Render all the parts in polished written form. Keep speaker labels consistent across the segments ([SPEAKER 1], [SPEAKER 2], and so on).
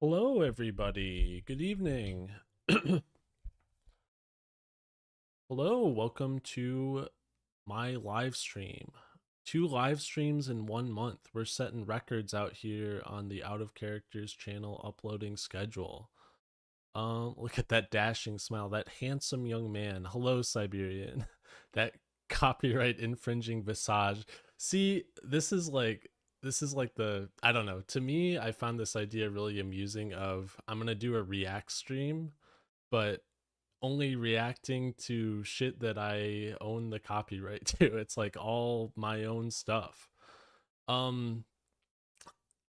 [SPEAKER 1] Hello, everybody. Good evening. Hello, welcome to my live stream. Two live streams in 1 month. We're setting records out here on the Out of Characters channel uploading schedule. Look at that dashing smile, that handsome young man. Hello, Siberian. That copyright infringing visage. See, this is like the I don't know. To me, I found this idea really amusing of I'm gonna do a react stream, but only reacting to shit that I own the copyright to. It's like all my own stuff. Um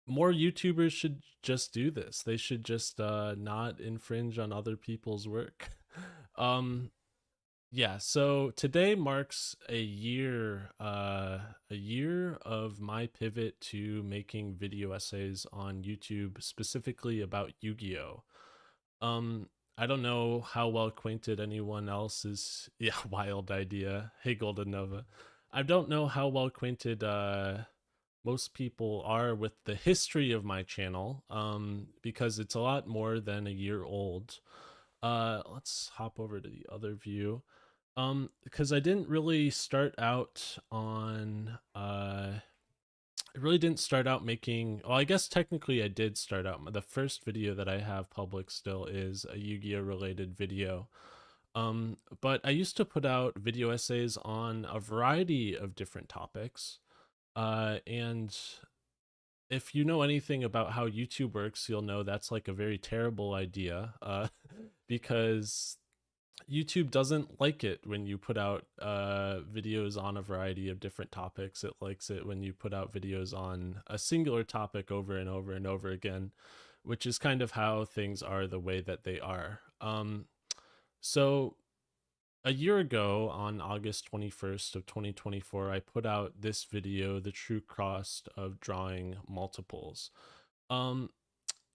[SPEAKER 1] More YouTubers should just do this. They should just not infringe on other people's work. um yeah, so today marks a year of my pivot to making video essays on YouTube, specifically about Yu-Gi-Oh. Um, I don't know how well acquainted anyone else is. Yeah, wild idea. Hey, Golden Nova. I don't know how well acquainted most people are with the history of my channel, because it's a lot more than a year old. Let's hop over to the other view. Because I didn't really start out on I really didn't start out making, well, I guess technically I did start out. The first video that I have public still is a Yu-Gi-Oh related video. But I used to put out video essays on a variety of different topics. And if you know anything about how YouTube works, you'll know that's like a very terrible idea. Because YouTube doesn't like it when you put out videos on a variety of different topics. It likes it when you put out videos on a singular topic over and over and over again, which is kind of how things are the way that they are. So a year ago, on August 21st of 2024, I put out this video, The True Cost of Drawing Multiples. Um,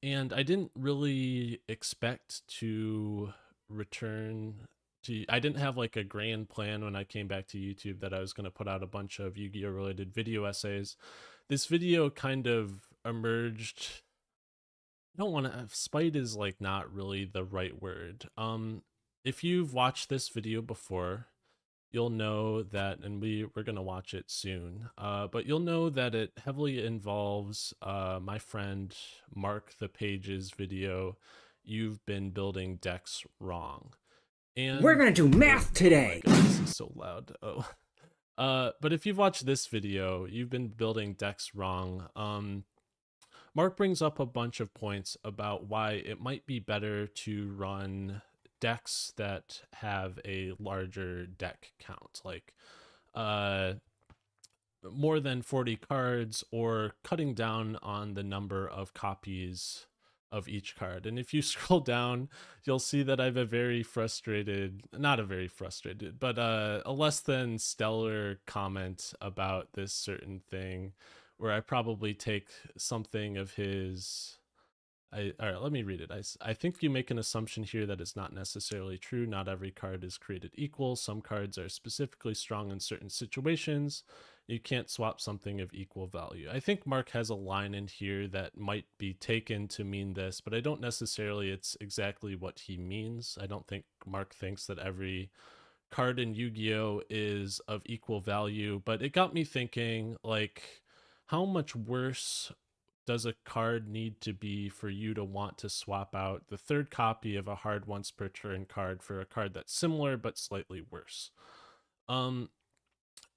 [SPEAKER 1] and I didn't really expect to return to. I didn't have like a grand plan when I came back to YouTube that I was going to put out a bunch of Yu-Gi-Oh related video essays. This video kind of emerged. I don't want to. Spite is like not really the right word. If you've watched this video before, you'll know that, and we're gonna watch it soon. But you'll know that it heavily involves my friend Mark the Page's video. You've been building decks wrong,
[SPEAKER 2] We're
[SPEAKER 1] and
[SPEAKER 2] gonna do
[SPEAKER 1] wait,
[SPEAKER 2] math
[SPEAKER 1] oh my
[SPEAKER 2] today.
[SPEAKER 1] god, this is so loud. Oh, but if you've watched this video, you've been building decks wrong. Mark brings up a bunch of points about why it might be better to run decks that have a larger deck count, like uh more than 40 cards, or cutting down on the number of copies of each card. And if you scroll down, you'll see that I have a very frustrated, not a very frustrated, but a less than stellar comment about this certain thing, where I probably take something of his. All right, let me read it. I think you make an assumption here that is not necessarily true. Not every card is created equal. Some cards are specifically strong in certain situations. You can't swap something of equal value. I think Mark has a line in here that might be taken to mean this, but I don't necessarily it's exactly what he means. I don't think Mark thinks that every card in Yu-Gi-Oh is of equal value, but it got me thinking, like, how much worse does a card need to be for you to want to swap out the third copy of a hard once per turn card for a card that's similar but slightly worse? Um,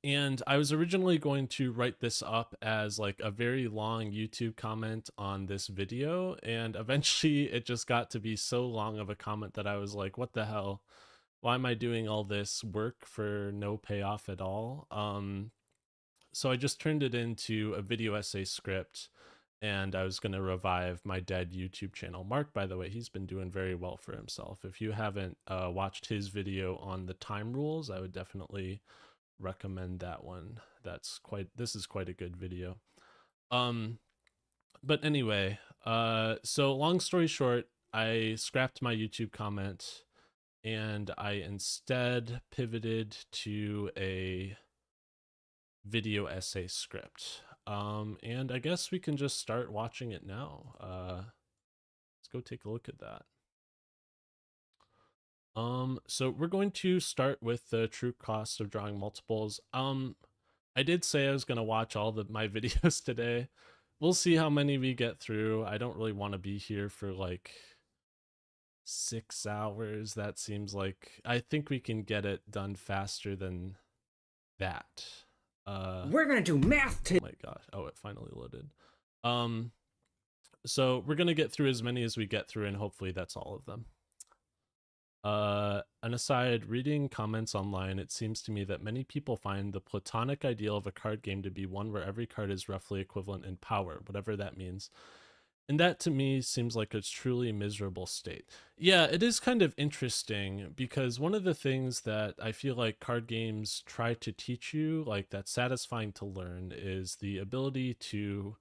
[SPEAKER 1] and I was originally going to write this up as like a very long YouTube comment on this video, and eventually it just got to be so long of a comment that I was like, what the hell? Why am I doing all this work for no payoff at all? So I just turned it into a video essay script, and I was going to revive my dead YouTube channel. Mark, by the way, he's been doing very well for himself. If you haven't watched his video on the time rules, I would definitely recommend that one. This is quite a good video. Um, but anyway, so long story short, I scrapped my YouTube comment and I instead pivoted to a video essay script. And I guess we can just start watching it now. go take a look at that. So we're going to start with the true cost of drawing multiples. I did say I was going to watch all my videos today. We'll see how many we get through. I don't really want to be here for like 6 hours. That seems like, I think we can get it done faster than that.
[SPEAKER 2] We're gonna do math today.
[SPEAKER 1] Oh my gosh. Oh, it finally loaded. So we're gonna get through as many as we get through, and hopefully that's all of them. An aside, reading comments online, it seems to me that many people find the platonic ideal of a card game to be one where every card is roughly equivalent in power, whatever that means. And that to me seems like a truly miserable state. Yeah, it is kind of interesting because one of the things that I feel like card games try to teach you, like that's satisfying to learn, is the ability to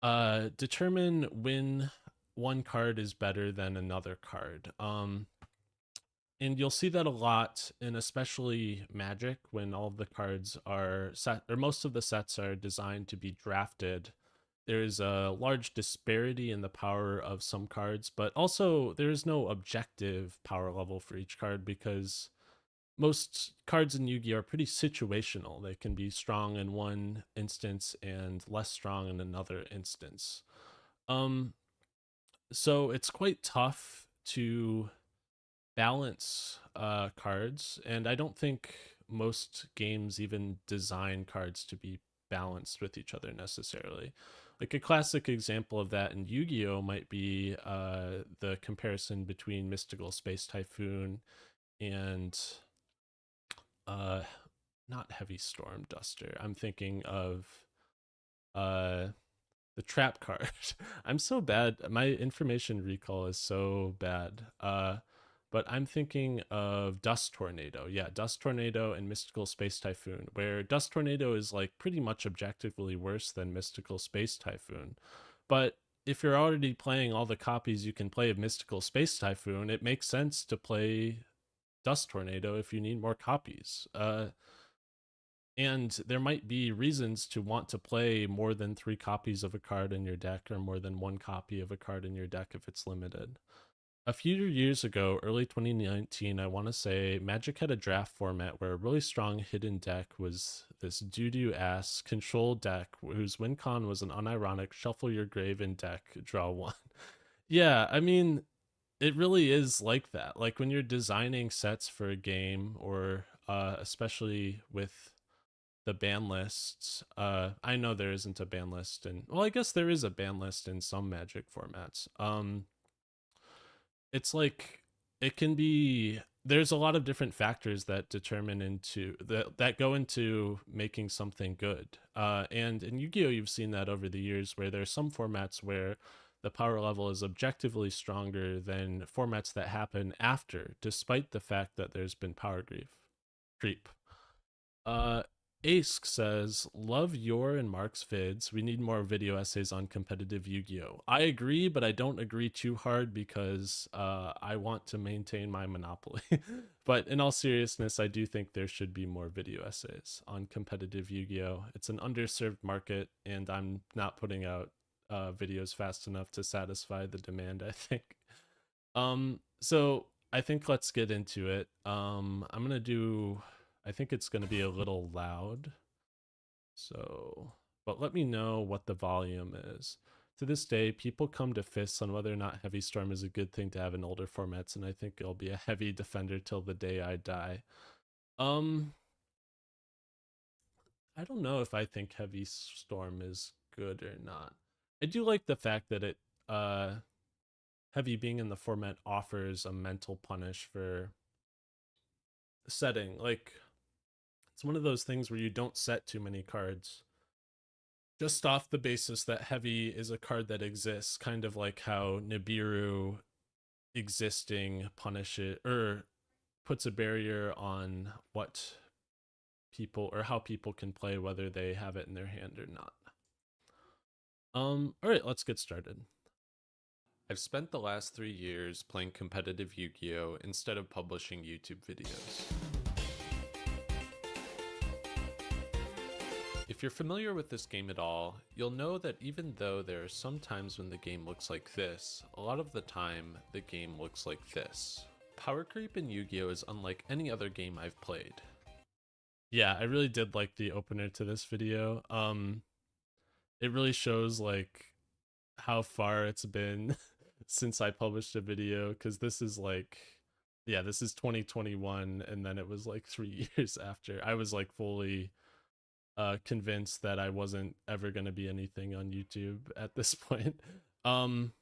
[SPEAKER 1] determine when one card is better than another card. And you'll see that a lot in especially Magic, when all of the cards are set, or most of the sets are designed to be drafted. There's a large disparity in the power of some cards, but also there is no objective power level for each card because most cards in Yu-Gi-Oh are pretty situational. They can be strong in one instance and less strong in another instance. So it's quite tough to balance cards, and I don't think most games even design cards to be balanced with each other necessarily. Like a classic example of that in Yu-Gi-Oh might be the comparison between Mystical Space Typhoon and not Heavy Storm Duster. I'm thinking of the trap card. I'm so bad. My information recall is so bad. But I'm thinking of Dust Tornado. Yeah, Dust Tornado and Mystical Space Typhoon, where Dust Tornado is like pretty much objectively worse than Mystical Space Typhoon. But if you're already playing all the copies you can play of Mystical Space Typhoon, it makes sense to play Dust Tornado if you need more copies. And there might be reasons to want to play more than 3 copies of a card in your deck, or more than 1 copy of a card in your deck if it's limited. A few years ago, early 2019, I want to say, Magic had a draft format where a really strong hidden deck was this doo-doo ass control deck whose win con was an unironic shuffle your grave in deck, draw 1. Yeah, I mean, it really is like that. Like when you're designing sets for a game, or especially with the ban lists, I know there isn't a ban list, and well, I guess there is a ban list in some Magic formats. It's like it can be, there's a lot of different factors that determine into that go into making something good. And in Yu-Gi-Oh you've seen that over the years, where there's some formats where the power level is objectively stronger than formats that happen after, despite the fact that there's been power creep. Ace says, love your and Mark's vids. We need more video essays on competitive Yu-Gi-Oh. I agree, but I don't agree too hard because I want to maintain my monopoly. But in all seriousness, I do think there should be more video essays on competitive Yu-Gi-Oh. It's an underserved market, and I'm not putting out videos fast enough to satisfy the demand, I think. So I think let's get into it. I'm gonna do, I think it's going to be a little loud. So, but let me know what the volume is. To this day, people come to fists on whether or not Heavy Storm is a good thing to have in older formats, and I think I'll be a heavy defender till the day I die. I don't know if I think Heavy Storm is good or not. I do like the fact that it, Heavy being in the format offers a mental punish for setting. Like, it's one of those things where you don't set too many cards just off the basis that Heavy is a card that exists, kind of like how Nibiru existing punishes or puts a barrier on what people, or how people can play, whether they have it in their hand or not. All right, let's get started. I've spent the last 3 years playing competitive Yu-Gi-Oh instead of publishing YouTube videos. If If you're familiar with this game at all, you'll know that even though there are some times when the game looks like this, a lot of the time the game looks like this. Power creep in Yu-Gi-Oh is unlike any other game I've played. Yeah, I really did like the opener to this video. It really shows like how far it's been since I published a video, because this is like, yeah, this is 2021, and then it was like 3 years after. I was like fully convinced that I wasn't ever going to be anything on YouTube at this point. One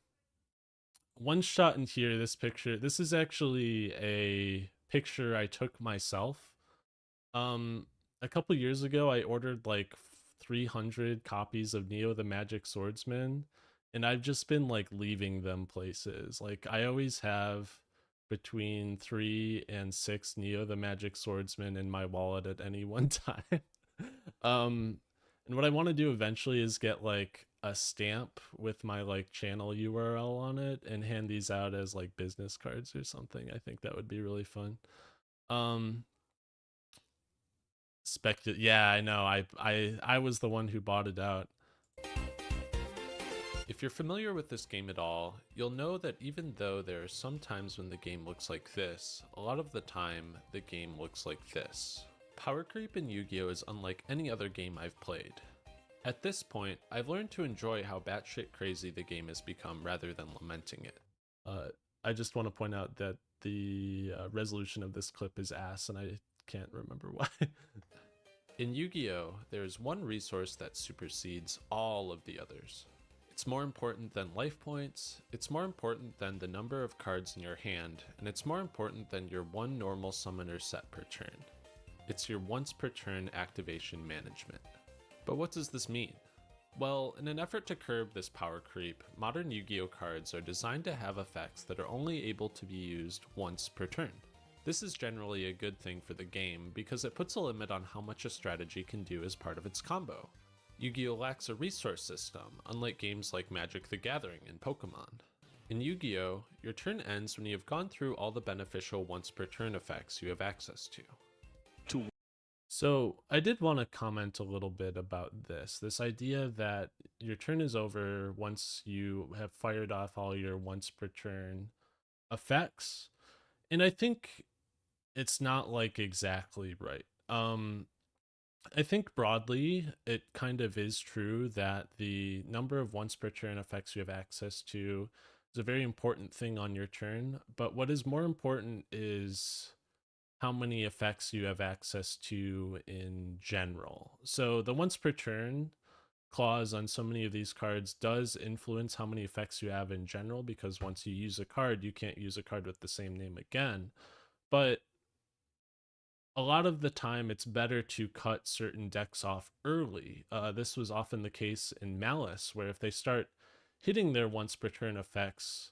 [SPEAKER 1] shot in here, this picture, this is actually a picture I took myself. A couple years ago, I ordered like 300 copies of Neo the Magic Swordsman, and I've just been like leaving them places. Like I always have between 3 and 6 Neo the Magic Swordsman in my wallet at any one time. And what I want to do eventually is get like a stamp with my like channel URL on it and hand these out as like business cards or something. I think that would be really fun. Yeah, I know. I was the one who bought it out. If you're familiar with this game at all, you'll know that even though there are some times when the game looks like this, a lot of the time the game looks like this. Power creep in Yu-Gi-Oh is unlike any other game I've played. At this point, I've learned to enjoy how batshit crazy the game has become rather than lamenting it. I just want to point out that the resolution of this clip is ass, and I can't remember why. In Yu-Gi-Oh, there is one resource that supersedes all of the others. It's more important than life points, it's more important than the number of cards in your hand, and it's more important than your one normal summoner set per turn. It's your once per turn activation management. But what does this mean? Well, in an effort to curb this power creep, modern Yu-Gi-Oh cards are designed to have effects that are only able to be used once per turn. This is generally a good thing for the game because it puts a limit on how much a strategy can do as part of its combo. Yu-Gi-Oh lacks a resource system, unlike games like Magic the Gathering and Pokemon. In Yu-Gi-Oh, your turn ends when you have gone through all the beneficial once per turn effects you have access to. So I did want to comment a little bit about this idea that your turn is over once you have fired off all your once per turn effects. And I think it's not like exactly right. I think broadly it kind of is true that the number of once per turn effects you have access to is a very important thing on your turn, but what is more important is how many effects you have access to in general. So the once per turn clause on so many of these cards does influence how many effects you have in general, because once you use a card, you can't use a card with the same name again. But a lot of the time, it's better to cut certain decks off early. This was often the case in Malice, where if they start hitting their once per turn effects,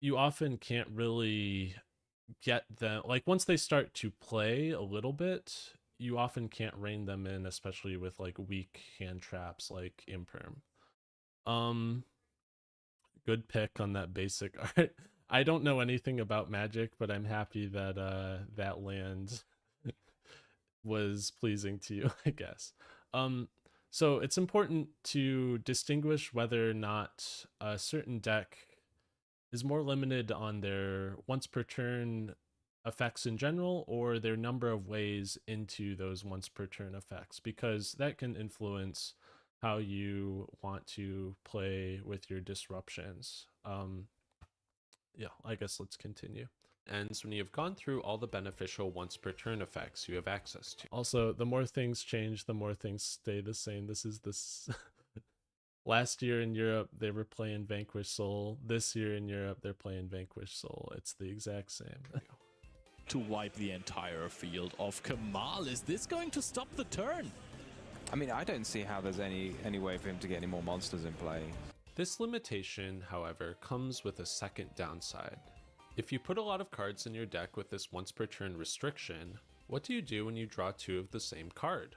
[SPEAKER 1] you often can't really get them, like once they start to play a little bit, you often can't rein them in, especially with like weak hand traps like Imperm. Good pick on that basic art. I don't know anything about Magic, but I'm happy that that land was pleasing to you, I guess. So it's important to distinguish whether or not a certain deck is more limited on their once per turn effects in general, or their number of ways into those once per turn effects, because that can influence how you want to play with your disruptions. Yeah, I guess let's continue. Ends when you have gone through all the beneficial once per turn effects you have access to. Also, the more things change, the more things stay the same. This is this. Last year in Europe, they were playing Vanquish Soul. This year in Europe, they're playing Vanquish Soul. It's the exact same.
[SPEAKER 3] To wipe the entire field of Kamal. Is this going to stop the turn?
[SPEAKER 4] I mean, I don't see how there's any way for him to get any more monsters in play.
[SPEAKER 1] This limitation, however, comes with a second downside. If you put a lot of cards in your deck with this once per turn restriction, what do you do when you draw two of the same card?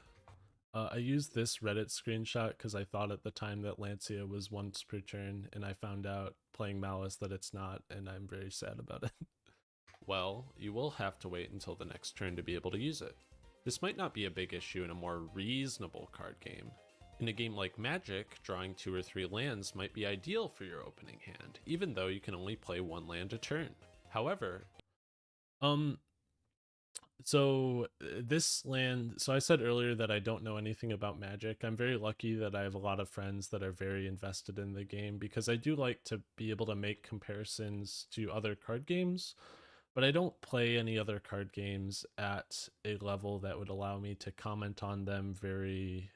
[SPEAKER 1] I used this Reddit screenshot because I thought at the time that Lancia was once per turn, and I found out playing Malice that it's not, and I'm very sad about it. Well, you will have to wait until the next turn to be able to use it. This might not be a big issue in a more reasonable card game. In a game like Magic, drawing 2 or 3 lands might be ideal for your opening hand, even though you can only play 1 land a turn. However, so this land, so I said earlier that I don't know anything about Magic. I'm very lucky that I have a lot of friends that are very invested in the game, because I do like to be able to make comparisons to other card games, but I don't play any other card games at a level that would allow me to comment on them very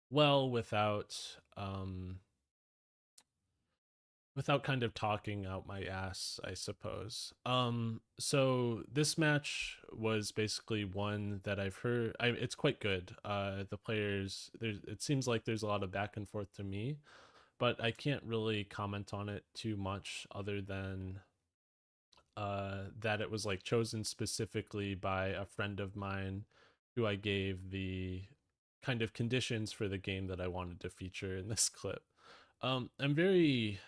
[SPEAKER 1] well without kind of talking out my ass, I suppose. So this match was basically one that I've heard, it's quite good. The players, it seems like there's a lot of back and forth to me, but I can't really comment on it too much other than that it was like chosen specifically by a friend of mine who I gave the kind of conditions for the game that I wanted to feature in this clip. I'm very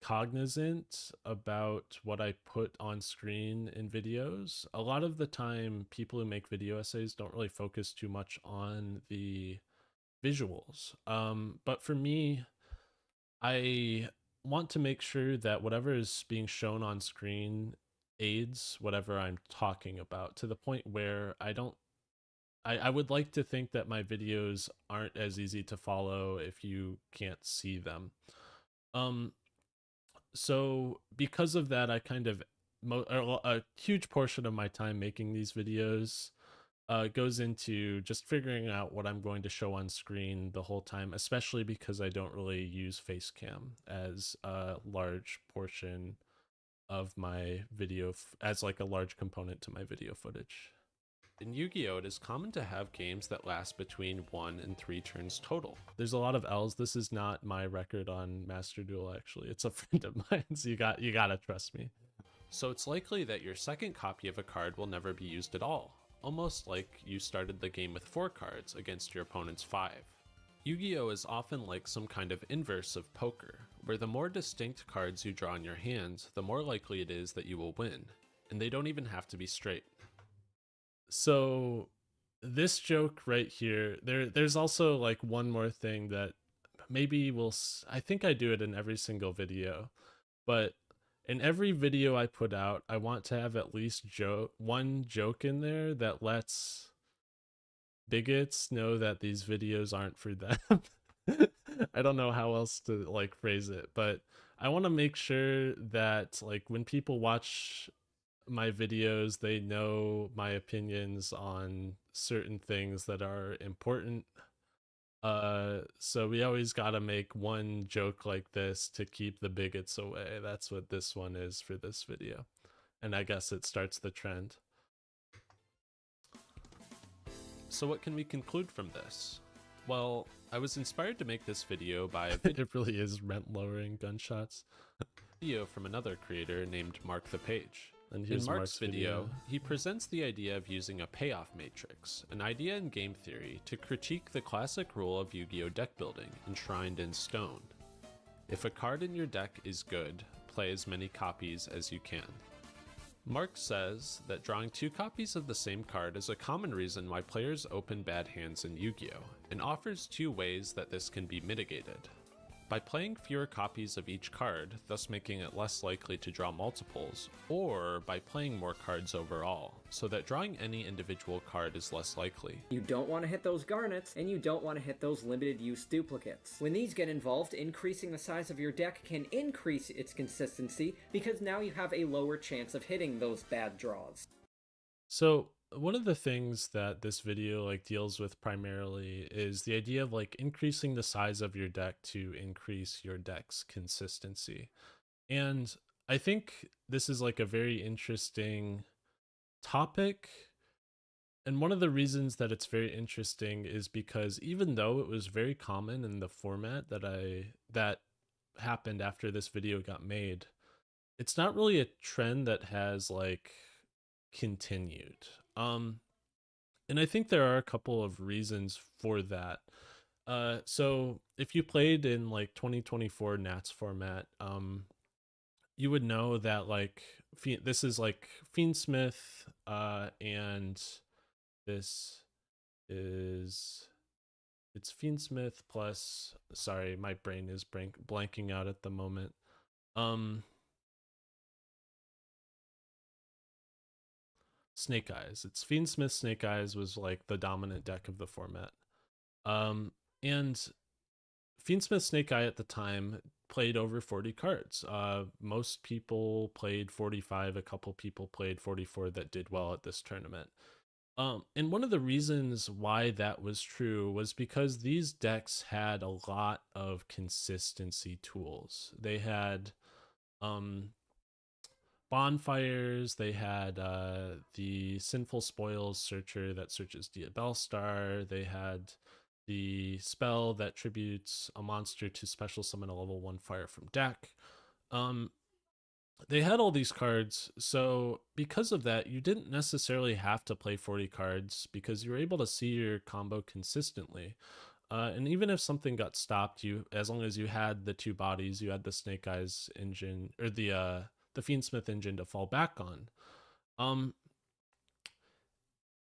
[SPEAKER 1] cognizant about what I put on screen in videos. A lot of the time, people who make video essays don't really focus too much on the visuals. But for me, I want to make sure that whatever is being shown on screen aids whatever I'm talking about, to the point where I would like to think that my videos aren't as easy to follow if you can't see them. So because of that, I kind of a huge portion of my time making these videos goes into just figuring out what I'm going to show on screen the whole time, especially because I don't really use face cam as a large portion of my video, as like a large component to my video footage. In Yu-Gi-Oh! It is common to have games that last between 1 and 3 turns total. There's a lot of L's. This is not my record on Master Duel, actually. It's a friend of mine, so you gotta trust me. So it's likely that your second copy of a card will never be used at all, almost like you started the game with 4 cards against your opponent's 5. Yu-Gi-Oh! Is often like some kind of inverse of poker, where the more distinct cards you draw in your hand, the more likely it is that you will win, and they don't even have to be straight. So this joke right here, there's also like one more thing that maybe I think I do it in every single video, but in every video I put out, I want to have at least one joke in there that lets bigots know that these videos aren't for them. I don't know how else to like phrase it, but I want to make sure that like when people watch my videos, they know my opinions on certain things that are important. So we always gotta make one joke like this to keep the bigots away. That's what this one is for this video, and I guess it starts the trend. So what can we conclude from this? Well, I was inspired to make this video by it really is rent lowering gunshots. Video from another creator named Mark the Page. And in Mark's video, he presents the idea of using a payoff matrix, an idea in game theory to critique the classic rule of Yu-Gi-Oh! Deck building enshrined in stone. If a card in your deck is good, play as many copies as you can. Mark says that drawing 2 copies of the same card is a common reason why players open bad hands in Yu-Gi-Oh! And offers 2 ways that this can be mitigated. By playing fewer copies of each card, thus making it less likely to draw multiples, or by playing more cards overall, so that drawing any individual card is less likely.
[SPEAKER 2] You don't want to hit those garnets, and you don't want to hit those limited use duplicates. When these get involved, increasing the size of your deck can increase its consistency, because now you have a lower chance of hitting those bad draws.
[SPEAKER 1] So one of the things that this video like deals with primarily is the idea of like increasing the size of your deck to increase your deck's consistency. And I think this is like a very interesting topic. And one of the reasons that it's very interesting is because even though it was very common in the format that happened after this video got made, it's not really a trend that has like continued. And I think there are a couple of reasons for that. So if you played in like 2024 Nats format, you would know that like this is like Fiendsmith, and This is, it's Fiendsmith plus, sorry, my brain is blanking out at the moment. Snake Eyes. It's Fiendsmith Snake Eyes was like the dominant deck of the format. And Fiendsmith Snake Eye at the time played over 40 cards. Most people played 45, a couple people played 44 that did well at this tournament. And one of the reasons why that was true was because these decks had a lot of consistency tools. They had bonfires, they had the Sinful Spoils Searcher that searches Diabellstar, they had the spell that tributes a monster to special summon a level 1 fire from deck. They had all these cards, so because of that, you didn't necessarily have to play 40 cards because you were able to see your combo consistently. And even if something got stopped, you, as long as you had the two bodies, you had the Snake Eyes engine or the Fiendsmith engine to fall back on.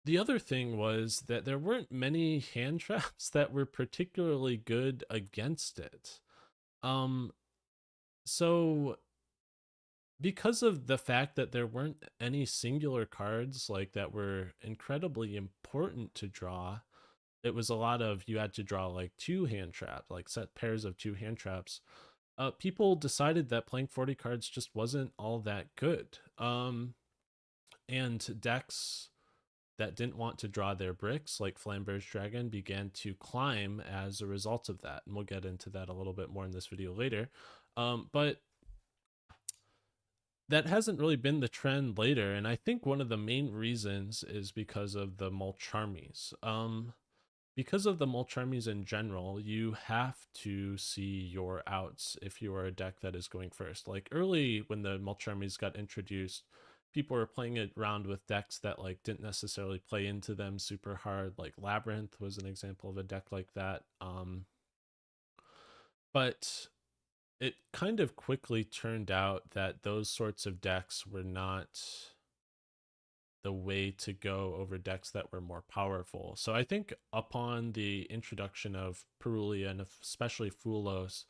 [SPEAKER 1] The other thing was that there weren't many hand traps that were particularly good against it. So because of the fact that there weren't any singular cards like that were incredibly important to draw, it was a lot of, you had to draw like 2 hand traps, like set pairs of 2 hand traps. People decided that playing 40 cards just wasn't all that good. And decks that didn't want to draw their bricks, like Flamberge Dragon, began to climb as a result of that. And we'll get into that a little bit more in this video later. But that hasn't really been the trend later, and I think one of the main reasons is because of the mulch armies. Because of the mulch armies in general, you have to see your outs if you are a deck that is going first. Like early when the mulch armies got introduced, people were playing it around with decks that like didn't necessarily play into them super hard. Like Labyrinth was an example of a deck like that. But it kind of quickly turned out that those sorts of decks were not the way to go over decks that were more powerful. So I think upon the introduction of Perulia and especially Fulos,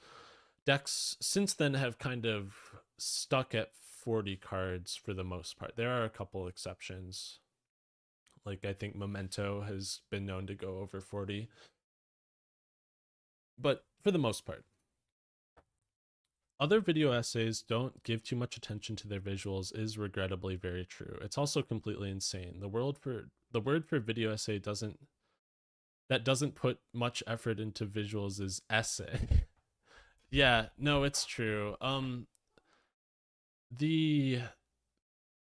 [SPEAKER 1] decks since then have kind of stuck at 40 cards for the most part. There are a couple exceptions. Like I think Memento has been known to go over 40. But for the most part, other video essays don't give too much attention to their visuals is regrettably very true. It's also completely insane. The word for video essay doesn't put much effort into visuals is essay. Yeah, no, it's true.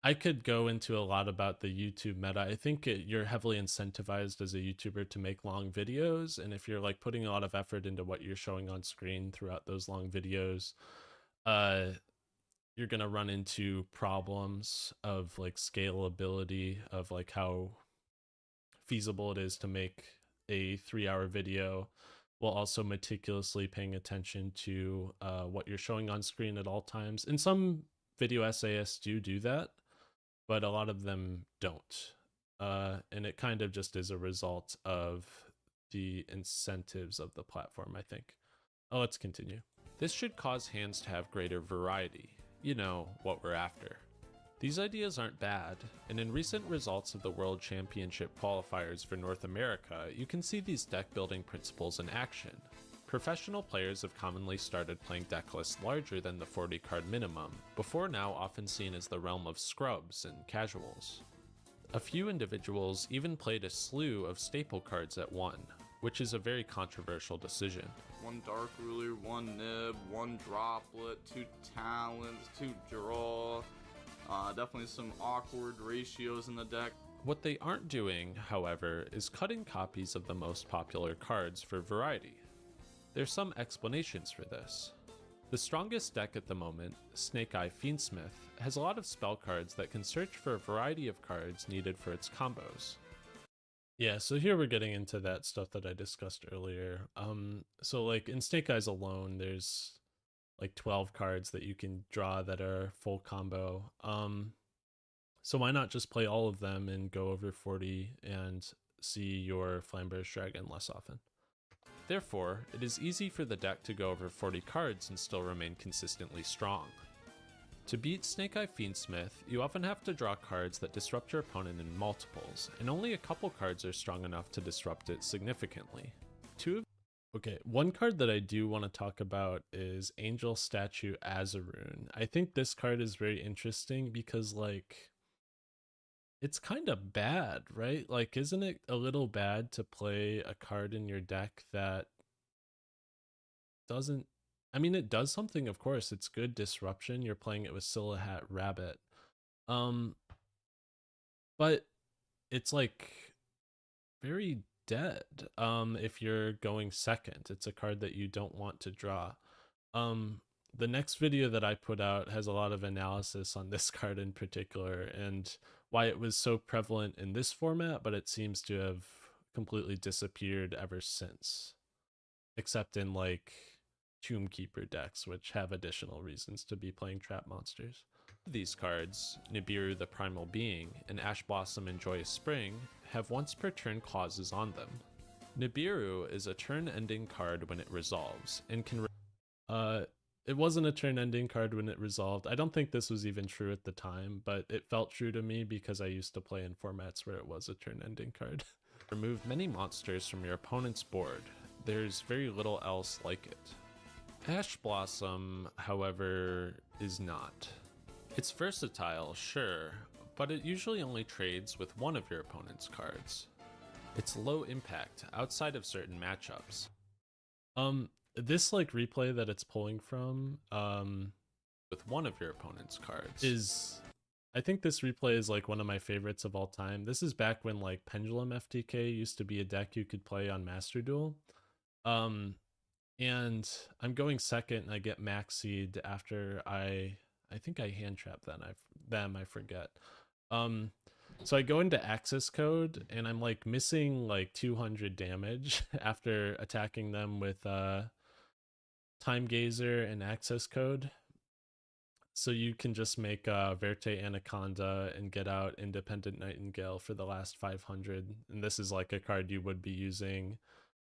[SPEAKER 1] I could go into a lot about the YouTube meta. I think you're heavily incentivized as a YouTuber to make long videos, and if you're like putting a lot of effort into what you're showing on screen throughout those long videos, you're gonna run into problems of like scalability, of like how feasible it is to make a 3-hour video while also meticulously paying attention to what you're showing on screen at all times. And some video essayists do that, but a lot of them don't. And it kind of just is a result of the incentives of the platform, I think. Let's continue. This should cause hands to have greater variety. You know, what we're after. These ideas aren't bad, and in recent results of the World Championship qualifiers for North America, you can see these deck building principles in action. Professional players have commonly started playing deck lists larger than the 40 card minimum, before now often seen as the realm of scrubs and casuals. A few individuals even played a slew of staple cards at one, which is a very controversial decision.
[SPEAKER 5] 1 Dark Ruler, 1 Nib, 1 Droplet, 2 Talents, 2 Draw. Definitely some awkward ratios in the deck.
[SPEAKER 1] What they aren't doing, however, is cutting copies of the most popular cards for variety. There's some explanations for this. The strongest deck at the moment, Snake Eye Fiendsmith, has a lot of spell cards that can search for a variety of cards needed for its combos. Yeah, so here we're getting into that stuff that I discussed earlier. So like in Snake Eyes alone, there's like 12 cards that you can draw that are full combo. So why not just play all of them and go over 40 and see your Flamberge Dragon less often? Therefore, it is easy for the deck to go over 40 cards and still remain consistently strong. To beat Snake Eye Fiendsmith, you often have to draw cards that disrupt your opponent in multiples, and only a couple cards are strong enough to disrupt it significantly. One card that I do want to talk about is Angel Statue Azarun. I think this card is very interesting because, like, it's kind of bad, right? Like, isn't it a little bad to play a card in your deck that doesn't... I mean, it does something, of course. It's good disruption. You're playing it with Silhouette Rabbit. But it's, like, very dead if you're going second. It's a card that you don't want to draw. The next video that I put out has a lot of analysis on this card in particular and why it was so prevalent in this format, but it seems to have completely disappeared ever since, except in like Tombkeeper decks, which have additional reasons to be playing trap monsters. These cards, Nibiru the Primal Being and Ash Blossom and Joyous Spring, have once per turn clauses on them. Nibiru is a turn-ending card when it resolves, and can it wasn't a turn-ending card when it resolved. I don't think this was even true at the time, but it felt true to me because I used to play in formats where it was a turn-ending card. Remove many monsters from your opponent's board. There's very little else like it. Ash Blossom, however, is not. It's versatile, sure, but it usually only trades with one of your opponent's cards. It's low impact outside of certain matchups. This like replay that it's pulling from with one of your opponent's cards is, I think this replay is like one of my favorites of all time. This is back when like Pendulum FTK used to be a deck you could play on Master Duel. And I'm going second and I get Maxied after I think I hand trap them, I forget. So I go into Access Code and I'm like missing like 200 damage after attacking them with Time Gazer and Access Code. So you can just make Verte Anaconda and get out Independent Nightingale for the last 500. And this is like a card you would be using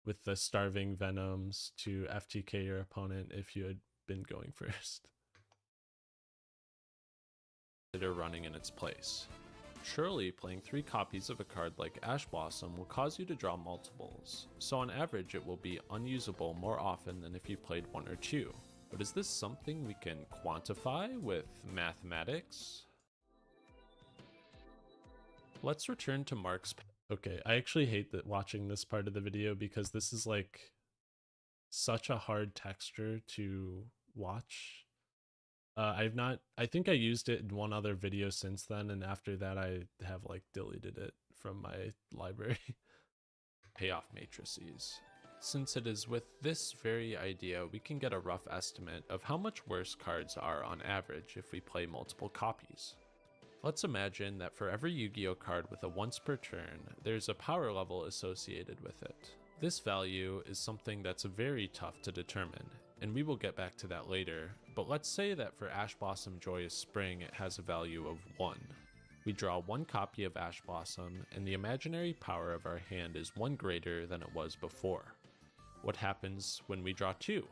[SPEAKER 1] with the Starving Venoms to FTK your opponent if you had been going first. They're running in its place. Surely, playing 3 copies of a card like Ash Blossom will cause you to draw multiples, so on average it will be unusable more often than if you played 1 or 2. But is this something we can quantify with mathematics? Let's return to Mark's... Okay, I actually hate that watching this part of the video because this is like such a hard texture to watch. I think I used it in one other video since then, and after that I have like deleted it from my library. Payoff matrices. Since it is with this very idea we can get a rough estimate of how much worse cards are on average if we play multiple copies. Let's imagine that for every Yu-Gi-Oh card with a once per turn, there's a power level associated with it. This value is something that's very tough to determine, and we will get back to that later, but let's say that for Ash Blossom Joyous Spring it has a value of 1. We draw 1 copy of Ash Blossom, and the imaginary power of our hand is 1 greater than it was before. What happens when we draw 2?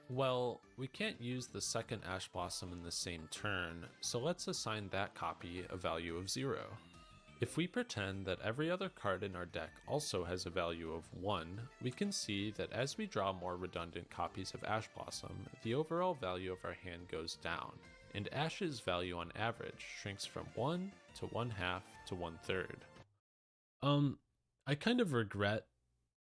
[SPEAKER 1] Well, we can't use the second Ash Blossom in the same turn, so let's assign that copy a value of 0. If we pretend that every other card in our deck also has a value of 1, we can see that as we draw more redundant copies of Ash Blossom, the overall value of our hand goes down, and Ash's value on average shrinks from 1 to 1/2 to 1/3. I kind of regret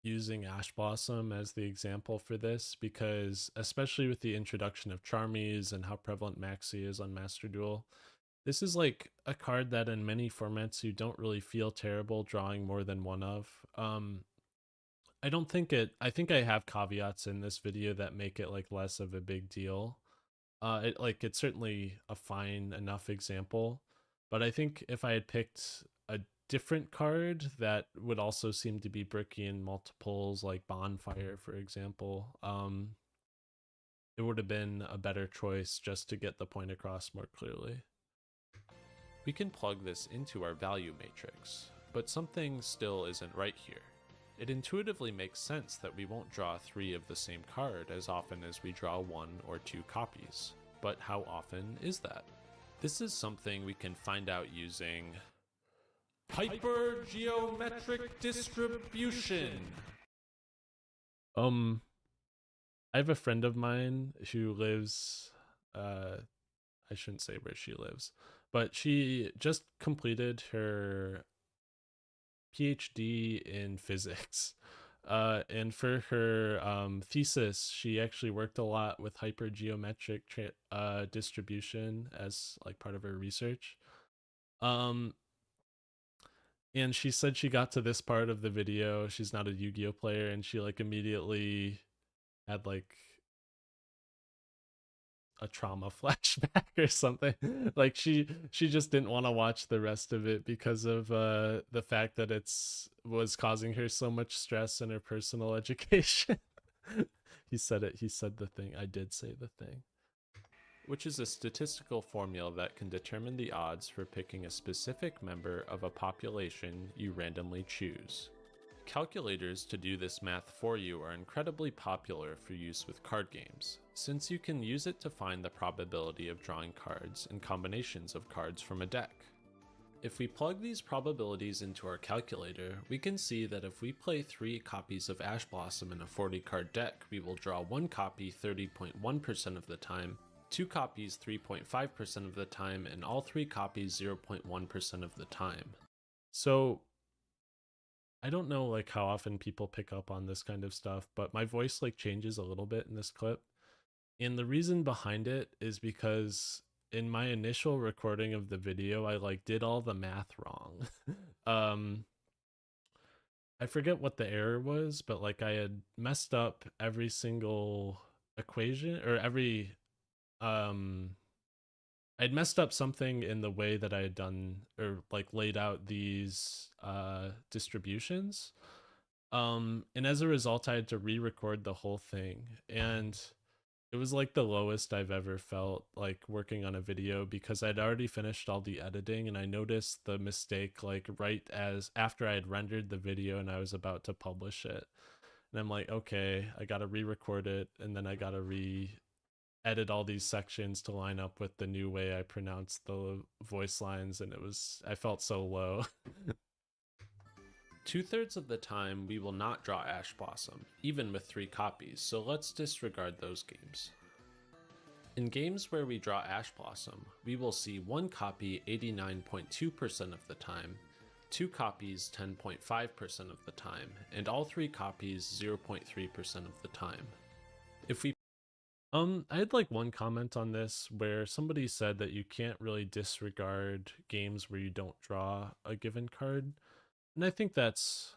[SPEAKER 1] using Ash Blossom as the example for this because, especially with the introduction of Charmies and how prevalent Maxi is on Master Duel, this is like a card that in many formats you don't really feel terrible drawing more than one of. I think I have caveats in this video that make it like less of a big deal. It's certainly a fine enough example, but I think if I had picked a different card that would also seem to be bricky in multiples, like Bonfire, for example, it would have been a better choice just to get the point across more clearly. We can plug this into our value matrix, but something still isn't right here. It intuitively makes sense that we won't draw 3 of the same card as often as we draw 1 or 2 copies. But how often is that? This is something we can find out using hypergeometric distribution. I have a friend of mine who lives, I shouldn't say where she lives, but she just completed her PhD in physics. And for her thesis, she actually worked a lot with hypergeometric distribution as like part of her research. And she said she got to this part of the video. She's not a Yu-Gi-Oh player, and she like immediately had like a trauma flashback or something. Like she just didn't want to watch the rest of it because of the fact that was causing her so much stress in her personal education. He said the thing. I did say the thing. Which is a statistical formula that can determine the odds for picking a specific member of a population you randomly choose. Calculators to do this math for you are incredibly popular for use with card games, since you can use it to find the probability of drawing cards and combinations of cards from a deck. If we plug these probabilities into our calculator, we can see that if we play 3 copies of Ash Blossom in a 40 card deck, we will draw 1 copy 30.1% of the time, 2 copies 3.5% of the time, and all 3 copies 0.1% of the time. So I don't know like how often people pick up on this kind of stuff, but my voice like changes a little bit in this clip. And the reason behind it is because in my initial recording of the video, I like did all the math wrong. I forget what the error was, but like I had messed up every single equation or I'd messed up something in the way that I had done or like laid out these distributions. And as a result, I had to re-record the whole thing. And it was like the lowest I've ever felt like working on a video because I'd already finished all the editing and I noticed the mistake like right as after I had rendered the video and I was about to publish it. And I'm like, okay, I gotta re-record it and then I gotta edit all these sections to line up with the new way I pronounced the voice lines, and I felt so low. 2/3 of the time we will not draw Ash Blossom, even with 3 copies, so let's disregard those games. In games where we draw Ash Blossom, we will see 1 copy 89.2% of the time, 2 copies 10.5% of the time, and all 3 copies 0.3% of the time. If we I had like one comment on this where somebody said that you can't really disregard games where you don't draw a given card. And I think that's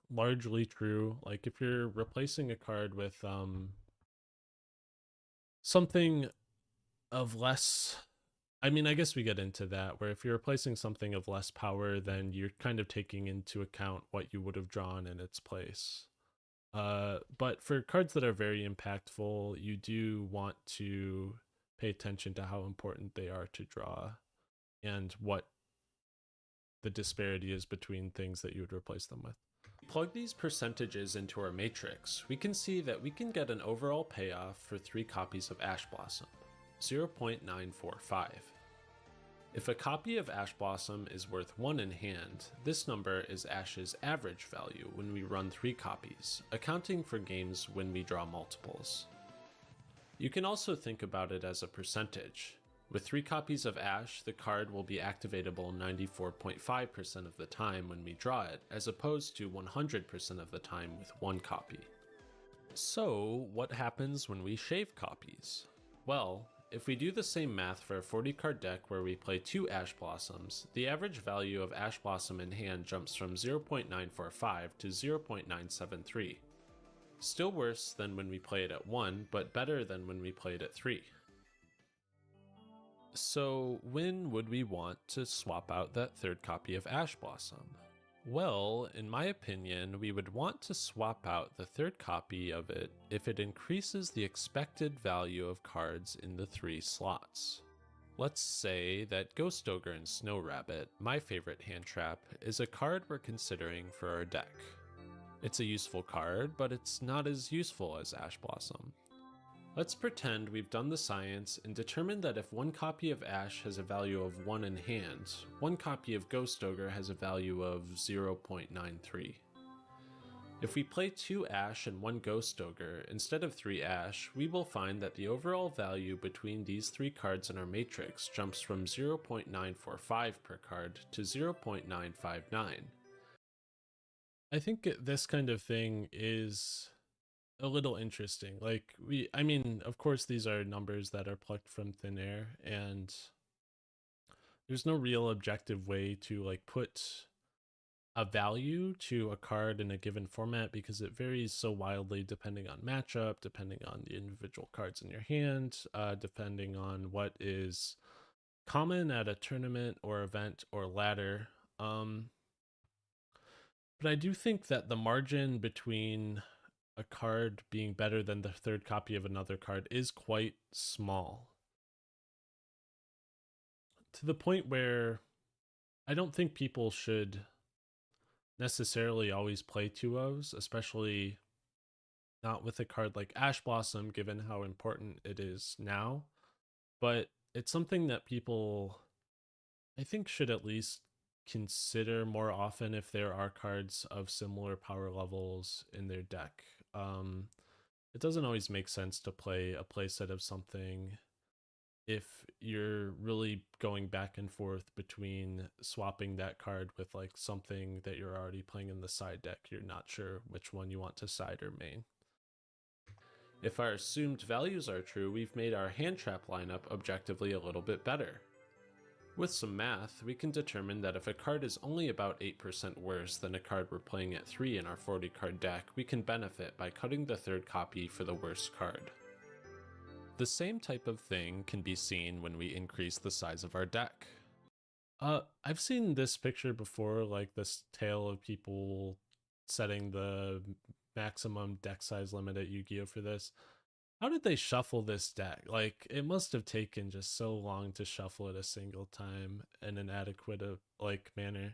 [SPEAKER 1] largely true. Like if you're replacing a card with something of less, I mean, I guess we get into that, where if you're replacing something of less power, then you're kind of taking into account what you would have drawn in its place. But for cards that are very impactful, you do want to pay attention to how important they are to draw and what the disparity is between things that you would replace them with. Plug these percentages into our matrix, we can see that we can get an overall payoff for 3 copies of Ash Blossom, 0.945. If a copy of Ash Blossom is worth 1 in hand, this number is Ash's average value when we run 3 copies, accounting for games when we draw multiples. You can also think about it as a percentage. With 3 copies of Ash, the card will be activatable 94.5% of the time when we draw it, as opposed to 100% of the time with 1 copy. So, what happens when we shave copies? Well, if we do the same math for a 40 card deck where we play 2 Ash Blossoms, the average value of Ash Blossom in hand jumps from 0.945 to 0.973. Still worse than when we play it at 1, but better than when we play it at 3. So when would we want to swap out that 3rd copy of Ash Blossom? Well, in my opinion, we would want to swap out the 3rd copy of it if it increases the expected value of cards in the 3 slots. Let's say that Ghost Ogre and Snow Rabbit, my favorite hand trap, is a card we're considering for our deck. It's a useful card, but it's not as useful as Ash Blossom. Let's pretend we've done the science and determined that if one copy of Ash has a value of 1 in hand, one copy of Ghost Ogre has a value of 0.93. If we play 2 Ash and 1 Ghost Ogre instead of 3 Ash, we will find that the overall value between these 3 cards in our matrix jumps from 0.945 per card to 0.959. I think this kind of thing is a little interesting. Like, I mean, of course these are numbers that are plucked from thin air, and there's no real objective way to like put a value to a card in a given format because it varies so wildly depending on matchup, depending on the individual cards in your hand, depending on what is common at a tournament or event or ladder. But I do think that the margin between a card being better than the third copy of another card is quite small. To the point where I don't think people should necessarily always play 2-0s, especially not with a card like Ash Blossom, given how important it is now. But it's something that people, I think, should at least consider more often if there are cards of similar power levels in their deck. It doesn't always make sense to play a playset of something if you're really going back and forth between swapping that card with like something that you're already playing in the side deck. You're not sure which one you want to side or main. If our assumed values are true, we've made our hand trap lineup objectively a little bit better. With some math, we can determine that if a card is only about 8% worse than a card we're playing at 3 in our 40 card deck, we can benefit by cutting the third copy for the worst card. The same type of thing can be seen when we increase the size of our deck. I've seen this picture before, like this tale of people setting the maximum deck size limit at YuGiOh for this. How did they shuffle this deck? Like, it must have taken just so long to shuffle it a single time in an adequate like manner.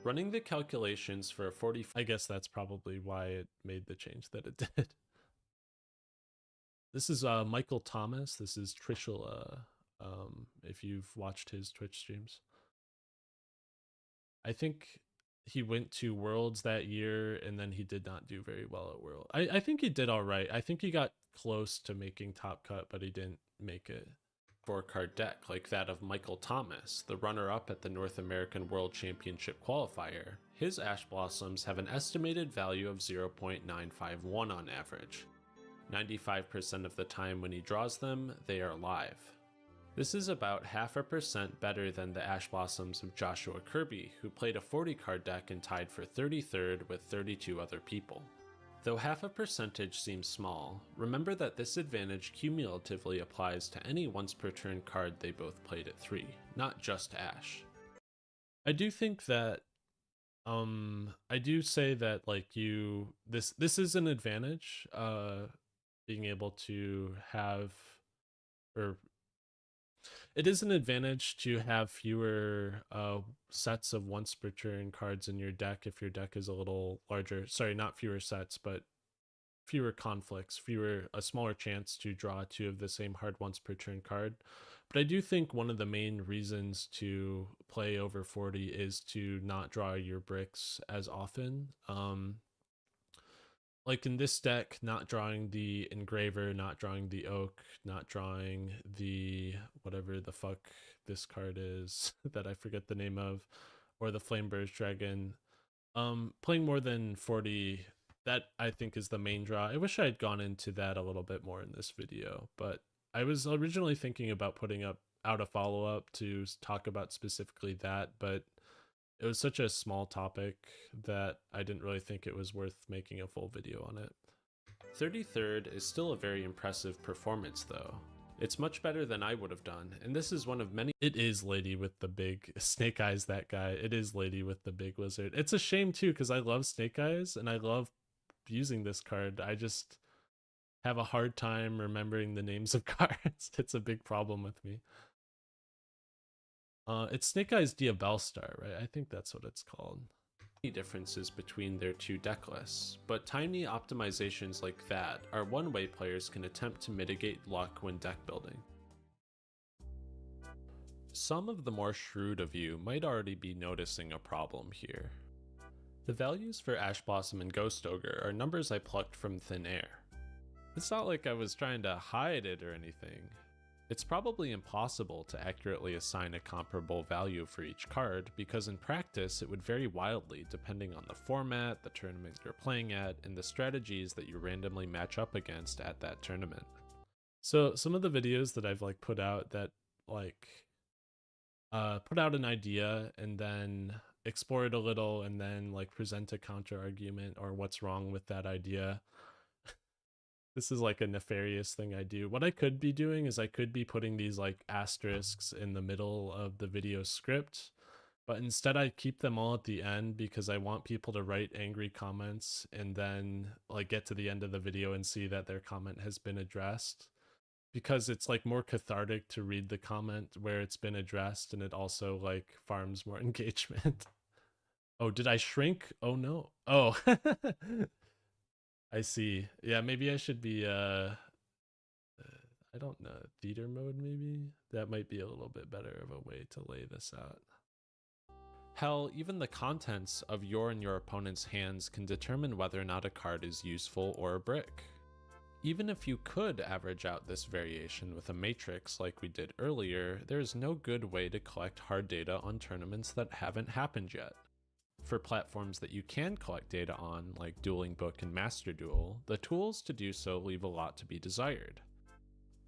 [SPEAKER 1] Running the calculations for a 40, I guess that's probably why it made the change that it did. This is Michael Thomas. This is Trishula, if you've watched his Twitch streams. I think he went to Worlds that year, and then he did not do very well at World. I think he did all right. I think he got close to making top cut, but he didn't make it. 4-card deck like that of Michael Thomas, the runner-up at the North American World Championship qualifier. His Ash Blossoms have an estimated value of 0.951 on average. 95% of the time when he draws them, they are live. This is about 0.5% better than the Ash Blossoms of Joshua Kirby, who played a 40-card deck and tied for 33rd with 32 other people. Though 0.5% seems small, remember that this advantage cumulatively applies to any once-per-turn card they both played at 3, not just Ash. I do think that, I do say that, like, this is an advantage, being able to have, or it is an advantage to have fewer sets of once per turn cards in your deck if your deck is a little larger. Sorry, not fewer sets, but fewer conflicts, a smaller chance to draw 2 of the same hard once per turn card. But I do think one of the main reasons to play over 40 is to not draw your bricks as often. Like in this deck, not drawing the Engraver, not drawing the Oak, not drawing the whatever the fuck this card is that I forget the name of, or the Flameburst Dragon. Playing more than 40, that I think is the main draw. I wish I had gone into that a little bit more in this video, but I was originally thinking about putting out a follow-up to talk about specifically that, but it was such a small topic that I didn't really think it was worth making a full video on it. 33rd is still a very impressive performance though. It's much better than I would have done, and this is one of many— It is Lady with the big Snake Eyes, that guy. It is Lady with the big wizard. It's a shame too, because I love Snake Eyes and I love using this card. I just have a hard time remembering the names of cards. It's a big problem with me. It's Snake Eyes Diabellstar, right? I think that's what it's called. Differences between their two deck lists, but tiny optimizations like that are one way players can attempt to mitigate luck when deck building. Some of the more shrewd of you might already be noticing a problem here. The values for Ash Blossom and Ghost Ogre are numbers I plucked from thin air. It's not like I was trying to hide it or anything. It's probably impossible to accurately assign a comparable value for each card because in practice it would vary wildly depending on the format, the tournament you're playing at, and the strategies that you randomly match up against at that tournament. So some of the videos that I've put out that put out an idea and then explore it a little and then present a counter argument or what's wrong with that idea. This is a nefarious thing I do. What I could be doing is I could be putting these asterisks in the middle of the video script, but instead I keep them all at the end because I want people to write angry comments and then get to the end of the video and see that their comment has been addressed, because it's more cathartic to read the comment where it's been addressed, and it also farms more engagement. Oh, did I shrink? Oh no. Oh. I see. Yeah, maybe I should be I don't know, theater mode maybe? That might be a little bit better of a way to lay this out. Hell, even the contents of your and your opponent's hands can determine whether or not a card is useful or a brick. Even if you could average out this variation with a matrix like we did earlier, there is no good way to collect hard data on tournaments that haven't happened yet. For platforms that you can collect data on, like Dueling Book and Master Duel, the tools to do so leave a lot to be desired.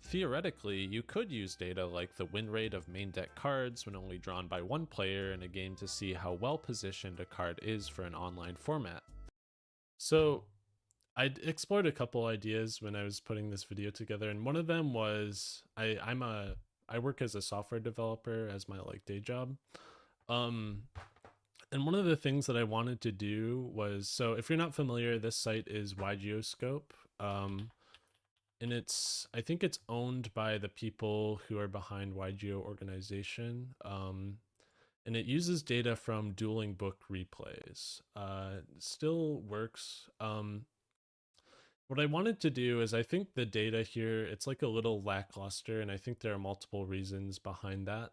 [SPEAKER 1] Theoretically, you could use data like the win rate of main deck cards when only drawn by one player in a game to see how well positioned a card is for an online format. So, I explored a couple ideas when I was putting this video together, and one of them was I work as a software developer as my day job. And one of the things that I wanted to do was, so if you're not familiar, this site is YuGiOh. And I think it's owned by the people who are behind YuGiOh organization. And it uses data from Dueling Book replays. Still works. What I wanted to do is, I think the data here, it's a little lackluster, and I think there are multiple reasons behind that.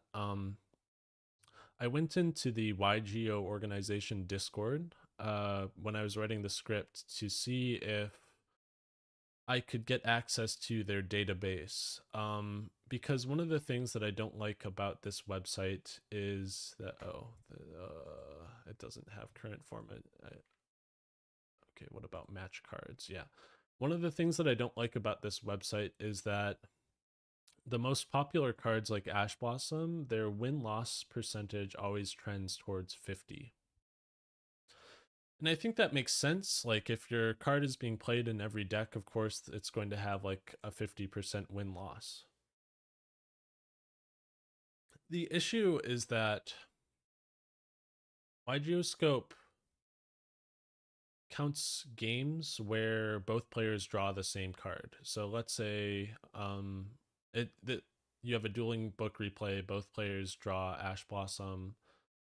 [SPEAKER 1] I went into the YuGiOh organization Discord when I was writing the script to see if I could get access to their database. Because one of the things that I don't like about this website is that, it doesn't have current format. Okay, what about match cards? Yeah. One of the things that I don't like about this website is that the most popular cards like Ash Blossom, their win-loss percentage always trends towards 50. And I think that makes sense. If your card is being played in every deck, of course, it's going to have a 50% win-loss. The issue is that YuGiOh counts games where both players draw the same card. So let's say you have a Dueling Book replay, both players draw Ash Blossom.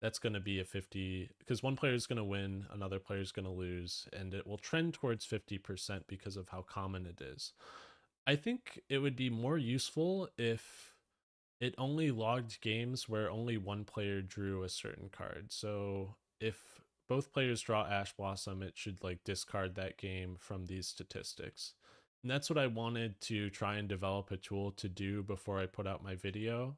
[SPEAKER 1] That's going to be a 50, because one player is going to win, another player is going to lose, and it will trend towards 50% because of how common it is. I think it would be more useful if it only logged games where only one player drew a certain card. So if both players draw Ash Blossom, it should discard that game from these statistics. And that's what I wanted to try and develop a tool to do before I put out my video.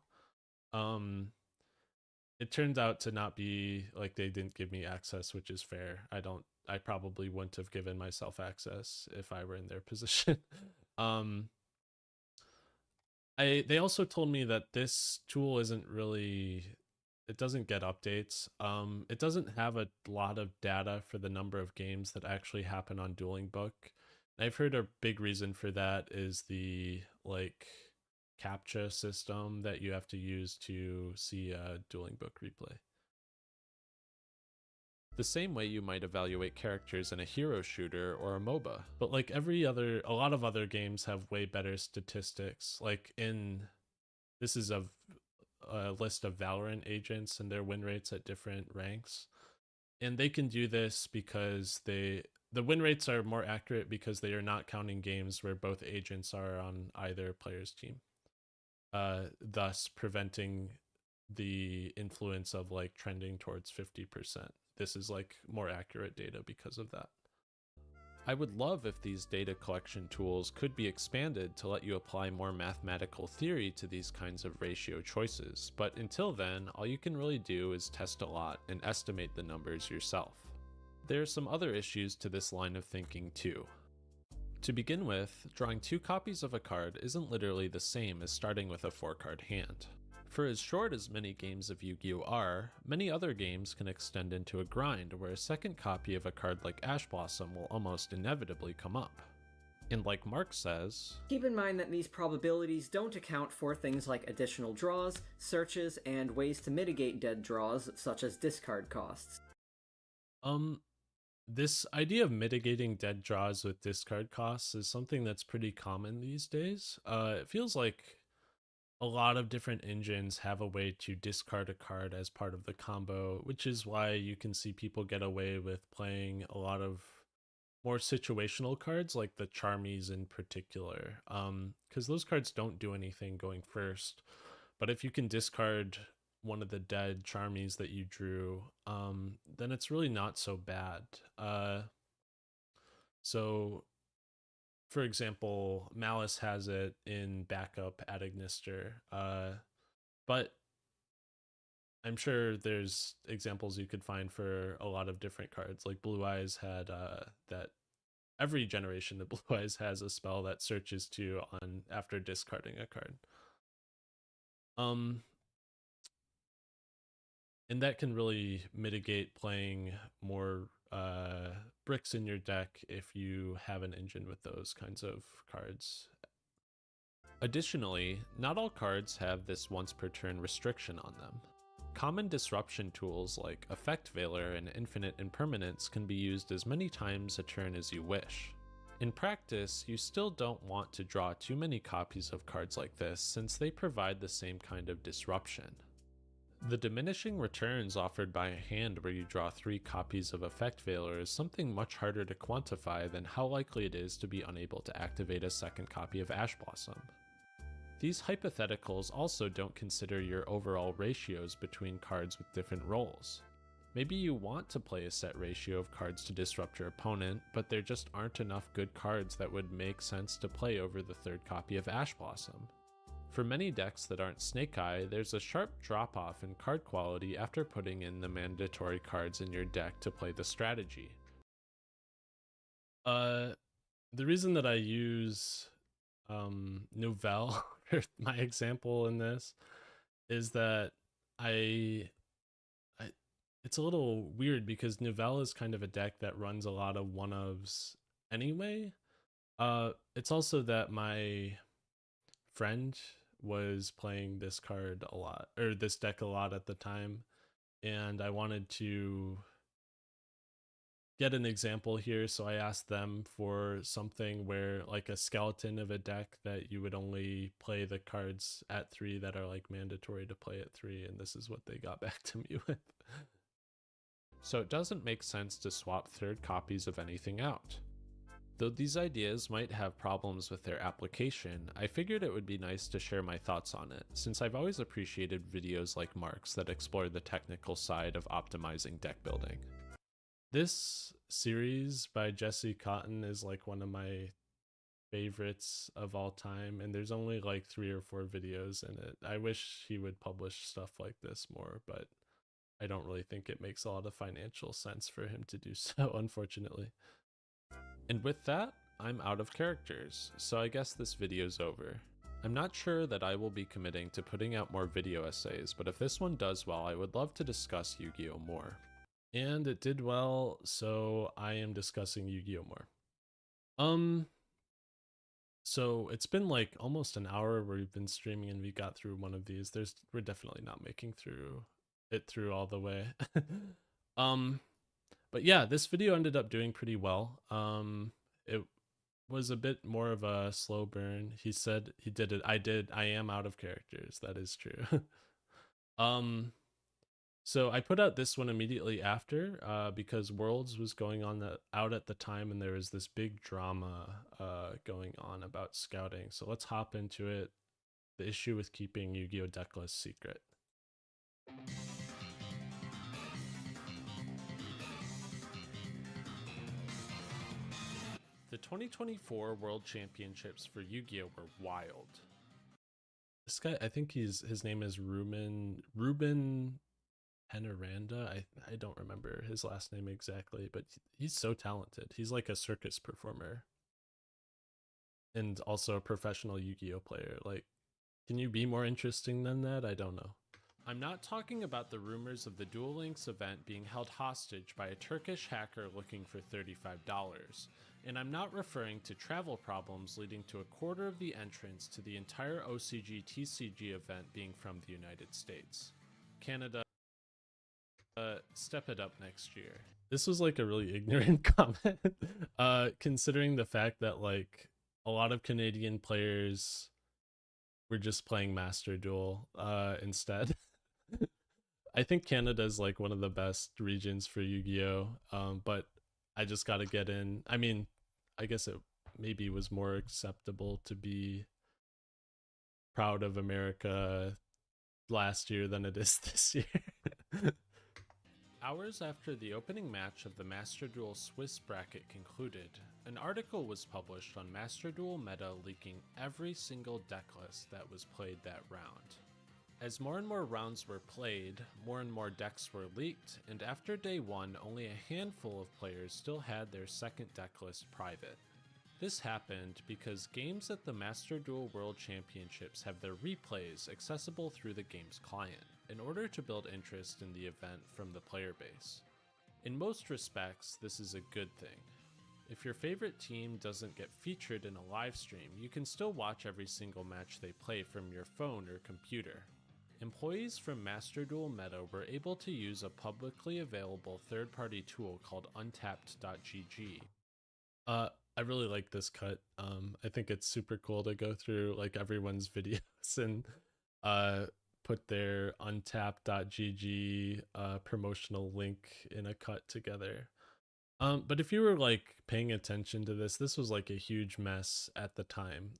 [SPEAKER 1] It turns out to not be they didn't give me access, which is fair. I probably wouldn't have given myself access if I were in their position. They also told me that this tool isn't really, it doesn't get updates. It doesn't have a lot of data for the number of games that actually happen on Dueling Book. I've heard a big reason for that is the CAPTCHA system that you have to use to see a Dueling Book replay. The same way you might evaluate characters in a hero shooter or a MOBA. But a lot of other games have way better statistics. This is a list of Valorant agents and their win rates at different ranks. And they can do this because the win rates are more accurate because they are not counting games where both agents are on either player's team, thus preventing the influence of like trending towards 50%. This is like more accurate data because of that. I would love if these data collection tools could be expanded to let you apply more mathematical theory to these kinds of ratio choices, but until then, all you can really do is test a lot and estimate the numbers yourself. There are some other issues to this line of thinking too. To begin with, drawing 2 copies of a card isn't literally the same as starting with a 4-card hand. For as short as many games of Yu-Gi-Oh are, many other games can extend into a grind where a second copy of a card like Ash Blossom will almost inevitably come up. And like Mark says,
[SPEAKER 2] keep in mind that these probabilities don't account for things like additional draws, searches, and ways to mitigate dead draws, such as discard costs.
[SPEAKER 1] This idea of mitigating dead draws with discard costs is something that's pretty common these days. It feels like a lot of different engines have a way to discard a card as part of the combo, which is why you can see people get away with playing a lot of more situational cards like the Charmies in particular, because those cards don't do anything going first. But if you can discard one of the dead Charmies that you drew, then it's really not so bad. So for example, Malice has it in backup at Ignister, but I'm sure there's examples you could find for a lot of different cards. Like Blue Eyes had that every generation that Blue Eyes has a spell that searches 2 on after discarding a card. And that can really mitigate playing more bricks in your deck if you have an engine with those kinds of cards. Additionally, not all cards have this once per turn restriction on them. Common disruption tools like Effect Veiler and Infinite Impermanence can be used as many times a turn as you wish. In practice, you still don't want to draw too many copies of cards like this since they provide the same kind of disruption. The diminishing returns offered by a hand where you draw 3 copies of Effect Veiler is something much harder to quantify than how likely it is to be unable to activate a second copy of Ash Blossom. These hypotheticals also don't consider your overall ratios between cards with different roles. Maybe you want to play a set ratio of cards to disrupt your opponent, but there just aren't enough good cards that would make sense to play over the 3rd copy of Ash Blossom. For many decks that aren't Snake Eye, there's a sharp drop-off in card quality after putting in the mandatory cards in your deck to play the strategy. The reason that I use Nouvelle for my example in this is that it's a little weird because Nouvelle is kind of a deck that runs a lot of one-ofs anyway. It's also that my friend was playing this card a lot, or this deck a lot at the time, and I wanted to get an example here, so I asked them for something where like a skeleton of a deck that you would only play the cards at 3 that are like mandatory to play at 3, and this is what they got back to me with. So it doesn't make sense to swap 3rd copies of anything out. Though these ideas might have problems with their application, I figured it would be nice to share my thoughts on it, since I've always appreciated videos like Mark's that explore the technical side of optimizing deck building. This series by Jesse Cotton is like one of my favorites of all time, and there's only like 3 or 4 videos in it. I wish he would publish stuff like this more, but I don't really think it makes a lot of financial sense for him to do so, unfortunately. And with that, I'm out of characters, so I guess this video's over. I'm not sure that I will be committing to putting out more video essays, but if this one does well, I would love to discuss Yu-Gi-Oh more. And it did well, so I am discussing Yu-Gi-Oh more. So it's been like almost an hour where we've been streaming and we got through one of these. We're definitely not making it through all the way. But yeah, this video ended up doing pretty well. It was a bit more of a slow burn. He said he did it. I am out of characters. That is true. So I put out this one immediately after because Worlds was going on out at the time, and there was this big drama going on about scouting. So let's hop into it. The issue with keeping Yu-Gi-Oh! Decklist secret. The 2024 World Championships for Yu-Gi-Oh! Were wild. This guy, I think his name is Ruben Penaranda. I don't remember his last name exactly, but he's so talented. He's like a circus performer and also a professional Yu-Gi-Oh player. Like, can you be more interesting than that? I don't know. I'm not talking about the rumors of the Duel Links event being held hostage by a Turkish hacker looking for $35. And I'm not referring to travel problems leading to a quarter of the entrants to the entire OCG TCG event being from the United States. Canada, step it up next year. This was like a really ignorant comment, considering the fact that like a lot of Canadian players were just playing Master Duel instead. I think Canada is like one of the best regions for Yu-Gi-Oh! But I just got to get in. I mean, I guess it maybe was more acceptable to be proud of America last year than it is this year. Hours after the opening match of the Master Duel Swiss bracket concluded, an article was published on Master Duel Meta leaking every single deck list that was played that round. As more and more rounds were played, more and more decks were leaked, and after day 1, only a handful of players still had their second deck list private. This happened because games at the Master Duel World Championships have their replays accessible through the game's client, in order to build interest in the event from the player base. In most respects, this is a good thing. If your favorite team doesn't get featured in a live stream, you can still watch every single match they play from your phone or computer. Employees from Master Duel Meta were able to use a publicly available third-party tool called untapped.gg. I really like this cut. I think it's super cool to go through like everyone's videos and put their untapped.gg promotional link in a cut together. But if you were like paying attention to this was like a huge mess at the time.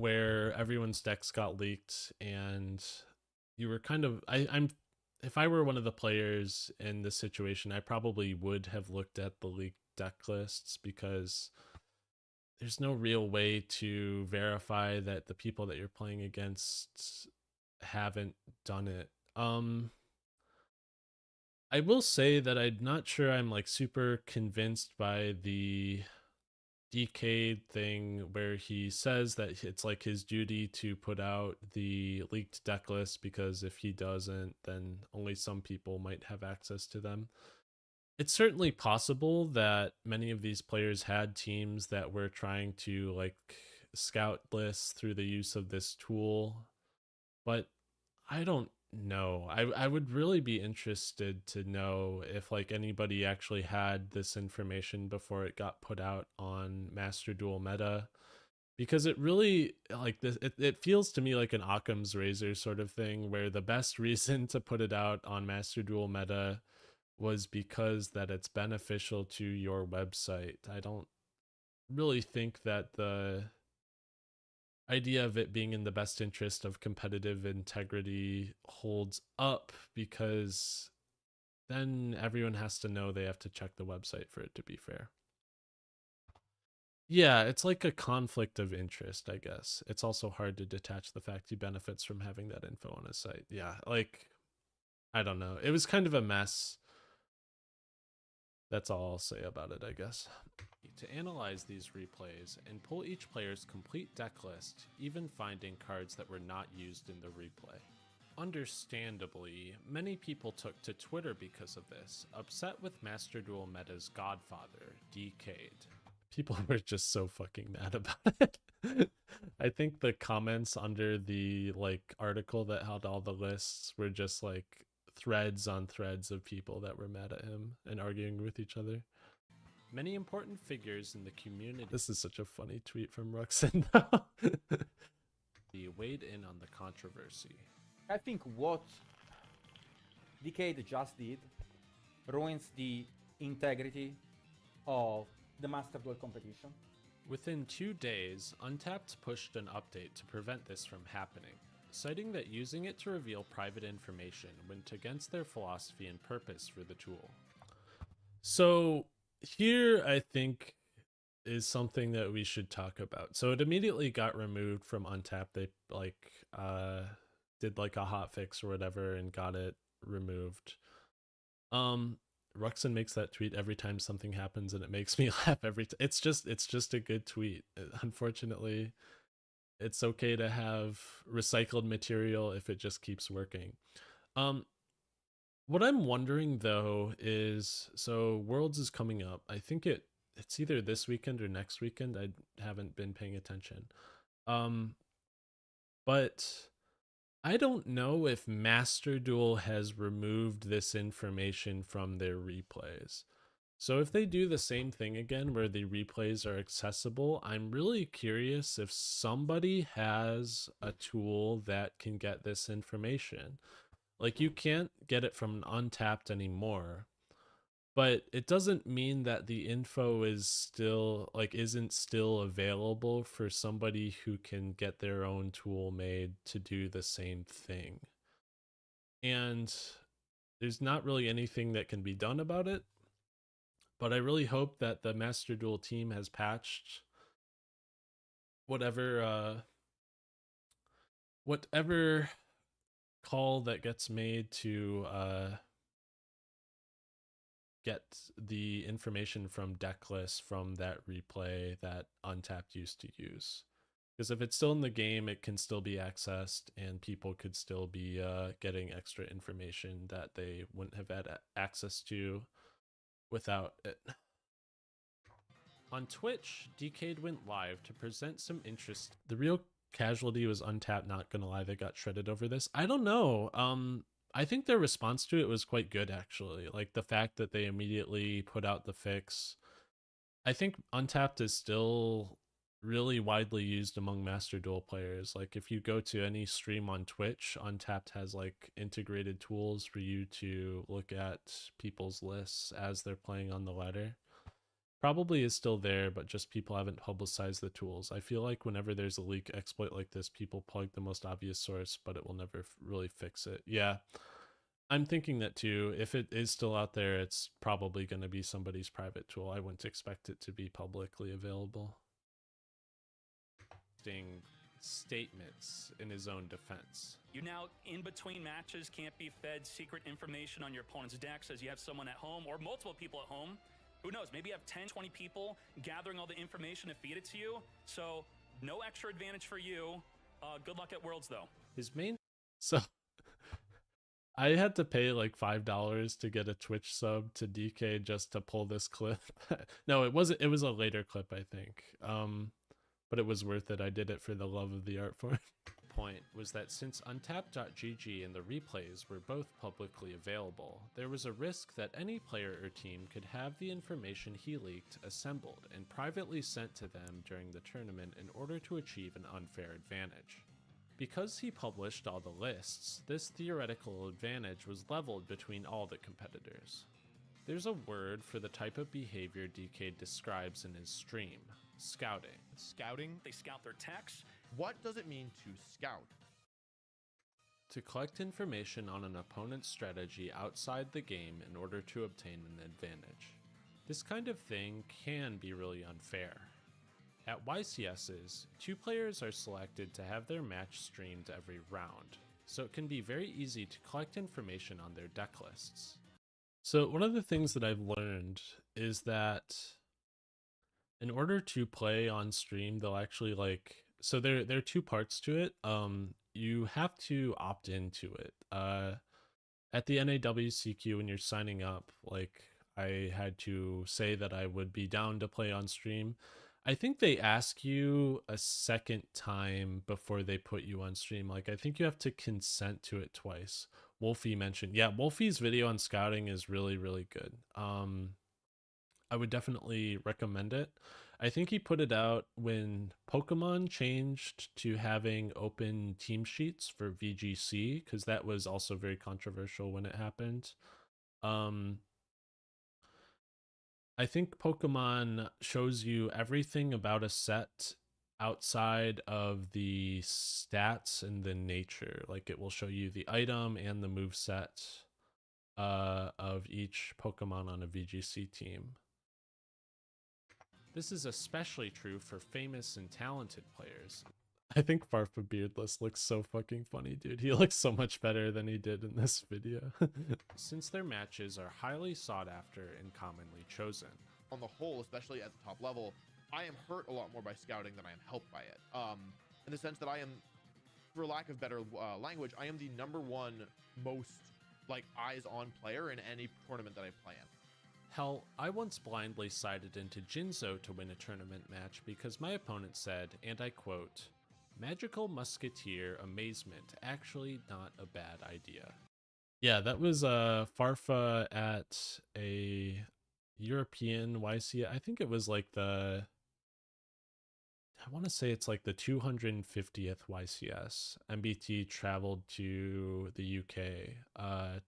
[SPEAKER 1] Where everyone's decks got leaked and you were kind of if I were one of the players in this situation, I probably would have looked at the leaked deck lists because there's no real way to verify that the people that you're playing against haven't done it. I will say that I'm not sure I'm like super convinced by the DK thing where he says that it's like his duty to put out the leaked deck list because if he doesn't, then only some people might have access to them. It's certainly possible that many of these players had teams that were trying to like scout lists through the use of this tool, but I don't know. I would really be interested to know if like anybody actually had this information before it got put out on Master Duel Meta, because it really like this it feels to me like an Occam's razor sort of thing where the best reason to put it out on Master Duel Meta was because that it's beneficial to your website. I don't really think that the idea of it being in the best interest of competitive integrity holds up, because then everyone has to know they have to check the website for it to be fair. Yeah, it's like a conflict of interest, I guess. It's also hard to detach the fact he benefits from having that info on his site. Yeah, like, I don't know. It was kind of a mess. That's all I'll say about it, I guess. To analyze these replays and pull each player's complete deck list, even finding cards that were not used in the replay. Understandably, many people took to Twitter because of this, upset with Master Duel Meta's godfather, DK'd. People were just so fucking mad about it. I think the comments under the like article that held all the lists were just like threads on threads of people that were mad at him and arguing with each other. Many important figures in the community. This is such a funny tweet from Ruxin though. He weighed in on the controversy.
[SPEAKER 6] I think what Decade just did ruins the integrity of the Master Duel competition.
[SPEAKER 1] Within 2 days, Untapped pushed an update to prevent this from happening, citing that using it to reveal private information went against their philosophy and purpose for the tool. So here I think is something that we should talk about. So it immediately got removed from Untapped. They did like a hot fix or whatever and got it removed. Ruxin makes that tweet every time something happens and it makes me laugh every time. It's just a good tweet. Unfortunately, it's okay to have recycled material if it just keeps working. What I'm wondering though is, so Worlds is coming up. I think it's either this weekend or next weekend. I haven't been paying attention. But I don't know if Master Duel has removed this information from their replays. So if they do the same thing again where the replays are accessible, I'm really curious if somebody has a tool that can get this information. Like, you can't get it from Untapped anymore, but it doesn't mean that the info is still, like, isn't still available for somebody who can get their own tool made to do the same thing. And there's not really anything that can be done about it, but I really hope that the Master Duel team has patched whatever call that gets made to get the information from Decklists from that replay that Untapped used to use. Because if it's still in the game, it can still be accessed and people could still be getting extra information that they wouldn't have had access to without it. On Twitch, Decade went live to present some interest. The real casualty was Untapped, not gonna lie, they got shredded over this. I don't know. I think their response to it was quite good, actually. Like, the fact that they immediately put out the fix. I think Untapped is still really widely used among Master Duel players. Like, if you go to any stream on Twitch, Untapped has like integrated tools for you to look at people's lists as they're playing on the ladder. Probably is still there, but just people haven't publicized the tools. I feel like whenever there's a leak exploit like this, people plug the most obvious source, but it will never really fix it. Yeah, I'm thinking that too. If it is still out there, it's probably going to be somebody's private tool. I wouldn't expect it to be publicly available. Statements in his own defense.
[SPEAKER 7] You now, in between matches, can't be fed secret information on your opponent's decks as you have someone at home or multiple people at home. Who knows, maybe you have 10, 20 people gathering all the information to feed it to you. So no extra advantage for you. Good luck at Worlds though.
[SPEAKER 1] His main, so I had to pay like $5 to get a Twitch sub to DK just to pull this clip. No, it was a later clip, I think. But it was worth it. I did it for the love of the art form. Point was that since Untapped.gg and the replays were both publicly available, there was a risk that any player or team could have the information he leaked assembled and privately sent to them during the tournament in order to achieve an unfair advantage. Because he published all the lists, this theoretical advantage was leveled between all the competitors. There's a word for the type of behavior DK describes in his stream: scouting.
[SPEAKER 8] Scouting?
[SPEAKER 7] They scout their techs.
[SPEAKER 8] What does it mean to scout?
[SPEAKER 1] To collect information on an opponent's strategy outside the game in order to obtain an advantage. This kind of thing can be really unfair. At YCS's, 2 players are selected to have their match streamed every round, so it can be very easy to collect information on their deck lists. So one of the things that I've learned is that in order to play on stream, they'll actually so there are 2 parts to it. You have to opt into it. At the NAWCQ, when you're signing up, like, I had to say that I would be down to play on stream. I think they ask you a second time before they put you on stream. Like, I think you have to consent to it twice. Wolfie mentioned, yeah, Wolfie's video on scouting is really, really good. I would definitely recommend it. I think he put it out when Pokemon changed to having open team sheets for VGC, because that was also very controversial when it happened. I think Pokemon shows you everything about a set outside of the stats and the nature. Like it will show you the item and the move set of each Pokemon on a VGC team. This is especially true for famous and talented players. I think Farfa Beardless looks so fucking funny, dude. He looks so much better than he did in this video. Since their matches are highly sought after and commonly chosen.
[SPEAKER 8] On the whole, especially at the top level, I am hurt a lot more by scouting than I am helped by it. In the sense that I am, for lack of better language, I am the #1 most like eyes-on player in any tournament that I play in.
[SPEAKER 1] Hell, I once blindly sided into Jinzo to win a tournament match because my opponent said, and I quote, "Magical Musketeer Amazement, actually not a bad idea." Yeah, that was Farfa at a European YC. I think it was like I want to say it's like the 250th YCS. MBT traveled to the UK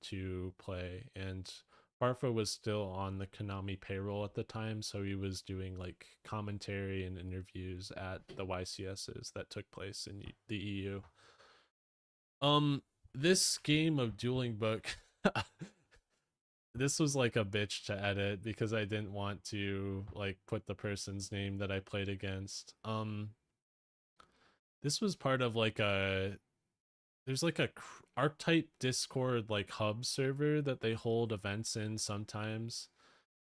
[SPEAKER 1] to play, and Farfa was still on the Konami payroll at the time, so he was doing like commentary and interviews at the YCSs that took place in the EU. This game of Dueling Book, this was like a bitch to edit because I didn't want to like put the person's name that I played against. This was part of like there's like a archetype Discord like hub server that they hold events in sometimes.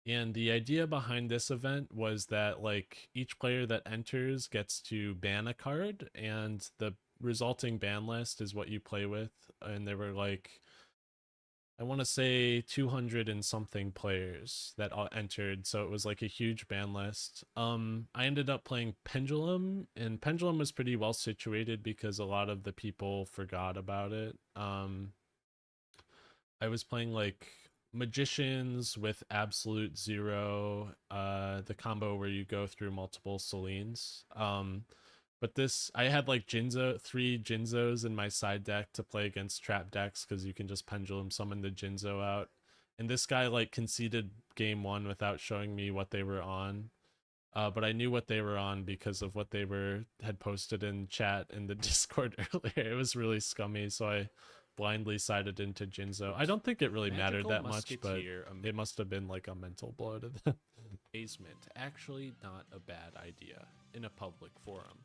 [SPEAKER 1] And the idea behind this event was that like each player that enters gets to ban a card, and the resulting ban list is what you play with. And there were like, I want to say 200 and something players that all entered, so it was like a huge ban list. I ended up playing Pendulum, and Pendulum was pretty well situated because a lot of the people forgot about it. I was playing like Magicians with Absolute Zero, the combo where you go through multiple Selines. But this, I had like 3 Jinzos in my side deck to play against trap decks because you can just Pendulum summon the Jinzo out. And this guy like conceded game 1 without showing me what they were on. But I knew what they were on because of what they had posted in chat in the Discord earlier. It was really scummy, so I blindly sided into Jinzo. I don't think it really mattered that much, but it must have been like a mental blow to them. Basement, actually not a bad idea in a public forum.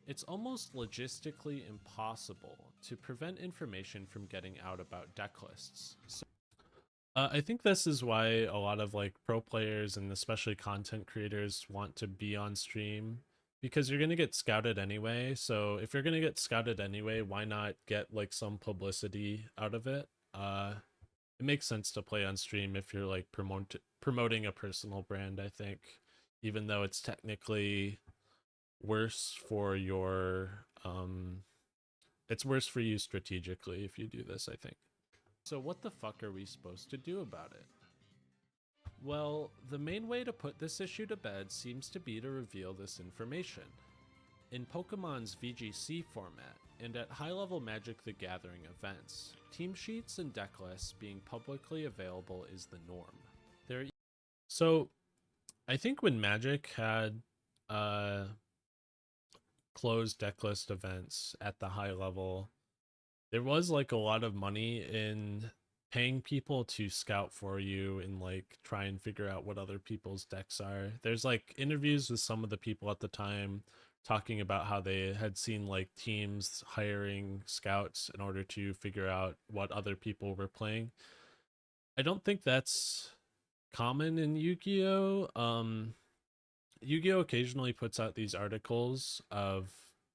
[SPEAKER 1] It's almost logistically impossible to prevent information from getting out about decklists. So, I think this is why a lot of like pro players and especially content creators want to be on stream, because you're going to get scouted anyway. So if you're going to get scouted anyway, why not get like some publicity out of it? It makes sense to play on stream if you're like promoting a personal brand, I think, even though it's technically worse for your it's worse for you strategically if you do this, I think. So what the fuck are we supposed to do about it? Well, the main way to put this issue to bed seems to be to reveal this information. In Pokemon's VGC format, and at high-level Magic the Gathering events, team sheets and deck lists being publicly available is the norm. So, I think when Magic had closed decklist events at the high level, there was like a lot of money in paying people to scout for you and like try and figure out what other people's decks are. There's like interviews with some of the people at the time talking about how they had seen like teams hiring scouts in order to figure out what other people were playing. I don't think that's common in Yu-Gi-Oh! Yu-Gi-Oh! Occasionally puts out these articles of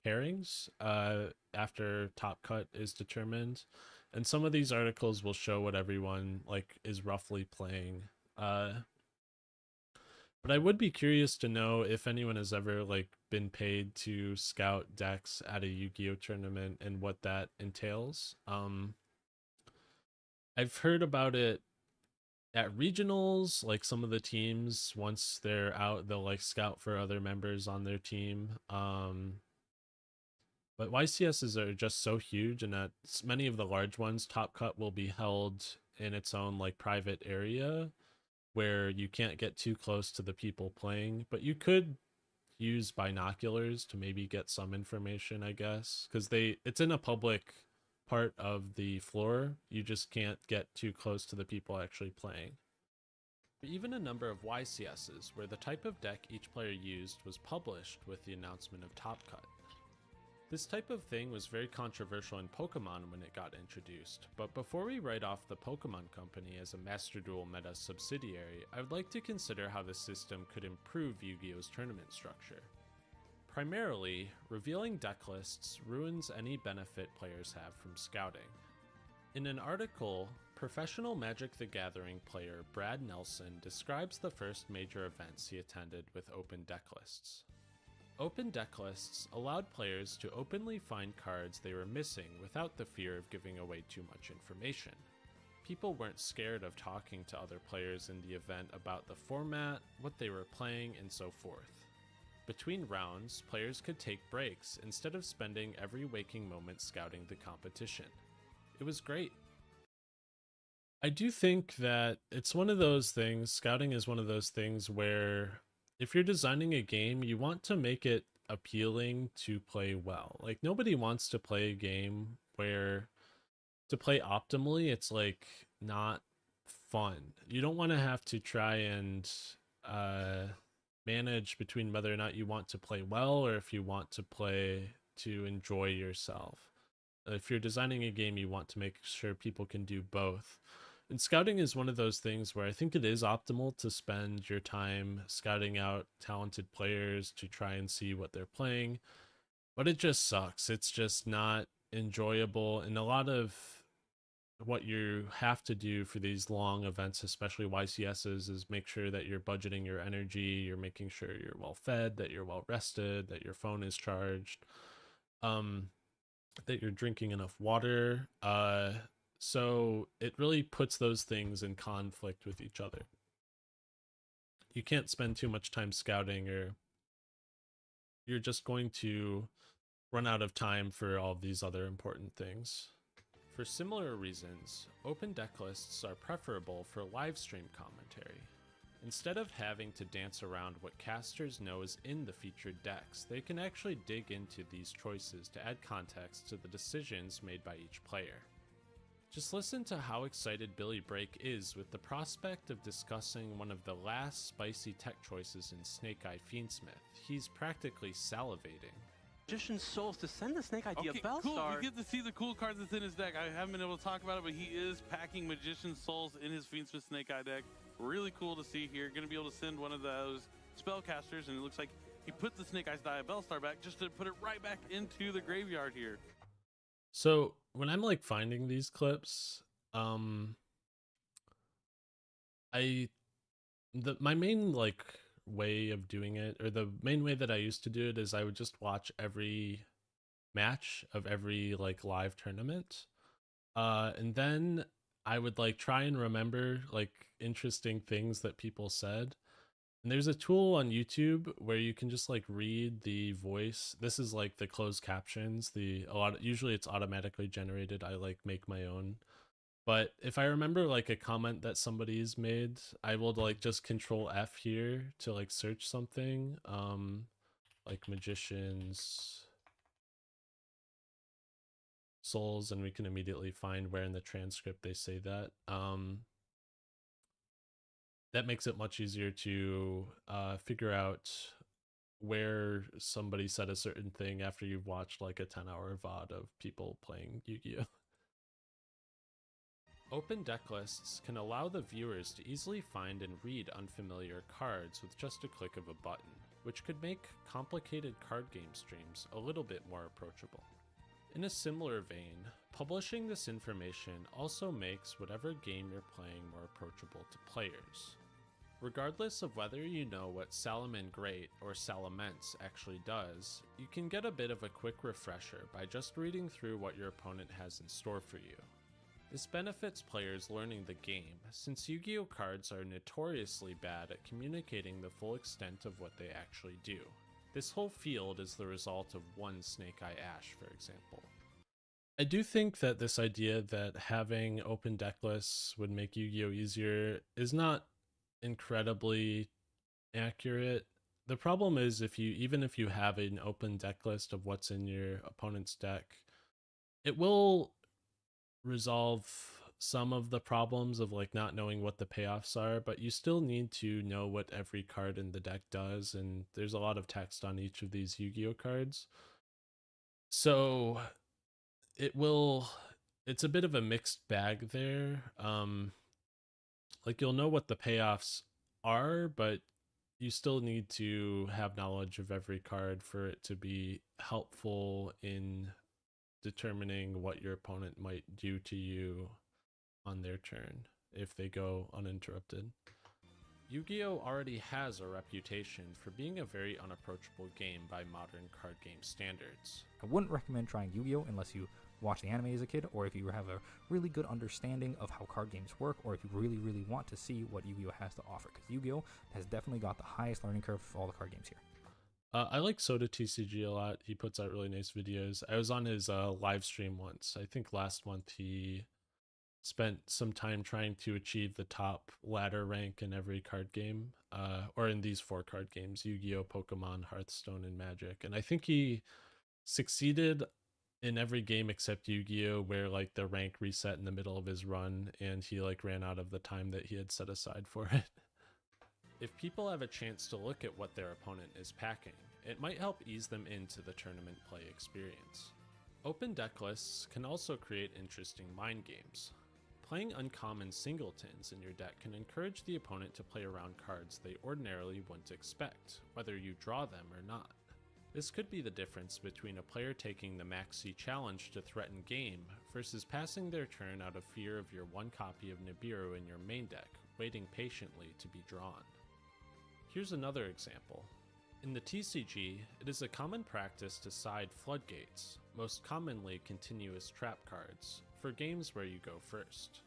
[SPEAKER 1] pairings after top cut is determined, and some of these articles will show what everyone like is roughly playing. But I would be curious to know if anyone has ever like been paid to scout decks at a Yu-Gi-Oh! Tournament and what that entails. I've heard about it, at regionals, like some of the teams, once they're out, they'll like scout for other members on their team. But YCSs are just so huge, and at many of the large ones, Top Cut will be held in its own like private area where you can't get too close to the people playing, but you could use binoculars to maybe get some information, I guess, because it's in a public part of the floor. You just can't get too close to the people actually playing. Even a number of YCSs where the type of deck each player used was published with the announcement of Top Cut. This type of thing was very controversial in Pokemon when it got introduced, but before we write off the Pokemon Company as a Master Duel meta subsidiary, I would like to consider how this system could improve Yu-Gi-Oh's tournament structure. Primarily, revealing deck lists ruins any benefit players have from scouting. In an article, professional Magic the Gathering player Brad Nelson describes the first major events he attended with open deck lists. Open deck lists allowed players to openly find cards they were missing without the fear of giving away too much information. People weren't scared of talking to other players in the event about the format, what they were playing, and so forth. Between rounds, players could take breaks instead of spending every waking moment scouting the competition. It was great. I do think that it's one of those things, scouting is one of those things where if you're designing a game, you want to make it appealing to play well. Like, nobody wants to play a game where to play optimally, it's like not fun. You don't want to have to try and manage between whether or not you want to play well or if you want to play to enjoy yourself. If you're designing a game, you want to make sure people can do both. And scouting is one of those things where I think it is optimal to spend your time scouting out talented players to try and see what they're playing, but it just sucks. It's just not enjoyable. And a lot of what you have to do for these long events, especially YCSs, is make sure that you're budgeting your energy, you're making sure you're well fed, that you're well rested, that your phone is charged, that you're drinking enough water. So it really puts those things in conflict with each other. You can't spend too much time scouting or you're just going to run out of time for all of these other important things. For similar reasons, open deck lists are preferable for live stream commentary. Instead of having to dance around what casters know is in the featured decks, they can actually dig into these choices to add context to the decisions made by each player. Just listen to how excited Billy Break is with the prospect of discussing one of the last spicy tech choices in Snake Eye Fiendsmith. He's practically salivating.
[SPEAKER 9] Magician's Souls to send the Snake Idea
[SPEAKER 10] Okay,
[SPEAKER 9] Bellstar.
[SPEAKER 10] cool. We get to see the cool cards that's in his deck. I haven't been able to talk about it, but he is packing Magician's Souls in his Fiendsmith Snake Eye deck. Really cool to see here. Going to be able to send one of those spellcasters, and it looks like he put the Snake Eyes Die Bellstar back just to put it right back into the graveyard here.
[SPEAKER 1] So when I'm like finding these clips, my main like way of doing it, or the main way that I used to do it, is I would just watch every match of every like live tournament, and then I would like try and remember like interesting things that people said. And there's a tool on YouTube where you can just like read the voice. This is like the closed captions. Usually it's automatically generated. I like make my own. But if I remember like a comment that somebody's made, I will like just Control F here to like search something. Like Magician's Souls, and we can immediately find where in the transcript they say that. That makes it much easier to figure out where somebody said a certain thing after you've watched like a 10-hour VOD of people playing Yu-Gi-Oh! Open deck lists can allow the viewers to easily find and read unfamiliar cards with just a click of a button, which could make complicated card game streams a little bit more approachable. In a similar vein, publishing this information also makes whatever game you're playing more approachable to players. Regardless of whether you know what Salaman Great or Salamence actually does, you can get a bit of a quick refresher by just reading through what your opponent has in store for you. This benefits players learning the game, since Yu-Gi-Oh cards are notoriously bad at communicating the full extent of what they actually do. This whole field is the result of one Snake Eye Ash, for example. I do think that this idea that having open deck lists would make Yu-Gi-Oh easier is not incredibly accurate. The problem is even if you have an open deck list of what's in your opponent's deck, it will resolve some of the problems of like not knowing what the payoffs are, but you still need to know what every card in the deck does, and there's a lot of text on each of these Yu-Gi-Oh cards. So it's a bit of a mixed bag there. Like you'll know what the payoffs are, but you still need to have knowledge of every card for it to be helpful in determining what your opponent might do to you on their turn if they go uninterrupted. Yu-Gi-Oh already has a reputation for being a very unapproachable game by modern card game standards.
[SPEAKER 11] I wouldn't recommend trying Yu-Gi-Oh unless you watched the anime as a kid, or if you have a really good understanding of how card games work, or if you really, really want to see what Yu-Gi-Oh has to offer, because Yu-Gi-Oh has definitely got the highest learning curve of all the card games here.
[SPEAKER 1] I like Soda TCG a lot. He puts out really nice videos. I was on his live stream once. I think last month he spent some time trying to achieve the top ladder rank in every card game, or in these 4 card games, Yu-Gi-Oh, Pokemon, Hearthstone, and Magic. And I think he succeeded in every game except Yu-Gi-Oh, where like the rank reset in the middle of his run and he like ran out of the time that he had set aside for it. If people have a chance to look at what their opponent is packing, it might help ease them into the tournament play experience. Open deck lists can also create interesting mind games. Playing uncommon singletons in your deck can encourage the opponent to play around cards they ordinarily wouldn't expect, whether you draw them or not. This could be the difference between a player taking the Maxi challenge to threaten game versus passing their turn out of fear of your one copy of Nibiru in your main deck, waiting patiently to be drawn. Here's another example. In the TCG, it is a common practice to side floodgates, most commonly continuous trap cards, for games where you go first.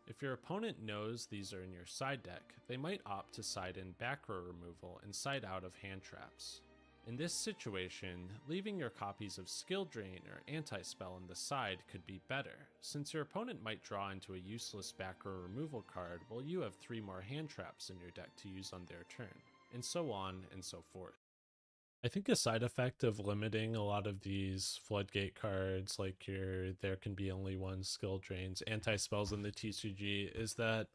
[SPEAKER 1] If your opponent knows these are in your side deck, they might opt to side in back row removal and side out of hand traps. In this situation, leaving your copies of Skill Drain or Anti-Spell on the side could be better, since your opponent might draw into a useless back row removal card while you have 3 more hand traps in your deck to use on their turn, and so on and so forth. I think a side effect of limiting a lot of these floodgate cards, like your There Can Be Only One, Skill Drains, Anti-Spells in the TCG, is that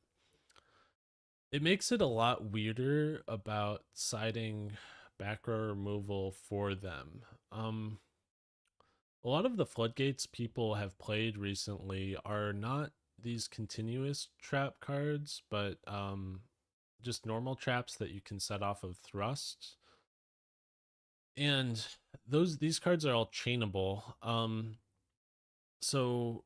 [SPEAKER 1] it makes it a lot weirder about siding back row removal for them. A lot of the floodgates people have played recently are not these continuous trap cards, but just normal traps that you can set off of thrust. And these cards are all chainable. So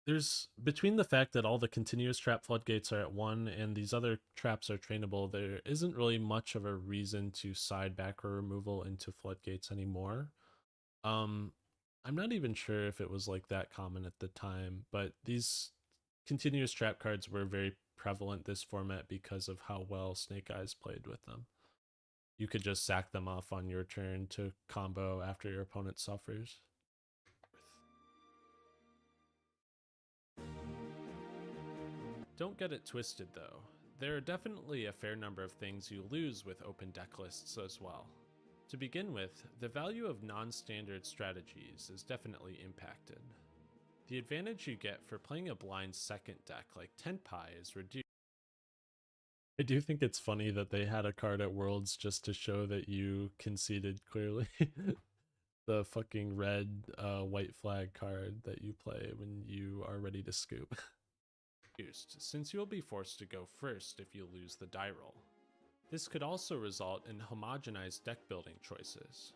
[SPEAKER 1] there's, between the fact that all the continuous trap floodgates are at 1 and these other traps are trainable, there isn't really much of a reason to side back row removal into floodgates anymore. I'm not even sure if it was like that common at the time, but these continuous trap cards were very prevalent this format because of how well Snake Eyes played with them. You could just sack them off on your turn to combo after your opponent suffers. Don't get it twisted though. There are definitely a fair number of things you lose with open deck lists as well. To begin with, the value of non-standard strategies is definitely impacted. The advantage you get for playing a blind second deck like Tenpai is reduced. I do think it's funny that they had a card at Worlds just to show that you conceded clearly. The fucking red white flag card that you play when you are ready to scoop. Since you'll be forced to go first if you lose the die roll. This could also result in homogenized deck building choices.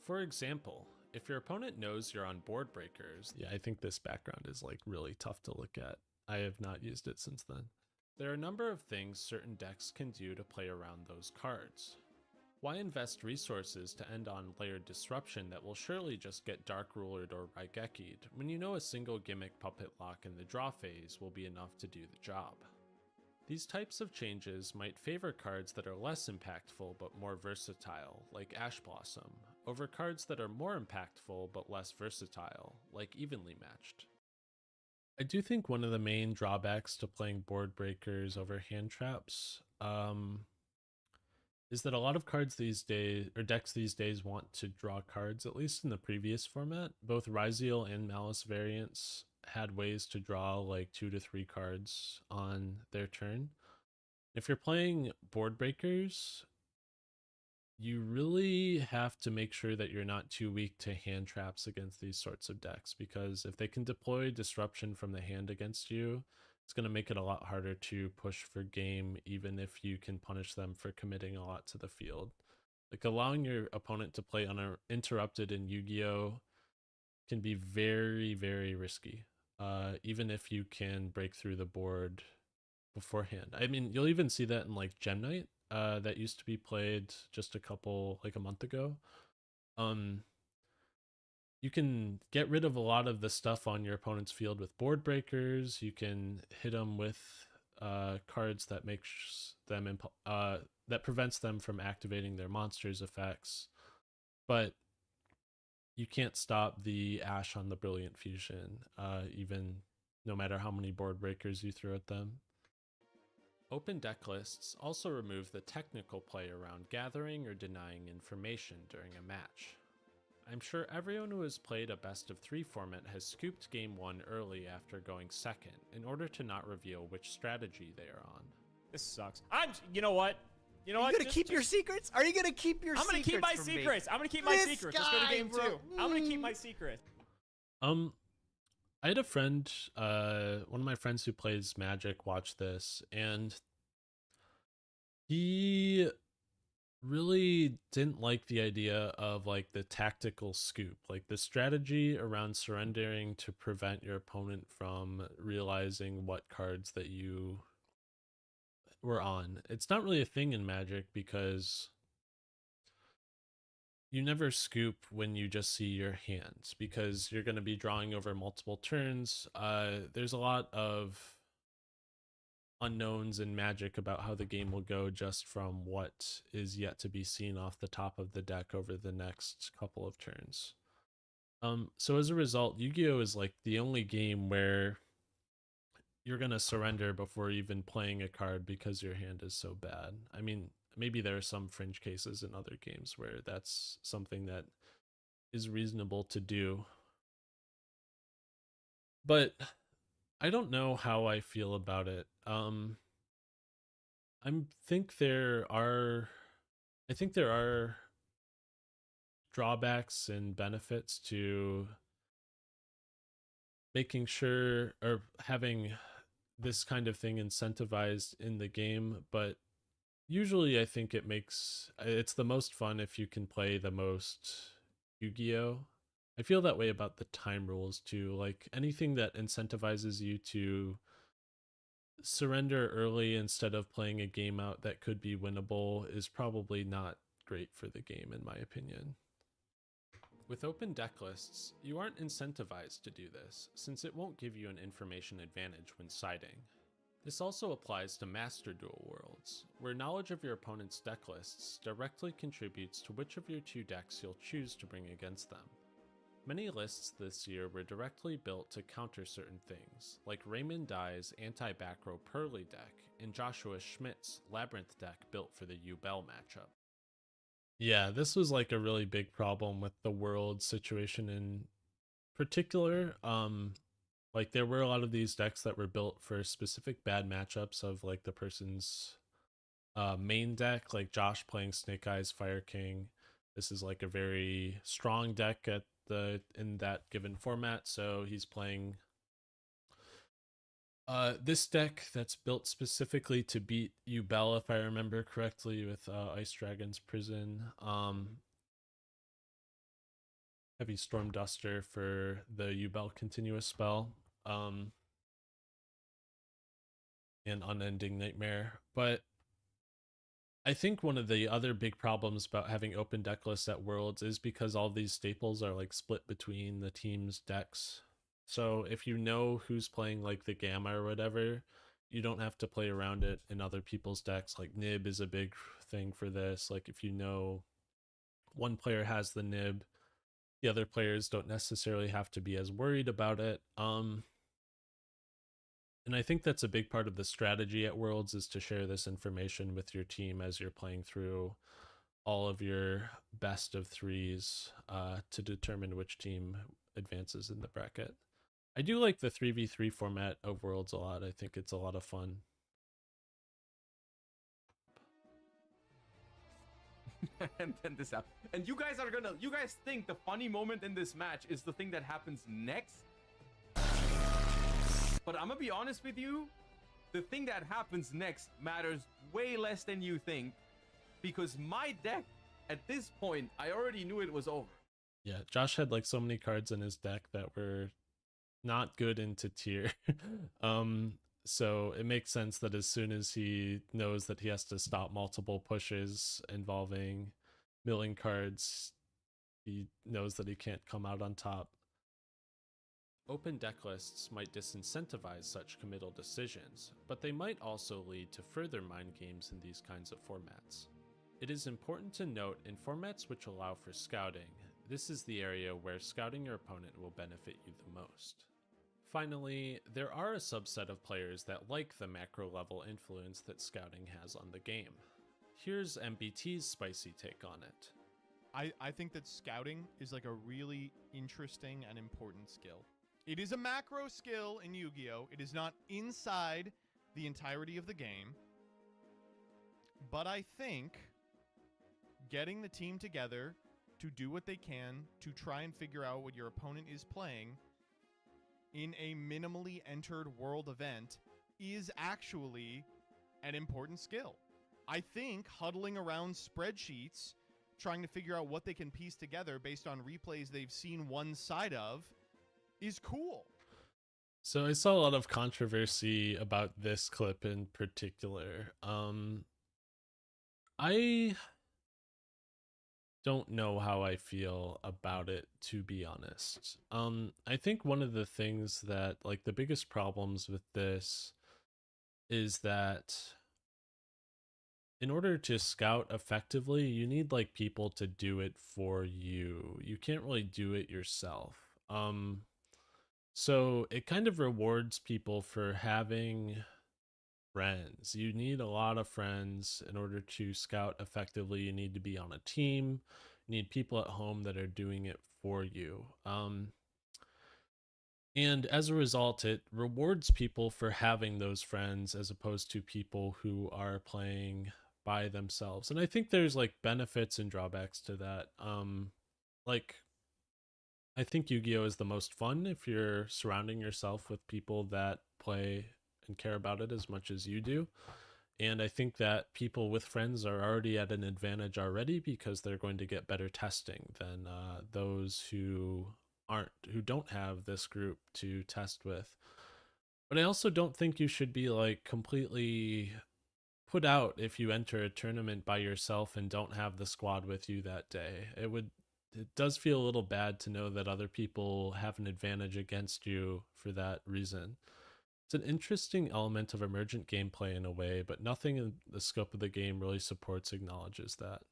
[SPEAKER 1] For example, if your opponent knows you're on board breakers, yeah, I think this background is like really tough to look at. I have not used it since then. There are a number of things certain decks can do to play around those cards. Why invest resources to end on layered disruption that will surely just get Dark Rulered or Raigeki'd, when you know a single gimmick puppet lock in the draw phase will be enough to do the job? These types of changes might favor cards that are less impactful but more versatile, like Ash Blossom, over cards that are more impactful but less versatile, like Evenly Matched. I do think one of the main drawbacks to playing board breakers over hand traps is that a lot of cards these days, or decks these days, want to draw cards, at least in the previous format. Both Ryzeal and Malice variants had ways to draw like 2 to 3 cards on their turn. If you're playing board breakers, you really have to make sure that you're not too weak to hand traps against these sorts of decks, because if they can deploy disruption from the hand against you, it's going to make it a lot harder to push for game, even if you can punish them for committing a lot to the field. Like, allowing your opponent to play uninterrupted in Yu-Gi-Oh! Can be very, very risky, even if you can break through the board beforehand. I mean, you'll even see that in like Gem Knight, that used to be played just a month ago. You can get rid of a lot of the stuff on your opponent's field with board breakers. You can hit them with cards that makes them that prevents them from activating their monsters effects, but you can't stop the Ash on the Brilliant Fusion, even no matter how many board breakers you throw at them. Open deck lists also remove the technical play around gathering or denying information during a match. I'm sure everyone who has played a best of 3 format has scooped game 1 early after going second in order to not reveal which strategy they are on.
[SPEAKER 12] This sucks. You know what? You know what?
[SPEAKER 13] Are you gonna keep your secrets? Are you gonna keep your secrets?
[SPEAKER 12] I'm gonna keep my
[SPEAKER 13] from
[SPEAKER 12] secrets.
[SPEAKER 13] Me?
[SPEAKER 12] I'm gonna keep my secrets. Let's go to game 2. I'm gonna keep
[SPEAKER 13] Mm.
[SPEAKER 12] my secrets.
[SPEAKER 1] I had a friend, one of my friends who plays Magic, watch this, and he really didn't like the idea of like the tactical scoop, like the strategy around surrendering to prevent your opponent from realizing what cards that you were on. It's not really a thing in Magic because you never scoop when you just see your hands, because you're going to be drawing over multiple turns. There's a lot of unknowns in Magic about how the game will go just from what is yet to be seen off the top of the deck over the next couple of turns. So as a result, Yu-Gi-Oh! Is like the only game where you're going to surrender before even playing a card because your hand is so bad. I mean, maybe there are some fringe cases in other games where that's something that is reasonable to do. But I don't know how I feel about it. I think there are drawbacks and benefits to making sure or having this kind of thing incentivized in the game, but usually I think it's the most fun if you can play the most Yu-Gi-Oh! I feel that way about the time rules too. Like, anything that incentivizes you to surrender early instead of playing a game out that could be winnable is probably not great for the game, in my opinion. With open deck lists, you aren't incentivized to do this, since it won't give you an information advantage when siding. This also applies to Master Duel worlds, where knowledge of your opponent's deck lists directly contributes to which of your 2 decks you'll choose to bring against them. Many lists this year were directly built to counter certain things, like Raymond Dye's anti-back row Pearly deck and Joshua Schmidt's Labyrinth deck built for the Yu-Bell matchup. Yeah, this was like a really big problem with the world situation in particular. Like, there were a lot of these decks that were built for specific bad matchups of like the person's main deck, like Josh playing Snake Eyes Fire King. This is like a very strong deck in that given format, so he's playing this deck that's built specifically to beat Yu-Bell, if I remember correctly, with Ice Dragon's Prison, Heavy Storm Duster for the Yu-Bell continuous spell, and Unending Nightmare. But I think one of the other big problems about having open deck lists at Worlds is because all these staples are like split between the team's decks. So if you know who's playing like the Gamma or whatever, you don't have to play around it in other people's decks. Like Nib is a big thing for this. Like if you know one player has the Nib, the other players don't necessarily have to be as worried about it. And I think that's a big part of the strategy at Worlds, is to share this information with your team as you're playing through all of your best of threes to determine which team advances in the bracket. I do like the 3v3 format of Worlds a lot. I think it's a lot of fun.
[SPEAKER 14] And then this happens. And you guys think the funny moment in this match is the thing that happens next? But I'm gonna be honest with you, the thing that happens next matters way less than you think, because my deck, at this point, I already knew it was over.
[SPEAKER 1] Yeah, Josh had like so many cards in his deck that were not good into tier. So it makes sense that as soon as he knows that he has to stop multiple pushes involving milling cards, he knows that he can't come out on top. Open deck lists might disincentivize such committal decisions, but they might also lead to further mind games in these kinds of formats. It is important to note, in formats which allow for scouting, this is the area where scouting your opponent will benefit you the most. Finally, there are a subset of players that like the macro level influence that scouting has on the game. Here's MBT's spicy take on it.
[SPEAKER 15] I think that scouting is like a really interesting and important skill. It is a macro skill in Yu-Gi-Oh! It is not inside the entirety of the game. But I think getting the team together to do what they can to try and figure out what your opponent is playing in a minimally entered world event is actually an important skill. I think huddling around spreadsheets, trying to figure out what they can piece together based on replays they've seen one side of, is cool.
[SPEAKER 1] So I saw a lot of controversy about this clip in particular. I don't know how I feel about it, to be honest. I think one of the things that, like, the biggest problems with this is that in order to scout effectively, you need like people to do it for you. You can't really do it yourself. So it kind of rewards people for having friends. You need a lot of friends in order to scout effectively. You need to be on a team. You need people at home that are doing it for you. And as a result, it rewards people for having those friends as opposed to people who are playing by themselves. And I think there's like benefits and drawbacks to that. Like, I think Yu-Gi-Oh! Is the most fun if you're surrounding yourself with people that play and care about it as much as you do. And I think that people with friends are already at an advantage already because they're going to get better testing than those who don't have this group to test with. But I also don't think you should be like completely put out if you enter a tournament by yourself and don't have the squad with you that day. It does feel a little bad to know that other people have an advantage against you for that reason. It's an interesting element of emergent gameplay in a way, but nothing in the scope of the game really acknowledges that.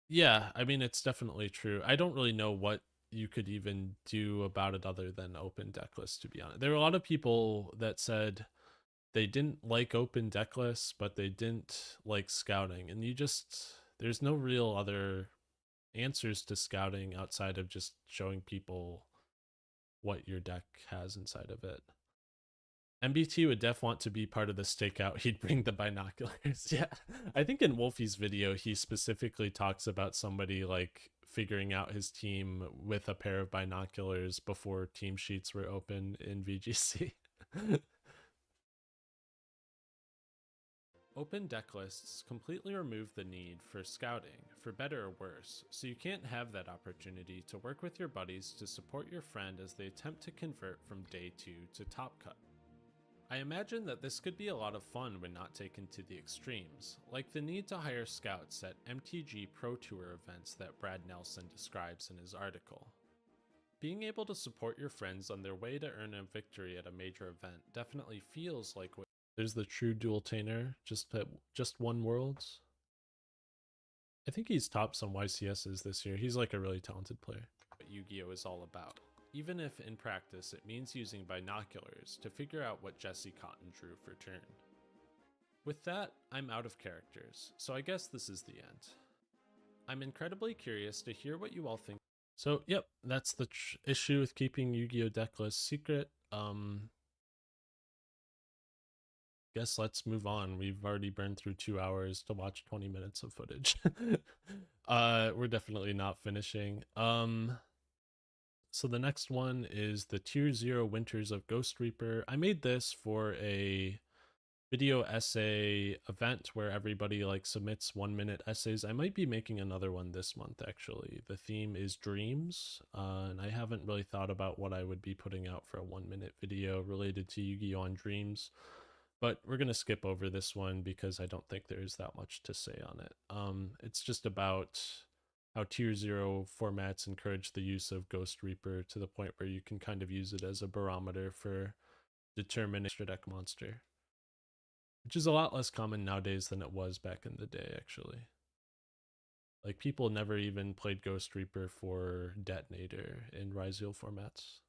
[SPEAKER 1] Yeah, I mean, it's definitely true. I don't really know what you could even do about it other than open deck lists, to be honest. There were a lot of people that said they didn't like open deck lists, but they didn't like scouting. And there's no real other answers to scouting outside of just showing people what your deck has inside of it. MBT would want to be part of the stakeout. He'd bring the binoculars. Yeah, I think in Wolfie's video, he specifically talks about somebody like figuring out his team with a pair of binoculars before team sheets were open in VGC. Open deck lists completely remove the need for scouting, for better or worse, so you can't have that opportunity to work with your buddies to support your friend as they attempt to convert from day 2 to top cut. I imagine that this could be a lot of fun when not taken to the extremes, like the need to hire scouts at MTG Pro Tour events that Brad Nelson describes in his article. Being able to support your friends on their way to earn a victory at a major event definitely feels like what. There's the true dual-tainer, just one Worlds. I think he's topped some YCSs this year. He's like a really talented player. What Yu-Gi-Oh is all about. Even if in practice it means using binoculars to figure out what Jesse Cotton drew for turn. With that, I'm out of characters, so I guess this is the end. I'm incredibly curious to hear what you all think. So, yep, that's the issue with keeping Yu-Gi-Oh deck lists secret. Guess let's move on. We've already burned through 2 hours to watch 20 minutes of footage. We're definitely not finishing. So the next one is the Tier 0 Winters of Ghost Reaper. I made this for a video essay event where everybody like submits 1-minute essays. I might be making another one this month actually. The theme is dreams, and I haven't really thought about what I would be putting out for a 1-minute video related to Yu-Gi-Oh! On dreams. But we're going to skip over this one because I don't think there's that much to say on it. It's just about how Tier 0 formats encourage the use of Ghost Reaper to the point where you can kind of use it as a barometer for determining extra deck monster. Which is a lot less common nowadays than it was back in the day, actually. Like, people never even played Ghost Reaper for Detonator in Ryzeal formats.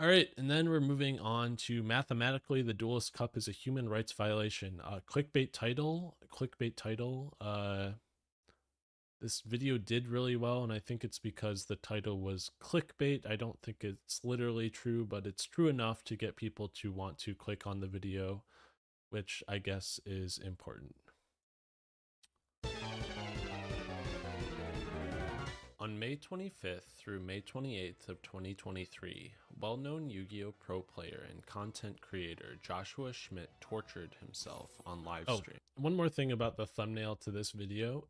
[SPEAKER 1] Alright, and then we're moving on to mathematically the Duelist Cup is a human rights violation. Clickbait title. This video did really well, and I think it's because the title was clickbait. I don't think it's literally true, but it's true enough to get people to want to click on the video, which I guess is important. On May 25th through May 28th of 2023, well-known Yu-Gi-Oh! Pro player and content creator Joshua Schmidt tortured himself on livestream. Oh, one more thing about the thumbnail to this video.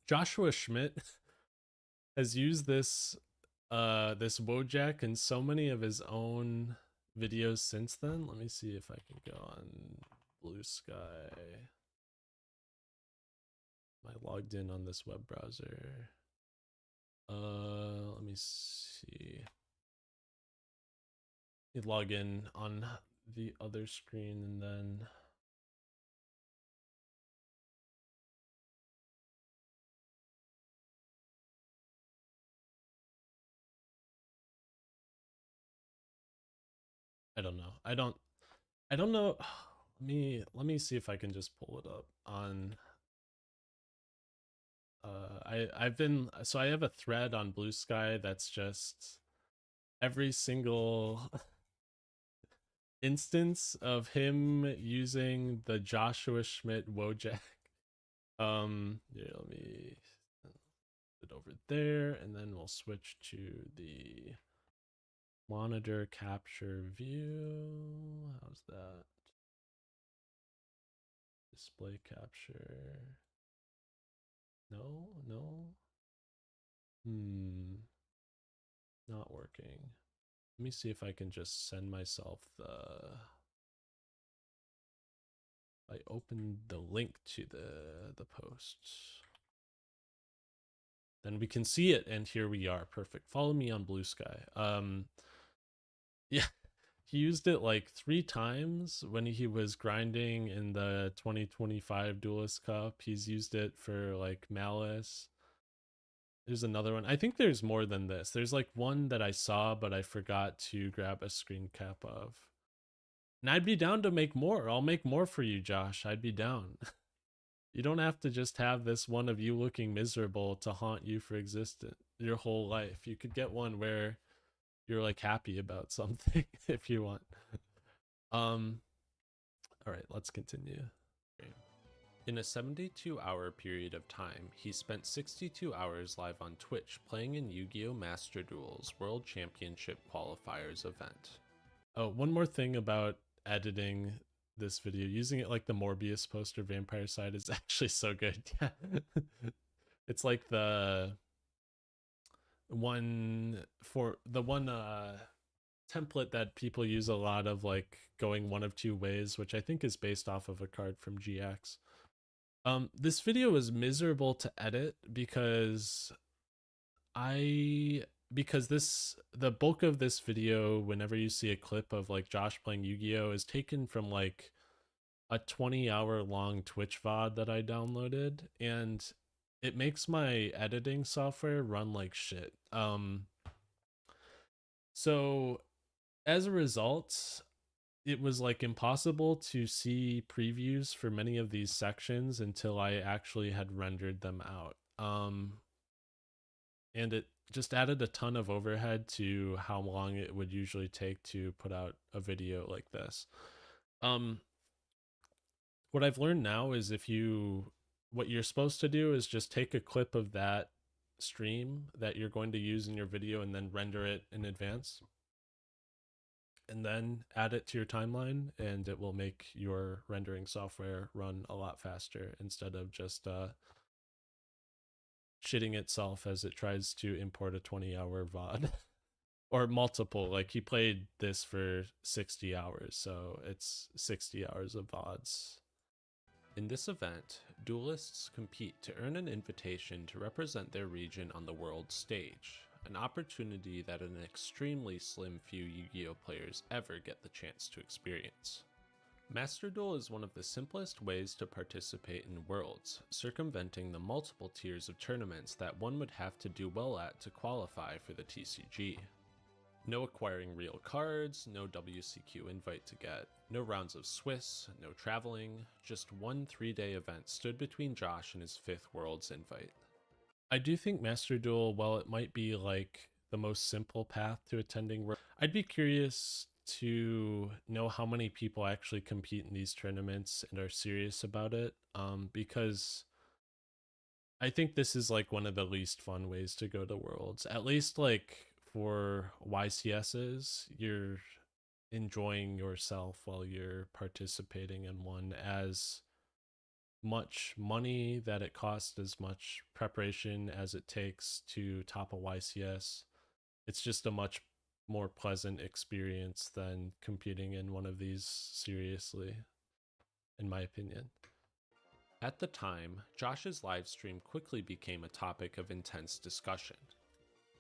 [SPEAKER 1] Joshua Schmidt has used this Wojak in so many of his own videos since then. Let me see if I can go on Blue Sky. Am I logged in on this web browser? Let me see. You log in on the other screen and then I don't know. I don't know. Let me see if I can just pull it up on I have a thread on Blue Sky that's just every single instance of him using the Joshua Schmidt Wojak. Yeah, let me put it over there, and then we'll switch to the monitor capture view. How's that? Display capture. No. Not working. Let me see if I can just send myself I opened the link to the posts. Then we can see it, and here we are. Perfect. Follow me on Blue Sky. Yeah, he used it like 3 times when he was grinding in the 2025 Duelist Cup. He's used it for like Malice. There's another one. I think there's more than this. There's like one that I saw, but I forgot to grab a screen cap of. And I'd be down to make more. I'll make more for you, Josh. I'd be down. You don't have to just have this one of you looking miserable to haunt you for existence your whole life. You could get one where you're like happy about something if you want. All right, let's continue. In a 72-hour period of time, he spent 62 hours live on Twitch playing in Yu-Gi-Oh! Master Duel's World Championship Qualifiers event. Oh, one more thing about editing this video. Using it like the Morbius poster vampire side is actually so good. Yeah. It's like the one template that people use a lot of, like going one of two ways, which I think is based off of a card from GX. This video was miserable to edit because the bulk of this video, whenever you see a clip of like Josh playing Yu-Gi-Oh, is taken from like a 20-hour long Twitch VOD that I downloaded, and it makes my editing software run like shit. So as a result, it was like impossible to see previews for many of these sections until I actually had rendered them out. And it just added a ton of overhead to how long it would usually take to put out a video like this. What I've learned now is what you're supposed to do is just take a clip of that stream that you're going to use in your video and then render it in advance, and then add it to your timeline, and it will make your rendering software run a lot faster instead of just shitting itself as it tries to import a 20-hour VOD. Or multiple, like he played this for 60 hours, so it's 60 hours of VODs. In this event, duelists compete to earn an invitation to represent their region on the world stage, an opportunity that an extremely slim few Yu-Gi-Oh players ever get the chance to experience. Master Duel is one of the simplest ways to participate in Worlds, circumventing the multiple tiers of tournaments that one would have to do well at to qualify for the TCG. No acquiring real cards, no WCQ invite to get, no rounds of Swiss, no traveling, just one 3-day event stood between Josh and his 5th Worlds invite. I do think Master Duel, while it might be like the most simple path to attending Worlds, I'd be curious to know how many people actually compete in these tournaments and are serious about it, because I think this is like one of the least fun ways to go to Worlds. At least like for YCSs, you're enjoying yourself while you're participating in one. As much money that it costs, as much preparation as it takes to top a YCS, it's just a much more pleasant experience than competing in one of these seriously, in my opinion. At the time, Josh's livestream quickly became a topic of intense discussion.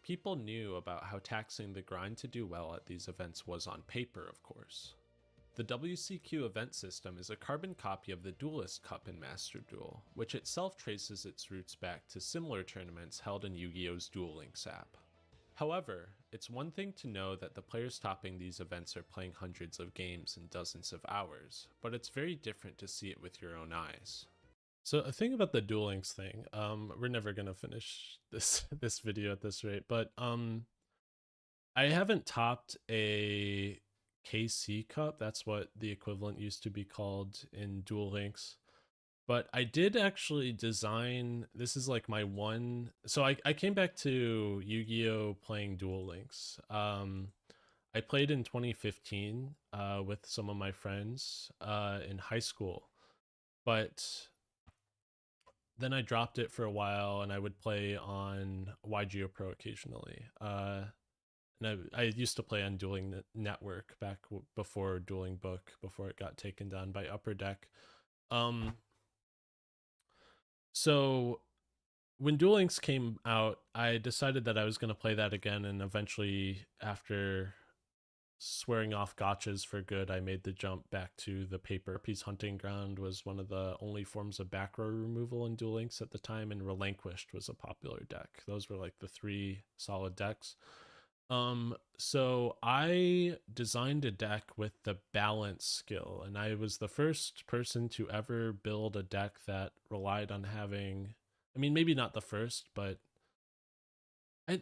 [SPEAKER 1] People knew about how taxing the grind to do well at these events was on paper, of course. The WCQ event system is a carbon copy of the Duelist Cup in Master Duel, which itself traces its roots back to similar tournaments held in Yu-Gi-Oh's Duel Links app. However, it's one thing to know that the players topping these events are playing hundreds of games in dozens of hours, but it's very different to see it with your own eyes. So a thing about the Duel Links thing, we're never gonna finish this video at this rate, but I haven't topped a KC Cup. That's what the equivalent used to be called in Duel Links. But I did actually design, this is like my one, so I came back to Yu-Gi-Oh playing Duel Links. I played in 2015 with some of my friends in high school, but then I dropped it for a while, and I would play on YuGiOh Pro occasionally. And I used to play on Dueling Network back before Dueling Book, before it got taken down by Upper Deck. So when Duel Links came out, I decided that I was going to play that again, and eventually, after swearing off gotchas for good, I made the jump back to the paper. Piece Hunting Ground was one of the only forms of back row removal in Duel Links at the time, and Relinquished was a popular deck. Those were like the 3 solid decks. So I designed a deck with the balance skill, and I was the first person to ever build a deck that relied on having, I mean, maybe not the first, but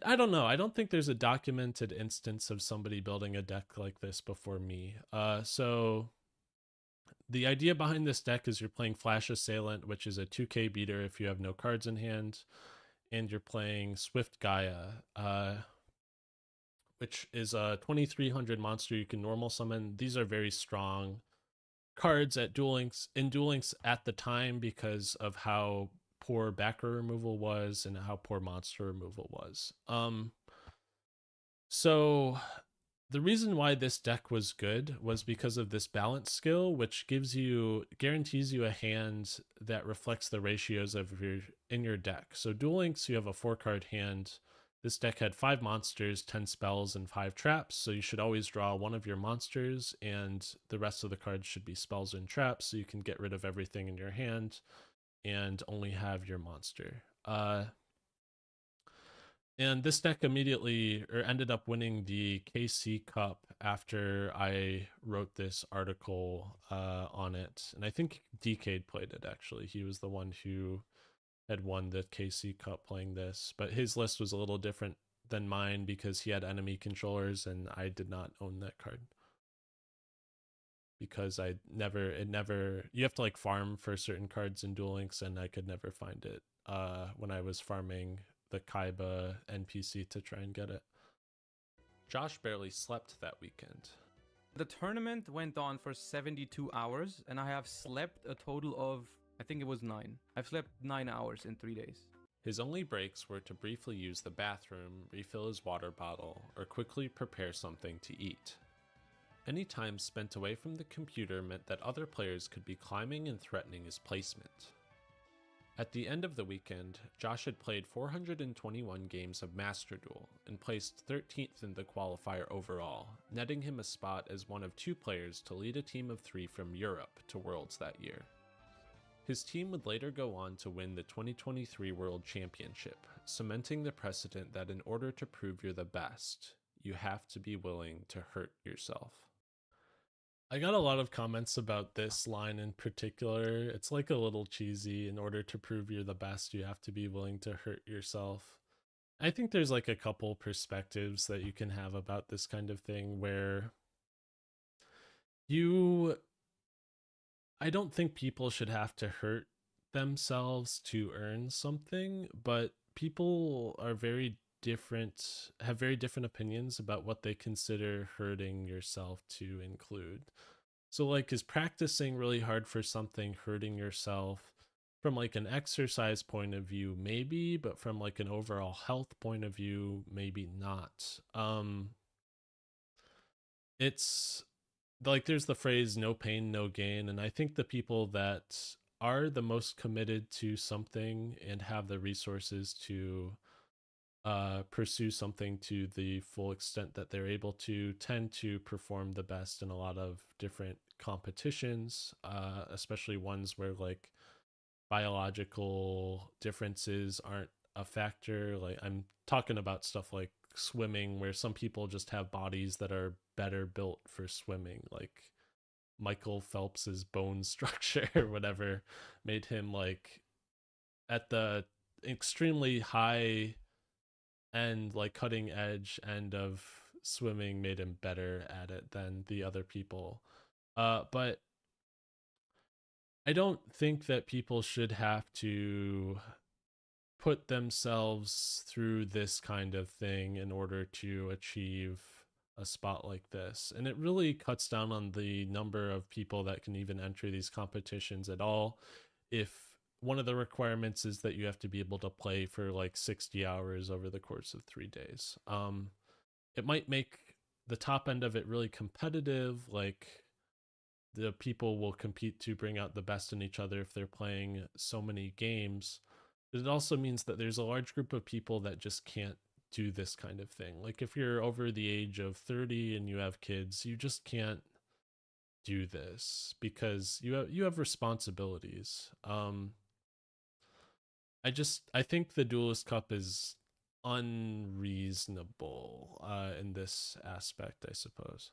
[SPEAKER 1] I don't know. I don't think there's a documented instance of somebody building a deck like this before me. So the idea behind this deck is you're playing Flash Assailant, which is a 2k beater if you have no cards in hand, and you're playing Swift Gaia, which is a 2300 monster you can normal summon. These are very strong cards in Duel Links at the time because of how poor backer removal was and how poor monster removal was. So the reason why this deck was good was because of this balance skill, which guarantees you a hand that reflects the ratios of in your deck. So Duel Links, you have a 4-card hand. This deck had 5 monsters, 10 spells, and 5 traps, so you should always draw one of your monsters, and the rest of the cards should be spells and traps, so you can get rid of everything in your hand and only have your monster. And this deck ended up winning the KC Cup after I wrote this article on it. And I think Decade played it, actually. He was the one who had won the KC Cup playing this. But his list was a little different than mine because he had enemy controllers and I did not own that card. Because you have to like farm for certain cards in Duel Links, and I could never find it when I was farming the Kaiba NPC to try and get it. Josh barely slept that weekend.
[SPEAKER 16] The tournament went on for 72 hours, and I have slept a total of, I think it was 9. I've slept 9 hours in 3 days.
[SPEAKER 1] His only breaks were to briefly use the bathroom, refill his water bottle, or quickly prepare something to eat. Any time spent away from the computer meant that other players could be climbing and threatening his placement. At the end of the weekend, Josh had played 421 games of Master Duel and placed 13th in the qualifier overall, netting him a spot as one of 2 players to lead a team of 3 from Europe to Worlds that year. His team would later go on to win the 2023 World Championship, cementing the precedent that in order to prove you're the best, you have to be willing to hurt yourself. I got a lot of comments about this line in particular. It's like a little cheesy. In order to prove you're the best, you have to be willing to hurt yourself. I think there's like a couple perspectives that you can have about this kind of thing where I don't think people should have to hurt themselves to earn something, but people are have very different opinions about what they consider hurting yourself to include. So like, is practicing really hard for something hurting yourself? From like an exercise point of view, maybe, but from like an overall health point of view, maybe not. It's like, there's the phrase no pain, no gain. And I think the people that are the most committed to something and have the resources to pursue something to the full extent that they're able to tend to perform the best in a lot of different competitions, especially ones where like biological differences aren't a factor. Like, I'm talking about stuff like swimming, where some people just have bodies that are better built for swimming, like Michael Phelps's bone structure or whatever made him like at the extremely high and like cutting edge end of swimming, made him better at it than the other people. But I don't think that people should have to put themselves through this kind of thing in order to achieve a spot like this. And it really cuts down on the number of people that can even enter these competitions at all if one of the requirements is that you have to be able to play for like 60 hours over the course of 3 days. It might make the top end of it really competitive, like the people will compete to bring out the best in each other if they're playing so many games. But it also means that there's a large group of people that just can't do this kind of thing. Like, if you're over the age of 30 and you have kids, you just can't do this because you have responsibilities. I think the Duelist Cup is unreasonable in this aspect, I suppose.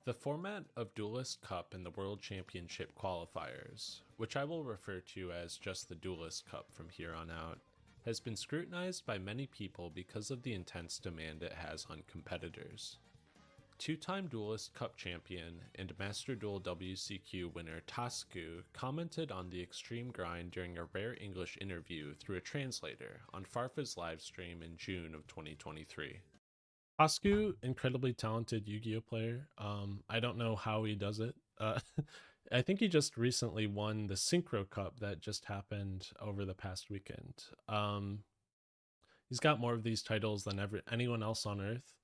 [SPEAKER 1] The format of Duelist Cup and the World Championship qualifiers, which I will refer to as just the Duelist Cup from here on out, has been scrutinized by many people because of the intense demand it has on competitors. Two-time Duelist Cup champion and Master Duel WCQ winner Tasku commented on the extreme grind during a rare English interview through a translator on Farfa's livestream in June of 2023. Tasku, incredibly talented Yu-Gi-Oh player. I don't know how he does it. I think he just recently won the Synchro Cup that just happened over the past weekend. He's got more of these titles than anyone else on Earth.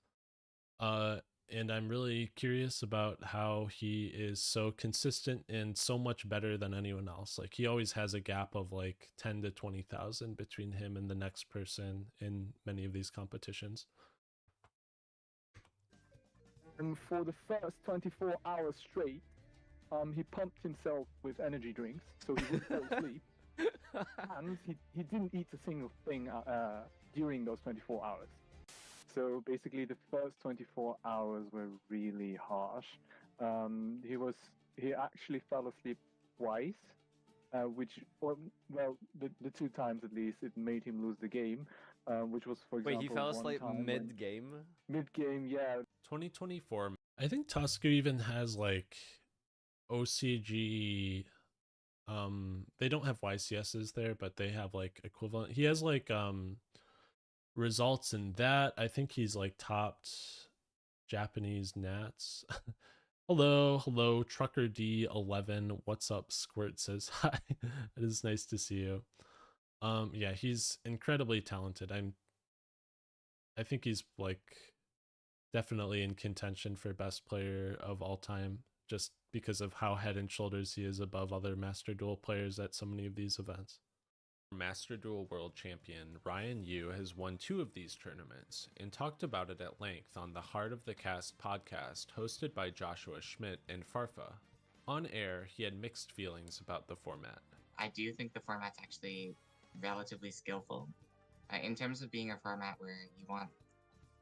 [SPEAKER 1] And I'm really curious about how he is so consistent and so much better than anyone else. Like, he always has a gap of like 10 to 20,000 between him and the next person in many of these competitions.
[SPEAKER 17] And for the first 24 hours straight, he pumped himself with energy drinks so he wouldn't fall asleep. And he didn't eat a single thing during those 24 hours. So basically, the first 24 hours were really harsh. He actually fell asleep twice, which, the 2 times at least, it made him lose the game. Which was, for example,
[SPEAKER 18] wait, he fell asleep mid-game?
[SPEAKER 17] Mid-game, yeah.
[SPEAKER 1] 2024. I think Tosku even has like OCG. They don't have YCSs there, but they have like equivalent. He has like results in that. I think he's like topped Japanese Nats. hello, Trucker D11. What's up? Squirt says hi. It is nice to see you. Yeah, he's incredibly talented. I think he's like definitely in contention for best player of all time, just because of how head and shoulders he is above other Master Duel players at so many of these events. Master Duel World Champion Ryan Yu has won 2 of these tournaments and talked about it at length on the Heart of the Cast podcast hosted by Joshua Schmidt and Farfa. On air, he had mixed feelings about the format.
[SPEAKER 19] I do think the format's actually relatively skillful. In terms of being a format where you want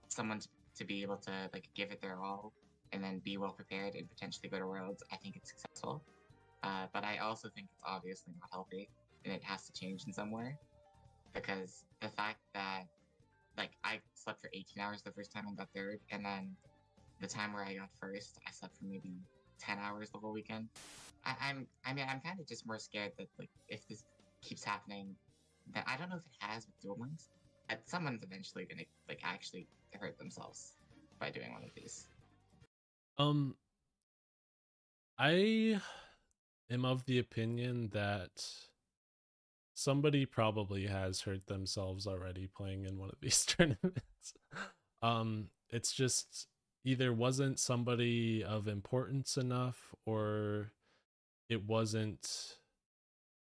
[SPEAKER 19] someone to be able to like give it their all and then be well prepared and potentially go to Worlds, I think it's successful. But I also think it's obviously not healthy, and it has to change in some way. Because the fact that, like, I slept for 18 hours the first time and got 3rd, and then the time where I got 1st, I slept for maybe 10 hours the whole weekend. I'm kind of just more scared that, like, if this keeps happening, then I don't know if it has with Duel Links, that someone's eventually gonna, like, actually hurt themselves by doing one of these.
[SPEAKER 1] I am of the opinion that somebody probably has hurt themselves already playing in one of these tournaments. It's just either wasn't somebody of importance enough, or they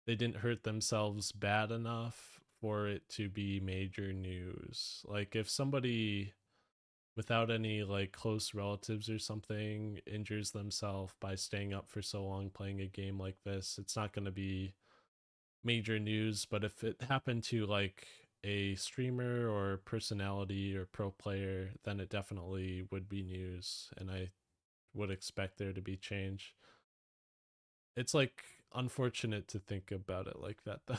[SPEAKER 1] didn't hurt themselves bad enough for it to be major news. Like, if somebody without any like close relatives or something injures themselves by staying up for so long playing a game like this, it's not going to be major news. But if it happened to like a streamer or personality or pro player, then it definitely would be news, and I would expect there to be change. It's like unfortunate to think about it like that though.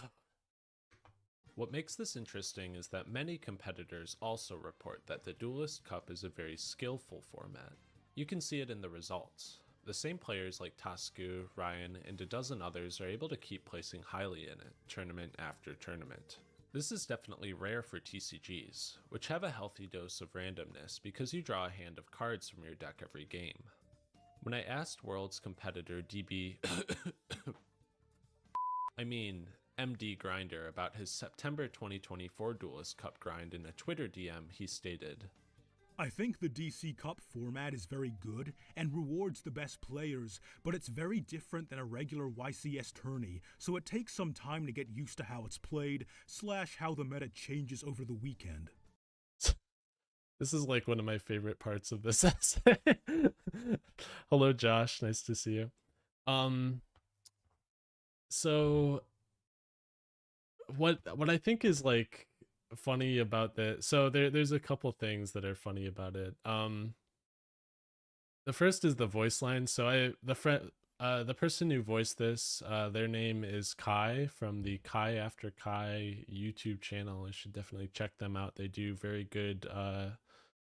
[SPEAKER 1] What makes this interesting is that many competitors also report that the Duelist Cup is a very skillful format. You can see it in the results. The same players like Tosku, Ryan, and a dozen others are able to keep placing highly in it, tournament after tournament. This is definitely rare for TCGs, which have a healthy dose of randomness because you draw a hand of cards from your deck every game. When I asked Worlds competitor MD Grinder about his September 2024 Duelist Cup grind in a Twitter DM, he stated,
[SPEAKER 20] I think the DC Cup format is very good and rewards the best players, but it's very different than a regular YCS tourney, so it takes some time to get used to how it's played, / how the meta changes over the weekend.
[SPEAKER 1] This is like one of my favorite parts of this essay. Hello, Josh. Nice to see you. So what I think is like funny about this, so there's a couple things that are funny about it. The first is the voice line. So the person who voiced this, their name is Kai from the Kai After Kai YouTube channel. You should definitely check them out. They do very good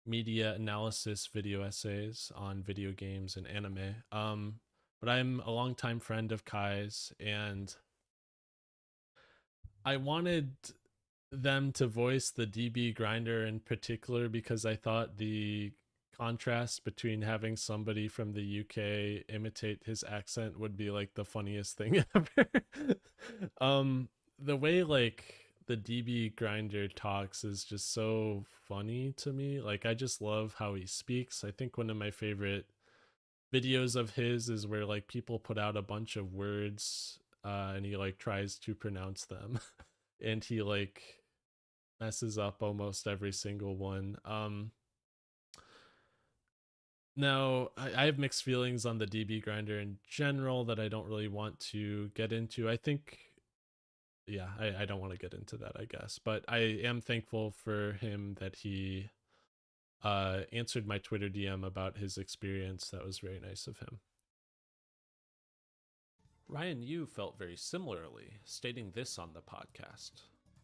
[SPEAKER 1] media analysis video essays on video games and anime. But I'm a longtime friend of Kai's, and I wanted them to voice the DB Grinder in particular because I thought the contrast between having somebody from the UK imitate his accent would be like the funniest thing ever. The way like the DB grinder talks is just so funny to me. Like I just love how he speaks. I think one of my favorite videos of his is where like people put out a bunch of words and he like tries to pronounce them and he like messes up almost every single one. Now, I have mixed feelings on the DB grinder in general that I don't really want to get into. I think, yeah, I don't want to get into that, I guess. But I am thankful for him that he answered my Twitter DM about his experience. That was very nice of him. Ryan Yu felt very similarly, stating this on the podcast.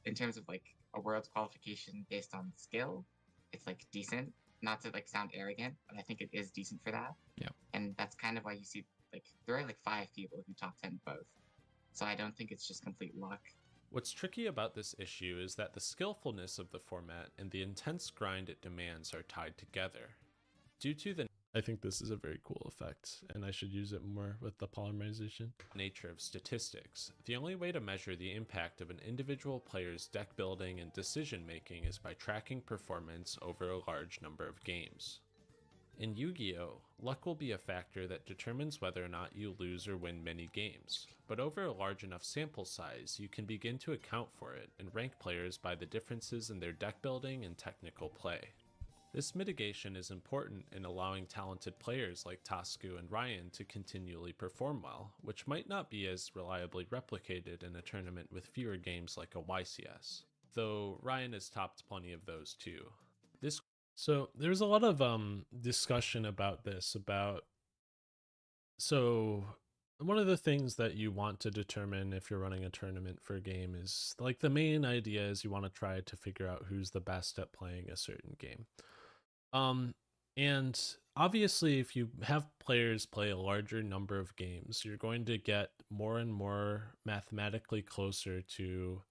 [SPEAKER 19] In terms of like a world's qualification based on skill, it's like decent. Not to like sound arrogant, but I think it is decent for that.
[SPEAKER 16] Yeah.
[SPEAKER 19] And that's kind of why you see like there are like 5 people who top 10 both. So I don't think it's just complete luck.
[SPEAKER 1] What's tricky about this issue is that the skillfulness of the format and the intense grind it demands are tied together. Due to the I think this is a very cool effect, and I should use it more with the polymerization nature of statistics. The only way to measure the impact of an individual player's deck building and decision making is by tracking performance over a large number of games. In Yu-Gi-Oh, luck will be a factor that determines whether or not you lose or win many games, but over a large enough sample size, you can begin to account for it and rank players by the differences in their deck building and technical play. This mitigation is important in allowing talented players like Tasku and Ryan to continually perform well, which might not be as reliably replicated in a tournament with fewer games like a YCS, though Ryan has topped plenty of those too. So there's a lot of discussion about this, so one of the things that you want to determine if you're running a tournament for a game is, like, the main idea is you want to try to figure out who's the best at playing a certain game. And obviously if you have players play a larger number of games, you're going to get more and more mathematically closer to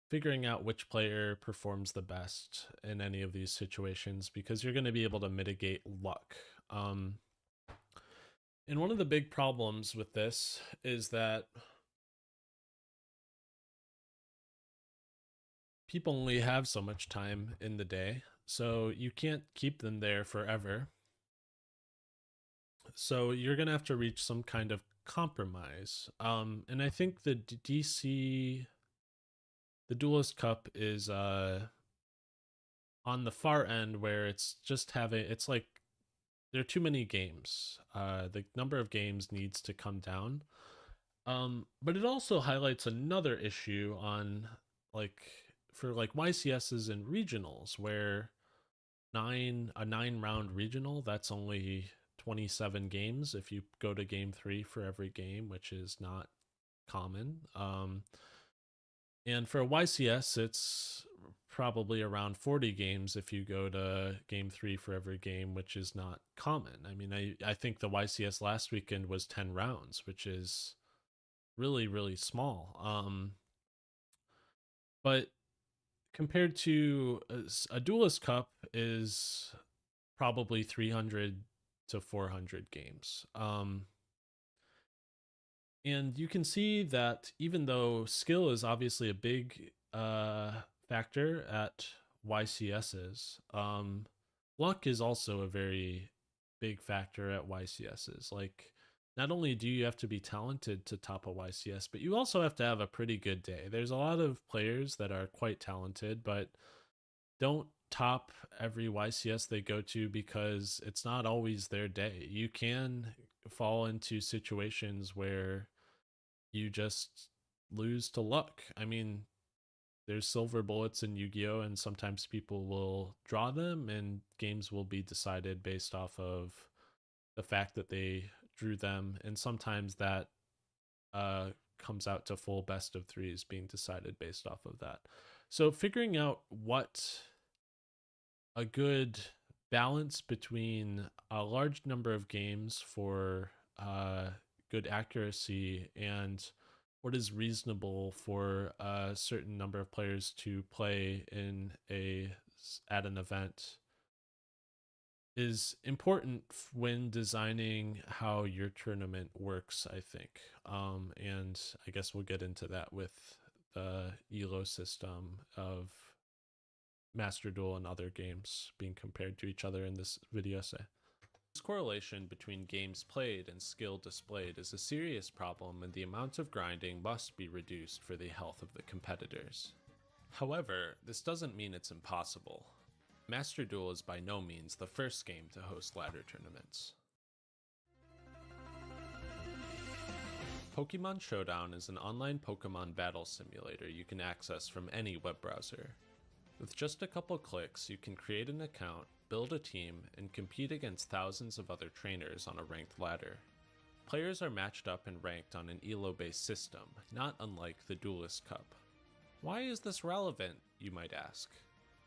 [SPEAKER 1] figuring out which player performs the best in any of these situations, because you're going to be able to mitigate luck. And one of the big problems with this is that people only have so much time in the day, so you can't keep them there forever. So you're going to have to reach some kind of compromise. And I think the Duelist Cup is on the far end, where it's just it's like there are too many games. The number of games needs to come down. But it also highlights another issue on for YCSs and regionals, where a 9-round regional, that's only 27 games if you go to game 3 for every game, which is not common. And for a YCS, it's probably around 40 games if you go to game 3 for every game, which is not common. I mean, I think the YCS last weekend was 10 rounds, which is really, really small. But compared to a Duelist Cup is probably 300 to 400 games. And you can see that even though skill is obviously a big factor at YCSs, luck is also a very big factor at YCSs. Like, not only do you have to be talented to top a YCS, but you also have to have a pretty good day. There's a lot of players that are quite talented, but don't top every YCS they go to because it's not always their day. You can fall into situations where you just lose to luck. I mean, there's silver bullets in Yu-Gi-Oh, and sometimes people will draw them and games will be decided based off of the fact that they drew them, and sometimes that comes out to full best of 3s being decided based off of that. So figuring out what a good balance between a large number of games for good accuracy and what is reasonable for a certain number of players to play at an event is important when designing how your tournament works, I think. And I guess we'll get into that with the ELO system of Master Duel and other games being compared to each other in this video essay. This correlation between games played and skill displayed is a serious problem, and the amount of grinding must be reduced for the health of the competitors. However, this doesn't mean it's impossible. Master Duel is by no means the first game to host ladder tournaments. Pokemon Showdown is an online Pokemon battle simulator you can access from any web browser. With just a couple clicks, you can create an account, build a team, and compete against thousands of other trainers on a ranked ladder. Players are matched up and ranked on an ELO-based system, not unlike the Duelist Cup. Why is this relevant, you might ask?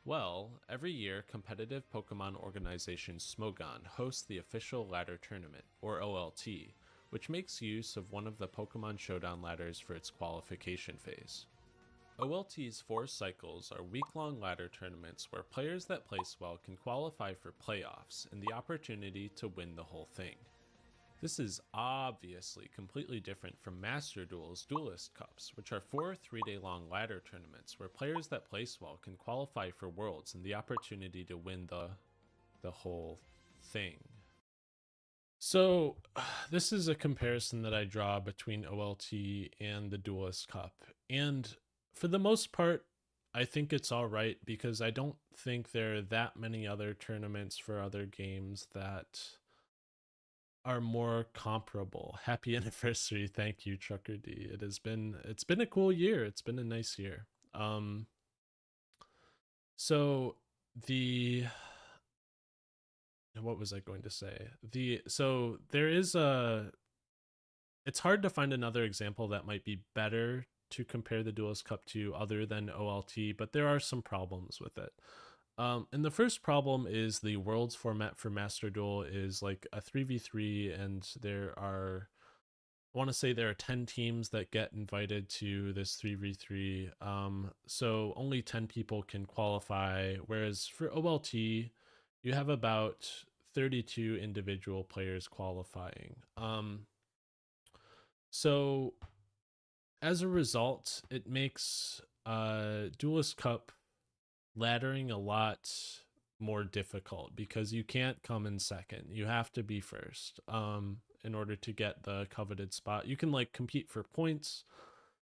[SPEAKER 1] Well, every year, competitive Pokemon organization Smogon hosts the official ladder tournament, or OLT, which makes use of one of the Pokemon Showdown ladders for its qualification phase. OLT's 4 cycles are week-long ladder tournaments where players that place well can qualify for playoffs and the opportunity to win the whole thing. This is obviously completely different from Master Duel's Duelist Cups, which are 4 3-day-long ladder tournaments where players that place well can qualify for Worlds and the opportunity to win the whole thing. So this is a comparison that I draw between OLT and the Duelist Cup, and for the most part, I think it's all right because I don't think there are that many other tournaments for other games that are more comparable. Happy anniversary. Thank you, Trucker D. It's been a cool year. It's been a nice year. So what was I going to say? So there is it's hard to find another example that might be better to compare the Duelist Cup to other than OLT, but there are some problems with it. And the first problem is the Worlds format for Master Duel is like a 3v3, and I want to say there are 10 teams that get invited to this 3v3. So only 10 people can qualify, whereas for OLT, you have about 32 individual players qualifying. So as a result, it makes Duelist Cup laddering a lot more difficult because you can't come in second. You have to be first in order to get the coveted spot. You can like compete for points,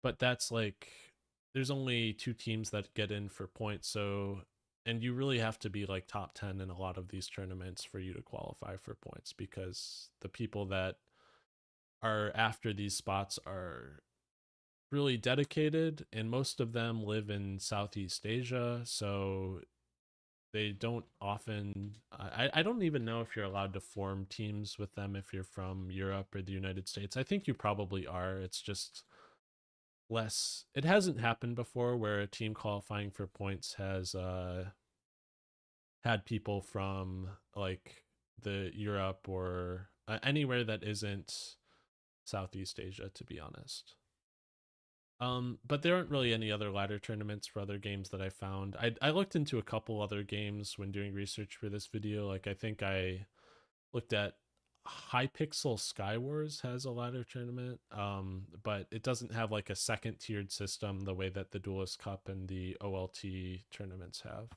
[SPEAKER 1] but that's like there's only 2 teams that get in for points. So, and you really have to be like top 10 in a lot of these tournaments for you to qualify for points, because the people that are after these spots are really dedicated, and most of them live in Southeast Asia, so they don't often I don't even know if you're allowed to form teams with them if you're from Europe or the United States. I think you probably are. It's just less, it hasn't happened before where a team qualifying for points has had people from like the Europe or anywhere that isn't Southeast Asia, to be honest. But there aren't really any other ladder tournaments for other games that I found. I looked into a couple other games when doing research for this video. Like I think I looked at Hypixel Skywars has a ladder tournament, but it doesn't have like a second tiered system the way that the Duelist Cup and the OLT tournaments have.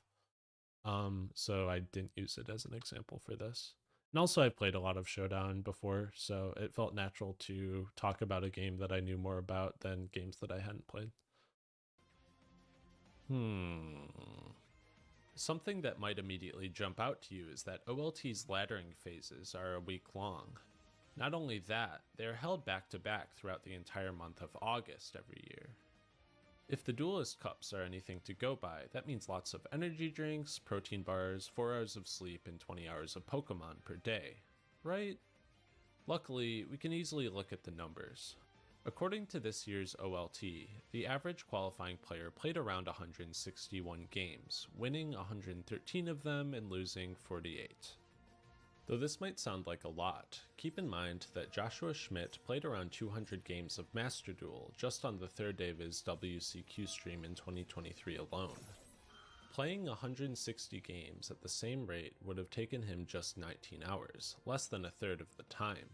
[SPEAKER 1] So I didn't use it as an example for this. And also I've played a lot of Showdown before, so it felt natural to talk about a game that I knew more about than games that I hadn't played. Something that might immediately jump out to you is that OLT's laddering phases are a week long. Not only that, they are held back to back throughout the entire month of August every year. If the Duelist Cups are anything to go by, that means lots of energy drinks, protein bars, 4 hours of sleep, and 20 hours of Pokemon per day, right? Luckily, we can easily look at the numbers. According to this year's OLT, the average qualifying player played around 161 games, winning 113 of them and losing 48. Though this might sound like a lot, keep in mind that Joshua Schmidt played around 200 games of Master Duel just on the 3rd day of his WCQ stream in 2023 alone. Playing 160 games at the same rate would have taken him just 19 hours, less than a third of the time.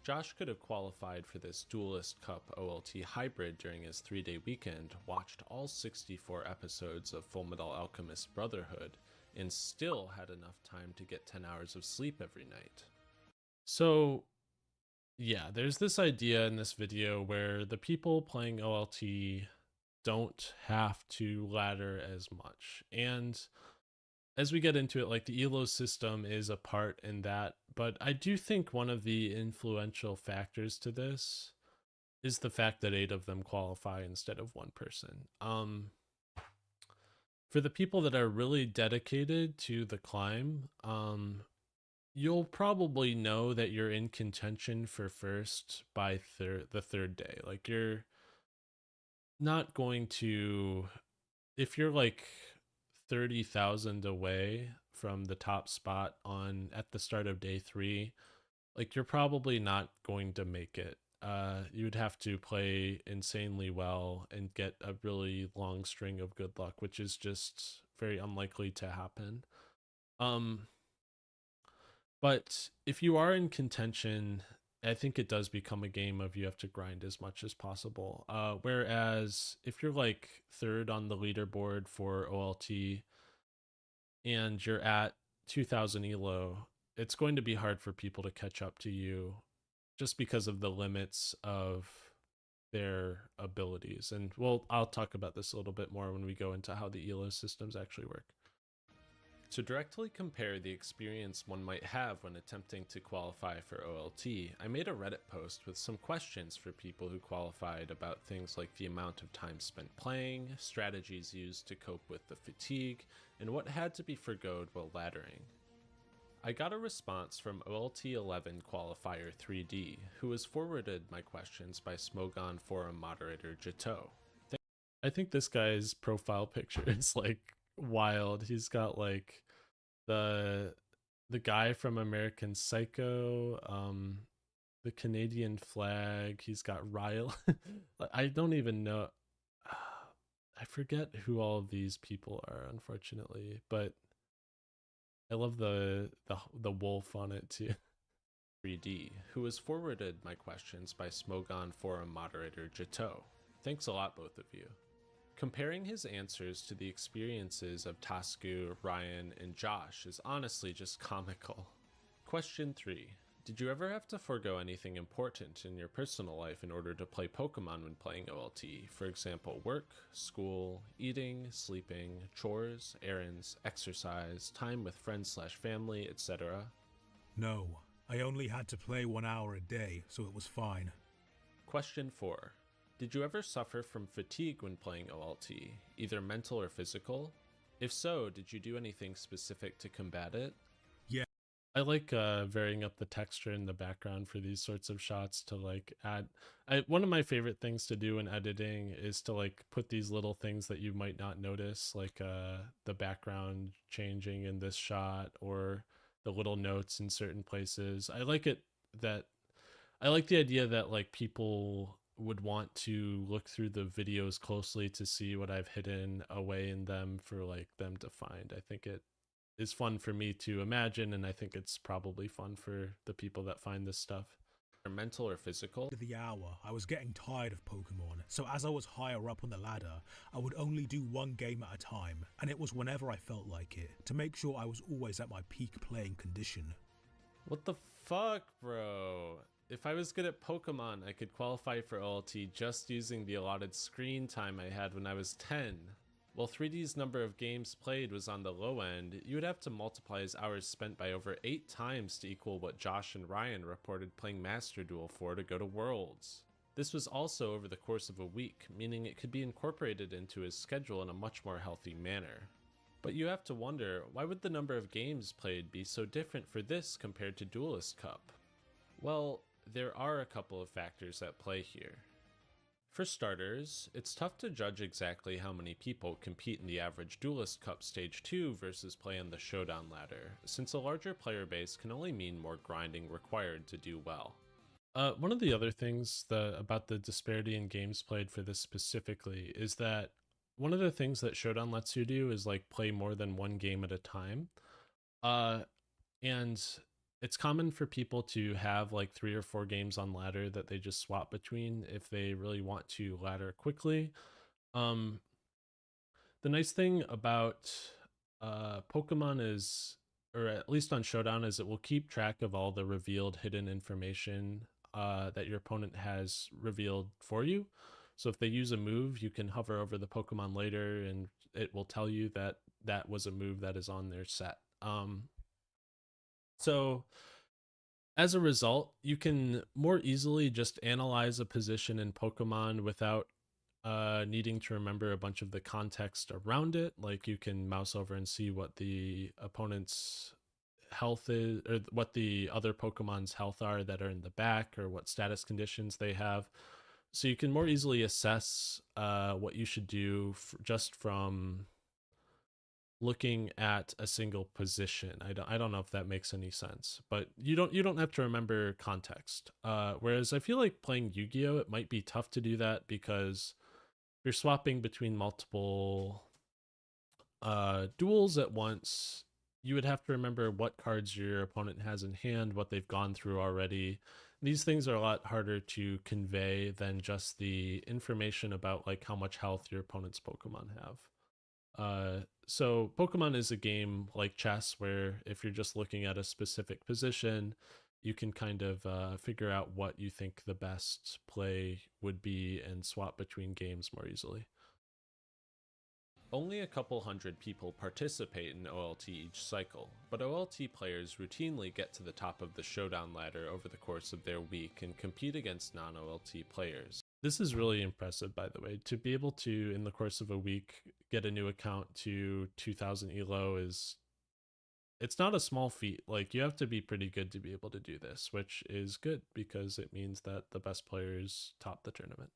[SPEAKER 1] Josh could have qualified for this Duelist Cup OLT hybrid during his 3-day weekend, watched all 64 episodes of Fullmetal Alchemist Brotherhood, and still had enough time to get 10 hours of sleep every night. So, yeah, there's this idea in this video where the people playing OLT don't have to ladder as much. And as we get into it, like the elo system is a part in that, but I do think one of the influential factors to this is the fact that 8 of them qualify instead of 1 person. For the people that are really dedicated to the climb, you'll probably know that you're in contention for first by the third day. Like, you're not going to, if you're like 30,000 away from the top spot at the start of day 3, like, you're probably not going to make it. You'd have to play insanely well and get a really long string of good luck, which is just very unlikely to happen. But if you are in contention, I think it does become a game of you have to grind as much as possible. Whereas if you're like 3rd on the leaderboard for OLT and you're at 2000 elo, it's going to be hard for people to catch up to you just because of the limits of their abilities. And I'll talk about this a little bit more when we go into how the elo systems actually work. To directly compare the experience one might have when attempting to qualify for OLT, I made a Reddit post with some questions for people who qualified about things like the amount of time spent playing, strategies used to cope with the fatigue, and what had to be forgoed while laddering. I got a response from OLT 11 qualifier 3D, who was forwarded my questions by Smogon forum moderator YuGiOh. I think this guy's profile picture is like wild. He's got like the guy from American Psycho, the Canadian flag. He's got Ryle. I don't even know. I forget who all of these people are, unfortunately, but I love the wolf on it too. 3D, who was forwarded my questions by Smogon forum moderator YuGiOh. Thanks a lot, both of you. Comparing his answers to the experiences of Tasku, Ryan, and Josh is honestly just comical. Question 3. Did you ever have to forego anything important in your personal life in order to play Pokemon when playing OLT? For example, work, school, eating, sleeping, chores, errands, exercise, time with friends/family, etc.?
[SPEAKER 20] No, I only had to play 1 hour a day, so it was fine.
[SPEAKER 1] Question 4. Did you ever suffer from fatigue when playing OLT, either mental or physical? If so, did you do anything specific to combat it?
[SPEAKER 20] Yeah.
[SPEAKER 1] I like varying up the texture in the background for these sorts of shots to like add. One of my favorite things to do in editing is to like put these little things that you might not notice, like the background changing in this shot or the little notes in certain places. I like the idea that like people would want to look through the videos closely to see what I've hidden away in them for like them to find. I think it is fun for me to imagine, and I think it's probably fun for the people that find this stuff. Mental or physical?
[SPEAKER 20] The hour, I was getting tired of Pokemon, so as I was higher up on the ladder, I would only do 1 game at a time, and it was whenever I felt like it, to make sure I was always at my peak playing condition.
[SPEAKER 1] What the fuck, bro? If I was good at Pokemon, I could qualify for OLT just using the allotted screen time I had when I was 10. While 3D's number of games played was on the low end, you would have to multiply his hours spent by over 8 times to equal what Josh and Ryan reported playing Master Duel for to go to Worlds. This was also over the course of a week, meaning it could be incorporated into his schedule in a much more healthy manner. But you have to wonder, why would the number of games played be so different for this compared to Duelist Cup? Well, there are a couple of factors at play here. For starters, it's tough to judge exactly how many people compete in the average Duelist Cup Stage 2 versus play on the Showdown ladder, since a larger player base can only mean more grinding required to do well. One of the other things about the disparity in games played for this specifically is that one of the things that Showdown lets you do is like play more than one game at a time. And it's common for people to have like 3 or 4 games on ladder that they just swap between if they really want to ladder quickly. The nice thing about Pokemon is, or at least on Showdown, is it will keep track of all the revealed hidden information that your opponent has revealed for you. So if they use a move, you can hover over the Pokemon later and it will tell you that that was a move that is on their set. So as a result, you can more easily just analyze a position in Pokemon without needing to remember a bunch of the context around it. Like you can mouse over and see what the opponent's health is, or what the other Pokemon's health are that are in the back, or what status conditions they have. So you can more easily assess what you should do just from looking at a single position. I don't know if that makes any sense, but you don't have to remember context. Whereas I feel like playing Yu-Gi-Oh, it might be tough to do that because you're swapping between multiple duels at once. You would have to remember what cards your opponent has in hand, what they've gone through already. These things are a lot harder to convey than just the information about like how much health your opponent's Pokemon have. So Pokemon is a game like chess where if you're just looking at a specific position, you can kind of figure out what you think the best play would be and swap between games more easily. Only a couple hundred people participate in OLT each cycle, but OLT players routinely get to the top of the Showdown ladder over the course of their week and compete against non-OLT players. This is really impressive, by the way. To be able to, in the course of a week, get a new account to 2000 ELO it's not a small feat. Like, you have to be pretty good to be able to do this, which is good because it means that the best players top the tournament.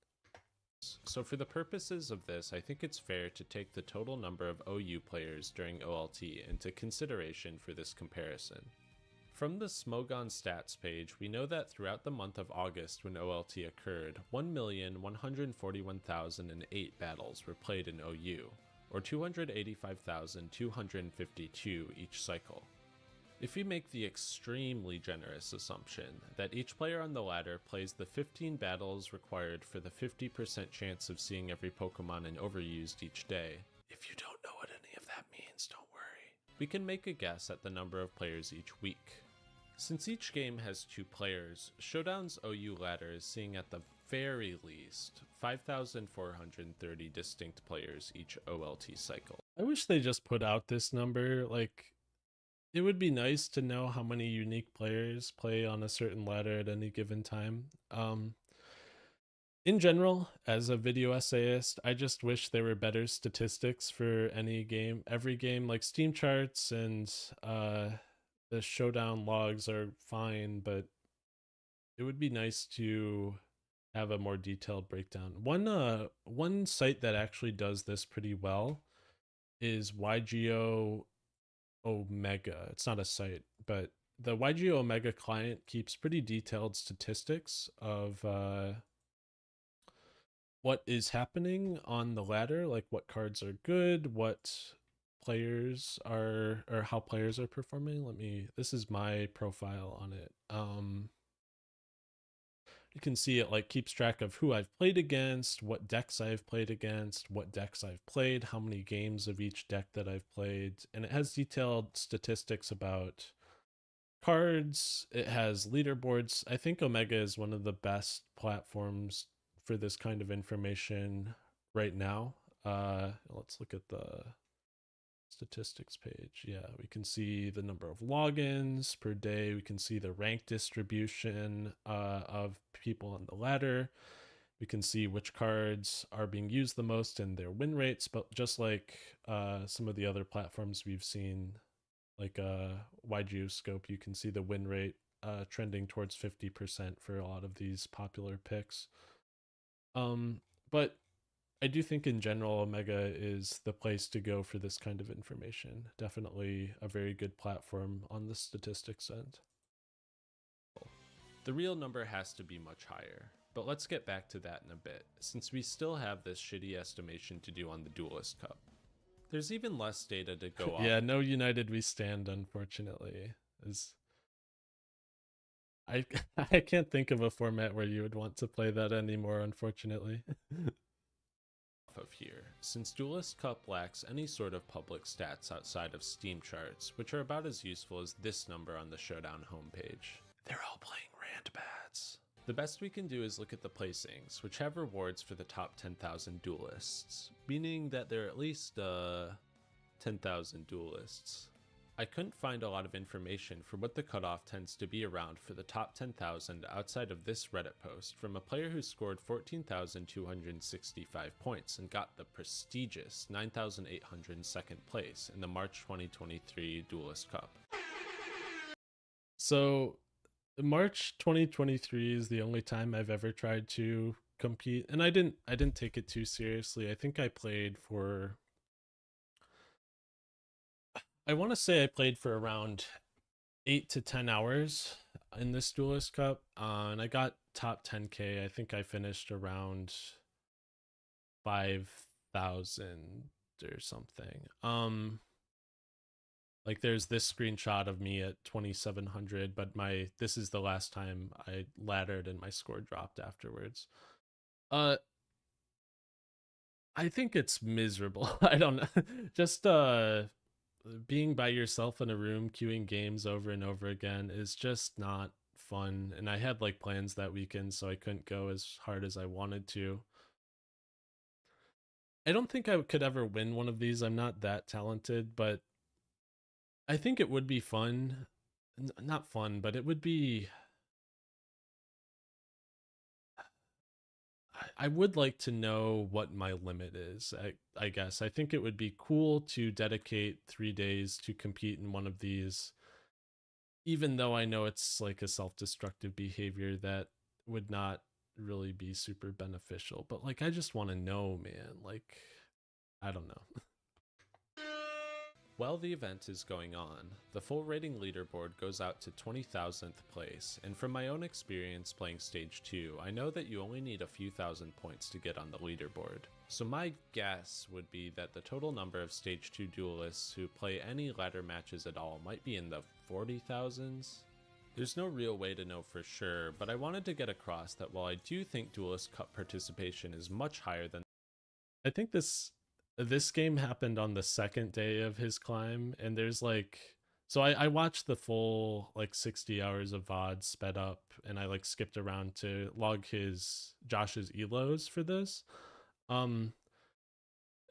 [SPEAKER 1] So for the purposes of this, I think it's fair to take the total number of OU players during OLT into consideration for this comparison. From the Smogon stats page, we know that throughout the month of August when OLT occurred, 1,141,008 battles were played in OU, or 285,252 each cycle. If we make the extremely generous assumption that each player on the ladder plays the 15 battles required for the 50% chance of seeing every Pokemon in Overused each day, if you don't know what any of that means, don't worry, we can make a guess at the number of players each week. Since each game has 2 players, Showdown's OU ladder is seeing at the very least 5,430 distinct players each OLT cycle. I wish they just put out this number. Like, it would be nice to know how many unique players play on a certain ladder at any given time. In general, as a video essayist, I just wish there were better statistics for any game. Every game, like Steam charts and the Showdown logs are fine, but it would be nice to have a more detailed breakdown. One site that actually does this pretty well is YuGiOh Omega. It's not a site, but the YuGiOh Omega client keeps pretty detailed statistics of what is happening on the ladder, like what cards are good, what players are, or how players are performing. This is my profile on it. You can see it like keeps track of who I've played against, what decks I've played against, what decks I've played, how many games of each deck that I've played, and it has detailed statistics about cards. It has leaderboards. I think Omega is one of the best platforms for this kind of information right now. Let's look at the statistics page. Yeah, we can see the number of logins per day. We can see the rank distribution of people on the ladder. We can see which cards are being used the most and their win rates. But just like some of the other platforms we've seen, like YuGiOh Scope, you can see the win rate trending towards 50% for a lot of these popular picks. But I do think in general, Omega is the place to go for this kind of information. Definitely a very good platform on the statistics end. The real number has to be much higher. But let's get back to that in a bit, since we still have this shitty estimation to do on the Duelist Cup. There's even less data to go off. Yeah, no United we stand, unfortunately. I can't think of a format where you would want to play that anymore, unfortunately. Of here, since Duelist Cup lacks any sort of public stats outside of Steam charts, which are about as useful as this number on the Showdown homepage. They're all playing rand bats. The best we can do is look at the placings, which have rewards for the top 10,000 duelists, meaning that there are at least 10,000 duelists. I couldn't find a lot of information for what the cutoff tends to be around for the top 10,000 outside of this Reddit post from a player who scored 14,265 points and got the prestigious 9,802nd place in the March 2023 Duelist Cup. So, March 2023 is the only time I've ever tried to compete, and I didn't take it too seriously. I think I played for... I want to say I played for around 8 to 10 hours in this Duelist Cup, and I got top 10k. I think I finished around 5,000 or something. Like there's this screenshot of me at 2,700, but this is the last time I laddered and my score dropped afterwards. I think it's miserable. I don't know. Just being by yourself in a room queuing games over and over again is just not fun, and I had like plans that weekend, so I couldn't go as hard as I wanted to. I don't think I could ever win one of these. I'm not that talented, but I think it would be fun. Not fun, but it would be... I would like to know what my limit is, I guess. I think it would be cool to dedicate 3 days to compete in one of these, even though I know it's like a self-destructive behavior that would not really be super beneficial. But like, I just want to know, man. Like, I don't know. While the event is going on, the full rating leaderboard goes out to 20,000th place, and from my own experience playing Stage 2, I know that you only need a few thousand points to get on the leaderboard. So my guess would be that the total number of Stage 2 duelists who play any ladder matches at all might be in the 40,000s. There's no real way to know for sure, but I wanted to get across that while I do think Duelist Cup participation is much higher than... I think this game happened on the second day of his climb, and there's like... So I watched the full like 60 hours of VOD sped up, and I like skipped around to log Josh's elos for this. And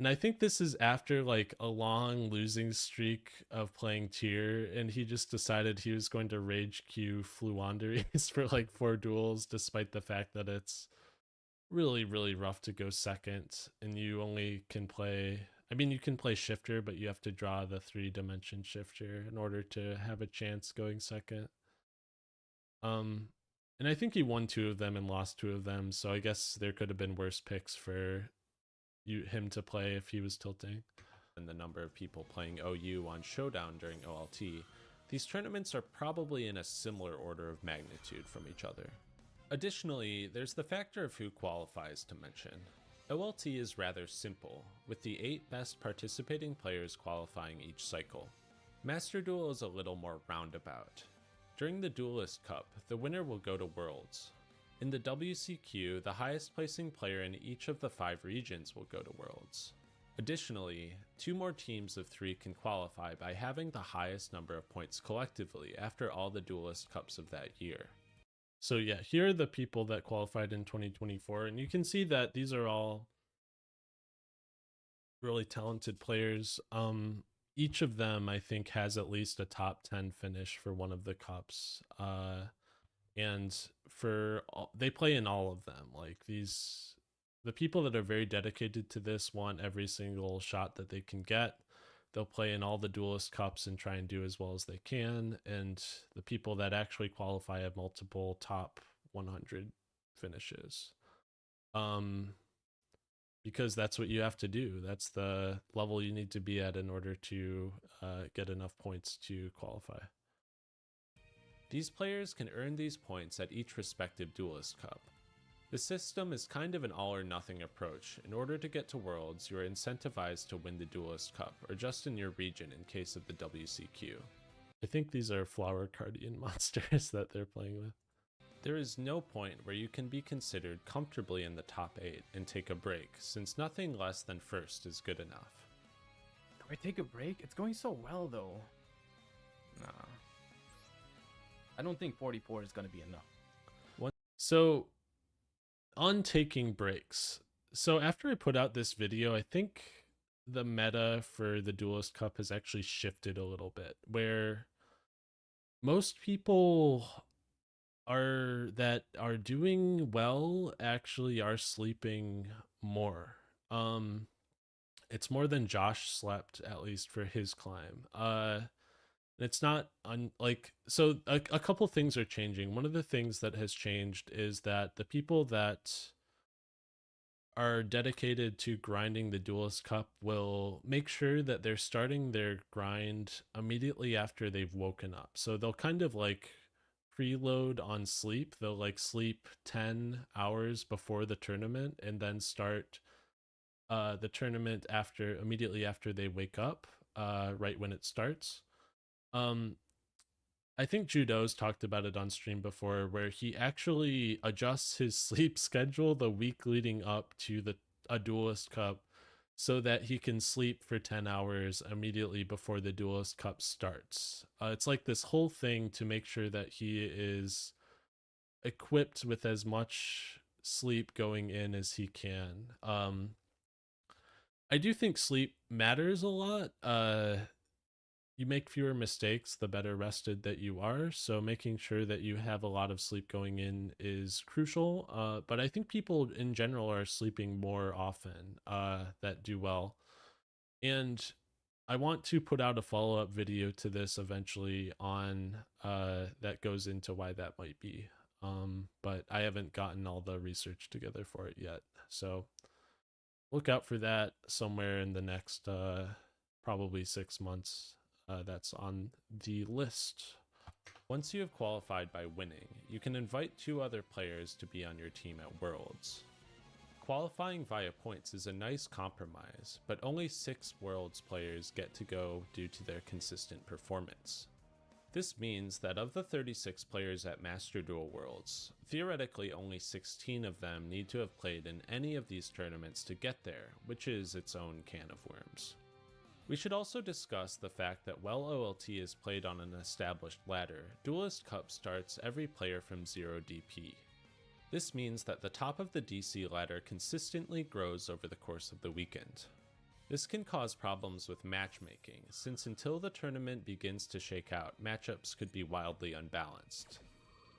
[SPEAKER 1] I think this is after like a long losing streak of playing tier, and he just decided he was going to rage queue Fluanderies for like 4 duels, despite the fact that it's really, really rough to go second, and you only can play... I mean, you can play shifter, but you have to draw the 3-dimension shifter in order to have a chance going second. And I think he won 2 of them and lost 2 of them, so I guess there could have been worse picks for him to play if he was tilting. And the number of people playing OU on Showdown during OLT, these tournaments are probably in a similar order of magnitude from each other. Additionally, there's the factor of who qualifies to mention. OLT is rather simple, with the 8 best participating players qualifying each cycle. Master Duel is a little more roundabout. During the Duelist Cup, the winner will go to Worlds. In the WCQ, the highest placing player in each of the 5 regions will go to Worlds. Additionally, 2 more teams of 3 can qualify by having the highest number of points collectively after all the Duelist Cups of that year. So yeah, here are the people that qualified in 2024, and you can see that these are all really talented players. Each of them, I think, has at least a top 10 finish for one of the cups, and they play in all of them. Like the people that are very dedicated to this want every single shot that they can get. They'll play in all the Duelist Cups and try and do as well as they can, and the people that actually qualify have multiple top 100 finishes. Because that's what you have to do. That's the level you need to be at in order to get enough points to qualify. These players can earn these points at each respective Duelist Cup. The system is kind of an all or nothing approach. In order to get to Worlds, you are incentivized to win the Duelist Cup, or just in your region in case of the WCQ. I think these are Flower Guardian monsters that they're playing with. There is no point where you can be considered comfortably in the top 8 and take a break, since nothing less than first is good enough.
[SPEAKER 16] Do I take a break? It's going so well, though. Nah. I don't think 44 is going to be enough.
[SPEAKER 1] So, on taking breaks. So after I put out this video, I think the meta for the Duelist Cup has actually shifted a little bit, where most people that are doing well actually are sleeping more. It's more than Josh slept, at least for his climb. It's not so a couple things are changing. One of the things that has changed is that the people that are dedicated to grinding the Duelist Cup will make sure that they're starting their grind immediately after they've woken up. So they'll kind of like preload on sleep. They'll like sleep 10 hours before the tournament and then start the tournament immediately after they wake up, right when it starts. I think YuGiOh's talked about it on stream before, where he actually adjusts his sleep schedule the week leading up to a Duelist Cup so that he can sleep for 10 hours immediately before the Duelist Cup starts. It's like this whole thing to make sure that he is equipped with as much sleep going in as he can. I do think sleep matters a lot. You make fewer mistakes the better rested that you are, so making sure that you have a lot of sleep going in is crucial. But I think people in general are sleeping more often that do well. And I want to put out a follow-up video to this eventually on that goes into why that might be. But I haven't gotten all the research together for it yet. So look out for that somewhere in the next probably 6 months. That's on the list. Once you have qualified by winning, you can invite 2 other players to be on your team at Worlds. Qualifying via points is a nice compromise, but only 6 Worlds players get to go due to their consistent performance. This means that of the 36 players at Master Duel Worlds, theoretically only 16 of them need to have played in any of these tournaments to get there, which is its own can of worms. We should also discuss the fact that while OLT is played on an established ladder, Duelist Cup starts every player from 0 DP. This means that the top of the DC ladder consistently grows over the course of the weekend. This can cause problems with matchmaking, since until the tournament begins to shake out, matchups could be wildly unbalanced.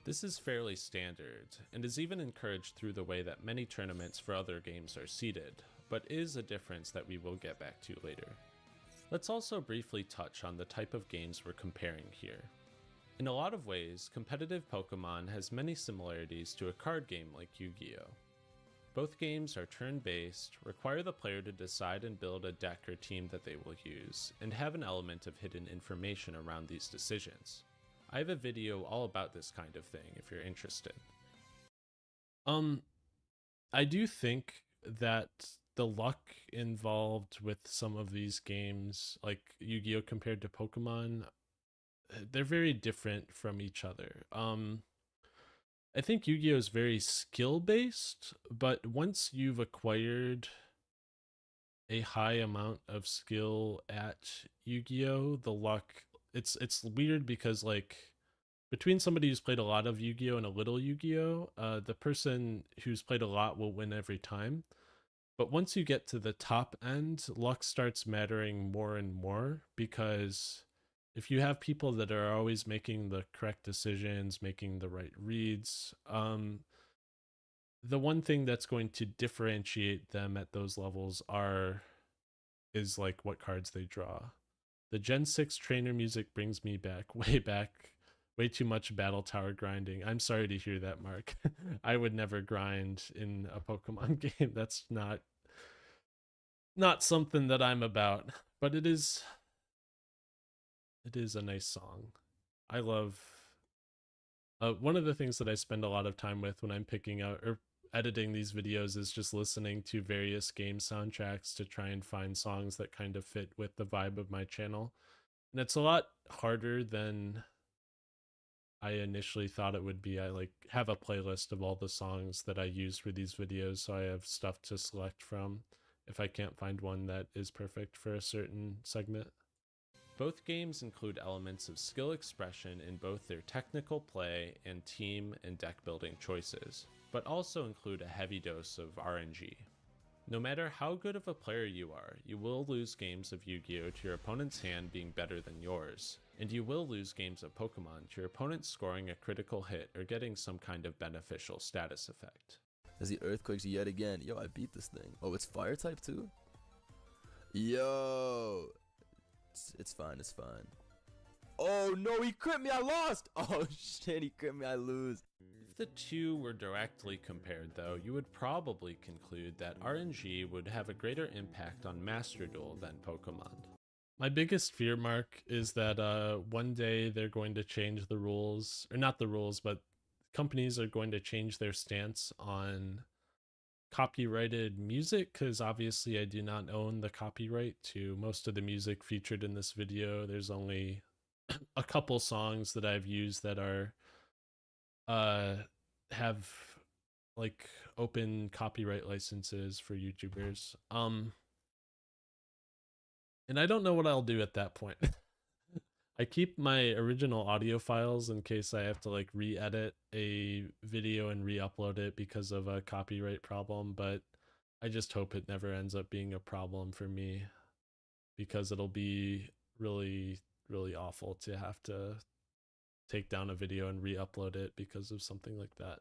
[SPEAKER 1] This is fairly standard, and is even encouraged through the way that many tournaments for other games are seeded, but is a difference that we will get back to later. Let's also briefly touch on the type of games we're comparing here. In a lot of ways, competitive Pokemon has many similarities to a card game like YuGiOh. Both games are turn-based, require the player to decide and build a deck or team that they will use, and have an element of hidden information around these decisions. I have a video all about this kind of thing if you're interested. I do think that the luck involved with some of these games, like YuGiOh compared to Pokemon, they're very different from each other. I think YuGiOh is very skill-based, but once you've acquired a high amount of skill at YuGiOh, the luck, it's weird because like between somebody who's played a lot of YuGiOh and a little YuGiOh, the person who's played a lot will win every time. But once you get to the top end, luck starts mattering more and more, because if you have people that are always making the correct decisions, making the right reads, the one thing that's going to differentiate them at those levels is like what cards they draw. The Gen 6 trainer music brings me back, way too much battle tower grinding. I'm sorry to hear that, Mark. I would never grind in a Pokemon game. That's not something that I'm about, but it is a nice song. I love one of the things that I spend a lot of time with when I'm picking out, or editing these videos is just listening to various game soundtracks to try and find songs that kind of fit with the vibe of my channel. And it's a lot harder than I initially thought it would be. I like have a playlist of all the songs that I use for these videos, so I have stuff to select from if I can't find one that is perfect for a certain segment. Both games include elements of skill expression in both their technical play and team and deck building choices, but also include a heavy dose of RNG. No matter how good of a player you are, you will lose games of Yu-Gi-Oh! To your opponent's hand being better than yours, and you will lose games of Pokemon to your opponent scoring a critical hit or getting some kind of beneficial status effect.
[SPEAKER 21] As the earthquakes yet again. Yo, I beat this thing. Oh, it's fire type too? Yo! It's fine, it's fine. Oh no, he crit me, I lost! Oh shit, he crit me, I lose.
[SPEAKER 1] If the two were directly compared though, you would probably conclude that RNG would have a greater impact on Master Duel than Pokemon. My biggest fear, Mark, is that one day they're going to change the rules, or not the rules, but companies are going to change their stance on copyrighted music, because obviously I do not own the copyright to most of the music featured in this video. There's only a couple songs that I've used that are have like open copyright licenses for YouTubers. And I don't know what I'll do at that point. I keep my original audio files in case I have to like re-edit a video and re-upload it because of a copyright problem, but I just hope it never ends up being a problem for me, because it'll be really, really awful to have to take down a video and re-upload it because of something like that.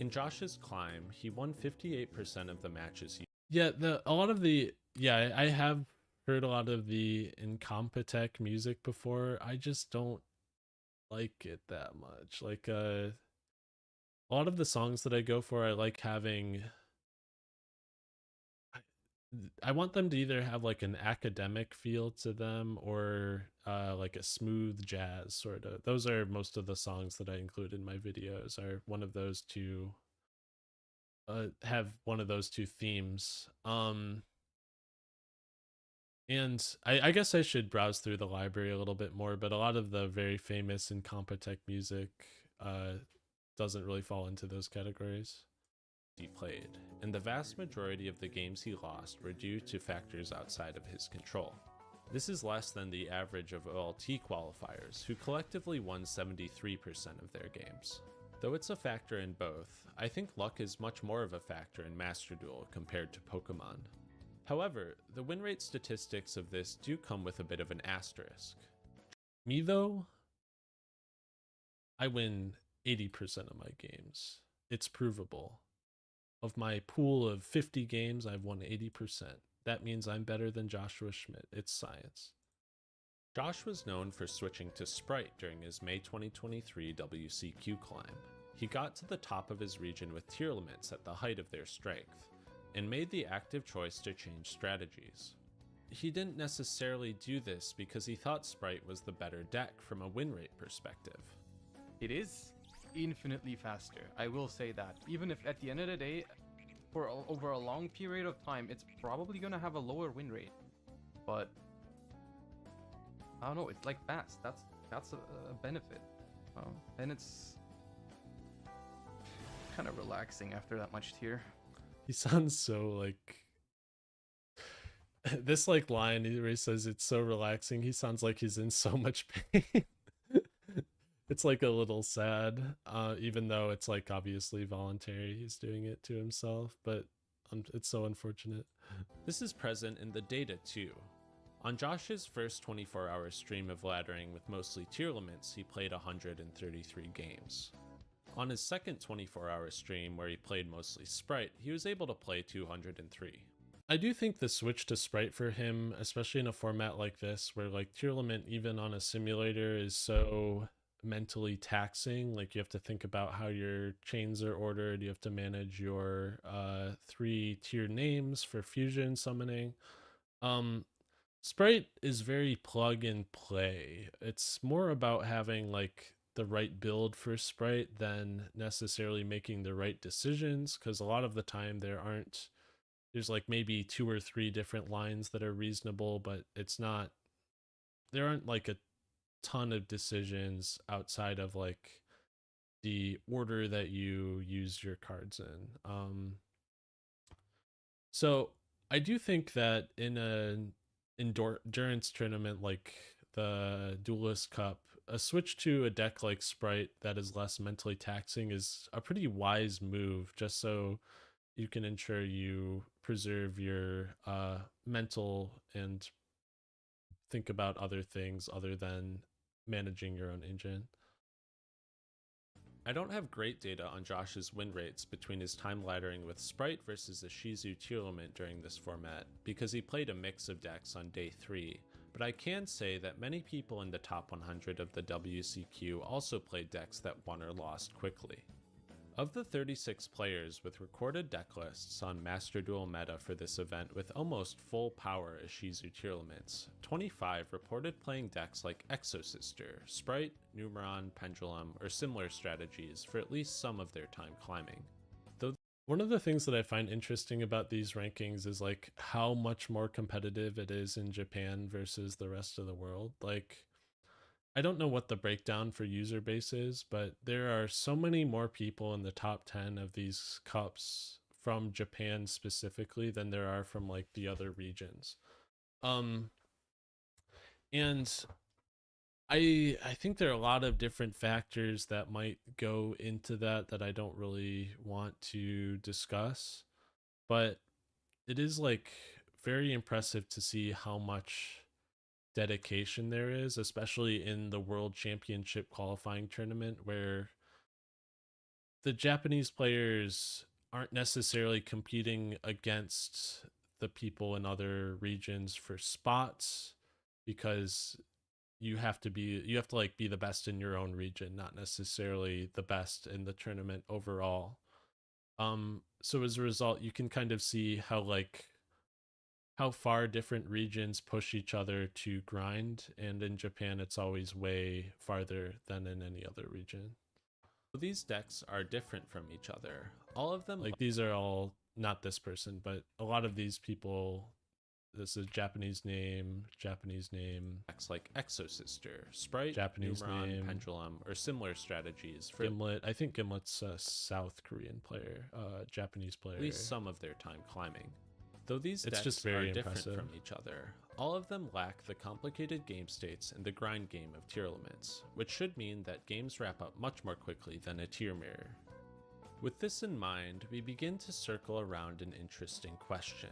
[SPEAKER 1] In Josh's climb, he won 58% of the matches. I have heard a lot of the Incompetech music before. I just don't like it that much. Like a lot of the songs that I go for, I like having, I want them to either have like an academic feel to them or like a smooth jazz sort of. Those are most of the songs that I include in my videos, are one of those two, have one of those two themes. And I guess I should browse through the library a little bit more, but a lot of the very famous Incompetech music doesn't really fall into those categories. He played, and the vast majority of the games he lost were due to factors outside of his control. This is less than the average of OLT qualifiers, who collectively won 73% of their games. Though it's a factor in both, I think luck is much more of a factor in Master Duel compared to Pokemon. However, the win rate statistics of this do come with a bit of an asterisk. Me though, I win 80% of my games. It's provable. Of my pool of 50 games, I've won 80%. That means I'm better than Joshua Schmidt. It's science. Josh was known for switching to Sprite during his May 2023 WCQ climb. He got to the top of his region with tier limits at the height of their strength, and made the active choice to change strategies. He didn't necessarily do this because he thought Sprite was the better deck from a win rate perspective.
[SPEAKER 16] It is infinitely faster, I will say that. Even if at the end of the day, for over a long period of time, it's probably gonna have a lower win rate. But I don't know, it's like fast. That's a benefit. And it's kind of relaxing after that much tier.
[SPEAKER 1] He sounds so like this like line where he says it's so relaxing. He sounds like he's in so much pain. It's like a little sad, even though it's like obviously voluntary. He's doing it to himself, but it's so unfortunate. This is present in the data too. On Josh's first 24-hour stream of laddering with mostly tier limits, he played 133 games. On his second 24-hour stream, where he played mostly Sprite, he was able to play 203. I do think the switch to Sprite for him, especially in a format like this, where like tier limit even on a simulator is so mentally taxing. Like you have to think about how your chains are ordered, you have to manage your 3 tier names for fusion summoning. Sprite is very plug and play. It's more about having like the right build for Sprite than necessarily making the right decisions, because a lot of the time there's like maybe 2 or 3 different lines that are reasonable, but there aren't like a ton of decisions outside of like the order that you use your cards in. So I do think that in an endurance tournament like the Duelist Cup, a switch to a deck like Sprite that is less mentally taxing is a pretty wise move, just so you can ensure you preserve your mental and think about other things other than managing your own engine. I don't have great data on Josh's win rates between his time laddering with Sprite versus the Shizu Tournament during this format, because he played a mix of decks on day 3, but I can say that many people in the top 100 of the WCQ also played decks that won or lost quickly. Of the 36 players with recorded deck lists on Master Duel Meta for this event with almost full power Shizu Tournaments, 25 reported playing decks like Exosister, Sprite, Numeron, Pendulum, or similar strategies for at least some of their time climbing. Though one of the things that I find interesting about these rankings is like how much more competitive it is in Japan versus the rest of the world. Like, I don't know what the breakdown for user base is, but there are so many more people in the top 10 of these cups from Japan specifically than there are from like the other regions. And I think there are a lot of different factors that might go into that I don't really want to discuss, but it is like very impressive to see how much dedication there is, especially in the World Championship qualifying tournament, where the Japanese players aren't necessarily competing against the people in other regions for spots, because you have to like be the best in your own region, not necessarily the best in the tournament overall. So as a result, you can kind of see how far different regions push each other to grind, and in Japan it's always way farther than in any other region. These decks are different from each other. All of them, like, these are all not this person, but a lot of these people, this is Japanese name, decks like Exosister, Sprite, Japanese Numeron, name, Pendulum, or similar strategies. For Gimlet, I think Gimlet's a South Korean player, Japanese player. At least some of their time climbing. Though these decks just very are different from each other, all of them lack the complicated game states and the grind game of tier limits, which should mean that games wrap up much more quickly than a tier mirror. With this in mind, we begin to circle around an interesting question.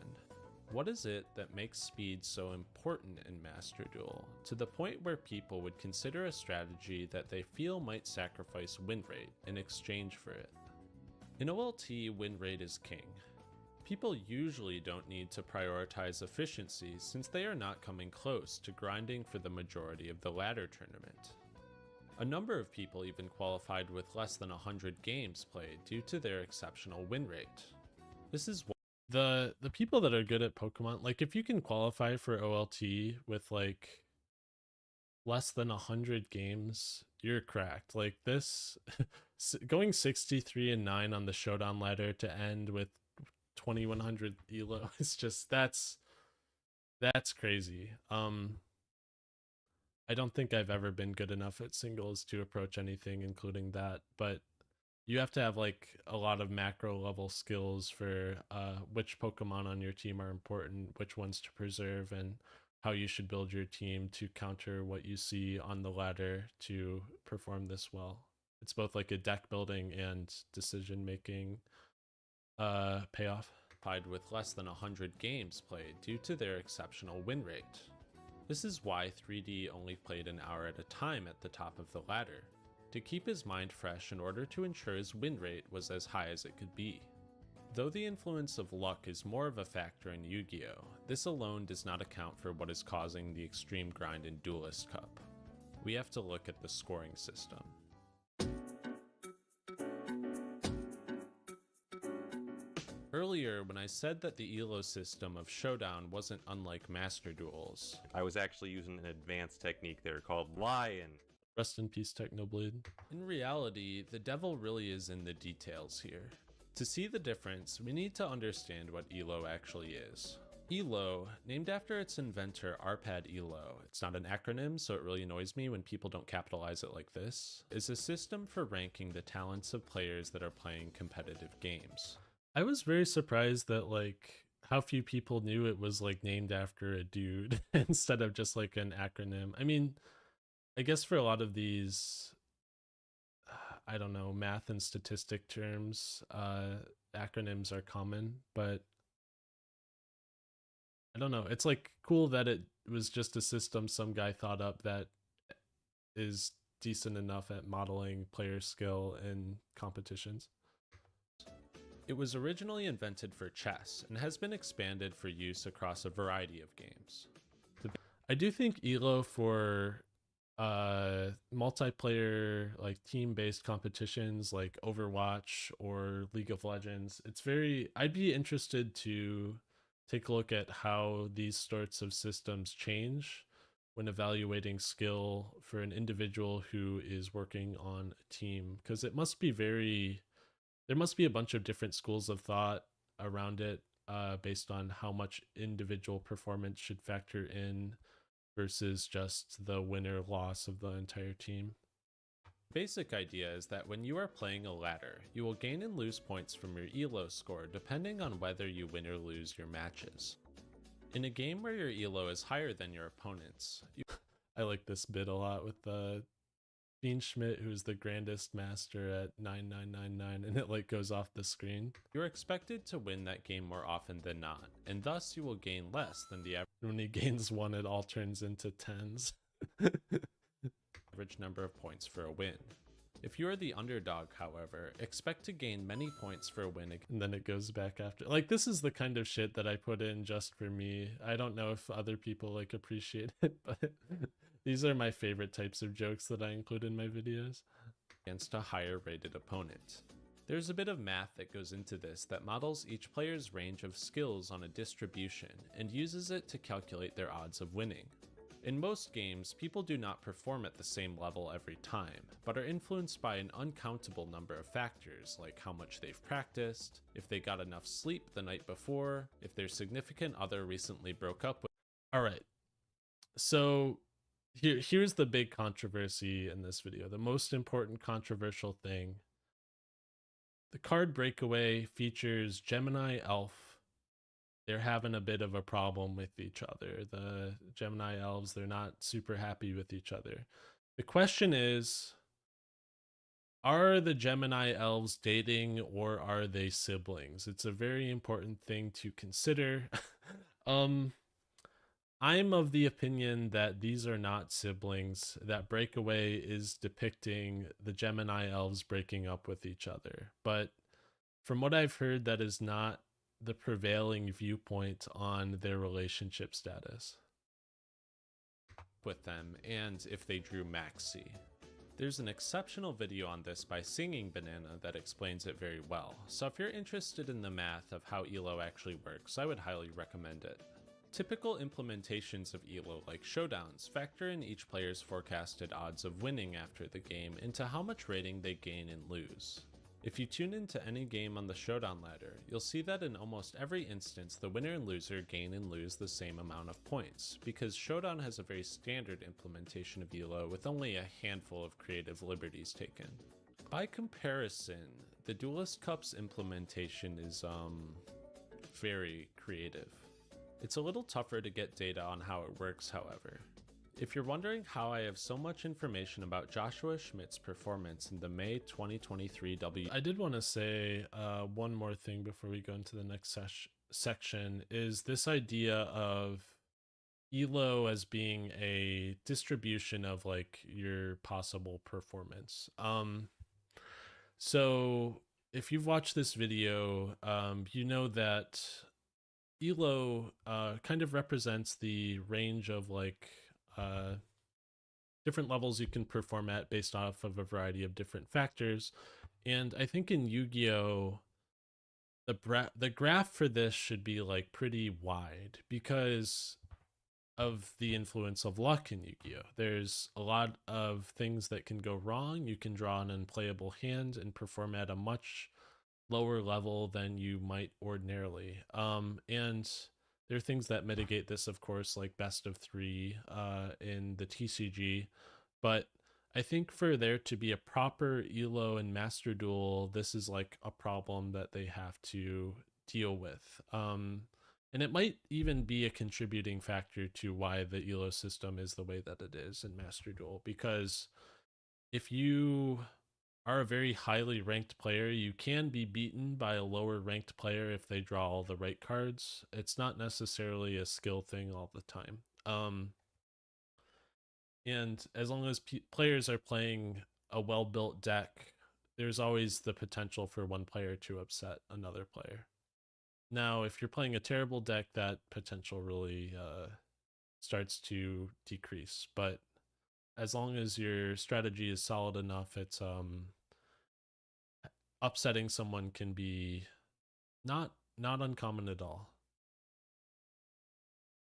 [SPEAKER 1] What is it that makes speed so important in Master Duel, to the point where people would consider a strategy that they feel might sacrifice win rate in exchange for it? In OLT, win rate is king. People usually don't need to prioritize efficiency since they are not coming close to grinding for the majority of the ladder tournament. A number of people even qualified with less than 100 games played due to their exceptional win rate. This is the people that are good at Pokemon, like if you can qualify for OLT with like less than 100 games, you're cracked. Like this, going 63-9 on the Showdown ladder to end with 2100 elo is just that's crazy. I don't think I've ever been good enough at singles to approach anything including that, but you have to have like a lot of macro level skills for which Pokemon on your team are important, which ones to preserve, and how you should build your team to counter what you see on the ladder to perform this well. It's both like a deck building and decision making payoff. Tied with less than 100 games played due to their exceptional win rate. This is why 3D only played an hour at a time at the top of the ladder, to keep his mind fresh in order to ensure his win rate was as high as it could be. Though the influence of luck is more of a factor in Yu-Gi-Oh!, this alone does not account for what is causing the extreme grind in Duelist Cup. We have to look at the scoring system. Earlier, when I said that the ELO system of Showdown wasn't unlike Master Duels,
[SPEAKER 3] I was actually using an advanced technique there called Lion.
[SPEAKER 1] Rest in peace, Technoblade. In reality, the devil really is in the details here. To see the difference, we need to understand what ELO actually is. ELO, named after its inventor Arpad Elo, it's not an acronym, so it really annoys me when people don't capitalize it like this, is a system for ranking the talents of players that are playing competitive games. I was very surprised that like how few people knew it was like named after a dude instead of just like an acronym. I mean, I guess for a lot of these, I don't know, math and statistic terms, acronyms are common, but I don't know. It's like cool that it was just a system some guy thought up that is decent enough at modeling player skill in competitions. It was originally invented for chess and has been expanded for use across a variety of games. I do think ELO for multiplayer, like team-based competitions like Overwatch or League of Legends, I'd be interested to take a look at how these sorts of systems change when evaluating skill for an individual who is working on a team, because there must be a bunch of different schools of thought around it, based on how much individual performance should factor in versus just the win or loss of the entire team. Basic idea is that when you are playing a ladder, you will gain and lose points from your ELO score depending on whether you win or lose your matches. In a game where your ELO is higher than your opponent's, I like this bit a lot with Dean Schmidt, who's the grandest master at 9999, and it like goes off the screen. You're expected to win that game more often than not, and thus you will gain less than the average. When he gains one, it all turns into tens. Average number of points for a win. If you are the underdog, however, expect to gain many points for a win, and then it goes back after. Like, this is the kind of shit that I put in just for me. I don't know if other people like appreciate it, but these are my favorite types of jokes that I include in my videos. Against a higher rated opponent. There's a bit of math that goes into this that models each player's range of skills on a distribution and uses it to calculate their odds of winning. In most games, people do not perform at the same level every time, but are influenced by an uncountable number of factors like how much they've practiced, if they got enough sleep the night before, if their significant other recently broke up with. Alright, so here's the big controversy in this video, the most important controversial thing. The card Breakaway features Gemini Elf. They're having a bit of a problem with each other. The Gemini elves, they're not super happy with each other. The question is, are the Gemini elves dating or are they siblings? It's a very important thing to consider. I'm of the opinion that these are not siblings, that Breakaway is depicting the Gemini elves breaking up with each other. But from what I've heard, that is not the prevailing viewpoint on their relationship status with them, and if they drew Maxi. There's an exceptional video on this by Singing Banana that explains it very well, so if you're interested in the math of how ELO actually works, I would highly recommend it. Typical implementations of ELO like showdowns factor in each player's forecasted odds of winning after the game into how much rating they gain and lose. If you tune into any game on the showdown ladder, you'll see that in almost every instance the winner and loser gain and lose the same amount of points, because showdown has a very standard implementation of ELO with only a handful of creative liberties taken. By comparison, the Duelist Cup's implementation is very creative. It's a little tougher to get data on how it works, however. If you're wondering how I have so much information about Joshua Schmidt's performance in the May 2023 I did want to say one more thing before we go into the next section, is this idea of ELO as being a distribution of like your possible performance. So if you've watched this video, you know that ELO kind of represents the range of like different levels you can perform at based off of a variety of different factors. And I think in YuGiOh, the graph for this should be like pretty wide, because of the influence of luck in Yu-Gi-Oh. There's a lot of things that can go wrong. You can draw an unplayable hand and perform at a much lower level than you might ordinarily. And there are things that mitigate this, of course, like best of 3 in the TCG. But I think for there to be a proper ELO and Master Duel, this is like a problem that they have to deal with. And it might even be a contributing factor to why the ELO system is the way that it is in Master Duel, because if you are a very highly ranked player, you can be beaten by a lower ranked player if they draw all the right cards. It's not necessarily a skill thing all the time. And as long as players are playing a well-built deck, there's always the potential for one player to upset another player. Now, if you're playing a terrible deck, that potential really starts to decrease. But as long as your strategy is solid enough, it's upsetting someone can be not uncommon at all.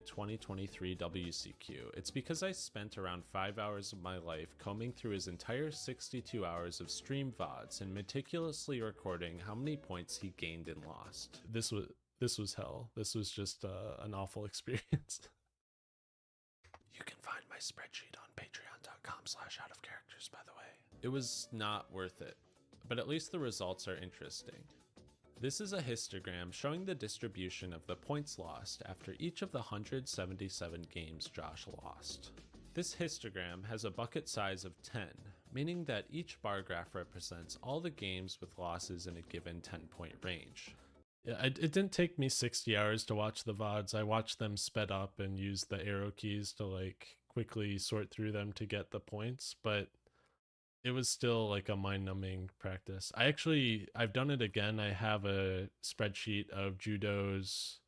[SPEAKER 1] 2023 WCQ. It's because I spent around 5 hours of my life combing through his entire 62 hours of stream VODs and meticulously recording how many points he gained and lost. This was hell. This was just an awful experience. You can find my spreadsheet on patreon.com/outofcharacters, by the way. It was not worth it, but at least the results are interesting. This is a histogram showing the distribution of the points lost after each of the 177 games Josh lost. This histogram has a bucket size of 10, meaning that each bar graph represents all the games with losses in a given 10-point range. Yeah, it didn't take me 60 hours to watch the VODs. I watched them sped up and used the arrow keys to like quickly sort through them to get the points, but it was still like a mind-numbing practice. I've done it again. I have a spreadsheet of Judo's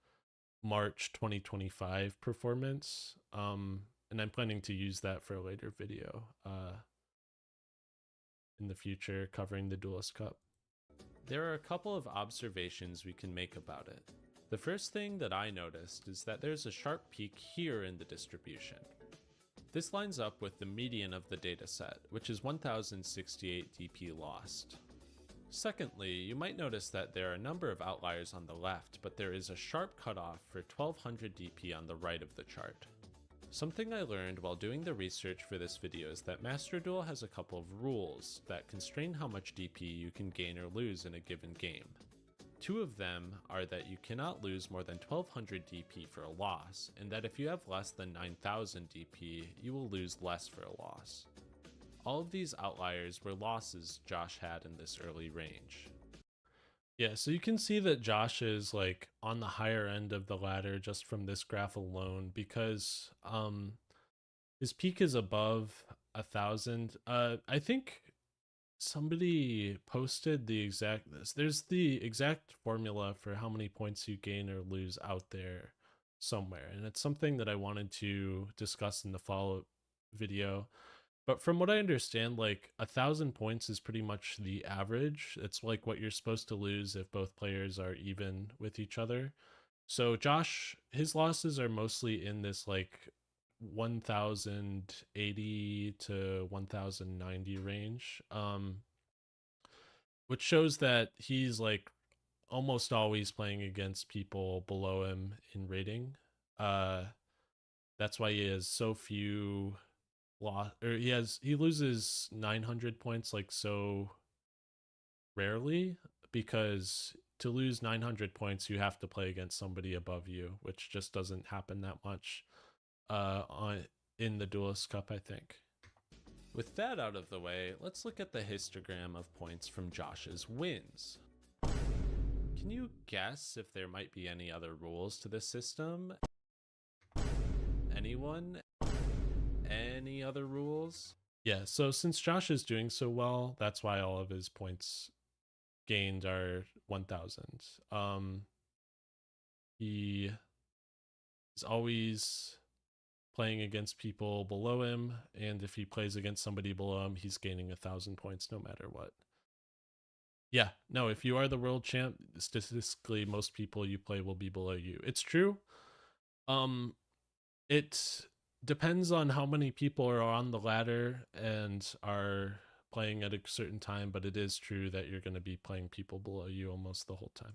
[SPEAKER 1] March 2025 performance, and I'm planning to use that for a later video in the future covering the Duelist Cup. There are a couple of observations we can make about it. The first thing that I noticed is that there's a sharp peak here in the distribution. This lines up with the median of the dataset, which is 1068 DP lost. Secondly, you might notice that there are a number of outliers on the left, but there is a sharp cutoff for 1200 DP on the right of the chart. Something I learned while doing the research for this video is that Master Duel has a couple of rules that constrain how much DP you can gain or lose in a given game. Two of them are that you cannot lose more than 1200 DP for a loss, and that if you have less than 9000 DP, you will lose less for a loss. All of these outliers were losses Josh had in this early range. Yeah, so you can see that Josh is like on the higher end of the ladder just from this graph alone, because his peak is above 1000. I think somebody posted there's the exact formula for how many points you gain or lose out there somewhere, and it's something that I wanted to discuss in the follow-up video. But from what I understand, like 1000 points is pretty much the average. It's like what you're supposed to lose if both players are even with each other. So Josh, his losses are mostly in this like 1080 to 1090 range, which shows that he's like almost always playing against people below him in rating. That's why he has so few he loses 900 points like so rarely, because to lose 900 points you have to play against somebody above you, which just doesn't happen that much in the Duelist Cup, I think. With that out of the way, let's look at the histogram of points from Josh's wins. Can you guess if there might be any other rules to this system? Anyone? Any other rules? Yeah, so since Josh is doing so well, that's why all of his points gained are 1000. He is always playing against people below him, and if he plays against somebody below him, he's gaining 1000 points no matter what. Yeah, no, if you are the world champ, statistically most people you play will be below you. It's true. It depends on how many people are on the ladder and are playing at a certain time, but it is true that you're going to be playing people below you almost the whole time.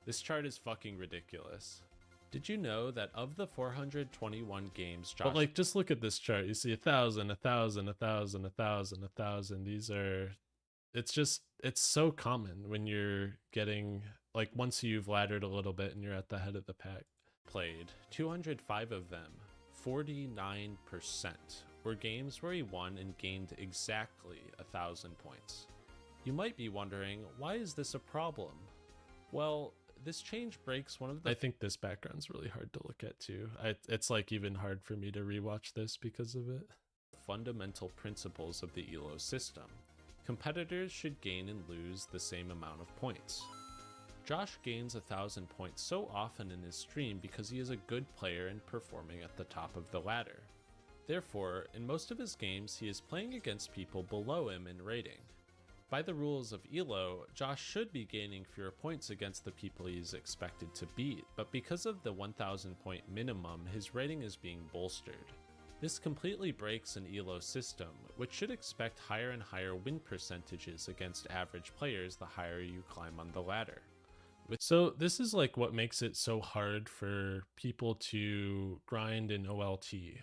[SPEAKER 1] This chart is fucking ridiculous. Did you know that of the 421 games Josh... But like, just look at this chart. You see 1,000, 1,000, 1,000, 1,000, 1,000. These are... It's so common when you're getting... Like, once you've laddered a little bit and you're at the head of the pack. Played 205 of them, 49%, were games where he won and gained exactly 1,000 points. You might be wondering, why is this a problem? Well, this change breaks one of the... I think this background's really hard to look at too. It's like even hard for me to rewatch this because of it. Fundamental principles of the ELO system. Competitors should gain and lose the same amount of points. Josh gains 1,000 points so often in his stream because he is a good player and performing at the top of the ladder. Therefore, in most of his games, he is playing against people below him in rating. By the rules of ELO, Josh should be gaining fewer points against the people he is expected to beat, but because of the 1,000 point minimum, his rating is being bolstered. This completely breaks an ELO system, which should expect higher and higher win percentages against average players the higher you climb on the ladder. So this is like what makes it so hard for people to grind in OLT.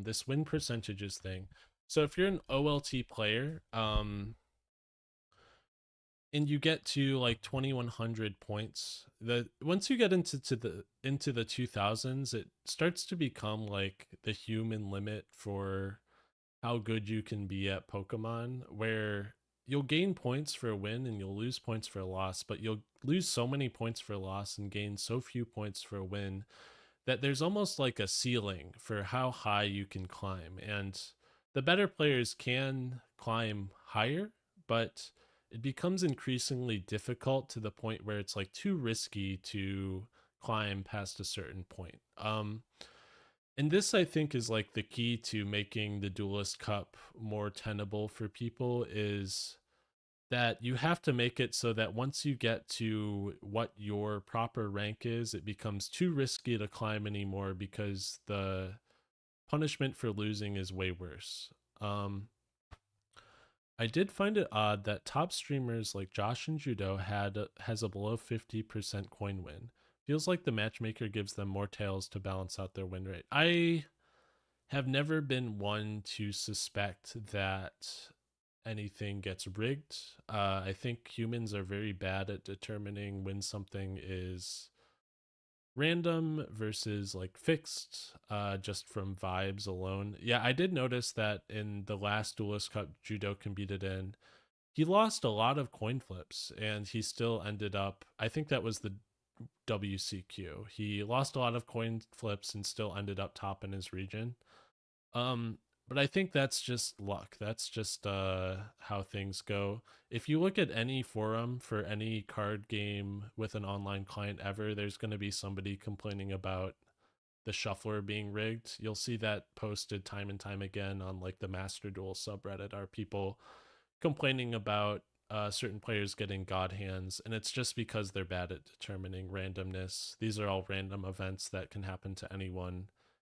[SPEAKER 1] This win percentages thing. So if you're an OLT player, and you get to like 2,100 points, once you get into the 2000s, it starts to become like the human limit for how good you can be at Pokemon, where you'll gain points for a win and you'll lose points for a loss, but you'll lose so many points for a loss and gain so few points for a win that there's almost like a ceiling for how high you can climb. And the better players can climb higher, but it becomes increasingly difficult to the point where it's like too risky to climb past a certain point. And this, I think, is like the key to making the Duelist Cup more tenable for people, is that you have to make it so that once you get to what your proper rank is, it becomes too risky to climb anymore because the punishment for losing is way worse. I did find it odd that top streamers like Josh and Judo has a below 50% coin win. Feels like the matchmaker gives them more tails to balance out their win rate. I have never been one to suspect that anything gets rigged. I think humans are very bad at determining when something is random versus like fixed, just from vibes alone. Yeah, I did notice that in the last Duelist Cup Judo competed in, he lost a lot of coin flips and he still ended up, I think that was the WCQ. He lost a lot of coin flips and still ended up top in his region. But I think that's just luck. That's just how things go. If you look at any forum for any card game with an online client ever, there's going to be somebody complaining about the shuffler being rigged. You'll see that posted time and time again on like the Master Duel subreddit, are people complaining about certain players getting god hands, and it's just because they're bad at determining randomness. These are all random events that can happen to anyone,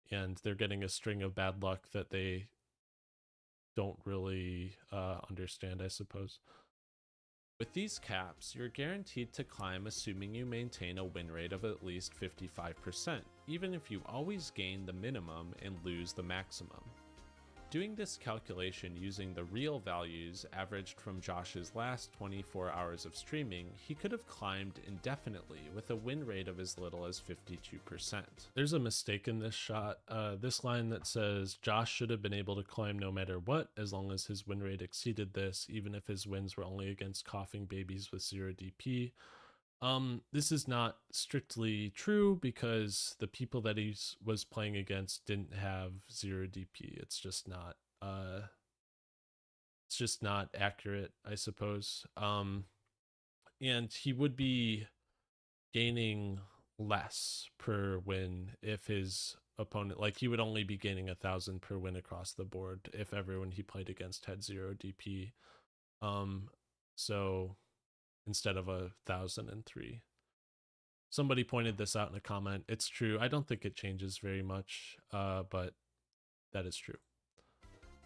[SPEAKER 1] and they're getting a string of bad luck that they don't really understand, I suppose. With these caps, you're guaranteed to climb assuming you maintain a win rate of at least 55%, even if you always gain the minimum and lose the maximum. Doing this calculation using the real values averaged from Josh's last 24 hours of streaming, he could have climbed indefinitely with a win rate of as little as 52%. There's a mistake in this shot. This line that says Josh should have been able to climb no matter what, as long as his win rate exceeded this, even if his wins were only against coughing babies with 0 DP. This is not strictly true because the people that he was playing against didn't have 0 DP. It's just not accurate, I suppose. And he would be gaining less per win if his opponent, like he would only be gaining 1,000 per win across the board if everyone he played against had 0 DP. So instead of 1,003. Somebody pointed this out in a comment. It's true. I don't think it changes very much, but that is true.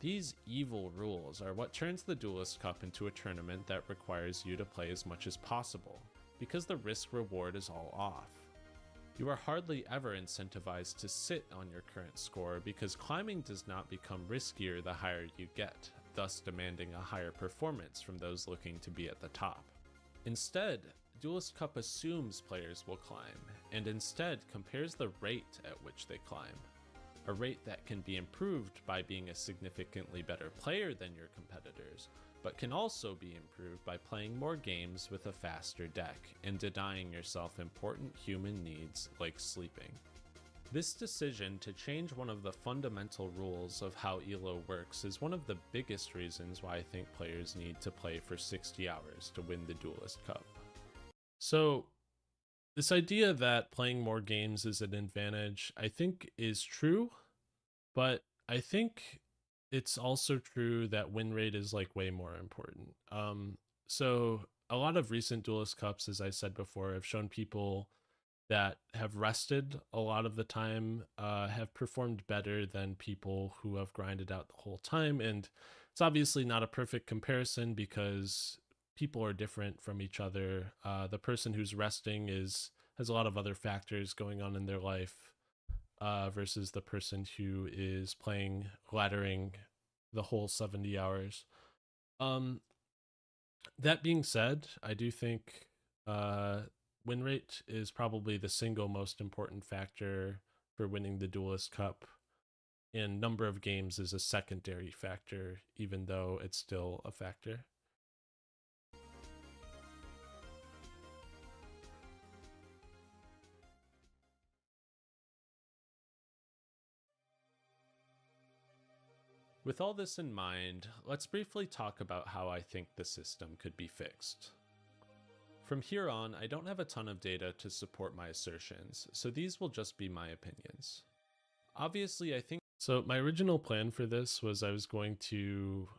[SPEAKER 1] These evil rules are what turns the Duelist Cup into a tournament that requires you to play as much as possible, because the risk-reward is all off. You are hardly ever incentivized to sit on your current score because climbing does not become riskier the higher you get, thus demanding a higher performance from those looking to be at the top. Instead, Duelist Cup assumes players will climb, and instead compares the rate at which they climb. A rate that can be improved by being a significantly better player than your competitors, but can also be improved by playing more games with a faster deck and denying yourself important human needs like sleeping. This decision to change one of the fundamental rules of how ELO works is one of the biggest reasons why I think players need to play for 60 hours to win the Duelist Cup. So, this idea that playing more games is an advantage, I think is true, but I think it's also true that win rate is like way more important. So a lot of recent Duelist Cups, as I said before, have shown people that have rested a lot of the time have performed better than people who have grinded out the whole time. And it's obviously not a perfect comparison because people are different from each other. The person who's resting has a lot of other factors going on in their life versus the person who is playing laddering the whole 70 hours. That being said, I do think win rate is probably the single most important factor for winning the Duelist Cup, and number of games is a secondary factor, even though it's still a factor. With all this in mind, let's briefly talk about how I think the system could be fixed. From here on, I don't have a ton of data to support my assertions, so these will just be my opinions. Obviously, I think... So my original plan for this was I was going to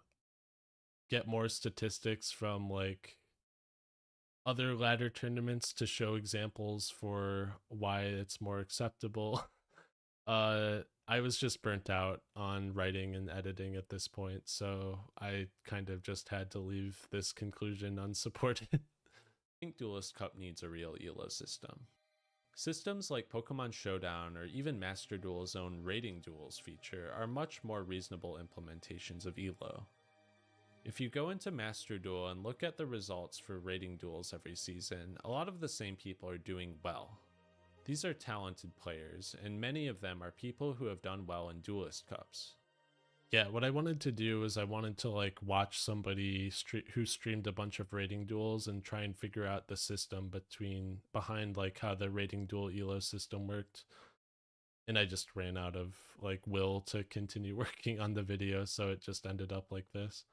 [SPEAKER 1] get more statistics from like other ladder tournaments to show examples for why it's more acceptable. I was just burnt out on writing and editing at this point, so I kind of just had to leave this conclusion unsupported. I think Duelist Cup needs a real ELO system. Systems like Pokemon Showdown or even Master Duel's own Rating Duels feature are much more reasonable implementations of ELO. If you go into Master Duel and look at the results for Rating Duels every season, a lot of the same people are doing well. These are talented players, and many of them are people who have done well in Duelist Cups. Yeah, what I wanted to do is I wanted to like watch somebody who streamed a bunch of Rating Duels and try and figure out the system behind like how the Rating Duel ELO system worked. And I just ran out of like will to continue working on the video, so it just ended up like this.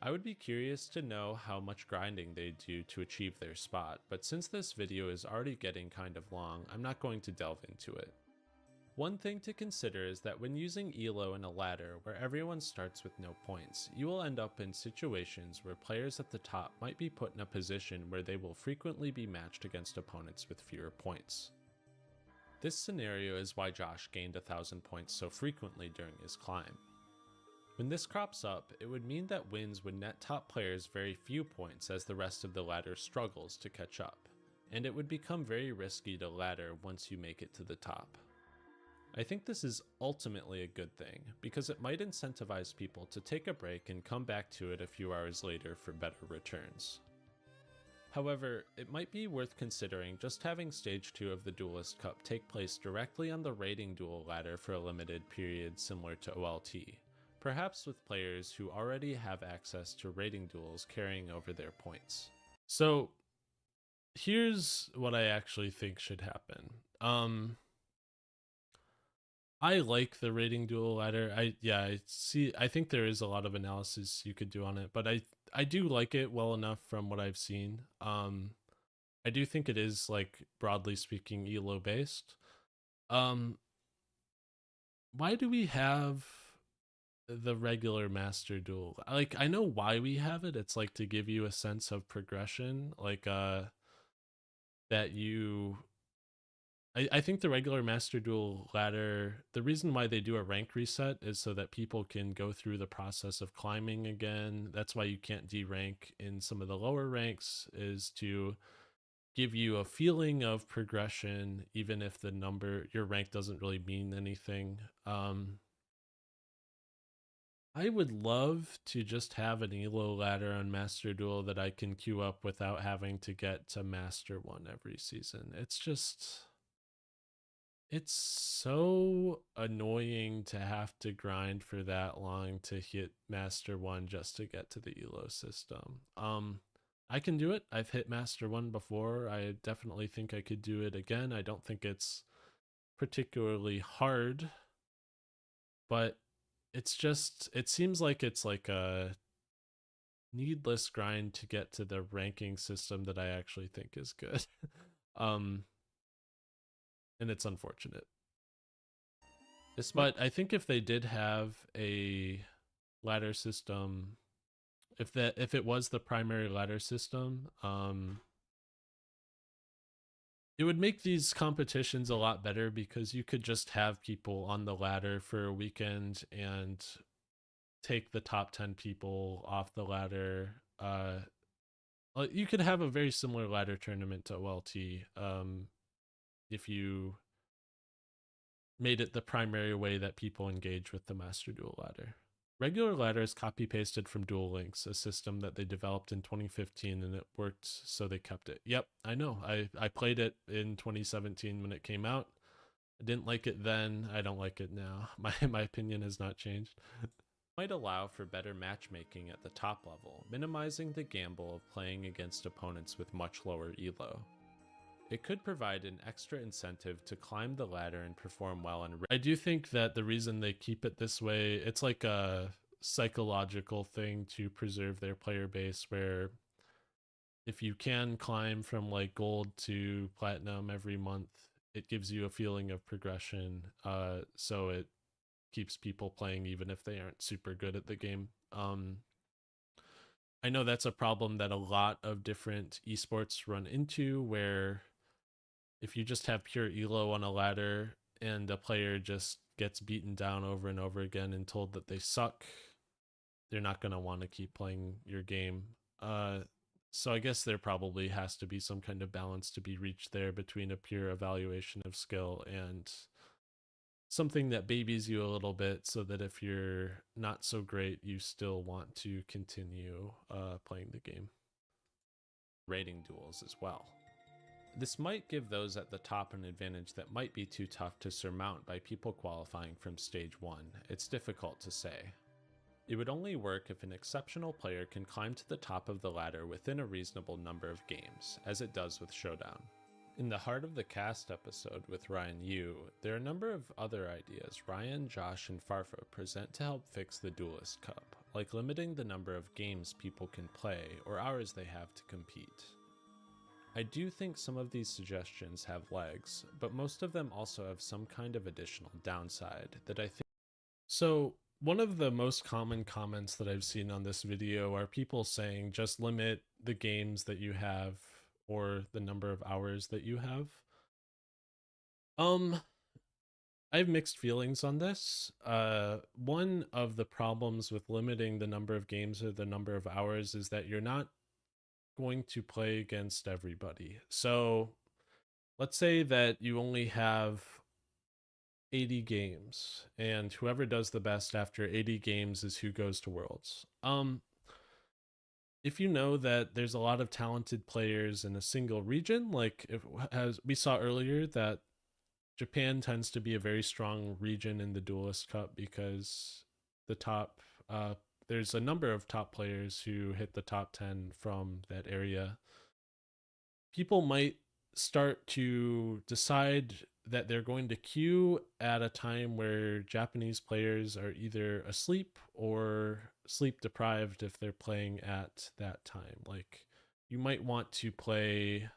[SPEAKER 1] I would be curious to know how much grinding they do to achieve their spot, but since this video is already getting kind of long, I'm not going to delve into it. One thing to consider is that when using ELO in a ladder where everyone starts with no points, you will end up in situations where players at the top might be put in a position where they will frequently be matched against opponents with fewer points. This scenario is why Josh gained 1,000 points so frequently during his climb. When this crops up, it would mean that wins would net top players very few points as the rest of the ladder struggles to catch up, and it would become very risky to ladder once you make it to the top. I think this is ultimately a good thing, because it might incentivize people to take a break and come back to it a few hours later for better returns. However, it might be worth considering just having Stage 2 of the Duelist Cup take place directly on the Rating Duel ladder for a limited period similar to OLT. Perhaps with players who already have access to Rating Duels carrying over their points. So, here's what I actually think should happen. I like the Rating Duel ladder. I think there is a lot of analysis you could do on it, but I do like it well enough from what I've seen. I do think it is, like, broadly speaking, ELO based. Why do we have the regular Master Duel? Like, I know why we have it. It's like to give you a sense of progression. Like, that I think the regular Master Duel ladder, the reason why they do a rank reset is so that people can go through the process of climbing again. That's why you can't derank in some of the lower ranks, is to give you a feeling of progression, even if your rank doesn't really mean anything. I would love to just have an elo ladder on Master Duel that I can queue up without having to get to Master 1 every season. It's so annoying to have to grind for that long to hit Master 1 just to get to the elo system. I can do it. I've hit Master 1 before. I definitely think I could do it again. I don't think it's particularly hard, but it seems like it's like a needless grind to get to the ranking system that I actually think is good. And it's unfortunate. But I think if they did have a ladder system, if it was the primary ladder system, it would make these competitions a lot better, because you could just have people on the ladder for a weekend and take the top 10 people off the ladder. You could have a very similar ladder tournament to OLT, if you made it the primary way that people engage with the Master Duel ladder. Regular ladder is copy-pasted from Duel Links, a system that they developed in 2015, and it worked, so they kept it. Yep, I know. I played it in 2017 when it came out. I didn't like it then. I don't like it now. My opinion has not changed. Might allow for better matchmaking at the top level, minimizing the gamble of playing against opponents with much lower elo. It could provide an extra incentive to climb the ladder and perform well in. I do think that the reason they keep it this way, it's like a psychological thing to preserve their player base, where if you can climb from like gold to platinum every month, it gives you a feeling of progression. So it keeps people playing even if they aren't super good at the game. I know that's a problem that a lot of different esports run into, where if you just have pure elo on a ladder and a player just gets beaten down over and over again and told that they suck, they're not going to want to keep playing your game. So I guess there probably has to be some kind of balance to be reached there between a pure evaluation of skill and something that babies you a little bit, so that if you're not so great, you still want to continue playing the game. Rating duels as well. This might give those at the top an advantage that might be too tough to surmount by people qualifying from stage 1. It's difficult to say. It would only work if an exceptional player can climb to the top of the ladder within a reasonable number of games, as it does with Showdown. In the Heart of the Cast episode with Ryan Yu, there are a number of other ideas Ryan, Josh, and Farfa present to help fix the Duelist Cup, like limiting the number of games people can play or hours they have to compete. I do think some of these suggestions have legs, but most of them also have some kind of additional downside that I think. So one of the most common comments that I've seen on this video are people saying just limit the games that you have or the number of hours that you have. I have mixed feelings on this. One of the problems with limiting the number of games or the number of hours is that you're not going to play against everybody. So let's say that you only have 80 games, and whoever does the best after 80 games is who goes to Worlds. If you know that there's a lot of talented players in a single region, like as we saw earlier, that Japan tends to be a very strong region in the Duelist Cup, because the top there's a number of top players who hit the top 10 from that area. People might start to decide that they're going to queue at a time where Japanese players are either asleep or sleep deprived if they're playing at that time. Like, you might want to play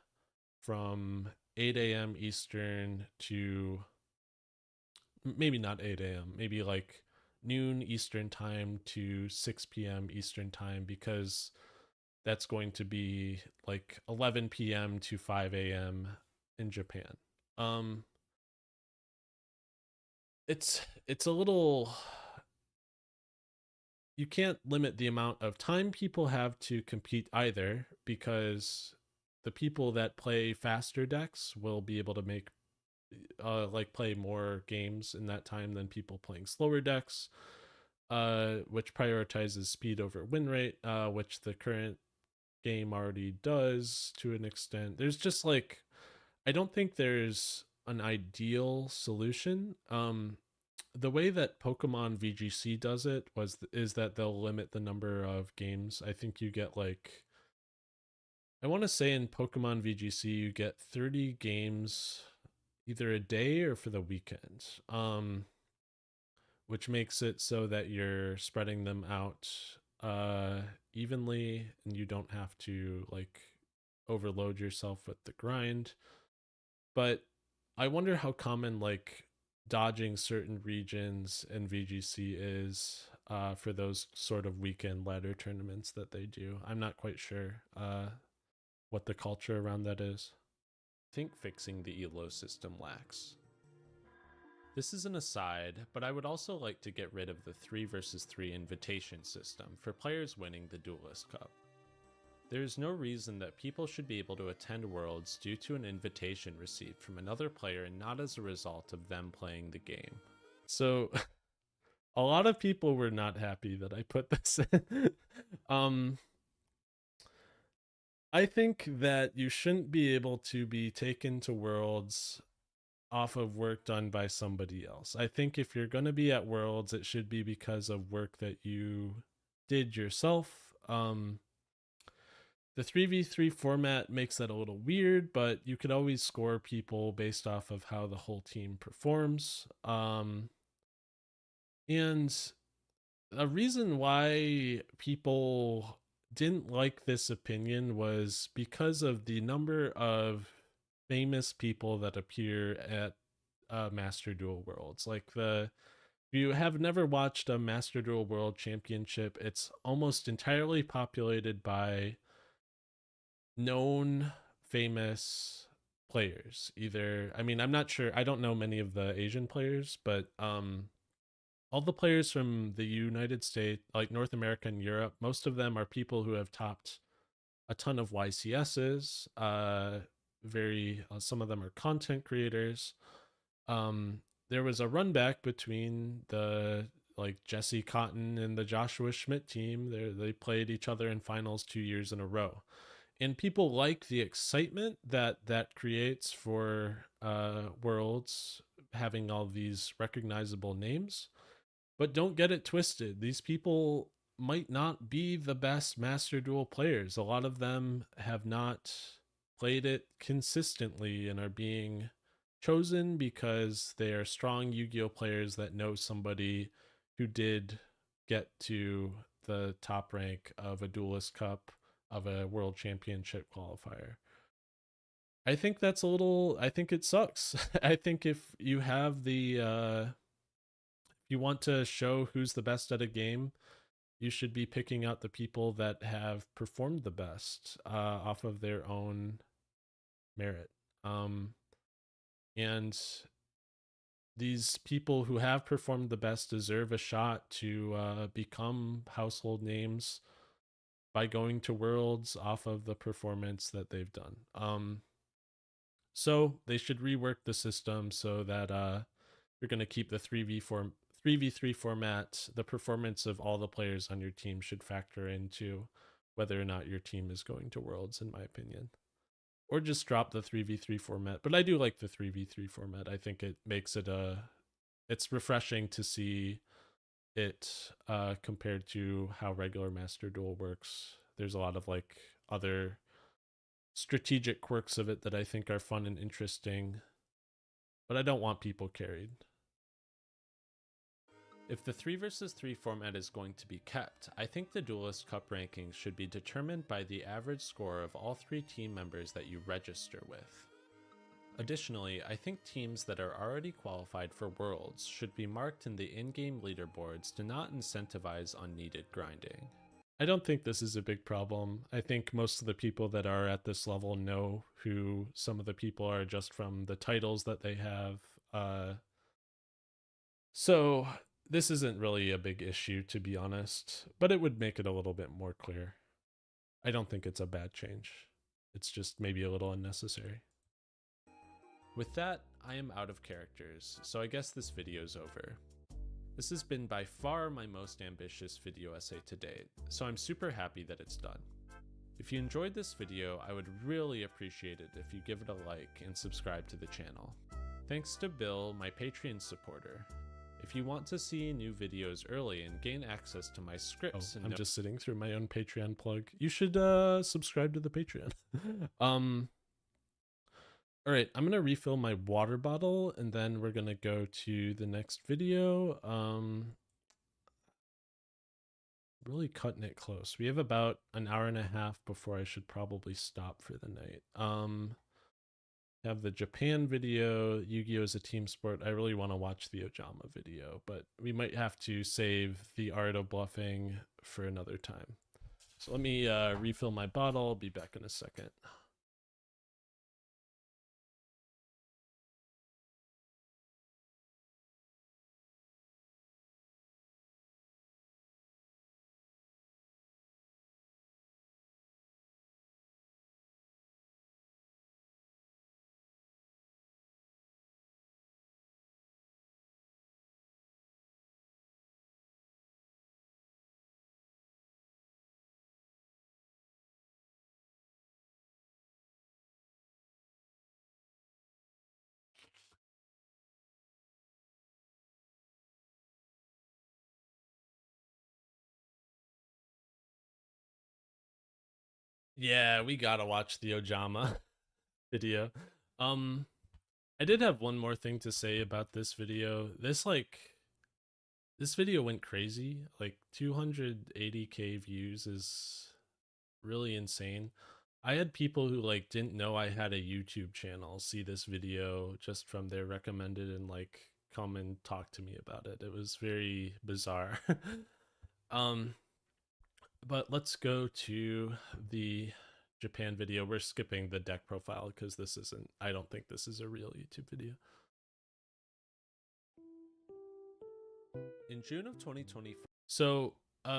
[SPEAKER 1] from 8 a.m. Eastern to maybe not 8 a.m., maybe like noon Eastern time to 6 p.m. Eastern time, because that's going to be like 11 p.m. to 5 a.m. in Japan. It's a little, you can't limit the amount of time people have to compete either, because the people that play faster decks will be able to make like play more games in that time than people playing slower decks, which prioritizes speed over win rate, which the current game already does to an extent. There's just like, I don't think there's an ideal solution. The way that Pokemon VGC does it is that they'll limit the number of games. I think you get like, I want to say in Pokemon VGC you get 30 games either a day or for the weekend, which makes it so that you're spreading them out evenly, and you don't have to like overload yourself with the grind. But I wonder how common like dodging certain regions in VGC is for those sort of weekend ladder tournaments that they do. I'm not quite sure what the culture around that is. I think fixing the ELO system lacks. This is an aside, but I would also like to get rid of the 3 versus 3 invitation system for players winning the Duelist Cup. There is no reason that people should be able to attend Worlds due to an invitation received from another player and not as a result of them playing the game. So, a lot of people were not happy that I put this in. I think that you shouldn't be able to be taken to Worlds off of work done by somebody else. I think if you're going to be at Worlds, it should be because of work that you did yourself. The 3v3 format makes that a little weird, but you could always score people based off of how the whole team performs. And a reason why people didn't like this opinion was because of the number of famous people that appear at Master Duel Worlds. Like if you have never watched a Master Duel World Championship, it's almost entirely populated by known famous players. Either, I mean, I'm not sure, I don't know many of the Asian players, but all the players from the United States, like North America and Europe, most of them are people who have topped a ton of YCSs. Some of them are content creators. There was a run back between the like Jesse Cotton and the Joshua Schmidt team. They played each other in finals 2 years in a row. And people like the excitement that creates for Worlds, having all these recognizable names. But don't get it twisted. These people might not be the best Master Duel players. A lot of them have not played it consistently and are being chosen because they are strong Yu-Gi-Oh players that know somebody who did get to the top rank of a Duelist Cup, of a World Championship qualifier. I think that's a little, I think it sucks. I think if you have the you want to show who's the best at a game, you should be picking out the people that have performed the best off of their own merit. And these people who have performed the best deserve a shot to become household names by going to Worlds off of the performance that they've done. So they should rework the system so that you're going to keep the 3v3 format. The performance of all the players on your team should factor into whether or not your team is going to Worlds, in my opinion. Or just drop the 3v3 format. But I do like the 3v3 format. I think it makes it it's refreshing to see it compared to how regular Master Duel works. There's a lot of like other strategic quirks of it that I think are fun and interesting, but I don't want people carried. If the 3 versus 3 format is going to be kept, I think the Duelist Cup rankings should be determined by the average score of all 3 team members that you register with. Additionally, I think teams that are already qualified for Worlds should be marked in the in-game leaderboards to not incentivize unneeded grinding. I don't think this is a big problem. I think most of the people that are at this level know who some of the people are just from the titles that they have. So this isn't really a big issue, to be honest, but it would make it a little bit more clear. I don't think it's a bad change. It's just maybe a little unnecessary. With that, I am out of characters, so I guess this video's over. This has been by far my most ambitious video essay to date, so I'm super happy that it's done. If you enjoyed this video, I would really appreciate it if you give it a like and subscribe to the channel. Thanks to Bill, my Patreon supporter. If you want to see new videos early and gain access to my scripts and I'm just sitting through my own Patreon plug, you should subscribe to the Patreon. Alright, I'm gonna refill my water bottle and then we're gonna go to the next video. Really cutting it close. We have about an hour and a half before I should probably stop for the night. Have the Japan video. Yu-Gi-Oh is a team sport. I really want to watch the Ojama video, but we might have to save the art of bluffing for another time. So let me refill my bottle. I'll be back in a second. Yeah, we gotta watch the Ojama video. I did have one more thing to say about this video. This video went crazy. Like 280k views is really insane. I had people who like didn't know I had a YouTube channel see this video just from their recommended and like come and talk to me about it. It was very bizarre. But let's go to the Japan video. We're skipping the deck profile because this isn't, I don't think this is a real YouTube video. In June of 2020, so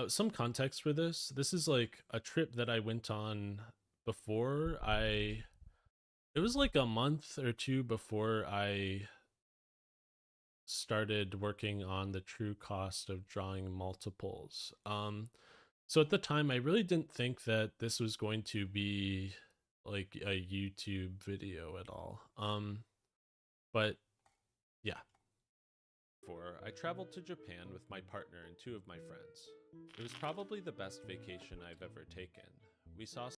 [SPEAKER 1] some context for this. This is like a trip that I went on before it was like a month or two before I started working on the true cost of drawing multiples. So at the time, I really didn't think that this was going to be like a YouTube video at all. But yeah. I traveled to Japan with my partner and 2 of my friends. It was probably the best vacation I've ever taken. We saw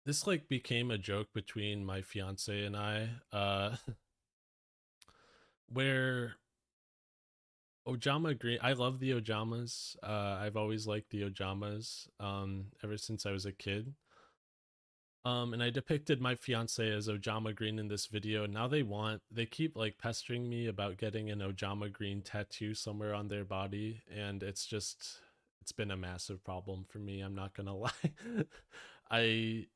[SPEAKER 1] this like became a joke between my fiance and I, where Ojama Green, I love the Ojamas. I've always liked the Ojamas ever since I was a kid. And I depicted my fiance as Ojama Green in this video. And now they keep like pestering me about getting an Ojama Green tattoo somewhere on their body. And it's been a massive problem for me. I'm not gonna lie. I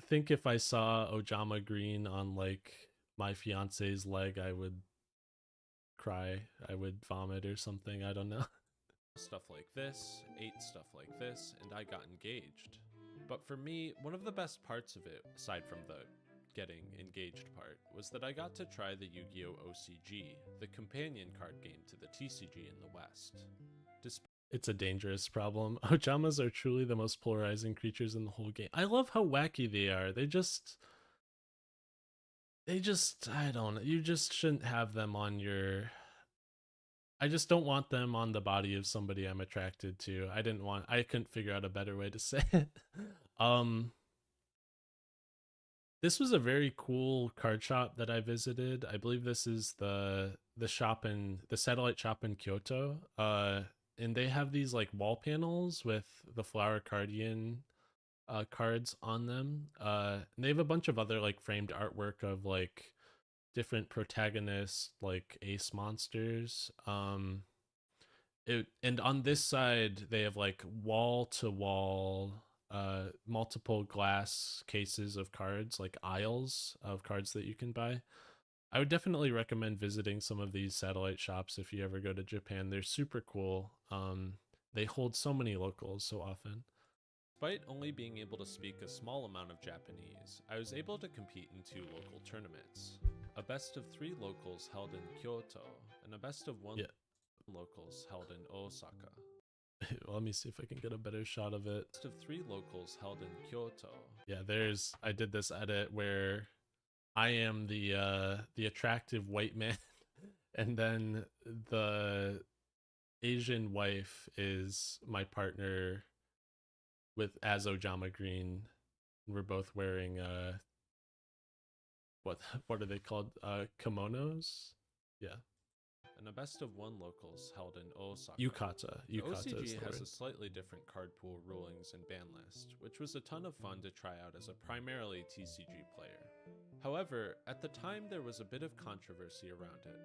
[SPEAKER 1] think if I saw Ojama Green on like my fiance's leg, I would cry. I would vomit or something. I don't know. Stuff like this, ate stuff like this, and I got engaged. But for me, one of the best parts of it, aside from the getting engaged part, was that I got to try the Yu-Gi-Oh! OCG, the companion card game to the TCG in the West. It's a dangerous problem. Ojamas are truly the most polarizing creatures in the whole game. I love how wacky they are. They just, I don't know, you just shouldn't have them on your... I just don't want them on the body of somebody I'm attracted to. I couldn't figure out a better way to say it. This was a very cool card shop that I visited. I believe this is the satellite shop in Kyoto. And they have these like wall panels with the Flower Cardian cards on them. And they have a bunch of other like framed artwork of like different protagonists, like ace monsters. And on this side, they have like wall to wall, multiple glass cases of cards, like aisles of cards that you can buy. I would definitely recommend visiting some of these satellite shops if you ever go to Japan. They're super cool. They hold so many locals so often. Despite only being able to speak a small amount of Japanese, I was able to compete in 2 local tournaments. A best of 3 locals held in Kyoto, and a best of 1 locals held in Osaka. Let me see if I can get a better shot of it. Best of 3 locals held in Kyoto. Yeah, I did this edit where I am the attractive white man, and then the Asian wife is my partner as Ojama Green. We're both wearing what are they called? Kimonos? Yeah. And a best of 1 locals held in Osaka. Yukata. OCG has a slightly different card pool rulings and ban list, which was a ton of fun to try out as a primarily TCG player. However, at the time there was a bit of controversy around it.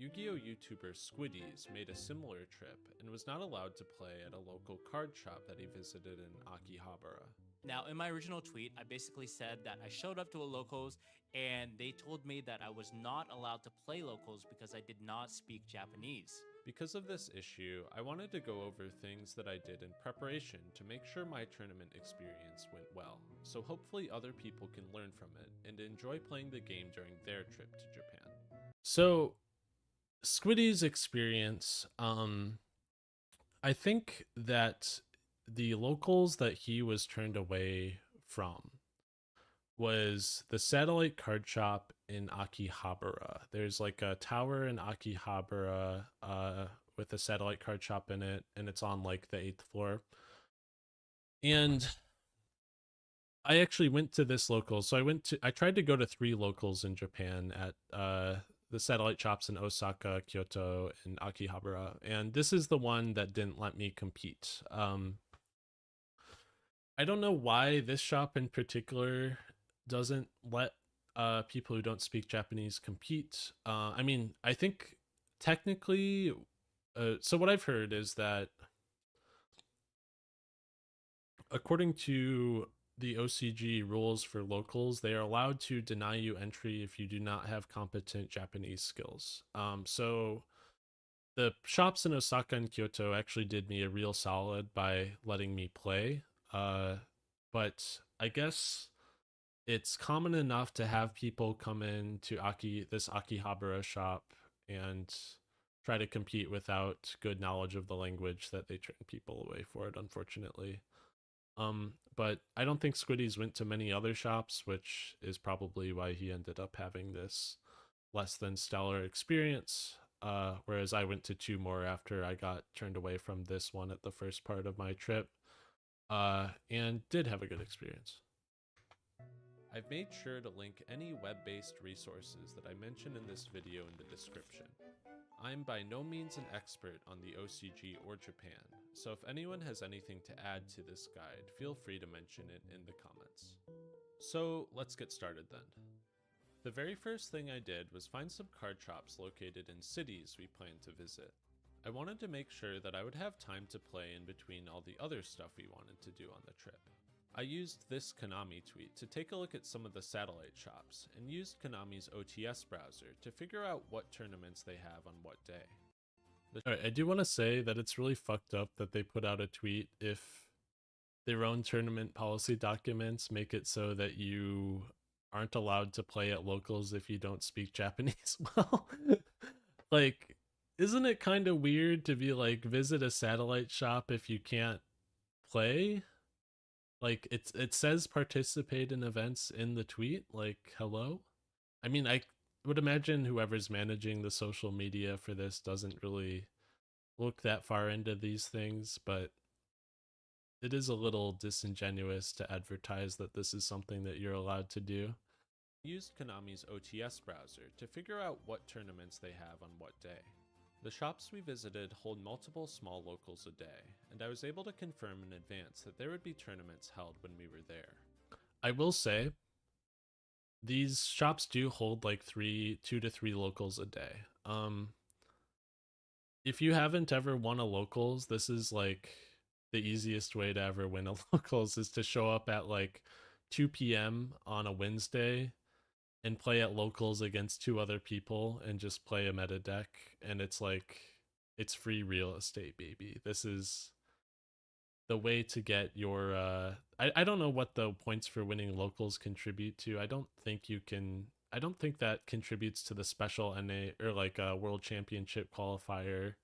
[SPEAKER 1] YuGiOh YouTuber Squiddies made a similar trip and was not allowed to play at a local card shop that he visited in Akihabara.
[SPEAKER 3] Now, in my original tweet, I basically said that I showed up to a locals and they told me that I was not allowed to play locals because I did not speak Japanese.
[SPEAKER 1] Because of this issue, I wanted to go over things that I did in preparation to make sure my tournament experience went well, so hopefully other people can learn from it and enjoy playing the game during their trip to Japan. So, Squiddy's experience, I think that the locals that he was turned away from was the satellite card shop in Akihabara. There's like a tower in Akihabara with a satellite card shop in it, and it's on like the 8th floor. And I actually went to this local. So I tried to go to 3 locals in Japan at the satellite shops in Osaka, Kyoto, and Akihabara. And this is the one that didn't let me compete. I don't know why this shop in particular doesn't let people who don't speak Japanese compete. I mean, I think technically, so what I've heard is that according to the OCG rules for locals, they are allowed to deny you entry if you do not have competent Japanese skills. So the shops in Osaka and Kyoto actually did me a real solid by letting me play. But I guess it's common enough to have people come in to this Akihabara shop and try to compete without good knowledge of the language that they turn people away for it, unfortunately. But I don't think Squiddies went to many other shops, which is probably why he ended up having this less than stellar experience. Whereas I went to 2 more after I got turned away from this one at the first part of my trip, and did have a good experience. I've made sure to link any web-based resources that I mention in this video in the description. I'm by no means an expert on the OCG or Japan, so if anyone has anything to add to this guide, feel free to mention it in the comments. So let's get started then. The very first thing I did was find some card shops located in cities we planned to visit. I wanted to make sure that I would have time to play in between all the other stuff we wanted to do on the trip. I used this Konami tweet to take a look at some of the satellite shops, and used Konami's OTS browser to figure out what tournaments they have on what day. Alright, I do want to say that it's really fucked up that they put out a tweet if their own tournament policy documents make it so that you aren't allowed to play at locals if you don't speak Japanese well. Like, isn't it kind of weird to be like, visit a satellite shop if you can't play? Like, it says participate in events in the tweet. Like, hello? I mean, I would imagine whoever's managing the social media for this doesn't really look that far into these things, but it is a little disingenuous to advertise that this is something that you're allowed to do. I used Konami's OTS browser to figure out what tournaments they have on what day. The shops we visited hold multiple small locals a day, and I was able to confirm in advance that there would be tournaments held when we were there. I will say, these shops do hold like 2 to 3 locals a day. if you haven't ever won a locals, this is like the easiest way to ever win a locals is to show up at like 2 p.m. on a Wednesday and play at locals against 2 other people and just play a meta deck, and it's like it's free real estate, baby. This is the way to get your I don't know what the points for winning locals contribute to. I don't think that contributes to the special NA or like a world championship qualifier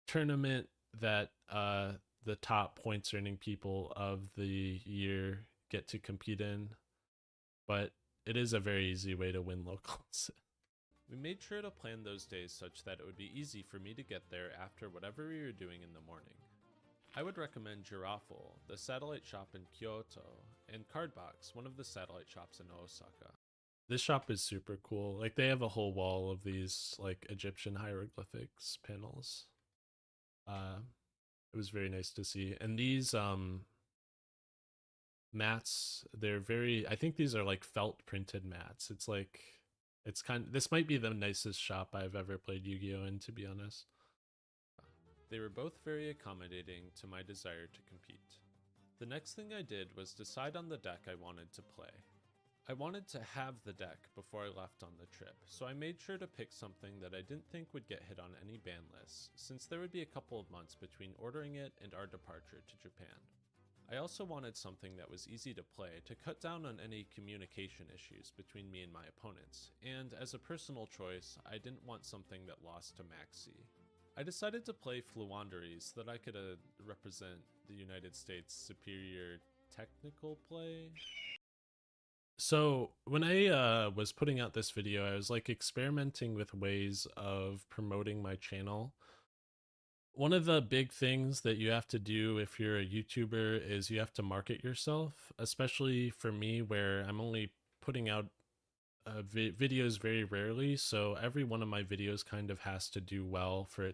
[SPEAKER 1] tournament that the top points earning people of the year get to compete in, but it is a very easy way to win locals. We made sure to plan those days such that it would be easy for me to get there after whatever we were doing in the morning. I would recommend Giraffe, the satellite shop in Kyoto, and Cardbox, one of the satellite shops in Osaka. This shop is super cool. Like, they have a whole wall of these like Egyptian hieroglyphics panels. It was very nice to see. And these mats, they're very, I think these are like felt printed mats. It's like, this might be the nicest shop I've ever played Yu-Gi-Oh in, to be honest. They were both very accommodating to my desire to compete. The next thing I did was decide on the deck I wanted to play. I wanted to have the deck before I left on the trip, so I made sure to pick something that I didn't think would get hit on any ban lists, since there would be a couple of months between ordering it and our departure to Japan. I also wanted something that was easy to play to cut down on any communication issues between me and my opponents, and as a personal choice, I didn't want something that lost to Maxi. I decided to play Fluanderies so that I could represent the United States' superior technical play. So when I was putting out this video, I was like experimenting with ways of promoting my channel. One of the big things that you have to do if you're a YouTuber is you have to market yourself, especially for me where I'm only putting out videos very rarely, so every one of my videos kind of has to do well for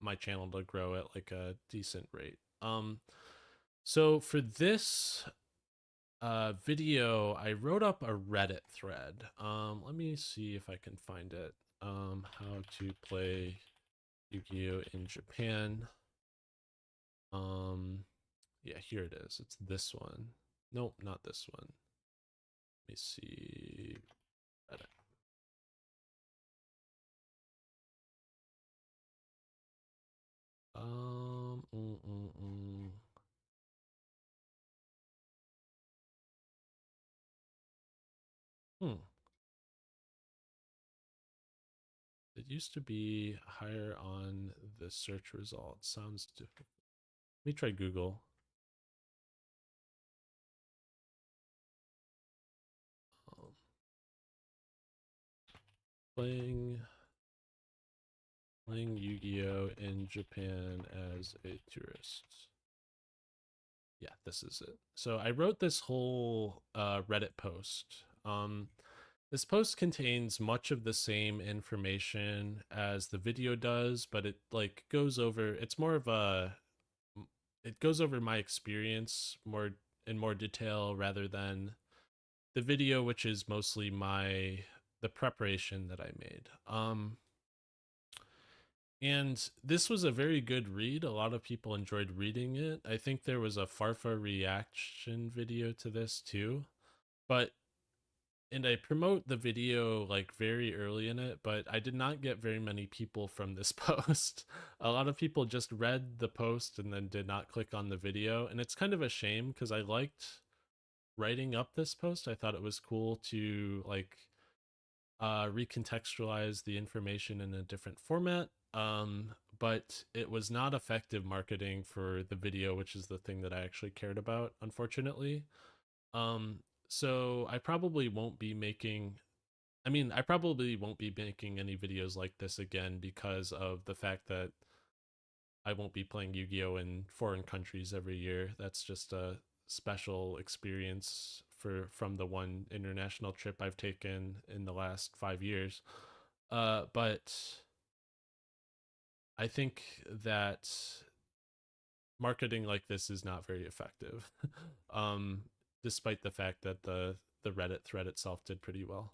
[SPEAKER 1] my channel to grow at like a decent rate. So for this video, I wrote up a Reddit thread. Let me see if I can find it. How to play Yu-Gi-Oh in Japan. Yeah, here it is. It's this one. Nope, not this one. Let me see. Reddit. It used to be higher on the search results. Sounds difficult. Let me try Google. Playing Yu-Gi-Oh in Japan as a tourist. Yeah, this is it. So I wrote this whole Reddit post. This post contains much of the same information as the video does, but it like goes over, it goes over my experience in more detail rather than the video, which is mostly the preparation that I made. And this was a very good read. A lot of people enjoyed reading it. I think there was a Farfa reaction video to this too, and I promote the video like very early in it, but I did not get very many people from this post. A lot of people just read the post and then did not click on the video, and it's kind of a shame because I liked writing up this post. I thought it was cool to like recontextualize the information in a different format, but it was not effective marketing for the video, which is the thing that I actually cared about, unfortunately. So I probably won't be making any videos like this again because of the fact that I won't be playing Yu-Gi-Oh in foreign countries every year. That's just a special experience from the one international trip I've taken in the last 5 years. But I think that marketing like this is not very effective. Despite the fact that the Reddit thread itself did pretty well.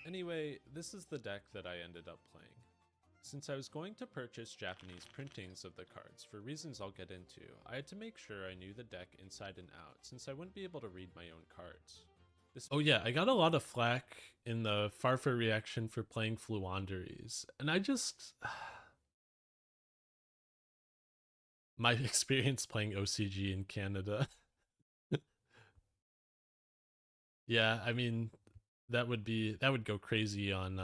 [SPEAKER 1] Anyway, this is the deck that I ended up playing. Since I was going to purchase Japanese printings of the cards for reasons I'll get into, I had to make sure I knew the deck inside and out since I wouldn't be able to read my own cards. Oh yeah, I got a lot of flack in the Farfa reaction for playing Fluanderies, and I just... my experience playing OCG in Canada. Yeah, I mean, that would go crazy on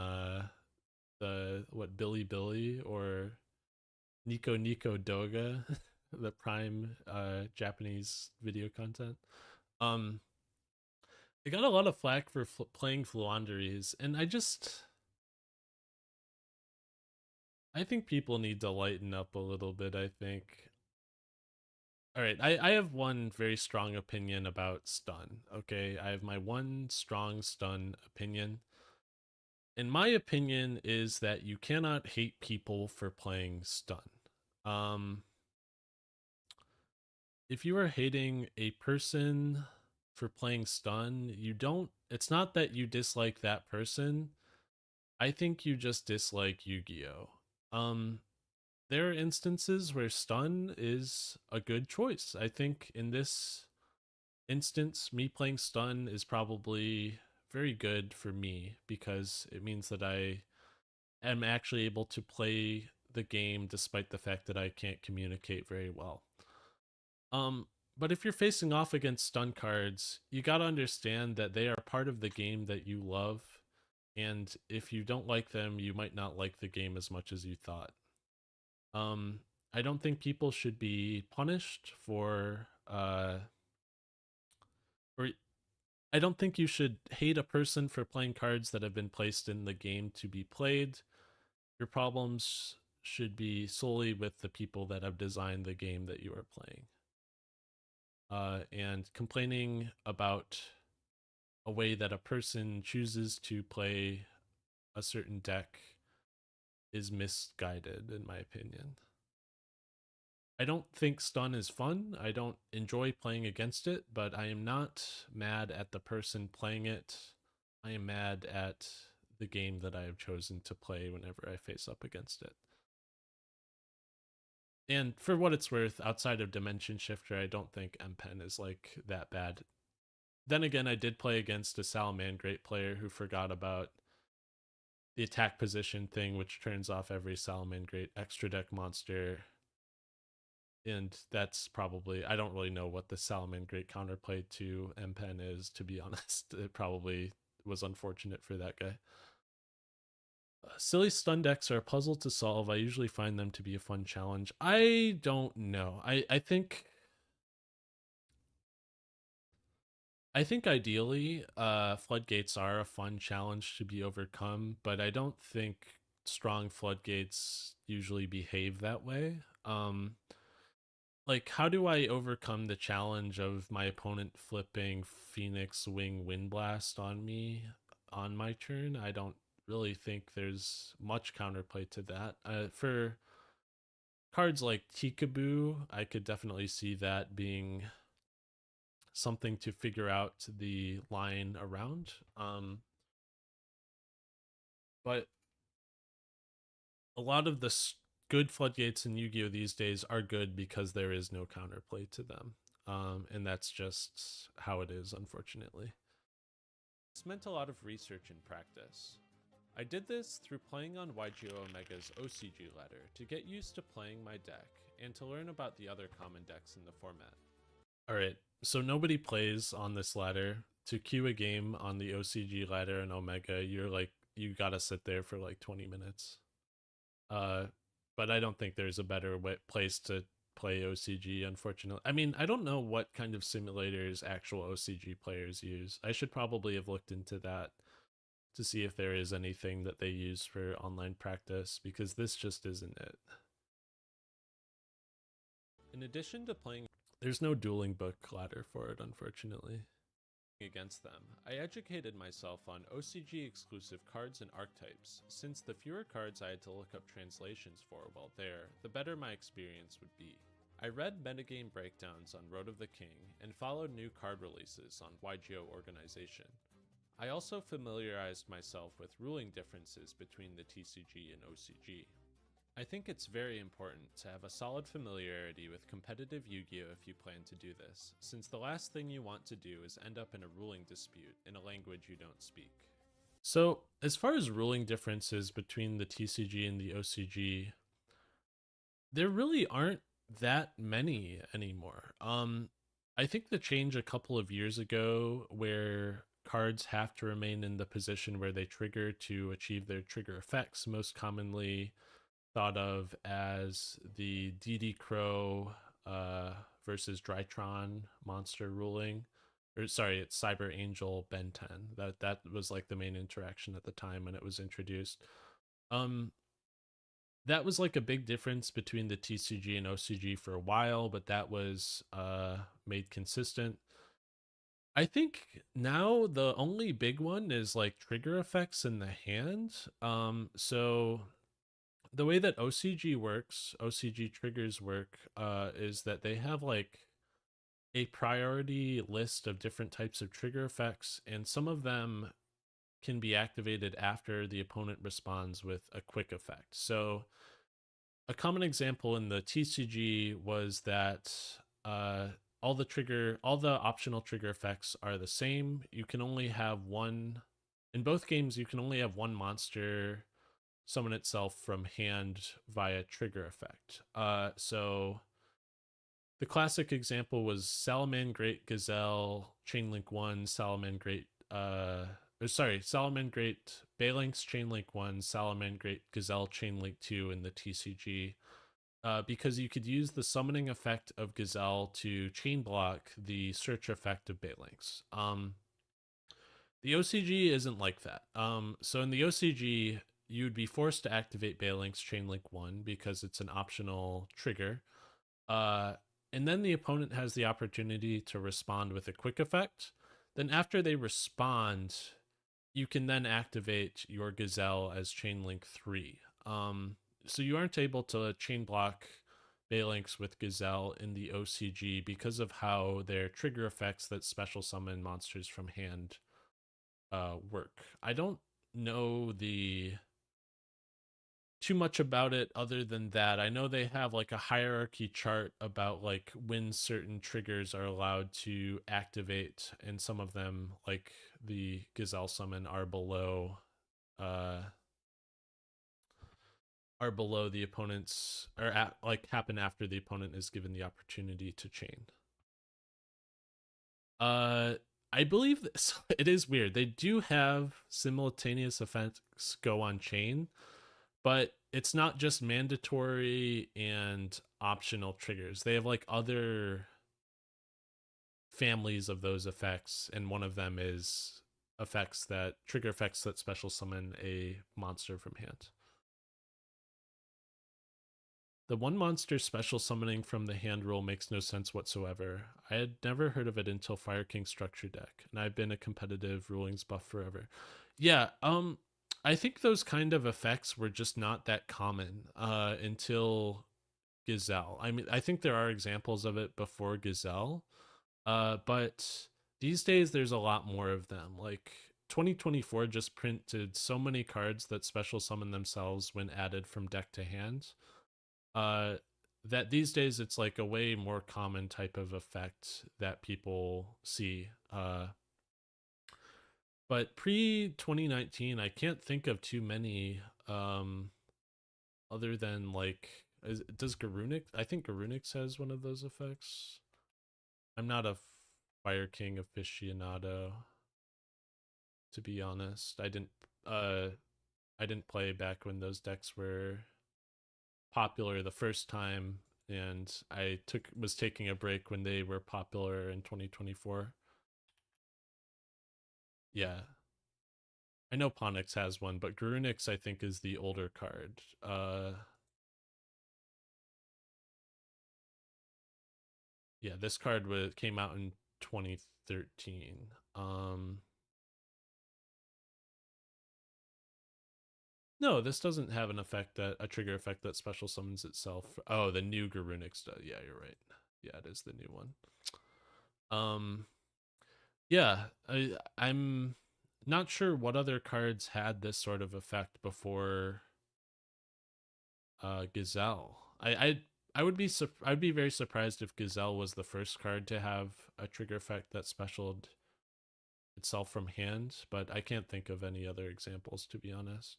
[SPEAKER 1] the Billy Billy or Nico Nico Doga, the prime Japanese video content. I got a lot of flack for playing Fluanderies, and I think people need to lighten up a little bit, I think. Alright, I have one very strong opinion about stun, okay? I have my one strong stun opinion. And my opinion is that you cannot hate people for playing stun. If you are hating a person for playing stun, it's not that you dislike that person. I think you just dislike YuGiOh. There are instances where stun is a good choice. I think in this instance, me playing stun is probably very good for me because it means that I am actually able to play the game despite the fact that I can't communicate very well. But if you're facing off against stun cards, you gotta understand that they are part of the game that you love, and if you don't like them, you might not like the game as much as you thought. I don't think people should be punished for, or I don't think you should hate a person for playing cards that have been placed in the game to be played. Your problems should be solely with the people that have designed the game that you are playing. And complaining about a way that a person chooses to play a certain deck is misguided, in my opinion. I don't think stun is fun. I don't enjoy playing against it, but I am not mad at the person playing it. I am mad at the game that I have chosen to play whenever I face up against it. And for what it's worth, outside of Dimension Shifter, I don't think MPen is like that bad. Then again, I did play against a Salamangreat player who forgot about the attack position thing, which turns off every Salamangreat extra deck monster. And that's probably, I don't really know what the Salamangreat counterplay to MPen is, to be honest. It probably was unfortunate for that guy. Silly stun decks are a puzzle to solve. I usually find them to be a fun challenge. I don't know. I think ideally, floodgates are a fun challenge to be overcome, but I don't think strong floodgates usually behave that way. Like, how do I overcome the challenge of my opponent flipping Phoenix Wing Windblast on me on my turn? I don't really think there's much counterplay to that. For cards like Tikaboo, I could definitely see that being something to figure out the line around. But a lot of the good floodgates in Yu-Gi-Oh! These days are good because there is no counterplay to them. And that's just how it is, unfortunately. It's meant a lot of research and practice. I did this through playing on YuGiOh Omega's OCG ladder to get used to playing my deck and to learn about the other common decks in the format. Alright, so nobody plays on this ladder. To queue a game on the OCG ladder in Omega, you gotta sit there for like 20 minutes. But I don't think there's a better place to play OCG, unfortunately. I mean, I don't know what kind of simulators actual OCG players use. I should probably have looked into that to see if there is anything that they use for online practice, because this just isn't it. In addition to playing, there's no dueling book ladder for it, unfortunately. Against them, I educated myself on OCG exclusive cards and archetypes, since the fewer cards I had to look up translations for while there, the better my experience would be. I read metagame breakdowns on Road of the King and followed new card releases on YuGiOh Organization. I also familiarized myself with ruling differences between the TCG and OCG. I think it's very important to have a solid familiarity with competitive Yu-Gi-Oh! If you plan to do this, since the last thing you want to do is end up in a ruling dispute in a language you don't speak. So, as far as ruling differences between the TCG and the OCG, there really aren't that many anymore. I think the change a couple of years ago where cards have to remain in the position where they trigger to achieve their trigger effects, most commonly thought of as the DD Crow versus Drytron monster ruling. Or sorry, it's Cyber Angel Ben 10. That was like the main interaction at the time when it was introduced. That was like a big difference between the TCG and OCG for a while, but that was made consistent. I think now the only big one is like trigger effects in the hand. So the way that OCG works, OCG triggers work, is that they have like a priority list of different types of trigger effects, and some of them can be activated after the opponent responds with a quick effect. So a common example in the TCG was that all the optional trigger effects are the same. You can only have one. In both games, you can only have one monster summon itself from hand via trigger effect. So the classic example was Salaman Great Gazelle Chainlink 1, Salaman Great Balinx Chainlink 1, Salaman Great Gazelle Chainlink 2 in the TCG. Because you could use the summoning effect of Gazelle to chain block the search effect of Balinx. The OCG isn't like that. So in the OCG, you'd be forced to activate Balinx Chainlink 1 because it's an optional trigger. And then the opponent has the opportunity to respond with a quick effect. Then after they respond, you can then activate your Gazelle as Chainlink 3. So you aren't able to chain block Balinx with Gazelle in the OCG because of how their trigger effects that special summon monsters from hand work. I don't know too much about it other than that. I know they have like a hierarchy chart about like when certain triggers are allowed to activate, and some of them, like the Gazelle summon, are below the opponent's, or happen after the opponent is given the opportunity to chain. I believe this, it is weird. They do have simultaneous effects go on chain, but it's not just mandatory and optional triggers. They have like other families of those effects, and one of them is trigger effects that special summon a monster from hand. The one monster special summoning from the hand rule makes no sense whatsoever. I had never heard of it until Fire King structure deck, and I've been a competitive rulings buff forever. Yeah, I think those kind of effects were just not that common until Gazelle. I mean, I think there are examples of it before Gazelle, but these days there's a lot more of them. Like 2024 just printed so many cards that special summon themselves when added from deck to hand. That these days it's like a way more common type of effect that people see. But pre-2019, I can't think of too many other than like, does Garunix? I think Garunix has one of those effects. I'm not a Fire King aficionado, to be honest. I didn't play back when those decks were popular the first time, and I was taking a break when they were popular in 2024. Yeah, I know Ponix has one, but Garunix I think is the older card. Yeah, this card came out in 2013. No, this doesn't have a trigger effect that special summons itself. Oh, the new Garunix does. Yeah, you're right. Yeah, it is the new one. Yeah, I'm not sure what other cards had this sort of effect before Gazelle. I would be I'd be very surprised if Gazelle was the first card to have a trigger effect that specialed itself from hand, but I can't think of any other examples, to be honest.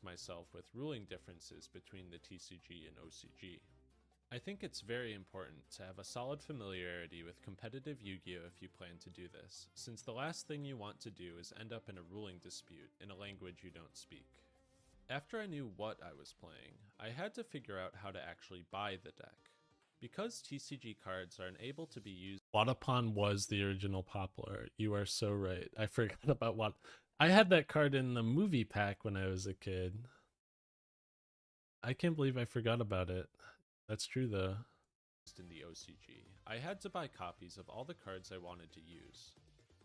[SPEAKER 1] Myself with ruling differences between the TCG and OCG. I think it's very important to have a solid familiarity with competitive Yu-Gi-Oh if you plan to do this, since the last thing you want to do is end up in a ruling dispute in a language you don't speak. After I knew what I was playing, I had to figure out how to actually buy the deck. Because TCG cards are unable to be used— Wadapon was the original Poplar. You are so right. I forgot about what— I had that card in the movie pack when I was a kid. I can't believe I forgot about it. That's true though. In the OCG, I had to buy copies of all the cards I wanted to use.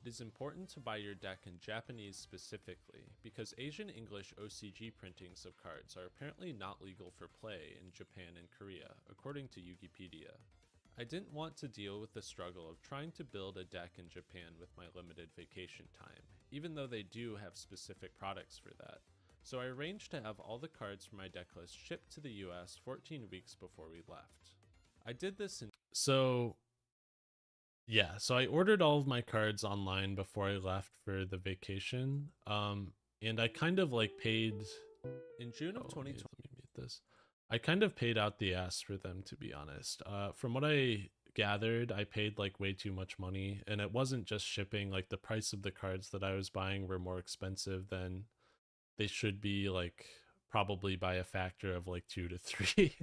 [SPEAKER 1] It is important to buy your deck in Japanese specifically, because Asian English OCG printings of cards are apparently not legal for play in Japan and Korea, according to Wikipedia. I didn't want to deal with the struggle of trying to build a deck in Japan with my limited vacation time, even though they do have specific products for that. So I arranged to have all the cards from my deck list shipped to the US 14 weeks before we left. I did this in— So I ordered all of my cards online before I left for the vacation. And I kind of like paid— in June of 2020, let me mute this. I kind of paid out the ass for them, to be honest. From what I gathered, I paid like way too much money, and it wasn't just shipping. Like the price of the cards that I was buying were more expensive than they should be, like probably by a factor of like 2 to 3.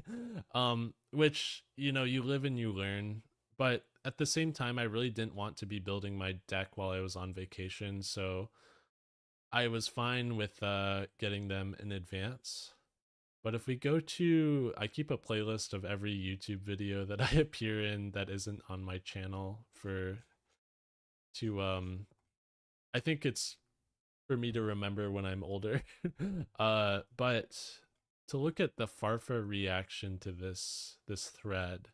[SPEAKER 1] Which, you know, you live and you learn. But at the same time, I really didn't want to be building my deck while I was on vacation, so I was fine with getting them in advance. But if we go to— I keep a playlist of every YouTube video that I appear in that isn't on my channel I think it's for me to remember when I'm older. But to look at the Farfa reaction to this thread,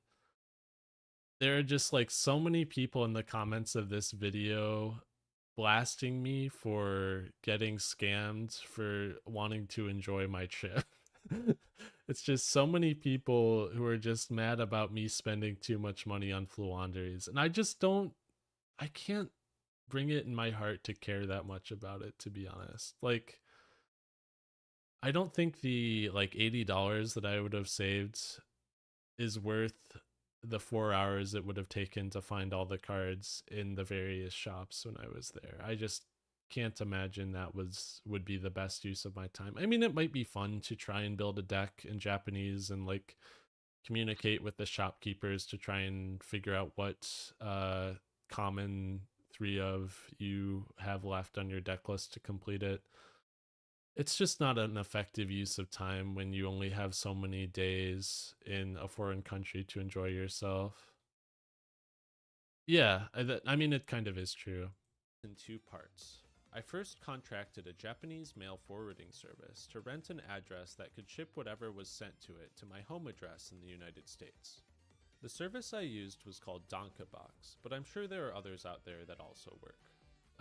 [SPEAKER 1] there are just like so many people in the comments of this video blasting me for getting scammed for wanting to enjoy my trip. It's just so many people who are just mad about me spending too much money on Fluanderies, and I can't bring it in my heart to care that much about it, to be honest. Like, I don't think the like $80 that I would have saved is worth the 4 hours it would have taken to find all the cards in the various shops when I was there. I just can't imagine that would be the best use of my time. I mean, it might be fun to try and build a deck in Japanese and like communicate with the shopkeepers to try and figure out what common 3 of you have left on your deck list to complete it. It's just not an effective use of time when you only have so many days in a foreign country to enjoy yourself. Yeah, I mean, it kind of is true. In 2 parts. I first contracted a Japanese mail forwarding service to rent an address that could ship whatever was sent to it to my home address in the United States. The service I used was called Donkabox, but I'm sure there are others out there that also work.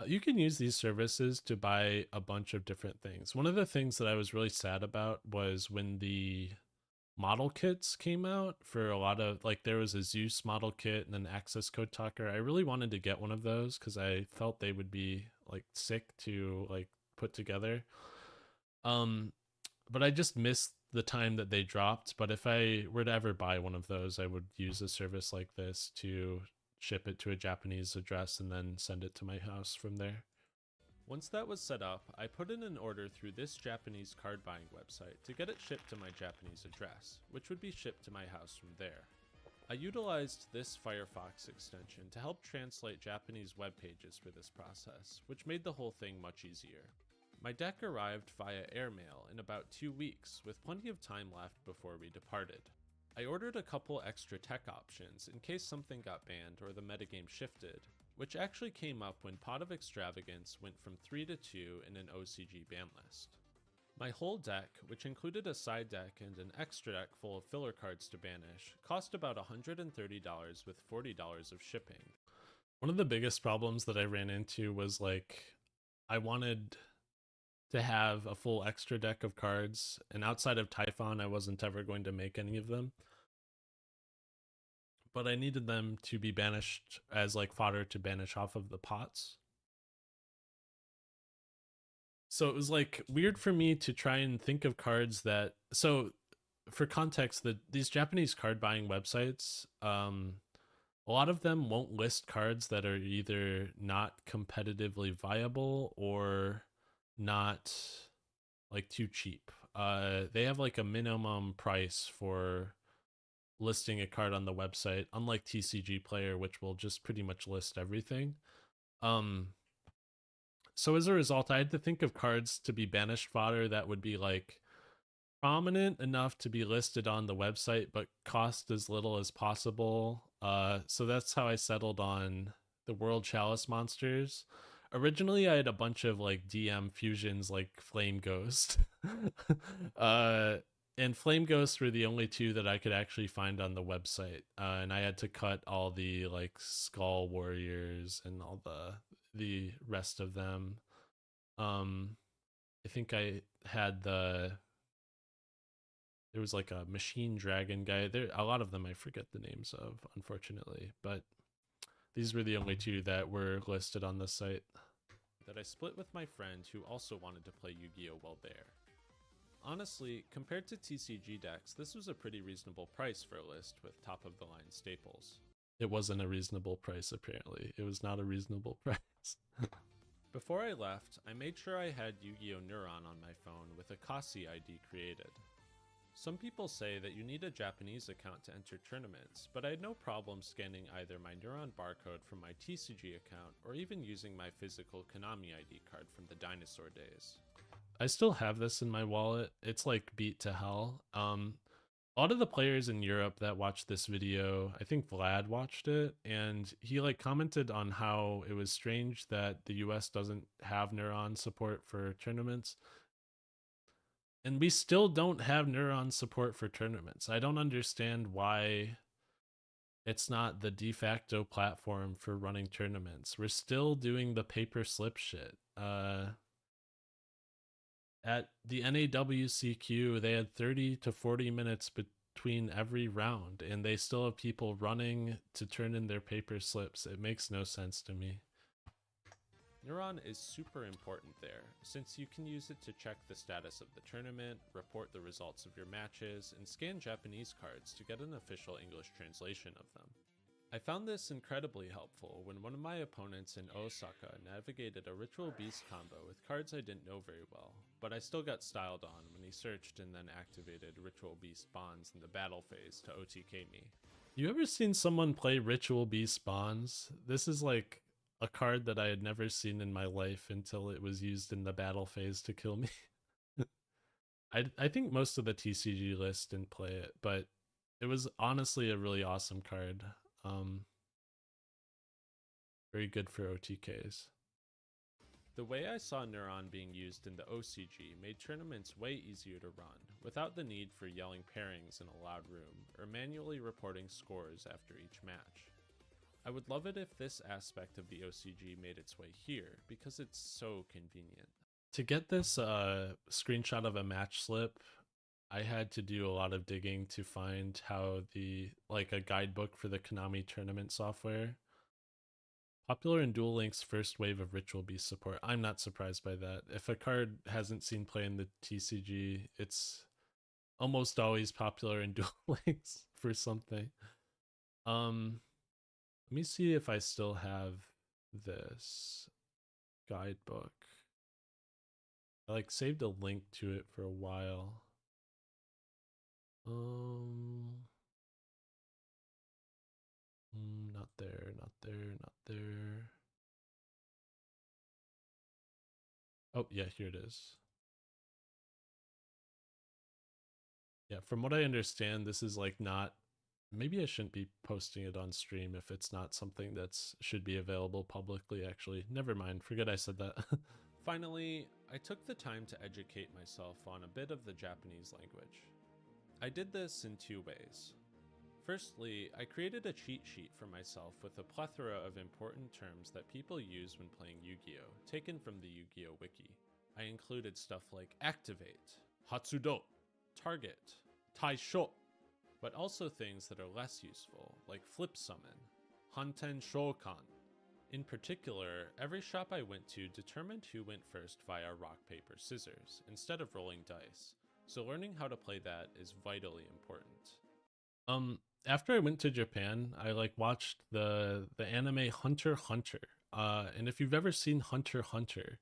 [SPEAKER 1] You can use these services to buy a bunch of different things. One of the things that I was really sad about was when the model kits came out for a lot of, like, there was a Zeus model kit and an Access Code Talker. I really wanted to get one of those because I felt they would be like sick to like put together. But I just missed the time that they dropped. But if I were to ever buy one of those, I would use a service like this to ship it to a Japanese address and then send it to my house from there. Once that was set up, I put in an order through this Japanese card buying website to get it shipped to my Japanese address, which would be shipped to my house from there. I utilized this Firefox extension to help translate Japanese web pages for this process, which made the whole thing much easier. My deck arrived via airmail in about 2 weeks, with plenty of time left before we departed. I ordered a couple extra tech options in case something got banned or the metagame shifted, which actually came up when Pot of Extravagance went from 3 to 2 in an OCG ban list. My whole deck, which included a side deck and an extra deck full of filler cards to banish, cost about $130 with $40 of shipping. One of the biggest problems that I ran into was like I wanted to have a full extra deck of cards, and outside of Typhon I wasn't ever going to make any of them. But I needed them to be banished as like fodder to banish off of the pots. So it was like weird for me to try and think of cards that, so for context, these Japanese card buying websites, a lot of them won't list cards that are either not competitively viable or not like too cheap. They have like a minimum price for listing a card on the website, unlike TCG Player, which will just pretty much list everything. So as a result, I had to think of cards to be banished fodder that would be like prominent enough to be listed on the website, but cost as little as possible. So that's how I settled on the World Chalice monsters. Originally, I had a bunch of like DM fusions like Flame Ghost. And Flame Ghost were the only two that I could actually find on the website. And I had to cut all the like Skull Warriors and all the rest of them. I think I had there was like a Machine Dragon guy. There, a lot of them I forget the names of, unfortunately, but these were the only two that were listed on the site. That I split with my friend who also wanted to play Yu-Gi-Oh! While there. Honestly, compared to TCG decks, this was a pretty reasonable price for a list with top-of-the-line staples. It wasn't a reasonable price, apparently. It was not a reasonable price. Before I left, I made sure I had Yu-Gi-Oh! Neuron on my phone with a Kasi ID created. Some people say that you need a Japanese account to enter tournaments, but I had no problem scanning either my Neuron barcode from my TCG account or even using my physical Konami ID card from the dinosaur days. I still have this in my wallet. It's like beat to hell. A lot of the players in Europe that watched this video, I think Vlad watched it, and he like commented on how it was strange that the US doesn't have Neuron support for tournaments. And we still don't have Neuron support for tournaments. I don't understand why it's not the de facto platform for running tournaments. We're still doing the paper slip shit. At the NAWCQ, they had 30 to 40 minutes between every round, and they still have people running to turn in their paper slips. It makes no sense to me. Neuron is super important there, since you can use it to check the status of the tournament, report the results of your matches, and scan Japanese cards to get an official English translation of them. I found this incredibly helpful when one of my opponents in Osaka navigated a Ritual Beast combo with cards I didn't know very well, but I still got styled on when he searched and then activated Ritual Beast Bonds in the battle phase to OTK me. You ever seen someone play Ritual Beast Bonds? This is like a card that I had never seen in my life until it was used in the battle phase to kill me. I think most of the TCG list didn't play it, but it was honestly a really awesome card. Very good for OTKs. The way I saw Neuron being used in the OCG made tournaments way easier to run, without the need for yelling pairings in a loud room, or manually reporting scores after each match. I would love it if this aspect of the OCG made its way here, because it's so convenient. To get this screenshot of a match slip, I had to do a lot of digging to find how a guidebook for the Konami tournament software. Popular in Duel Link's first wave of Ritual Beast support. I'm not surprised by that. If a card hasn't seen play in the TCG, it's almost always popular in Duel Links for something. Let me see if I still have this guidebook. I saved a link to it for a while. Not there, not there, not there. Oh, yeah, here it is. Yeah, from what I understand, this is not, maybe I shouldn't be posting it on stream if it's not something that's should be available publicly, actually. Never mind, forget I said that. Finally, I took the time to educate myself on a bit of the Japanese language. I did this in two ways. Firstly, I created a cheat sheet for myself with a plethora of important terms that people use when playing Yu-Gi-Oh, taken from the Yu-Gi-Oh wiki. I included stuff like activate, Hatsudo, target, Taisho, but also things that are less useful, like flip summon, Hanten Shokan. In particular, every shop I went to determined who went first via rock, paper, scissors, instead of rolling dice, so learning how to play that is vitally important. After I went to Japan, I watched the anime Hunter x Hunter. And if you've ever seen Hunter x Hunter,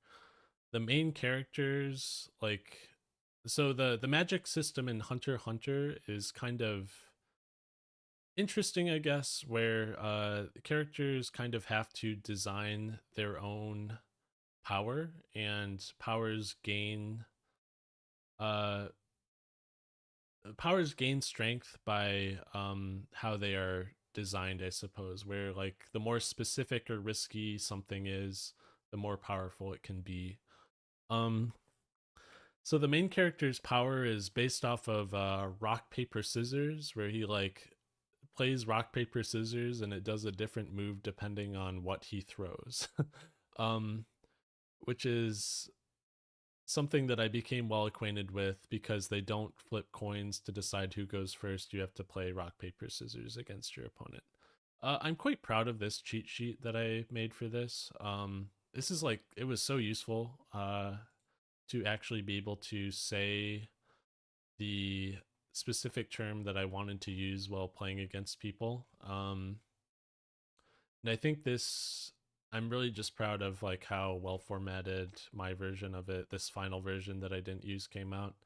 [SPEAKER 1] the main characters, so the magic system in Hunter x Hunter is kind of interesting, I guess, where the characters kind of have to design their own power, and powers gain strength by how they are designed, I suppose, where the more specific or risky something is, the more powerful it can be. So the main character's power is based off of rock, paper, scissors, where he plays rock, paper, scissors, and it does a different move depending on what he throws. Which is something that I became well acquainted with, because they don't flip coins to decide who goes first. You have to play rock, paper, scissors against your opponent. I'm quite proud of this cheat sheet that I made for this. This is it was so useful to actually be able to say the specific term that I wanted to use while playing against people. And I think I'm really just proud of how well formatted my version of it, this final version that I didn't use, came out.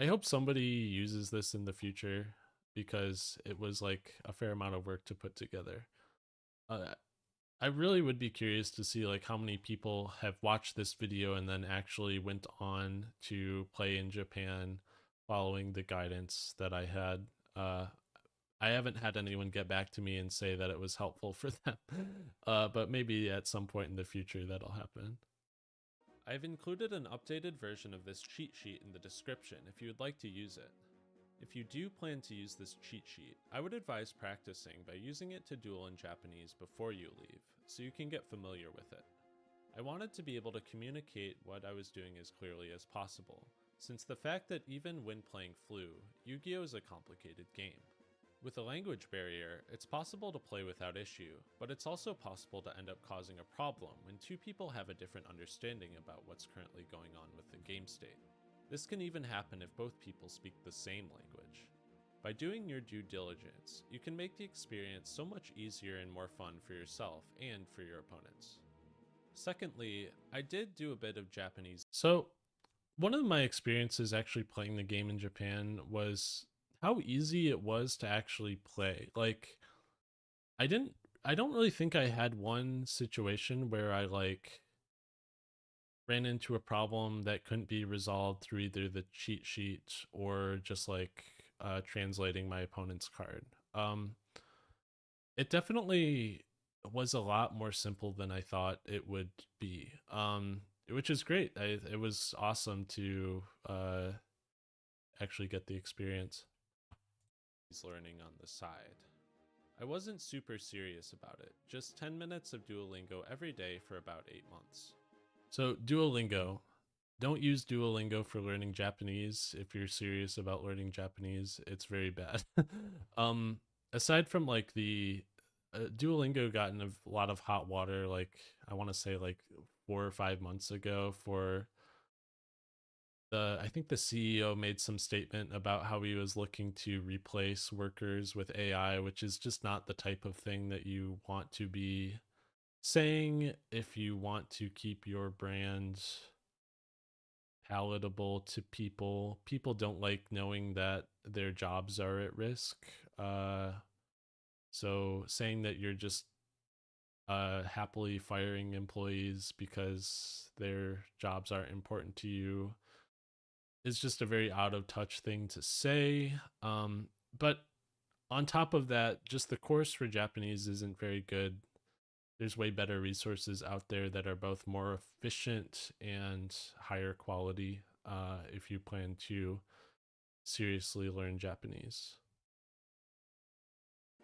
[SPEAKER 1] I hope somebody uses this in the future, because it was a fair amount of work to put together. I really would be curious to see how many people have watched this video and then actually went on to play in Japan following the guidance that I had. I haven't had anyone get back to me and say that it was helpful for them, but maybe at some point in the future that'll happen. I've included an updated version of this cheat sheet in the description if you would like to use it. If you do plan to use this cheat sheet, I would advise practicing by using it to duel in Japanese before you leave, so you can get familiar with it. I wanted to be able to communicate what I was doing as clearly as possible, since the fact that even when playing Flu, Yu-Gi-Oh is a complicated game. With a language barrier, it's possible to play without issue, but it's also possible to end up causing a problem when two people have a different understanding about what's currently going on with the game state. This can even happen if both people speak the same language. By doing your due diligence, you can make the experience so much easier and more fun for yourself and for your opponents. Secondly, I did do a bit of Japanese. So, one of my experiences actually playing the game in Japan was how easy it was to actually play. I don't really think I had one situation where I ran into a problem that couldn't be resolved through either the cheat sheet or just translating my opponent's card. It definitely was a lot more simple than I thought it would be, which is great. It was awesome to actually get the experience. He's learning on the side. I wasn't super serious about it, just 10 minutes of Duolingo every day for about 8 months. So Duolingo, don't use Duolingo for learning Japanese if you're serious about learning Japanese. It's very bad. Aside from the Duolingo got in a lot of hot water, I want to say 4 or 5 months ago for I think the CEO made some statement about how he was looking to replace workers with AI, which is just not the type of thing that you want to be saying if you want to keep your brand palatable to people. People don't like knowing that their jobs are at risk. So saying that you're just happily firing employees because their jobs aren't important to you is just a very out of touch thing to say. But on top of that, just the course for Japanese isn't very good. There's way better resources out there that are both more efficient and higher quality if you plan to seriously learn Japanese.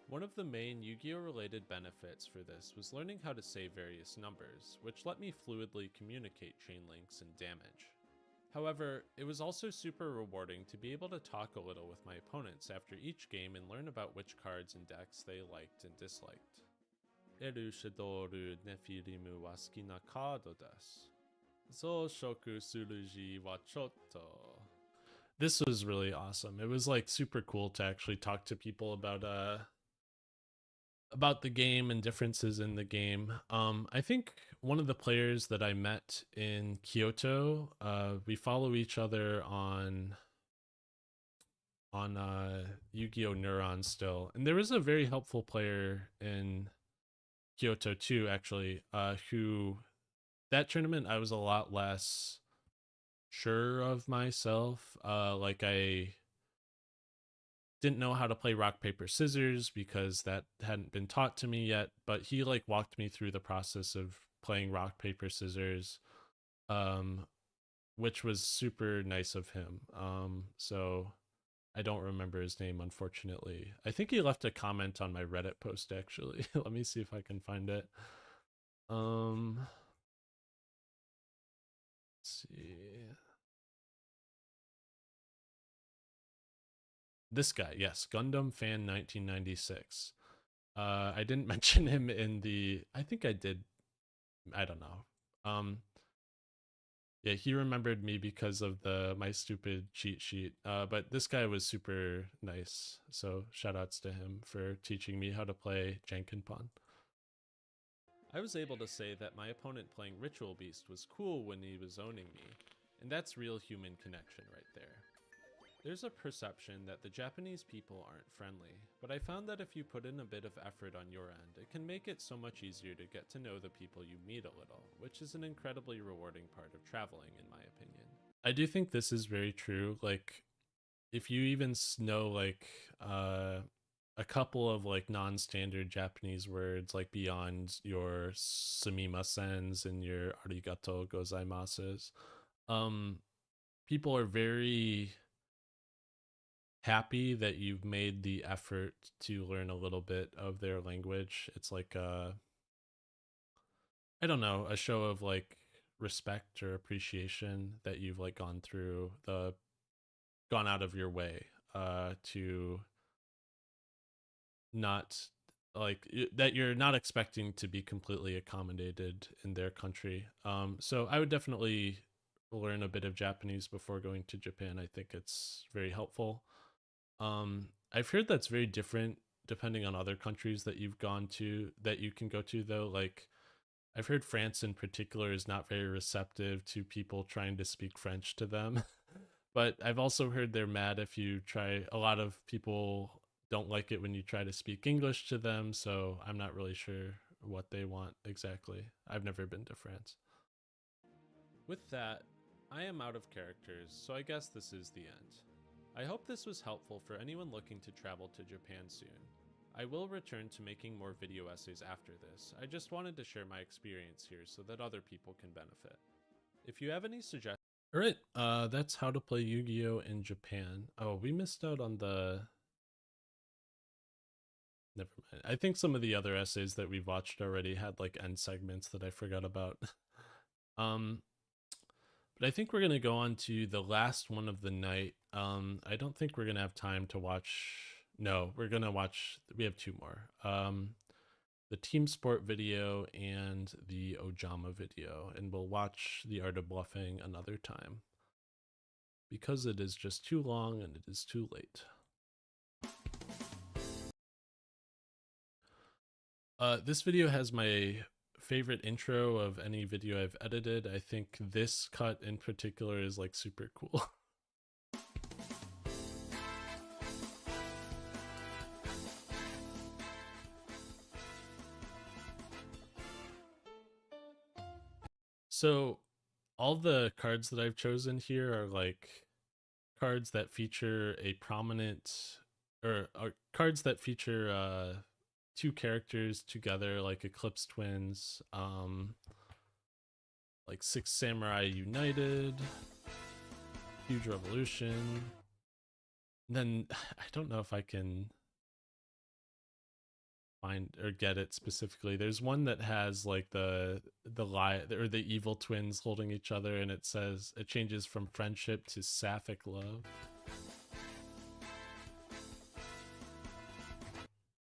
[SPEAKER 1] One of the main Yu-Gi-Oh related benefits for this was learning how to say various numbers, which let me fluidly communicate chain links and damage. However, it was also super rewarding to be able to talk a little with my opponents after each game and learn about which cards and decks they liked and disliked. Eru shidoru nefirimu wa suki na kaado desu. Zo shoku suruji wa chotto. This was really awesome. It was like super cool to actually talk to people about the game and differences in the game. I think one of the players that I met in Kyoto, we follow each other on Yu-Gi-Oh! Neuron still, and there was a very helpful player in Kyoto too, actually, who that tournament I was a lot less sure of myself. Like I didn't know how to play rock paper scissors because that hadn't been taught to me yet, but he like walked me through the process of playing rock paper scissors, which was super nice of him. So I don't remember his name, unfortunately. I think he left a comment on my Reddit post, actually. Let me see if I can find it. Let's see. This guy, yes, Gundam Fan 1996. I didn't mention him in the, I think I did, I don't know. Yeah, he remembered me because of my stupid cheat sheet. But this guy was super nice, so shoutouts to him for teaching me how to play Jankenpon. I was able to say that my opponent playing Ritual Beast was cool when he was owning me, and that's real human connection right there. There's a perception that the Japanese people aren't friendly, but I found that if you put in a bit of effort on your end, it can make it so much easier to get to know the people you meet a little, which is an incredibly rewarding part of traveling, in my opinion. I do think this is very true. Like, if you even know, like, a couple of, like, non-standard Japanese words, like, beyond your sumimasens and your arigato gozaimasu, people are very happy that you've made the effort to learn a little bit of their language. It's like I don't know, a show of like respect or appreciation that you've like gone out of your way to not like that you're not expecting to be completely accommodated in their country. So I would definitely learn a bit of Japanese before going to Japan. I think it's very helpful. I've heard that's very different depending on other countries that you've gone to, that you can go to though. Like I've heard France in particular is not very receptive to people trying to speak French to them. But I've also heard they're mad if you try, a lot of people don't like it when you try to speak English to them, so I'm not really sure what they want exactly. I've never been to France. With that, I am out of characters, so I guess this is the end. I hope this was helpful for anyone looking to travel to Japan soon. I will return to making more video essays after this. I just wanted to share my experience here so that other people can benefit. If you have any suggestions... Alright, that's how to play Yu-Gi-Oh! In Japan. Oh, we missed out on the... Never mind. I think some of the other essays that we've watched already had like end segments that I forgot about. But I think we're going to go on to the last one of the night. I don't think we're going to have time to watch... No, we're going to watch... We have two more. The Team Sport video and the Ojama video. And we'll watch The Art of Bluffing another time, because it is just too long and it is too late. This video has my favorite intro of any video I've edited. I think this cut in particular is like super cool. So all the cards that I've chosen here are like cards that feature a prominent, or are cards that feature two characters together, like Eclipse Twins, like Six Samurai United, Huge Revolution. And then I don't know if I can find or get it specifically. There's one that has like the evil twins holding each other, and it says it changes from friendship to sapphic love.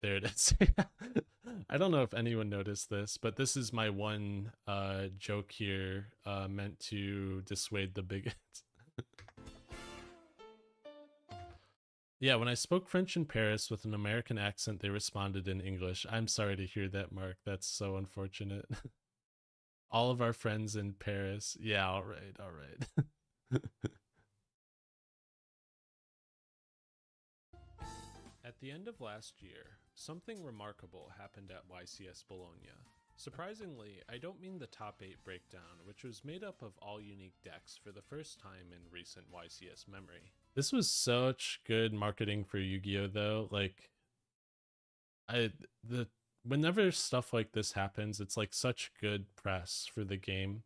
[SPEAKER 1] There it is. I don't know if anyone noticed this, but this is my one joke here meant to dissuade the bigots. Yeah, when I spoke French in Paris with an American accent, they responded in English. I'm sorry to hear that, Mark. That's so unfortunate. All of our friends in Paris. Yeah, all right, all right. At the end of last year, something remarkable happened at YCS Bologna. Surprisingly, I don't mean the top 8 breakdown, which was made up of all unique decks for the first time in recent YCS memory. This was such good marketing for Yu-Gi-Oh though. Like, whenever stuff like this happens, it's like such good press for the game.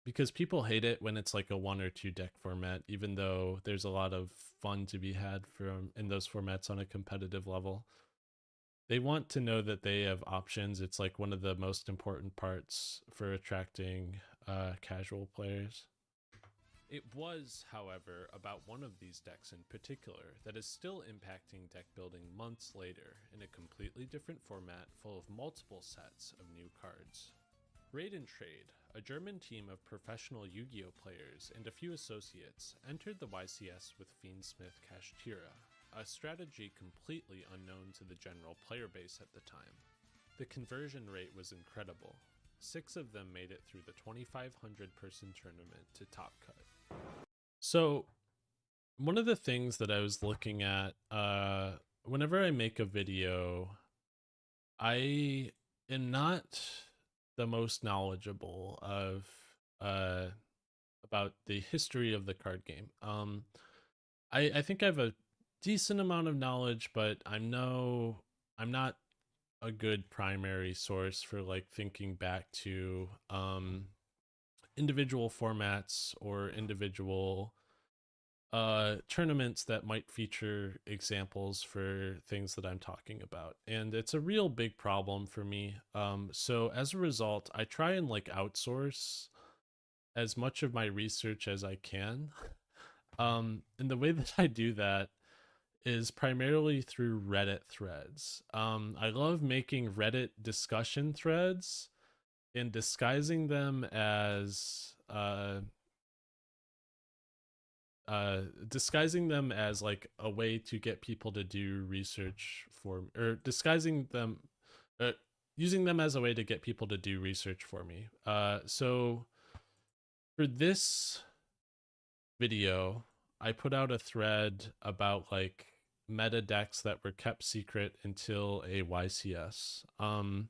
[SPEAKER 1] Because people hate it when it's like a 1 or 2 deck format, even though there's a lot of fun to be had in those formats on a competitive level. They want to know that they have options. It's like one of the most important parts for attracting casual players. It was, however, about one of these decks in particular that is still impacting deck building months later in a completely different format full of multiple sets of new cards. Raid and Trade, a German team of professional Yu-Gi-Oh players and a few associates, entered the YCS with Fiendsmith Kashtira, a strategy completely unknown to the general player base at the time. The conversion rate was incredible. 6 of them made it through the 2,500 person tournament to Top Cut. So, one of the things that I was looking at, whenever I make a video, I am not the most knowledgeable of about the history of the card game. I think I have a decent amount of knowledge, but I'm not a good primary source for like thinking back to individual formats or individual tournaments that might feature examples for things that I'm talking about. And it's a real big problem for me. So as a result, I try and like outsource as much of my research as I can. And the way that I do that is primarily through Reddit threads. I love making Reddit discussion threads and disguising them as like a way to get people to do research for, or using them as a way to get people to do research for me. So for this video, I put out a thread about like meta decks that were kept secret until a YCS. And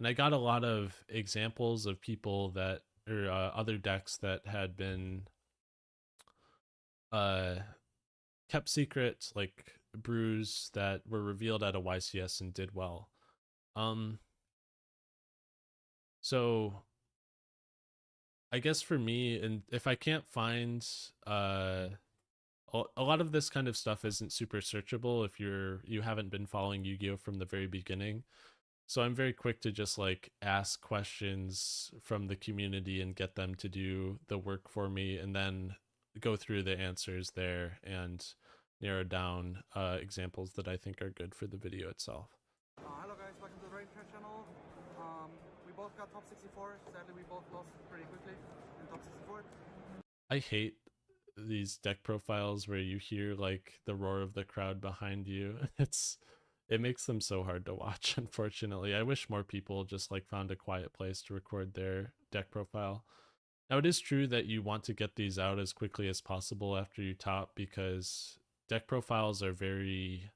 [SPEAKER 1] I got a lot of examples of people that, or other decks that had been kept secret, like brews that were revealed at a YCS and did well. So I guess for me, and if I can't find a lot of this kind of stuff isn't super searchable if you haven't been following Yu-Gi-Oh from the very beginning. So I'm very quick to just like ask questions from the community and get them to do the work for me, and then go through the answers there and narrow down examples that I think are good for the video itself.
[SPEAKER 4] Hello guys, welcome to the Raid channel. We both got top 64. Sadly, we both lost pretty quickly in top 64.
[SPEAKER 1] I hate these deck profiles where you hear like the roar of the crowd behind you. It makes them so hard to watch, unfortunately. I wish more people just like found a quiet place to record their deck profile. Now, it is true that you want to get these out as quickly as possible after you top, because deck profiles are very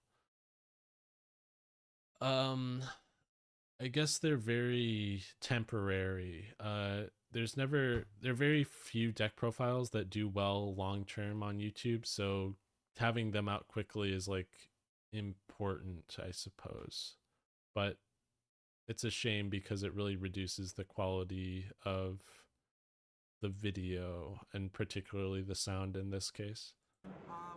[SPEAKER 1] I guess they're very temporary. There are very few deck profiles that do well long term on YouTube, so having them out quickly is like important, I suppose. But it's a shame because it really reduces the quality of the video, and particularly the sound in this case.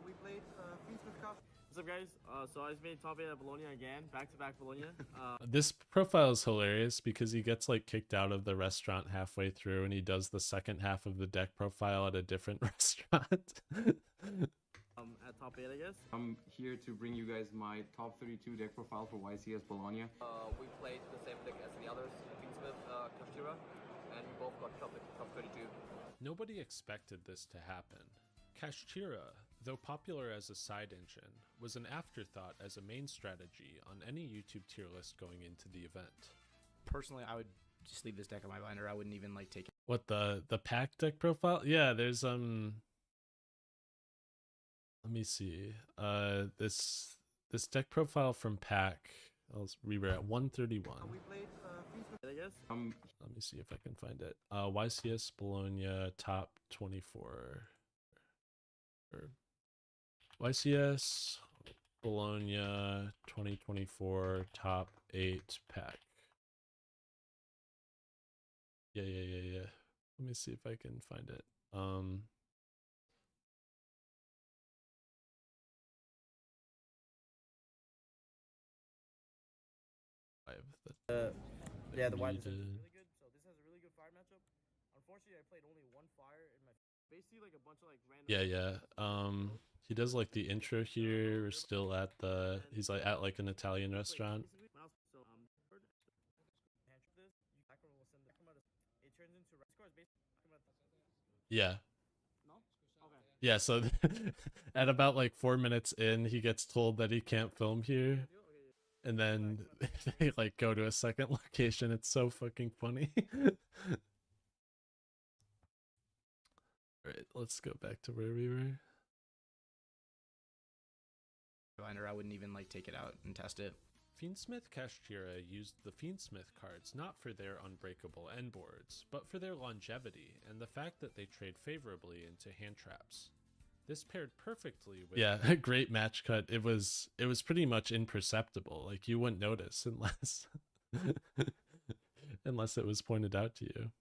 [SPEAKER 4] We played Fiendsmith Cup.
[SPEAKER 5] What's up, guys? So I just made top 8 at Bologna again, back-to-back Bologna.
[SPEAKER 1] This profile is hilarious because he gets like kicked out of the restaurant halfway through and he does the second half of the deck profile at a different restaurant.
[SPEAKER 5] At top 8, I guess.
[SPEAKER 22] I'm here to bring you guys my top 32 deck profile for YCS Bologna.
[SPEAKER 23] We played the same deck as the others, Finsmith, Kashira, and we both got top 32.
[SPEAKER 1] Nobody expected this to happen. Kashira, though popular as a side engine, was an afterthought as a main strategy on any YouTube tier list going into the event.
[SPEAKER 11] Personally, I would just leave this deck on my binder. I wouldn't even like take it.
[SPEAKER 1] What, the pack deck profile? Yeah, there's let me see. This deck profile from pack. We were at 131.
[SPEAKER 5] I guess.
[SPEAKER 1] Let me see if I can find it. YCS Bologna top 24. Or YCS Bologna 2024 top 8 pack. Yeah. Let me see if I can find it.
[SPEAKER 5] Yeah, the white is really good. So this has a really good fire matchup. Unfortunately, I played only one fire in my. Basically, like a bunch of like random.
[SPEAKER 1] Yeah. He does like the intro here. We're still at the. He's like at like an Italian restaurant.
[SPEAKER 5] So it turns into scores basically.
[SPEAKER 1] Yeah.
[SPEAKER 5] No. Okay.
[SPEAKER 1] Yeah. So at about like 4 minutes in, he gets told that he can't film here. And then they like go to a second location. It's so fucking funny. Alright, let's go back to where we were.
[SPEAKER 11] Binder, I wouldn't even like take it out and test it.
[SPEAKER 1] Fiendsmith Kashira used the Fiendsmith cards not for their unbreakable end boards, but for their longevity and the fact that they trade favorably into hand traps. This paired perfectly with a great match cut. It was pretty much imperceptible. Like you wouldn't notice unless it was pointed out to you.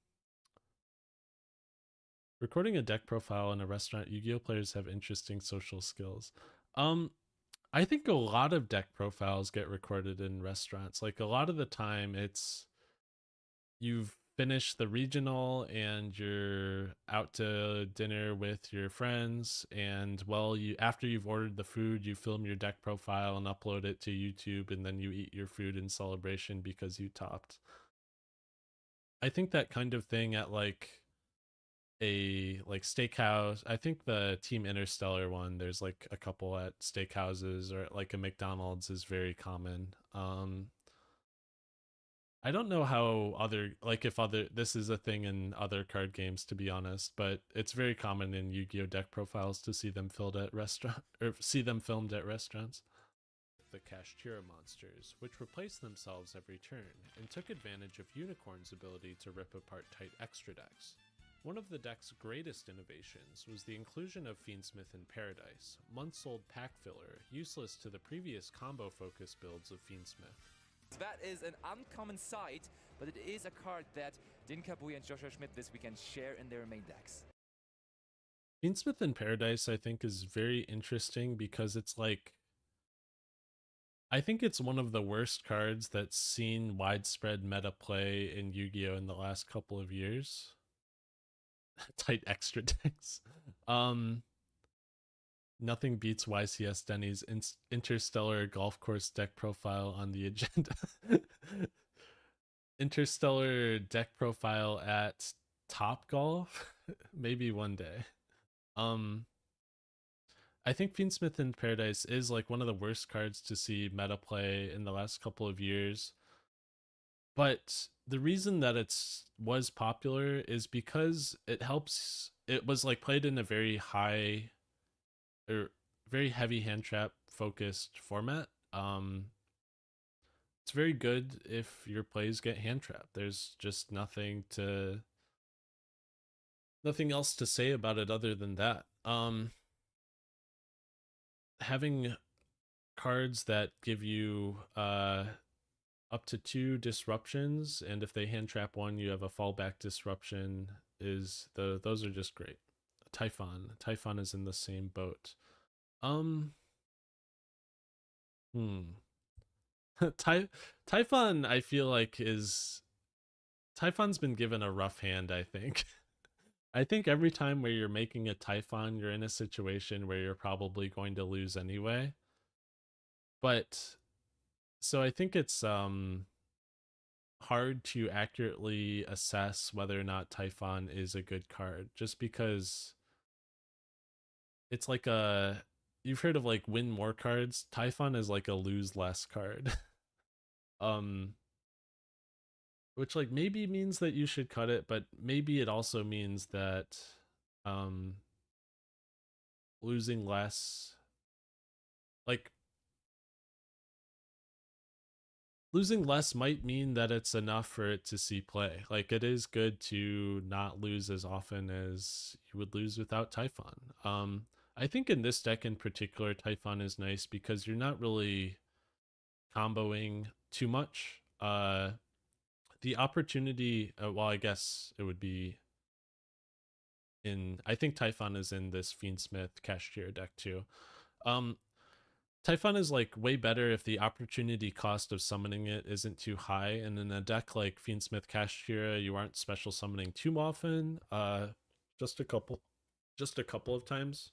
[SPEAKER 1] Recording a deck profile in a restaurant, Yu-Gi-Oh players have interesting social skills. I think a lot of deck profiles get recorded in restaurants. Like a lot of the time it's you've finished the regional and you're out to dinner with your friends, and after you've ordered the food, you film your deck profile and upload it to YouTube, and then you eat your food in celebration because you topped. I think that kind of thing at like a steakhouse. I think the Team Interstellar one, there's like a couple at steakhouses or at like a McDonald's is very common. I don't know how this is a thing in other card games, to be honest, but it's very common in Yu-Gi-Oh deck profiles to see them filmed at restaurants. The Kashtira monsters, which replaced themselves every turn and took advantage of Unicorn's ability to rip apart tight extra decks. One of the deck's greatest innovations was the inclusion of Fiendsmith in Paradise, months-old pack filler, useless to the previous combo-focused builds of Fiendsmith.
[SPEAKER 24] That is an uncommon sight, but it is a card that Dinkabui and Joshua Schmidt this weekend share in their main decks.
[SPEAKER 1] Fiendsmith in Paradise, I think, is very interesting because it's like, I think it's one of the worst cards that's seen widespread meta play in Yu-Gi-Oh in the last couple of years. Tight extra decks. Nothing beats YCS Denny's Interstellar Golf Course deck profile on the agenda. Interstellar deck profile at Top Golf? Maybe one day. I think Fiendsmith in Paradise is like one of the worst cards to see meta play in the last couple of years. But the reason that was popular is because it was like played in a very high or very heavy hand trap focused format. It's very good if your plays get hand trapped. There's just nothing else to say about it other than that. Having cards that give you up to 2 disruptions, and if they hand trap one, you have a fallback disruption. Those are just great. Typhon is in the same boat. Typhon, I feel like Typhon's been given a rough hand, I think. I think every time where you're making a Typhon, you're in a situation where you're probably going to lose anyway. But so I think it's hard to accurately assess whether or not Typhon is a good card, just because it's like you've heard of like win more cards. Typhon is like a lose less card. Which like maybe means that you should cut it, but maybe it also means that losing less, like losing less might mean that it's enough for it to see play. Like it is good to not lose as often as you would lose without Typhon. I think in this deck in particular, Typhon is nice because you're not really comboing too much. The opportunity, well, I guess it would be I think Typhon is in this Fiendsmith Cashier deck too. Typhon is like way better if the opportunity cost of summoning it isn't too high, and in a deck like Fiendsmith Cashier, you aren't special summoning too often. Just a couple of times.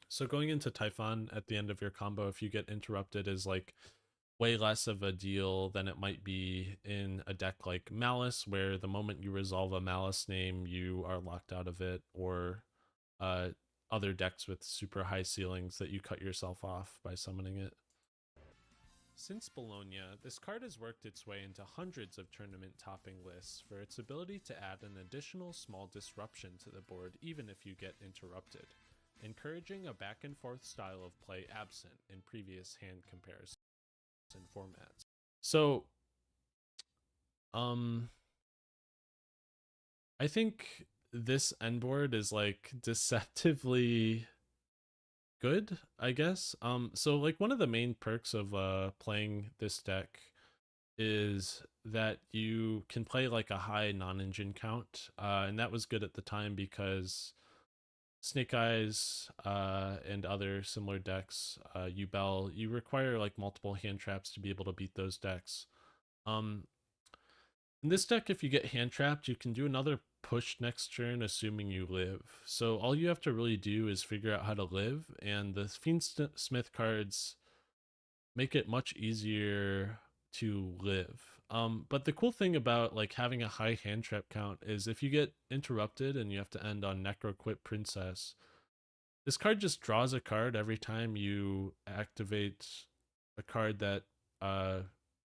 [SPEAKER 1] So going into Typhon at the end of your combo, if you get interrupted, is like way less of a deal than it might be in a deck like Malice, where the moment you resolve a Malice name, you are locked out of it, or other decks with super high ceilings that you cut yourself off by summoning it. Since Bologna, this card has worked its way into hundreds of tournament topping lists for its ability to add an additional small disruption to the board even if you get interrupted, encouraging a back and forth style of play absent in previous hand comparisons and formats. So I think this end board is like deceptively good, I guess. So like one of the main perks of playing this deck is that you can play like a high non-engine count, and that was good at the time because Snake Eyes and other similar decks, YuBell, you require like multiple hand traps to be able to beat those decks. In this deck, if you get hand trapped, you can do another push next turn, assuming you live. So all you have to really do is figure out how to live, and the Fiendsmith cards make it much easier to live. But the cool thing about like having a high hand trap count is if you get interrupted and you have to end on Necroquip Princess, this card just draws a card every time you activate a card that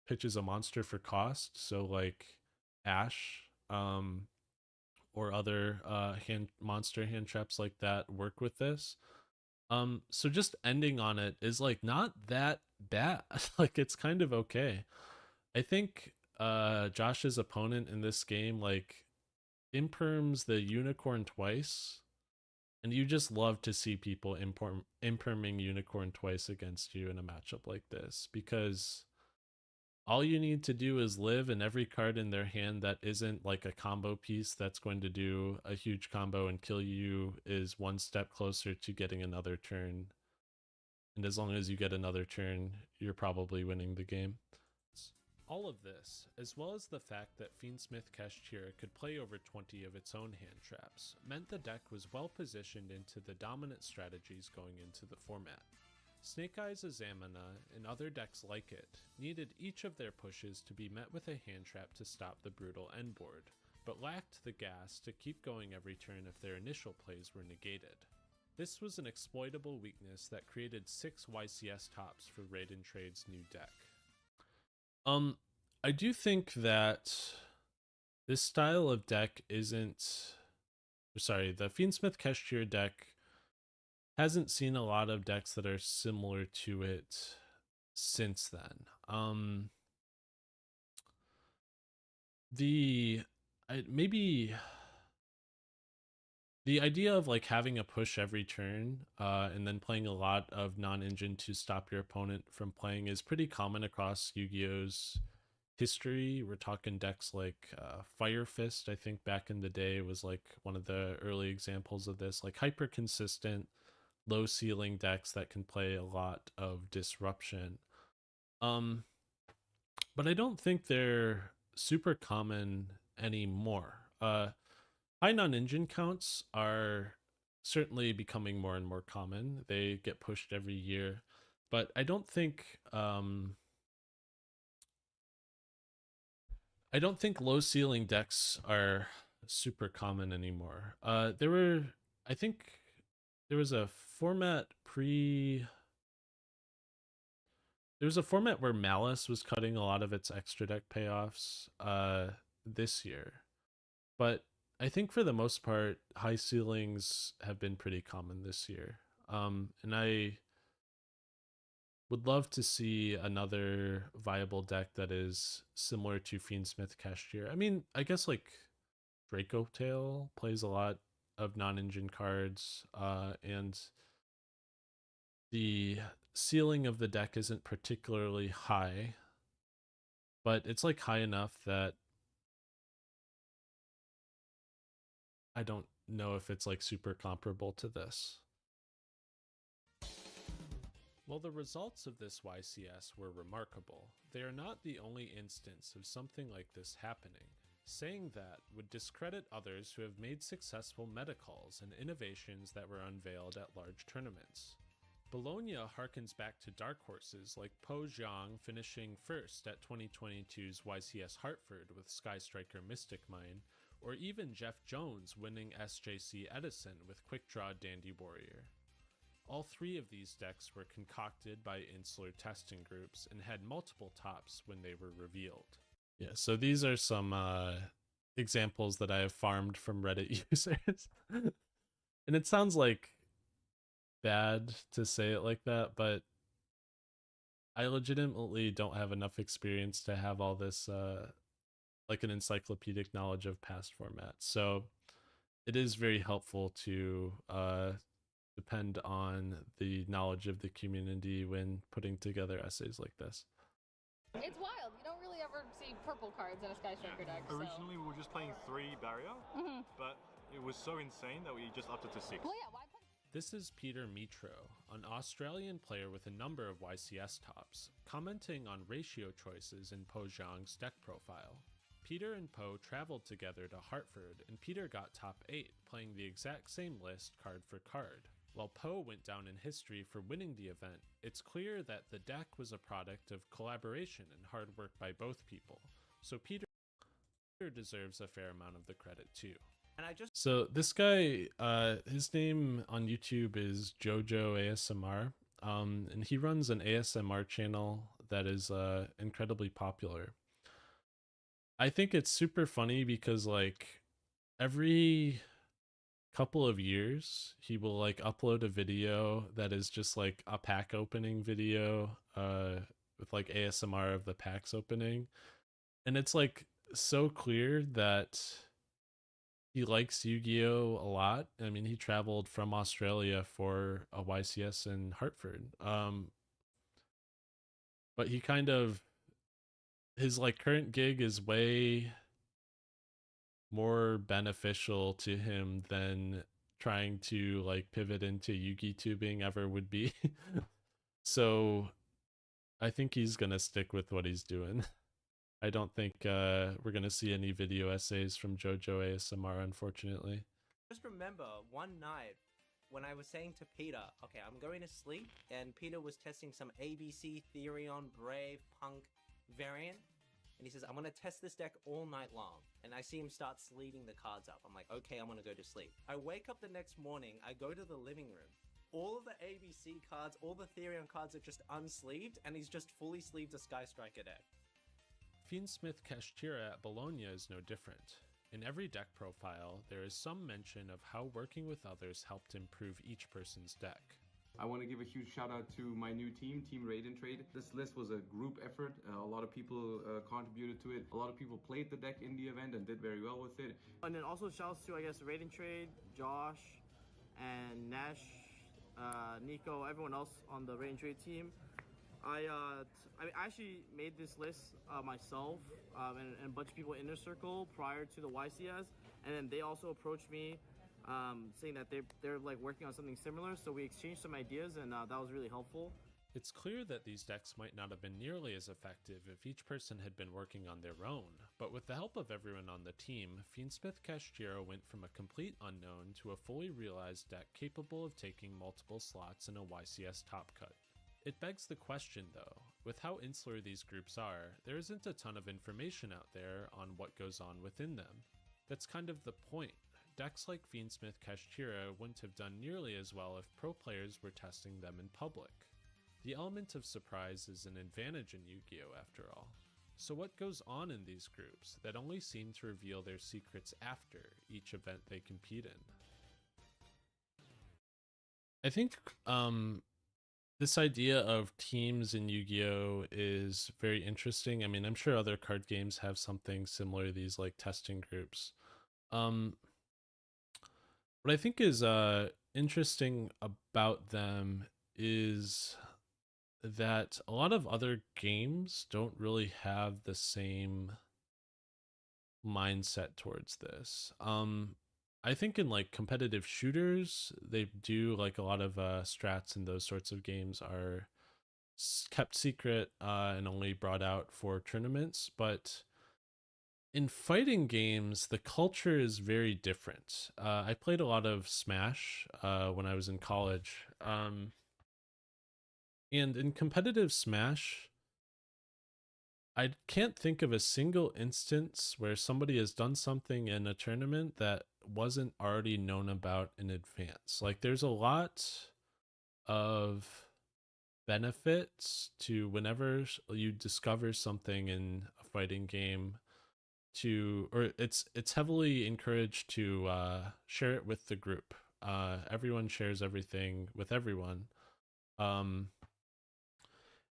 [SPEAKER 1] pitches a monster for cost. So like Ash, or other monster hand traps like that work with this. So just ending on it is like not that bad. Like it's kind of okay. I think Josh's opponent in this game like imperms the unicorn twice, and you just love to see people imperming unicorn twice against you in a matchup like this, because all you need to do is live, and every card in their hand that isn't like a combo piece that's going to do a huge combo and kill you is one step closer to getting another turn. And as long as you get another turn, you're probably winning the game. All of this, as well as the fact that Fiendsmith Cashier could play over 20 of its own hand traps, meant the deck was well positioned into the dominant strategies going into the format. Snake Eyes Azamina and other decks like it needed each of their pushes to be met with a hand trap to stop the brutal end board, but lacked the gas to keep going every turn if their initial plays were negated. This was an exploitable weakness that created 6 YCS tops for Raiden Trade's new deck. I do think that this style of deck isn't... Sorry, the Fiendsmith Cashier deck hasn't seen a lot of decks that are similar to it since then. Maybe the idea of like having a push every turn and then playing a lot of non-engine to stop your opponent from playing is pretty common across Yu-Gi-Oh's history. We're talking decks like Fire Fist, I think back in the day was like one of the early examples of this, like hyper consistent low ceiling decks that can play a lot of disruption. But I don't think they're super common anymore. High non-engine counts are certainly becoming more and more common. They get pushed every year, but I don't think low ceiling decks are super common anymore. I think there was a format where Malice was cutting a lot of its extra deck payoffs this year. But I think for the most part, high ceilings have been pretty common this year. And I would love to see another viable deck that is similar to Fiendsmith Cashier. I mean, I guess like Draco Tail plays a lot of non-engine cards, and the ceiling of the deck isn't particularly high, but it's like high enough that I don't know if it's like super comparable to this. While the results of this YCS were remarkable, they are not the only instance of something like this happening. Saying that would discredit others who have made successful meta calls and innovations that were unveiled at large tournaments. Bologna harkens back to dark horses like Po Jiang finishing first at 2022's YCS Hartford with Sky Striker Mystic Mine, or even Jeff Jones winning SJC Edison with Quick Draw Dandy Warrior. All three of these decks were concocted by insular testing groups and had multiple tops when they were revealed. Yeah, so these are some examples that I have farmed from Reddit users. And it sounds like bad to say it like that, but I legitimately don't have enough experience to have all this like an encyclopedic knowledge of past formats. So it is very helpful to depend on the knowledge of the community when putting together essays like this.
[SPEAKER 2] It's wild. You don't really ever see purple cards in a Sky Striker deck.
[SPEAKER 6] Originally, we were just playing 3 barrier, but it was so insane that we just upped it to 6.
[SPEAKER 2] Well, yeah, why play?
[SPEAKER 1] This is Peter Mitro, an Australian player with a number of YCS tops, commenting on ratio choices in Po Jiang's deck profile. Peter and Po traveled together to Hartford, and Peter got top 8, playing the exact same list card for card. While Po went down in history for winning the event, it's clear that the deck was a product of collaboration and hard work by both people, so Peter deserves a fair amount of the credit too. So this guy, his name on YouTube is YuGiOh ASMR, and he runs an ASMR channel that is incredibly popular. I think it's super funny because like every couple of years he will like upload a video that is just like a pack opening video with like ASMR of the packs opening, and it's like so clear that he likes Yu-Gi-Oh a lot. I mean, he traveled from Australia for a YCS in Hartford, but he kind of, his like current gig is way more beneficial to him than trying to like pivot into Yu-Gi tubing ever would be. So I think he's gonna stick with what he's doing. I don't think we're gonna see any video essays from YuGiOh ASMR, unfortunately.
[SPEAKER 7] Just remember one night when I was saying to Peter, okay, I'm going to sleep, and Peter was testing some ABC, Therion, Brave, Punk variant, and he says, I'm gonna test this deck all night long. And I see him start sleeving the cards up. I'm like, okay, I'm gonna go to sleep. I wake up the next morning, I go to the living room. All of the ABC cards, all the Therion cards are just unsleeved, and he's just fully sleeved a Sky Striker deck.
[SPEAKER 1] Fiendsmith Kashtira at Bologna is no different. In every deck profile, there is some mention of how working with others helped improve each person's deck.
[SPEAKER 22] I want to give a huge shout out to my new team, Team Raid and Trade. This list was a group effort. A lot of people contributed to it. A lot of people played the deck in the event and did very well with it.
[SPEAKER 5] And then also shouts to, I guess, Raid and Trade, Josh, and Nash, Nico, everyone else on the Raid and Trade team. I actually made this list myself and a bunch of people in their circle prior to the YCS, and then they also approached me saying that they're like working on something similar, so we exchanged some ideas, and that was really helpful.
[SPEAKER 1] It's clear that these decks might not have been nearly as effective if each person had been working on their own, but with the help of everyone on the team, Fiendsmith Kashtira went from a complete unknown to a fully realized deck capable of taking multiple slots in a YCS top cut. It begs the question though, with how insular these groups are, there isn't a ton of information out there on what goes on within them. That's kind of the point. Decks like Fiendsmith Kashtira wouldn't have done nearly as well if pro players were testing them in public. The element of surprise is an advantage in Yu-Gi-Oh! After all. So what goes on in these groups that only seem to reveal their secrets after each event they compete in? I think this idea of teams in Yu-Gi-Oh! Is very interesting. I mean, I'm sure other card games have something similar to these, like testing groups. What I think is interesting about them is that a lot of other games don't really have the same mindset towards this. I think in like competitive shooters, they do like a lot of strats and those sorts of games are kept secret and only brought out for tournaments, but in fighting games, the culture is very different. I played a lot of Smash when I was in college. And in competitive Smash, I can't think of a single instance where somebody has done something in a tournament that wasn't already known about in advance. Like, there's a lot of benefits to whenever you discover something in a fighting game or it's heavily encouraged to share it with the group. Everyone shares everything with everyone. And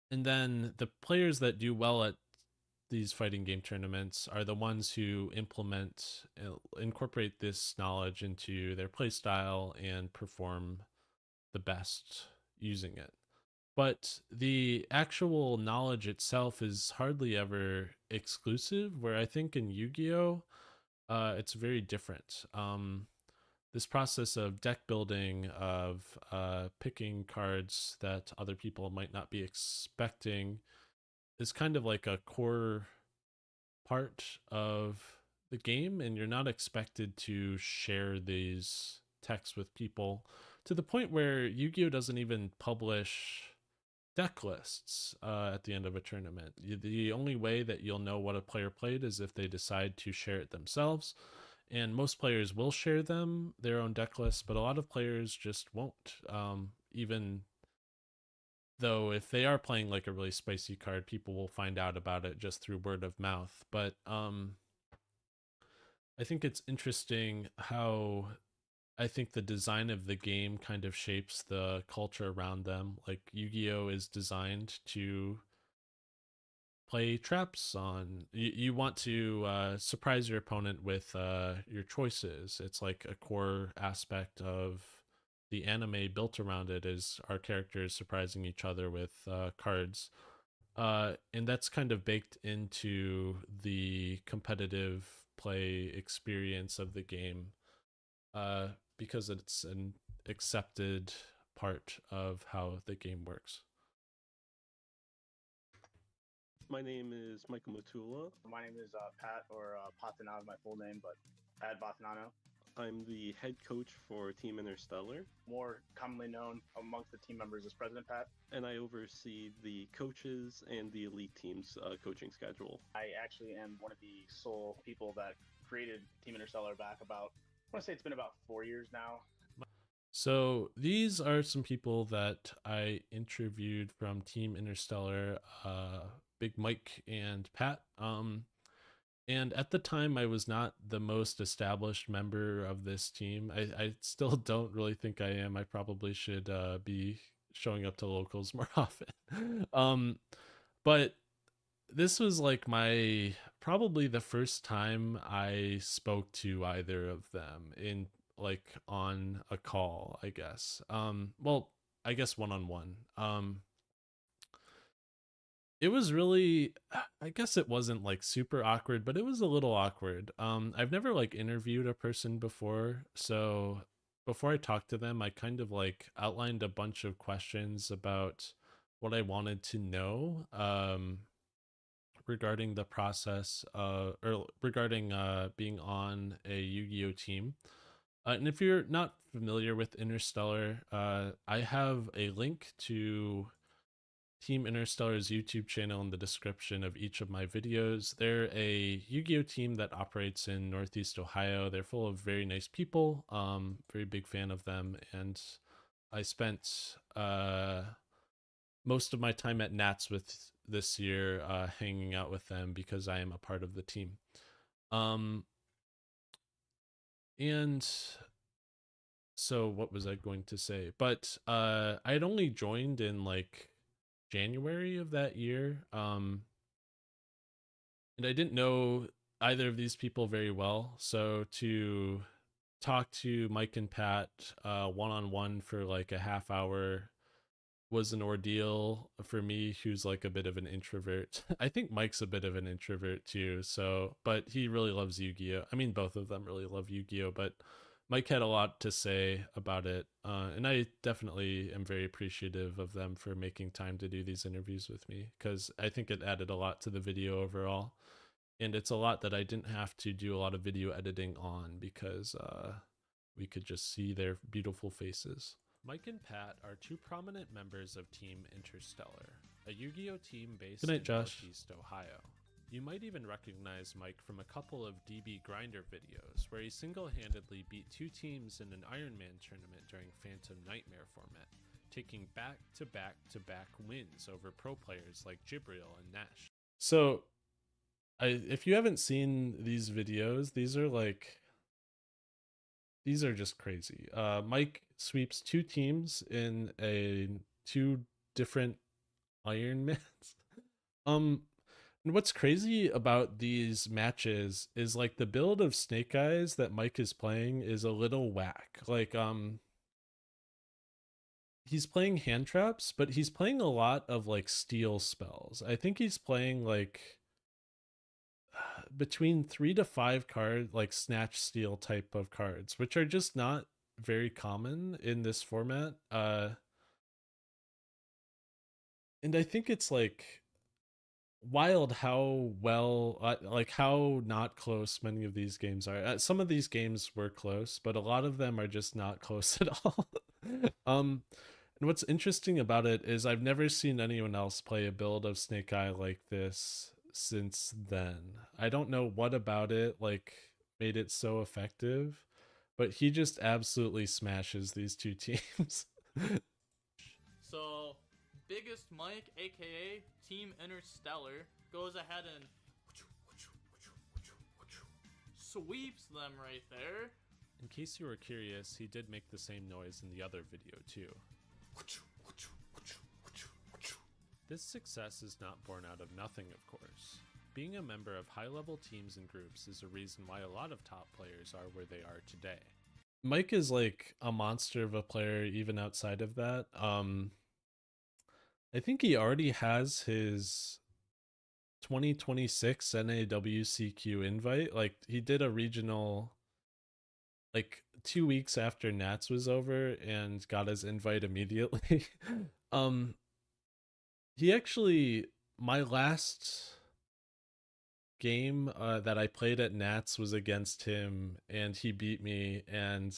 [SPEAKER 1] then the players that do well at these fighting game tournaments are the ones who incorporate this knowledge into their playstyle and perform the best using it. But the actual knowledge itself is hardly ever exclusive, where I think in Yu-Gi-Oh! It's very different. This process of deck building, of picking cards that other people might not be expecting, is kind of like a core part of the game, and you're not expected to share these texts with people to the point where Yu-Gi-Oh! Doesn't even publish deck lists at the end of a tournament. The only way that you'll know what a player played is if they decide to share it themselves. And most players will share their own deck lists, but a lot of players just won't. Even though if they are playing like a really spicy card, people will find out about it just through word of mouth. But I think it's interesting how I think the design of the game kind of shapes the culture around them. Like, Yu-Gi-Oh! Is designed to play traps on. You want to surprise your opponent with your choices. It's like a core aspect of the anime built around it, is our characters surprising each other with cards. And that's kind of baked into the competitive play experience of the game, because it's an accepted part of how the game works.
[SPEAKER 8] My name is Michael Matula.
[SPEAKER 9] My name is Pat, or Patanano, my full name, but Pat Vatanano.
[SPEAKER 8] I'm the head coach for Team Interstellar.
[SPEAKER 9] More commonly known amongst the team members as President Pat.
[SPEAKER 8] And I oversee the coaches and the elite team's coaching schedule.
[SPEAKER 9] I actually am one of the sole people that created Team Interstellar back about, I want to say it's been about 4 years now.
[SPEAKER 1] So these are some people that I interviewed from Team Interstellar, Big Mike and Pat. And at the time, I was not the most established member of this team. I still don't really think I am. I probably should be showing up to locals more often. But this was like probably the first time I spoke to either of them on a call, I guess. Well, I guess one-on-one. It was really, I guess it wasn't like super awkward, but it was a little awkward. I've never like interviewed a person before, so before I talked to them, I kind of like outlined a bunch of questions about what I wanted to know regarding the process or regarding being on a Yu-Gi-Oh team. And if you're not familiar with Interstellar, I have a link to Team Interstellar's YouTube channel in the description of each of my videos. They're a Yu-Gi-Oh team that operates in Northeast Ohio. They're full of very nice people. Very big fan of them, and I spent most of my time at Nats with this year hanging out with them because I am a part of the team. And so what was I going to say? But I had only joined in like January of that year. And I didn't know either of these people very well. So to talk to Mike and Pat one-on-one for like a half hour was an ordeal for me, who's like a bit of an introvert. I think Mike's a bit of an introvert too. So, but he really loves Yu-Gi-Oh. I mean, both of them really love Yu-Gi-Oh, but Mike had a lot to say about it. And I definitely am very appreciative of them for making time to do these interviews with me, because I think it added a lot to the video overall. And it's a lot that I didn't have to do a lot of video editing on because we could just see their beautiful faces. Mike and Pat are two prominent members of Team Interstellar, a Yu-Gi-Oh team based in Northeast Ohio. You might even recognize Mike from a couple of DB Grinder videos where he single-handedly beat two teams in an Iron Man tournament during Phantom Nightmare format, taking back-to-back-to-back wins over pro players like Jibril and Nash. So, if you haven't seen these videos, these are just crazy. Mike sweeps two teams in two different Ironmans. And what's crazy about these matches is like the build of Snake Eyes that Mike is playing is a little whack. Like he's playing hand traps, but he's playing a lot of like steel spells. I think he's playing like between 3 to 5 card like snatch steal type of cards, which are just not very common in this format. And I think it's like wild how well like how not close many of these games are. Some of these games were close, but a lot of them are just not close at all. And what's interesting about it is I've never seen anyone else play a build of Snake Eye like this since then. I don't know what about it like made it so effective, but he just absolutely smashes these two teams.
[SPEAKER 10] So Biggest Mike, aka Team Interstellar, goes ahead and sweeps them right there.
[SPEAKER 1] In case you were curious, he did make the same noise in the other video too. This success is not born out of nothing, of course. Being a member of high-level teams and groups is a reason why a lot of top players are where they are today. Mike is like a monster of a player even outside of that. I think he already has his 2026 NAWCQ invite. Like he did a regional like 2 weeks after Nats was over and got his invite immediately. He actually, my last game that I played at Nats was against him, and he beat me and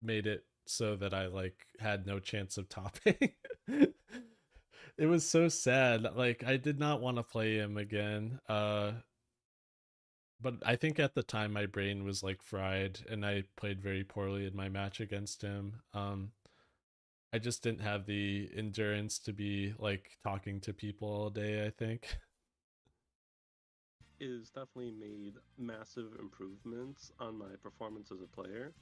[SPEAKER 1] made it so that I like had no chance of topping. It was so sad. Like I did not want to play him again. But I think at the time my brain was like fried and I played very poorly in my match against him. I just didn't have the endurance to be like talking to people all day, I think.
[SPEAKER 8] It has definitely made massive improvements on my performance as a player.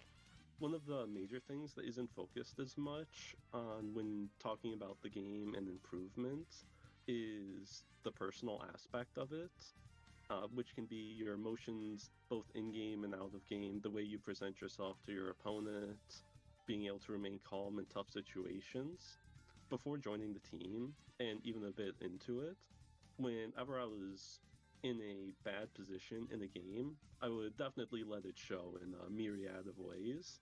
[SPEAKER 8] One of the major things that isn't focused as much on when talking about the game and improvements is the personal aspect of it, which can be your emotions both in-game and out of game, the way you present yourself to your opponent, being able to remain calm in tough situations. Before joining the team, and even a bit into it, whenever I was in a bad position in a game, I would definitely let it show in a myriad of ways.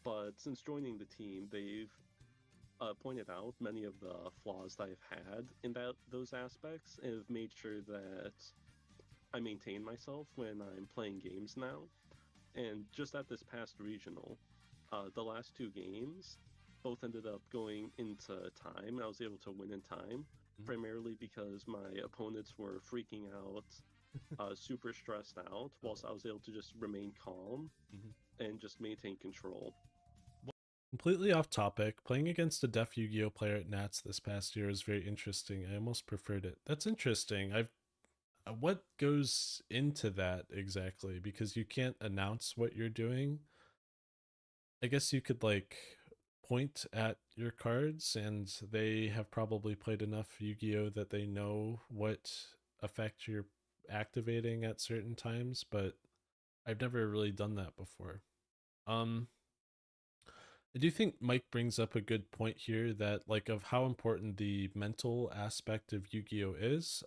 [SPEAKER 8] But since joining the team, they've pointed out many of the flaws that I've had in those aspects, and have made sure that I maintain myself when I'm playing games now. And just at this past regional, the last 2 games both ended up going into time. I was able to win in time, primarily because my opponents were freaking out, super stressed out, whilst I was able to just remain calm and just maintain control.
[SPEAKER 1] Completely off topic, playing against a deaf Yu-Gi-Oh player at Nats this past year was very interesting. I almost preferred it. That's interesting. What goes into that exactly? Because you can't announce what you're doing. I guess you could like point at your cards, and they have probably played enough Yu-Gi-Oh that they know what effect you're activating at certain times, but I've never really done that before. I do think Mike brings up a good point here, that like of how important the mental aspect of Yu-Gi-Oh is.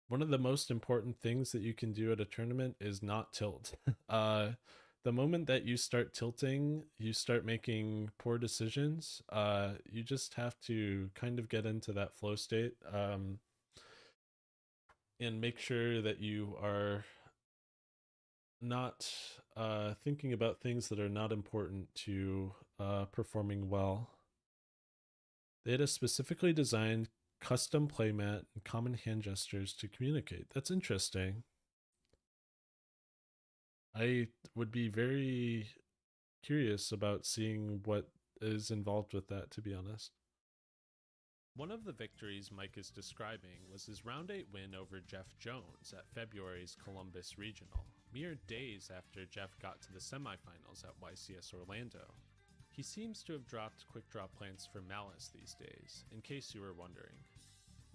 [SPEAKER 1] One of the most important things that you can do at a tournament is not tilt. The moment that you start tilting, you start making poor decisions. You just have to kind of get into that flow state, and make sure that you are not thinking about things that are not important to performing well. They had a specifically designed custom playmat and common hand gestures to communicate. That's interesting. I would be very curious about seeing what is involved with that, to be honest. One of the victories Mike is describing was his round 8 win over Jeff Jones at February's Columbus Regional, mere days after Jeff got to the semifinals at YCS Orlando. He seems to have dropped quick draw plans for Malice these days, in case you were wondering.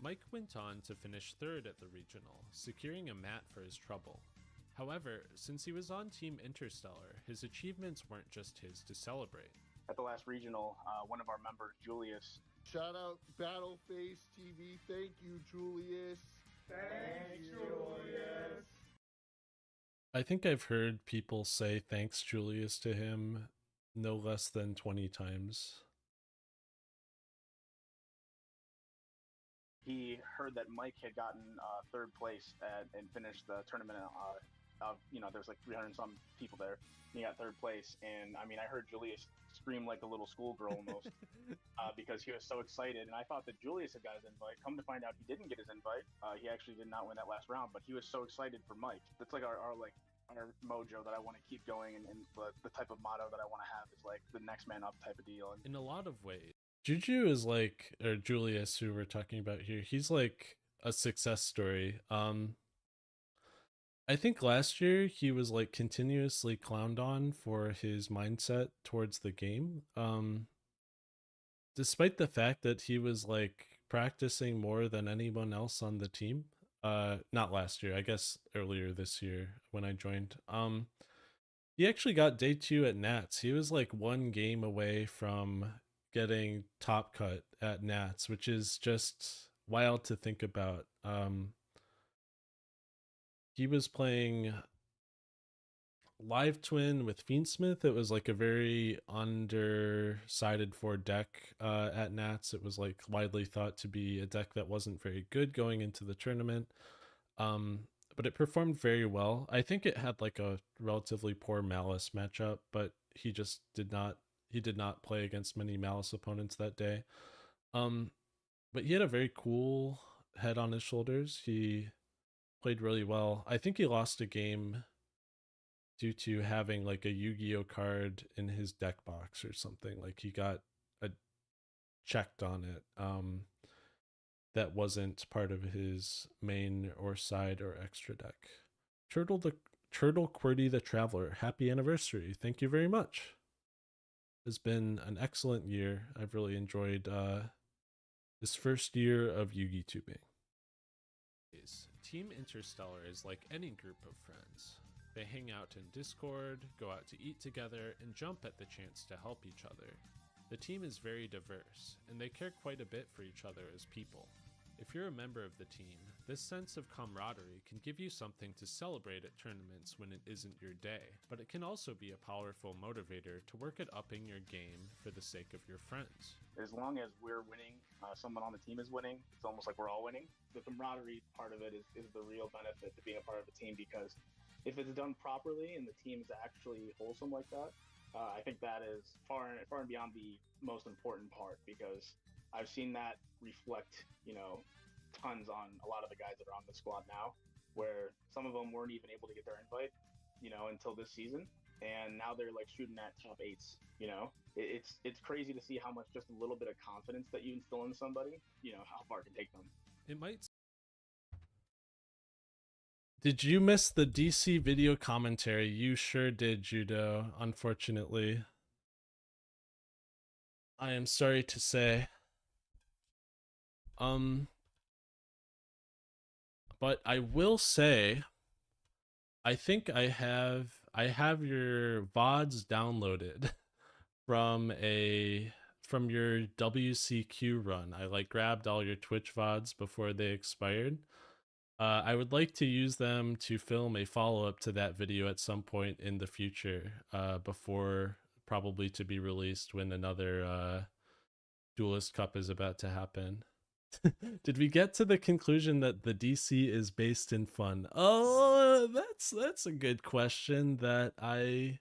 [SPEAKER 1] Mike went on to finish 3rd at the regional, securing a mat for his trouble. However, since he was on Team Interstellar, his achievements weren't just his to celebrate.
[SPEAKER 9] At the last regional, one of our members, Julius.
[SPEAKER 12] Shout out Battleface TV. Thank you, Julius. Thanks, Julius.
[SPEAKER 1] I think I've heard people say thanks, Julius, to him no less than 20 times.
[SPEAKER 9] He heard that Mike had gotten 3rd place and finished the tournament. There's like 300 and some people there. And he got 3rd place, and I mean, I heard Julius scream like a little schoolgirl almost because he was so excited. And I thought that Julius had got his invite. Come to find out, he didn't get his invite. He actually did not win that last round, but he was so excited for Mike. That's like our mojo that I want to keep going, and the type of motto that I want to have is like the next man up type of deal.
[SPEAKER 1] In a lot of ways, Juju is like, or Julius, who we're talking about here, he's like a success story. I think last year he was like continuously clowned on for his mindset towards the game. Despite the fact that he was like practicing more than anyone else on the team. Not last year, I guess earlier this year when I joined. He actually got day 2 at Nats. He was like 1 game away from getting top cut at Nats, which is just wild to think about. He was playing Live Twin with Fiendsmith. It was like a very undersided for deck at Nats. It was like widely thought to be a deck that wasn't very good going into the tournament. But it performed very well. I think it had like a relatively poor Malice matchup, but he did not play against many Malice opponents that day. But he had a very cool head on his shoulders. He played really well. I think he lost a game due to having like a Yu-Gi-Oh card in his deck box or something. Like he got checked on it. That wasn't part of his main or side or extra deck. Turtle Qwerty the Traveler, happy anniversary. Thank you very much. It's been an excellent year. I've really enjoyed this first year of Yu-Gi tubing. Team Interstellar is like any group of friends. They hang out in Discord, go out to eat together, and jump at the chance to help each other. The team is very diverse, and they care quite a bit for each other as people. If you're a member of the team, This sense of camaraderie can give you something to celebrate at tournaments when it isn't your day, but it can also be a powerful motivator to work at upping your game for the sake of your friends.
[SPEAKER 9] As long as we're winning, someone on the team is winning, it's almost like we're all winning. The camaraderie part of it is the real benefit to being a part of a team, because if it's done properly and the team is actually wholesome like that, I think that is far and beyond the most important part, because I've seen that reflect, tons on a lot of the guys that are on the squad now, where some of them weren't even able to get their invite, until this season, and now they're like shooting at top 8s. It's crazy to see how much just a little bit of confidence that you instill in somebody, how far it can take them.
[SPEAKER 1] It might. Did you miss the DC video commentary? You sure did, Judo, unfortunately. I am sorry to say. But I will say, I think I have your VODs downloaded from your WCQ run. I like grabbed all your Twitch VODs before they expired. I would like to use them to film a follow-up to that video at some point in the future, before probably to be released when another Duelist Cup is about to happen. Did we get to the conclusion that the DC is based in fun? Oh, that's a good question that I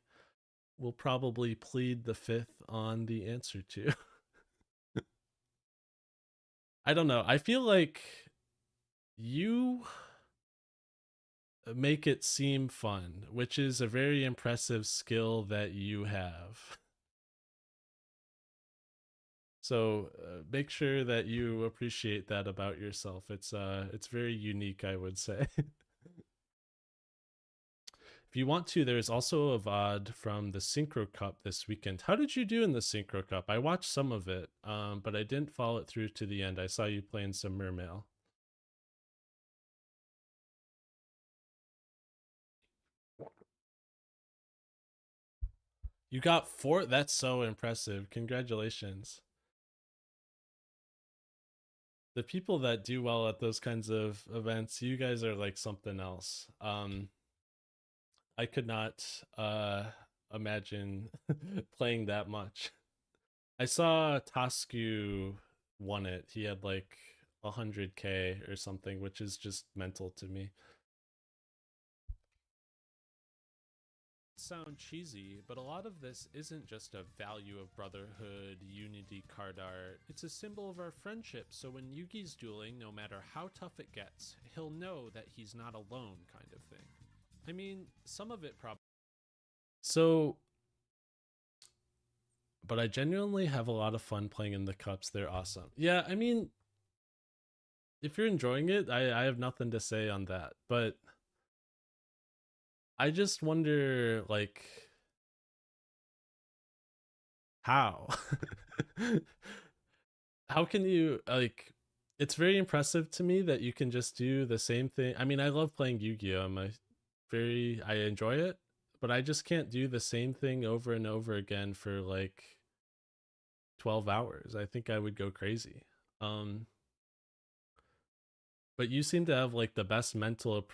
[SPEAKER 1] will probably plead the fifth on the answer to. I don't know. I feel like you make it seem fun, which is a very impressive skill that you have. So make sure that you appreciate that about yourself. It's very unique, I would say. If you want to, there's also a VOD from the Synchro Cup this weekend. How did you do in the Synchro Cup? I watched some of it, but I didn't follow it through to the end. I saw you playing some Mermail. You got 4? That's so impressive. Congratulations. The people that do well at those kinds of events, you guys are like something else. I could not imagine playing that much. I saw Tasku won it. He had like 100k or something, which is just mental to me. Sound cheesy, but a lot of this isn't just a value of brotherhood, unity card art. It's a symbol of our friendship, so when Yugi's dueling, no matter how tough it gets, he'll know that he's not alone, kind of thing. I mean, some of it probably. So, but I genuinely have a lot of fun playing in the cups. They're awesome. Yeah, I mean, if you're enjoying it, I have nothing to say on that, but I just wonder, like, how? How can you, like, it's very impressive to me that you can just do the same thing. I mean, I love playing YuGiOh. I enjoy it, but I just can't do the same thing over and over again for like 12 hours. I think I would go crazy. But you seem to have like the best mental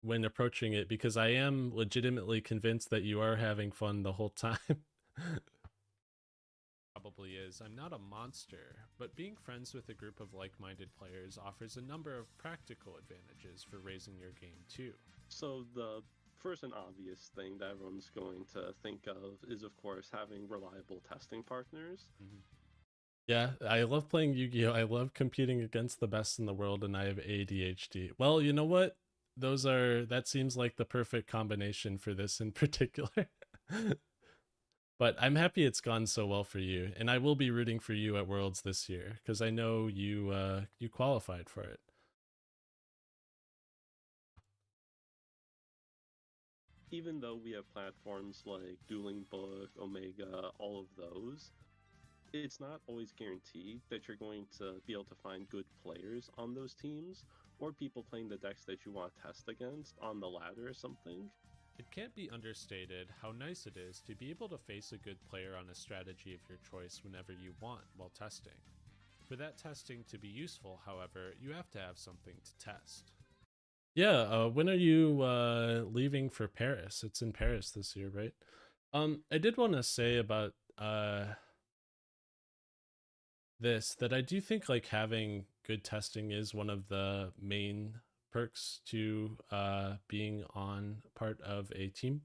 [SPEAKER 1] when approaching it, because I am legitimately convinced that you are having fun the whole time. Probably is. I'm not a monster, but being friends with a group of like-minded players offers a number of practical advantages for raising your game too.
[SPEAKER 8] So the first and obvious thing that everyone's going to think of is, of course, having reliable testing partners.
[SPEAKER 1] Mm-hmm. Yeah, I love playing Yu-Gi-Oh! I love competing against the best in the world, and I have ADHD. Well, you know what? That seems like the perfect combination for this in particular. But I'm happy it's gone so well for you, and I will be rooting for you at Worlds this year, because I know you qualified for it.
[SPEAKER 8] Even though we have platforms like Dueling Book, Omega, all of those, it's not always guaranteed that you're going to be able to find good players on those teams, or people playing the decks that you want to test against on the ladder or something.
[SPEAKER 1] It can't be understated how nice it is to be able to face a good player on a strategy of your choice whenever you want while testing. For that testing to be useful, however, you have to have something to test. Yeah, when are you leaving for Paris? It's in Paris this year, right? I did want to say about this, that I do think like having good testing is one of the main perks to being on part of a team.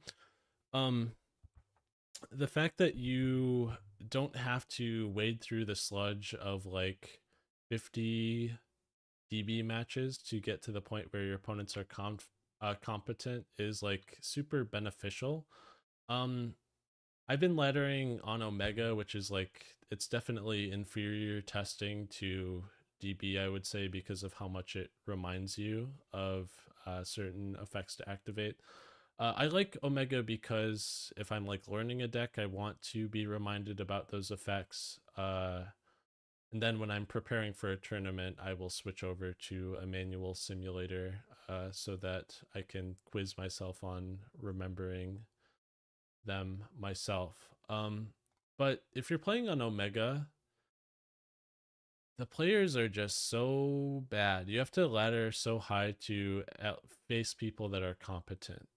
[SPEAKER 1] The fact that you don't have to wade through the sludge of like 50 DB matches to get to the point where your opponents are competent is like super beneficial. I've been laddering on Omega, which is like, it's definitely inferior testing to DB, I would say, because of how much it reminds you of certain effects to activate. I like Omega because if I'm like learning a deck, I want to be reminded about those effects. And then when I'm preparing for a tournament, I will switch over to a manual simulator so that I can quiz myself on remembering them myself. But if you're playing on Omega, the players are just so bad. You have to ladder so high to face people that are competent.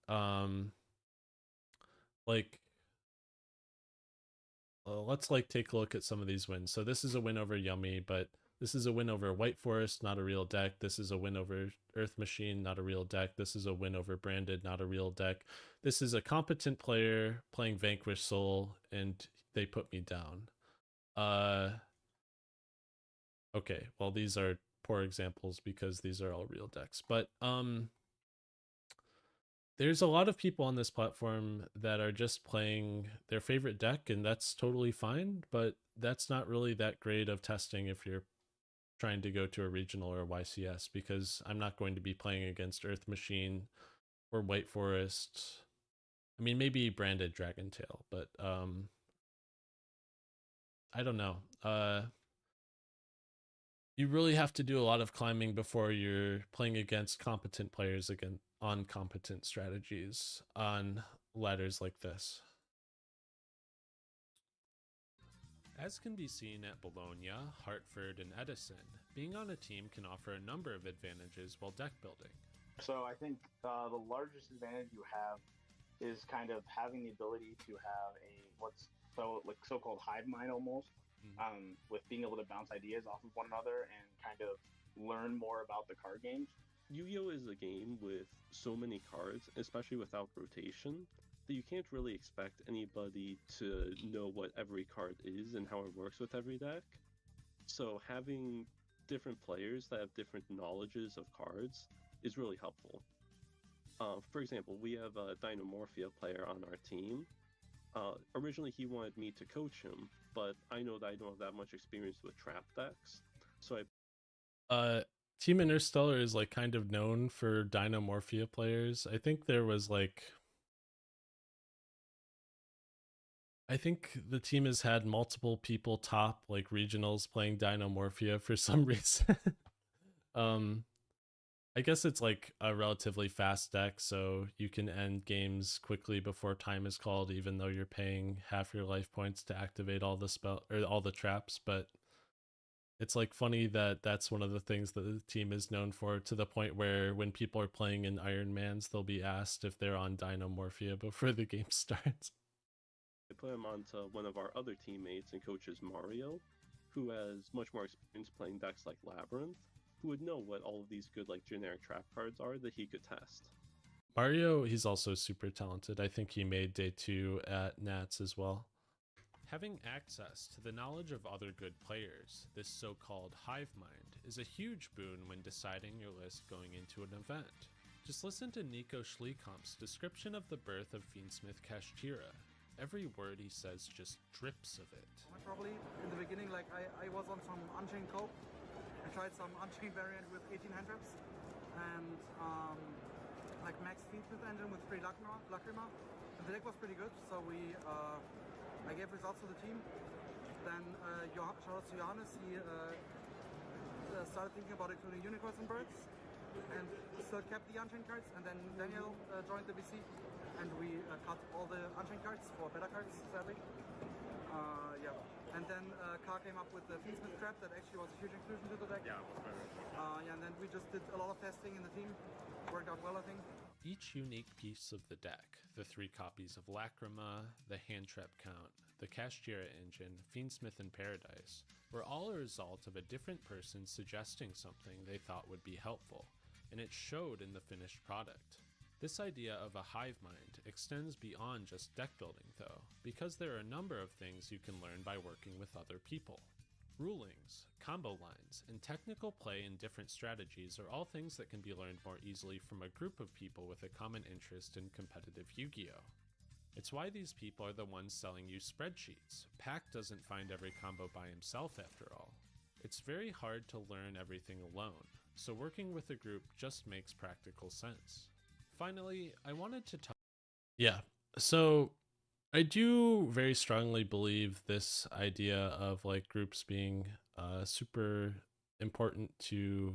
[SPEAKER 1] Let's like take a look at some of these wins. So this is a win over Yummy, but this is a win over White Forest, not a real deck. This is a win over Earth Machine, not a real deck. This is a win over Branded, not a real deck. This is a competent player playing Vanquish Soul, and they put me down. Okay, well, these are poor examples because these are all real decks. But there's a lot of people on this platform that are just playing their favorite deck, and that's totally fine, but that's not really that great of testing if you're trying to go to a regional or a YCS, because I'm not going to be playing against Earth Machine or White Forest. I mean, maybe Branded Dragon Tail, but I don't know. You really have to do a lot of climbing before you're playing against competent players on competent strategies on ladders like this. As can be seen at Bologna, Hartford, and Edison, being on a team can offer a number of advantages while deck building.
[SPEAKER 9] So I think the largest advantage you have is kind of having the ability to have so-called hive mind almost, with being able to bounce ideas off of one another and kind of learn more about the card games.
[SPEAKER 8] Yu-Gi-Oh is a game with so many cards, especially without rotation, that you can't really expect anybody to know what every card is and how it works with every deck. So having different players that have different knowledges of cards is really helpful. For example, we have a Dynamorphia player on our team. Originally he wanted me to coach him, but I know that I don't have that much experience with trap decks, so
[SPEAKER 1] Team Interstellar is like kind of known for Dynamorphia players. I think there was like, I think the team has had multiple people top like regionals playing Dynamorphia for some reason. I guess it's like a relatively fast deck, so you can end games quickly before time is called, even though you're paying half your life points to activate all the traps. But it's like funny that that's one of the things that the team is known for, to the point where when people are playing in Iron Mans, they'll be asked if they're on Dynamorphia before the game starts.
[SPEAKER 8] I put him onto one of our other teammates and coaches, Mario, who has much more experience playing decks like Labyrinth, who would know what all of these good like generic trap cards are that he could test.
[SPEAKER 1] Mario, he's also super talented. I think he made day 2 at Nats as well. Having access to the knowledge of other good players, this so-called hive mind, is a huge boon when deciding your list going into an event. Just listen to Nico Schliekomp's description of the birth of Fiendsmith Kashtira. Every word he says just drips of it.
[SPEAKER 4] Probably in the beginning, like I was on some Unchained Cope. I tried some Unchained variant with 18 hand traps, and like max Fiendsmith engine with 3 Lacrima, and the deck was pretty good, so I gave results to the team. Then shout out to Johannes, he started thinking about including unicorns and birds, and still kept the Unchained cards, and then Daniel joined the BC, and we cut all the Unchained cards for better cards, sadly. Yeah. And then Car came up with the Fiendsmith trap that actually was a huge inclusion to the deck. Yeah, it was very yeah, and then we just did a lot of testing in the team. Worked out well, I think.
[SPEAKER 1] Each unique piece of the deck, the 3 copies of Lacrima, the hand trap count, the Kashtira engine, Fiendsmith, and Paradise, were all a result of a different person suggesting something they thought would be helpful, and it showed in the finished product. This idea of a hive mind extends beyond just deck building though, because there are a number of things you can learn by working with other people. Rulings, combo lines, and technical play in different strategies are all things that can be learned more easily from a group of people with a common interest in competitive Yu-Gi-Oh! It's why these people are the ones selling you spreadsheets. Pac doesn't find every combo by himself after all. It's very hard to learn everything alone, so working with a group just makes practical sense. Finally, I wanted to talk. Yeah, so I do very strongly believe this idea of like groups being super important to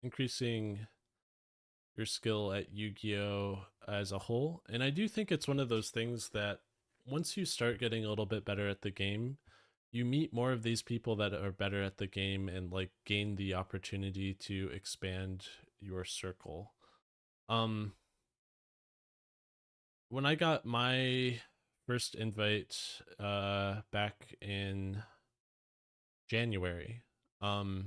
[SPEAKER 1] increasing your skill at Yu-Gi-Oh! As a whole. And I do think it's one of those things that once you start getting a little bit better at the game, you meet more of these people that are better at the game and like gain the opportunity to expand your circle. When I got my first invite back in January, I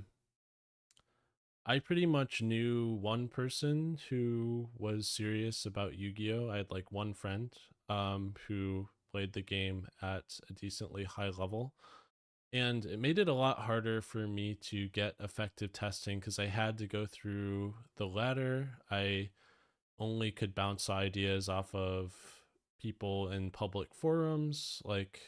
[SPEAKER 1] pretty much knew one person who was serious about Yu-Gi-Oh! I had like one friend who played the game at a decently high level, and it made it a lot harder for me to get effective testing because I had to go through the ladder. I only could bounce ideas off of people in public forums, like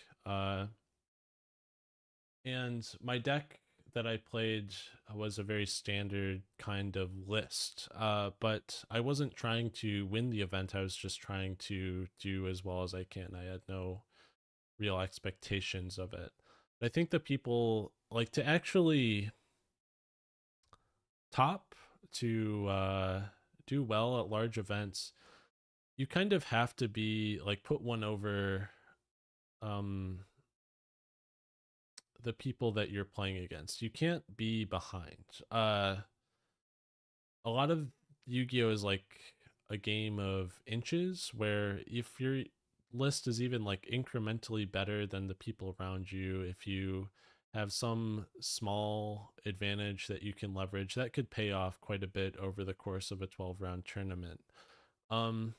[SPEAKER 1] and my deck that I played was a very standard kind of list, but I wasn't trying to win the event. I was just trying to do as well as I can. I had no real expectations of it. But I think the people like to actually top to do well at large events. You kind of have to be like put one over the people that you're playing against. You can't be behind. A lot of Yu-Gi-Oh is like a game of inches, where if your list is even like incrementally better than the people around you, if you have some small advantage that you can leverage, that could pay off quite a bit over the course of a 12-round tournament. And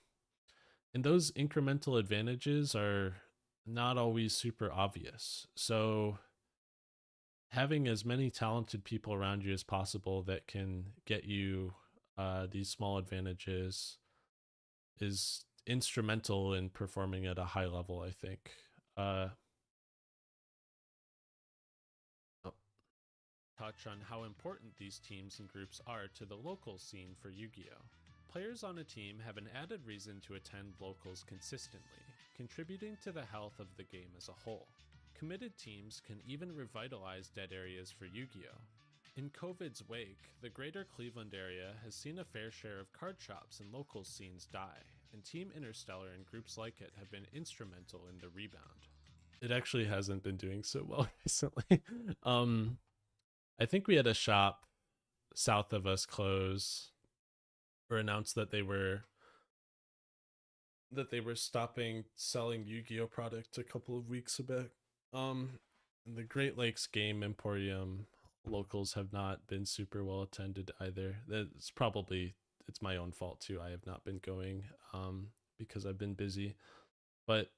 [SPEAKER 1] those incremental advantages are not always super obvious. So having as many talented people around you as possible that can get you these small advantages is instrumental in performing at a high level, I think. Touch on how important these teams and groups are to the local scene for Yu-Gi-Oh! Players on a team have an added reason to attend locals consistently, contributing to the health of the game as a whole. Committed teams can even revitalize dead areas for Yu-Gi-Oh! In COVID's wake, the greater Cleveland area has seen a fair share of card shops and local scenes die, and Team Interstellar and groups like it have been instrumental in the rebound. It actually hasn't been doing so well recently. I think we had a shop south of us close or announce that they were stopping selling Yu-Gi-Oh! Product a couple of weeks back. The Great Lakes Game Emporium locals have not been super well attended either. It's my own fault too. I have not been going because I've been busy. But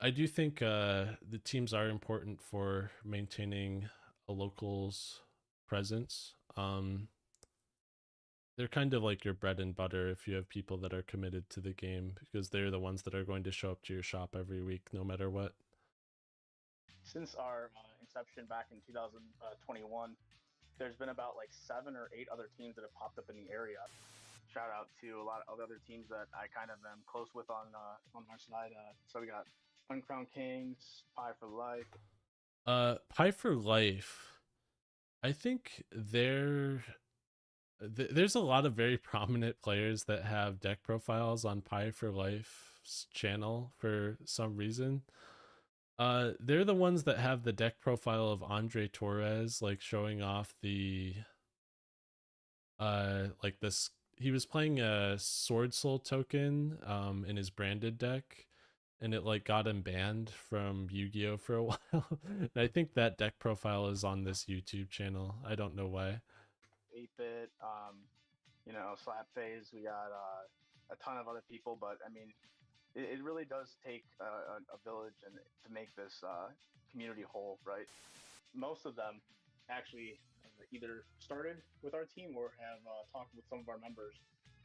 [SPEAKER 1] I do think the teams are important for maintaining a local's presence. They're kind of like your bread and butter if you have people that are committed to the game, because they're the ones that are going to show up to your shop every week, no matter what.
[SPEAKER 9] Since our inception back in 2021, there's been about like 7 or 8 other teams that have popped up in the area. Shout out to a lot of other teams that I kind of am close with on our side. So we got Uncrowned Kings, Pie for Life.
[SPEAKER 1] Pie for Life, I think they're there's a lot of very prominent players that have deck profiles on Pi for Life's channel for some reason. They're the ones that have the deck profile of Andre Torres, like showing off the like this. He was playing a Sword Soul token in his branded deck, and it like got him banned from Yu-Gi-Oh for a while. And I think that deck profile is on this YouTube channel. I don't know why.
[SPEAKER 9] 8-bit, Slap Phase. We got a ton of other people, but I mean, it really does take a village and to make this community whole, right? Most of them actually either started with our team or have talked with some of our members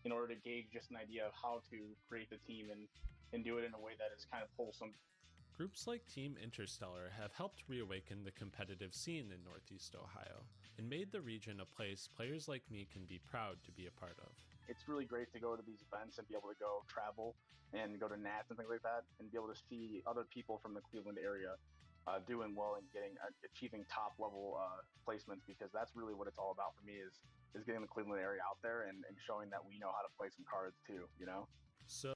[SPEAKER 9] in order to gauge just an idea of how to create the team and do it in a way that is kind of wholesome.
[SPEAKER 1] Groups like Team Interstellar have helped reawaken the competitive scene in Northeast Ohio and made the region a place players like me can be proud to be a part of.
[SPEAKER 9] It's really great to go to these events and be able to go travel and go to Nats and things like that and be able to see other people from the Cleveland area doing well and achieving top level placements, because that's really what it's all about for me is getting the Cleveland area out there and showing that we know how to play some cards too,
[SPEAKER 1] So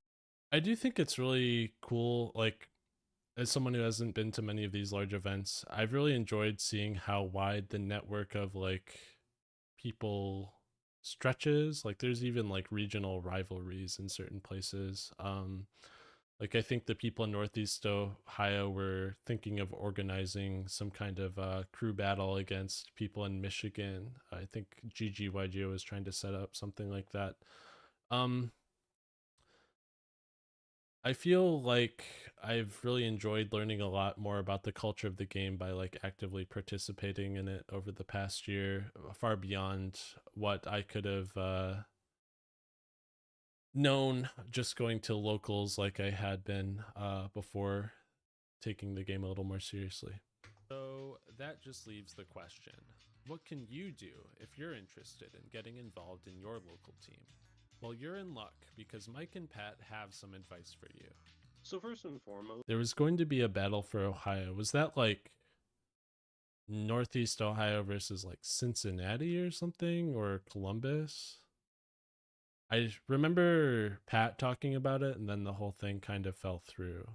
[SPEAKER 1] I do think it's really cool, like, as someone who hasn't been to many of these large events, I've really enjoyed seeing how wide the network of like people stretches. Like there's even like regional rivalries in certain places. Like I think the people in Northeast Ohio were thinking of organizing some kind of crew battle against people in Michigan. I think YuGiOh was trying to set up something like that. I feel like I've really enjoyed learning a lot more about the culture of the game by like actively participating in it over the past year, far beyond what I could have known just going to locals like I had been before taking the game a little more seriously. So that just leaves the question, what can you do if you're interested in getting involved in your local team? Well, you're in luck because Mike and Pat have some advice for you.
[SPEAKER 8] So first and foremost,
[SPEAKER 1] there was going to be a battle for Ohio. Was that like Northeast Ohio versus like Cincinnati or something, or Columbus? I remember Pat talking about it, and then the whole thing kind of fell through.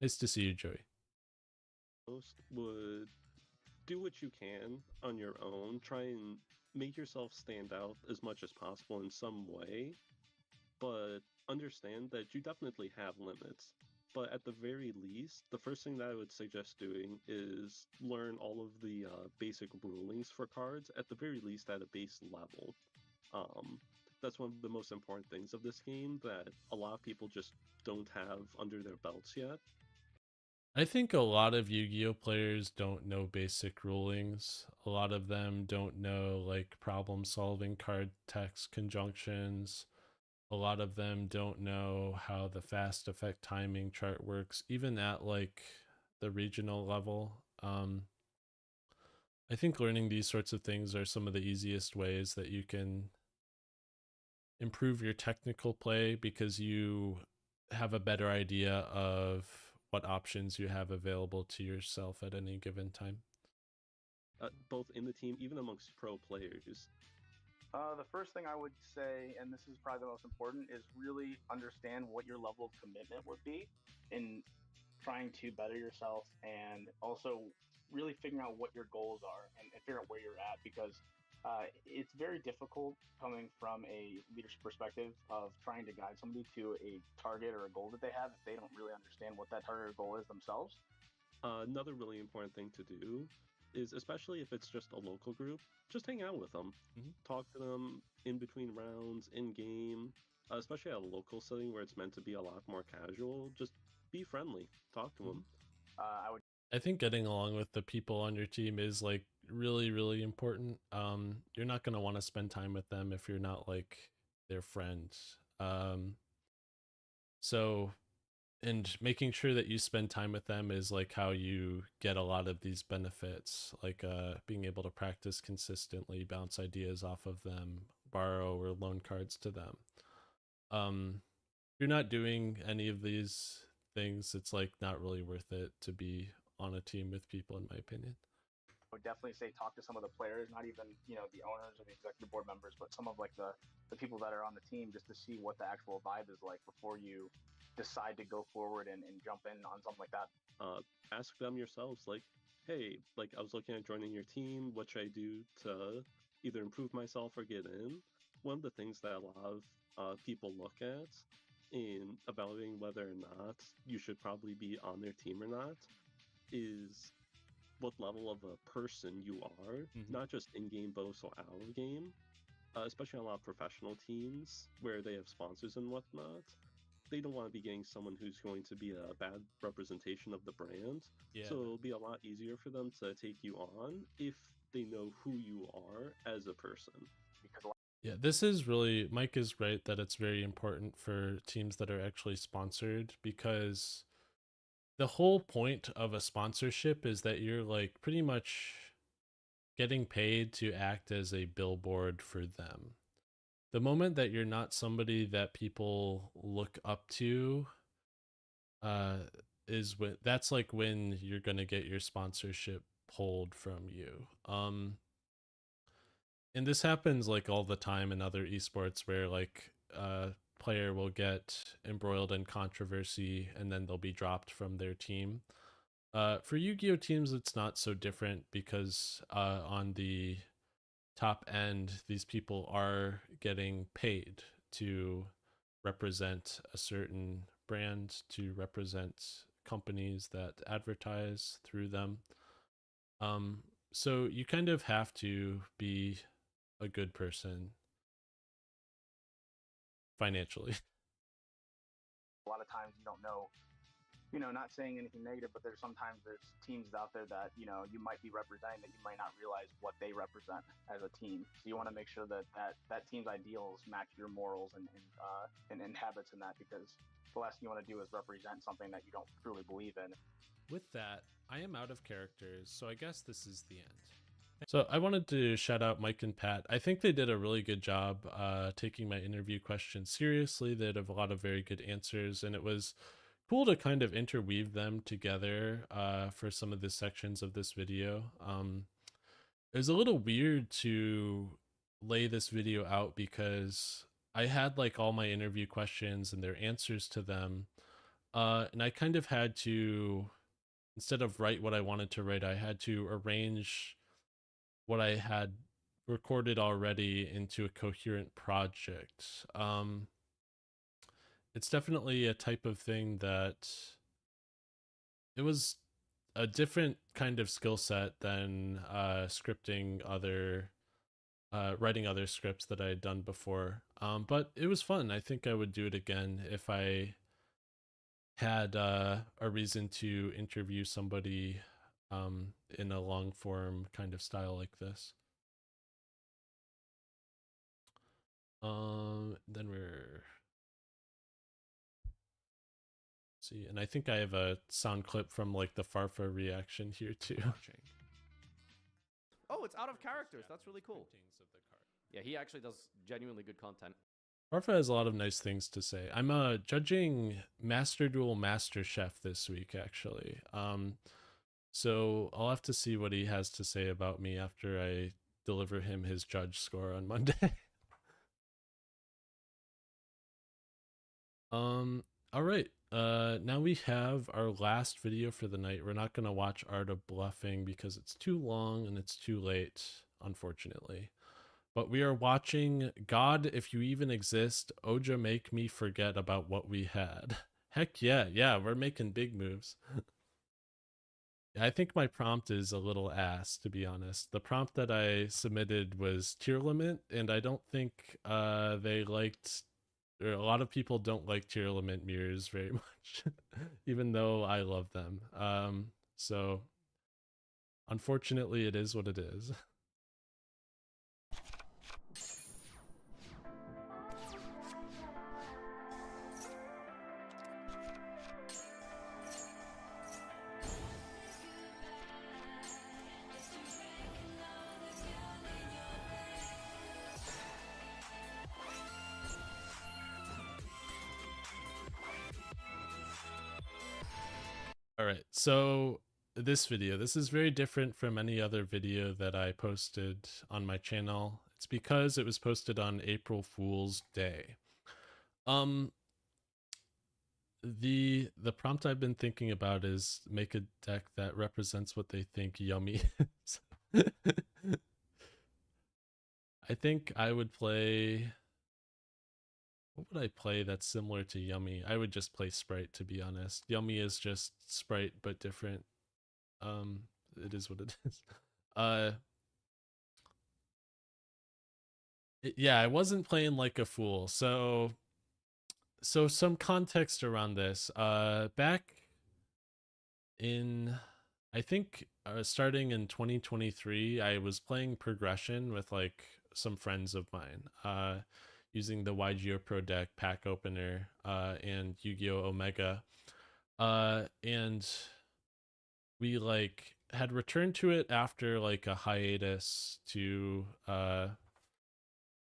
[SPEAKER 1] Nice to see you, Joey.
[SPEAKER 8] Most would do what you can on your own. Try and make yourself stand out as much as possible in some way, but understand that you definitely have limits. But at the very least, the first thing that I would suggest doing is learn all of the basic rulings for cards, at the very least at a base level. That's one of the most important things of this game that a lot of people just don't have under their belts yet.
[SPEAKER 1] I think a lot of Yu-Gi-Oh players don't know basic rulings. A lot of them don't know like problem solving card text conjunctions. A lot of them don't know how the fast effect timing chart works, even at like the regional level. I think learning these sorts of things are some of the easiest ways that you can improve your technical play, because you have a better idea of what options you have available to yourself at any given time.
[SPEAKER 8] Both in the team, even amongst pro players.
[SPEAKER 9] The first thing I would say, and this is probably the most important, is really understand what your level of commitment would be in trying to better yourself, and also really figuring out what your goals are and figure out where you're at, because it's very difficult coming from a leadership perspective of trying to guide somebody to a target or a goal that they have if they don't really understand what that target or goal is themselves.
[SPEAKER 8] Another really important thing to do is, especially if it's just a local group, just hang out with them. Talk to them in between rounds, in game, especially at a local setting where it's meant to be a lot more casual. Just be friendly, talk to them.
[SPEAKER 1] I think getting along with the people on your team is like really, really important. You're not going to want to spend time with them if you're not like their friend. So, and making sure that you spend time with them is like how you get a lot of these benefits, like being able to practice consistently, bounce ideas off of them, borrow or loan cards to them. If you're not doing any of these things, it's like not really worth it to be on a team with people, in my opinion.
[SPEAKER 9] would definitely say talk to some of the players, not even, you know, the owners or the executive board members, but some of like the people that are on the team, just to see what the actual vibe is like before you decide to go forward and jump in on something like that.
[SPEAKER 8] Ask them yourselves, like, hey, like I was looking at joining your team, what should I do to either improve myself or get in? One of the things that a lot of people look at in evaluating whether or not you should probably be on their team or not is what level of a person you are, not just in-game but also out-of-game. Especially on a lot of professional teams where they have sponsors and whatnot. They don't want to be getting someone who's going to be a bad representation of the brand.
[SPEAKER 1] Yeah.
[SPEAKER 8] So it'll be a lot easier for them to take you on if they know who you are as a person.
[SPEAKER 1] Yeah, this is really, Mike is right that it's very important for teams that are actually sponsored, because the whole point of a sponsorship is that you're like pretty much getting paid to act as a billboard for them. The moment that you're not somebody that people look up to, is when that's like when you're gonna get your sponsorship pulled from you. And this happens like all the time in other esports where like player will get embroiled in controversy and then they'll be dropped from their team. For YuGiOh teams, it's not so different because on the top end, these people are getting paid to represent a certain brand, to represent companies that advertise through them. So you kind of have to be a good person financially.
[SPEAKER 9] A lot of times you don't know, you know, not saying anything negative, but there's teams out there that, you know, you might be representing that you might not realize what they represent as a team. So you want to make sure that that team's ideals match your morals and habits in that, because the last thing you want to do is represent something that you don't truly believe in.
[SPEAKER 1] With that, I am out of characters, so I guess this is the end. So I wanted to shout out Mike and Pat. I think they did a really good job taking my interview questions seriously. They had a lot of very good answers, and it was cool to kind of interweave them together for some of the sections of this video. It was a little weird to lay this video out because I had like all my interview questions and their answers to them, and I kind of had to, instead of write what I wanted to write, I had to arrange what I had recorded already into a coherent project. It's definitely a type of thing that it was a different kind of skill set than scripting other writing other scripts that I had done before. But it was fun. I think I would do it again if I had a reason to interview somebody in a long form kind of style like this. Then we're see, and I think I have a sound clip from like the Farfa reaction here too.
[SPEAKER 13] Oh, it's OutOfCharacters. That's really cool. Yeah, he actually does genuinely good content.
[SPEAKER 1] Farfa has a lot of nice things to say. I'm judging Master Duel Master Chef this week actually. So I'll have to see what he has to say about me after I deliver him his judge score on Monday. All right. Now we have our last video for the night. We're not going to watch Art of Bluffing because it's too long and it's too late, unfortunately. But we are watching God If You Even Exist, Ojamake Me Forget About What We Had. Heck yeah, we're making big moves. I think my prompt is a little ass, to be honest. The prompt that I submitted was tier limit, and I don't think they liked, or a lot of people don't like tier limit mirrors very much, even though I love them. So unfortunately, it is what it is. All right, so this video. This is very different from any other video that I posted on my channel. It's because it was posted on April Fool's Day. The prompt I've been thinking about is make a deck that represents what they think Yummy is. I think I would play... What would I play that's similar to Yummy? I would just play Sprite, to be honest. Yummy is just Sprite, but different. It is what it is. Yeah, I wasn't playing like a fool. So some context around this. Back in, I think, starting in 2023, I was playing Progression with like some friends of mine. Using the YuGiOh Pro Deck pack opener and YuGiOh Omega, and we like had returned to it after like a hiatus to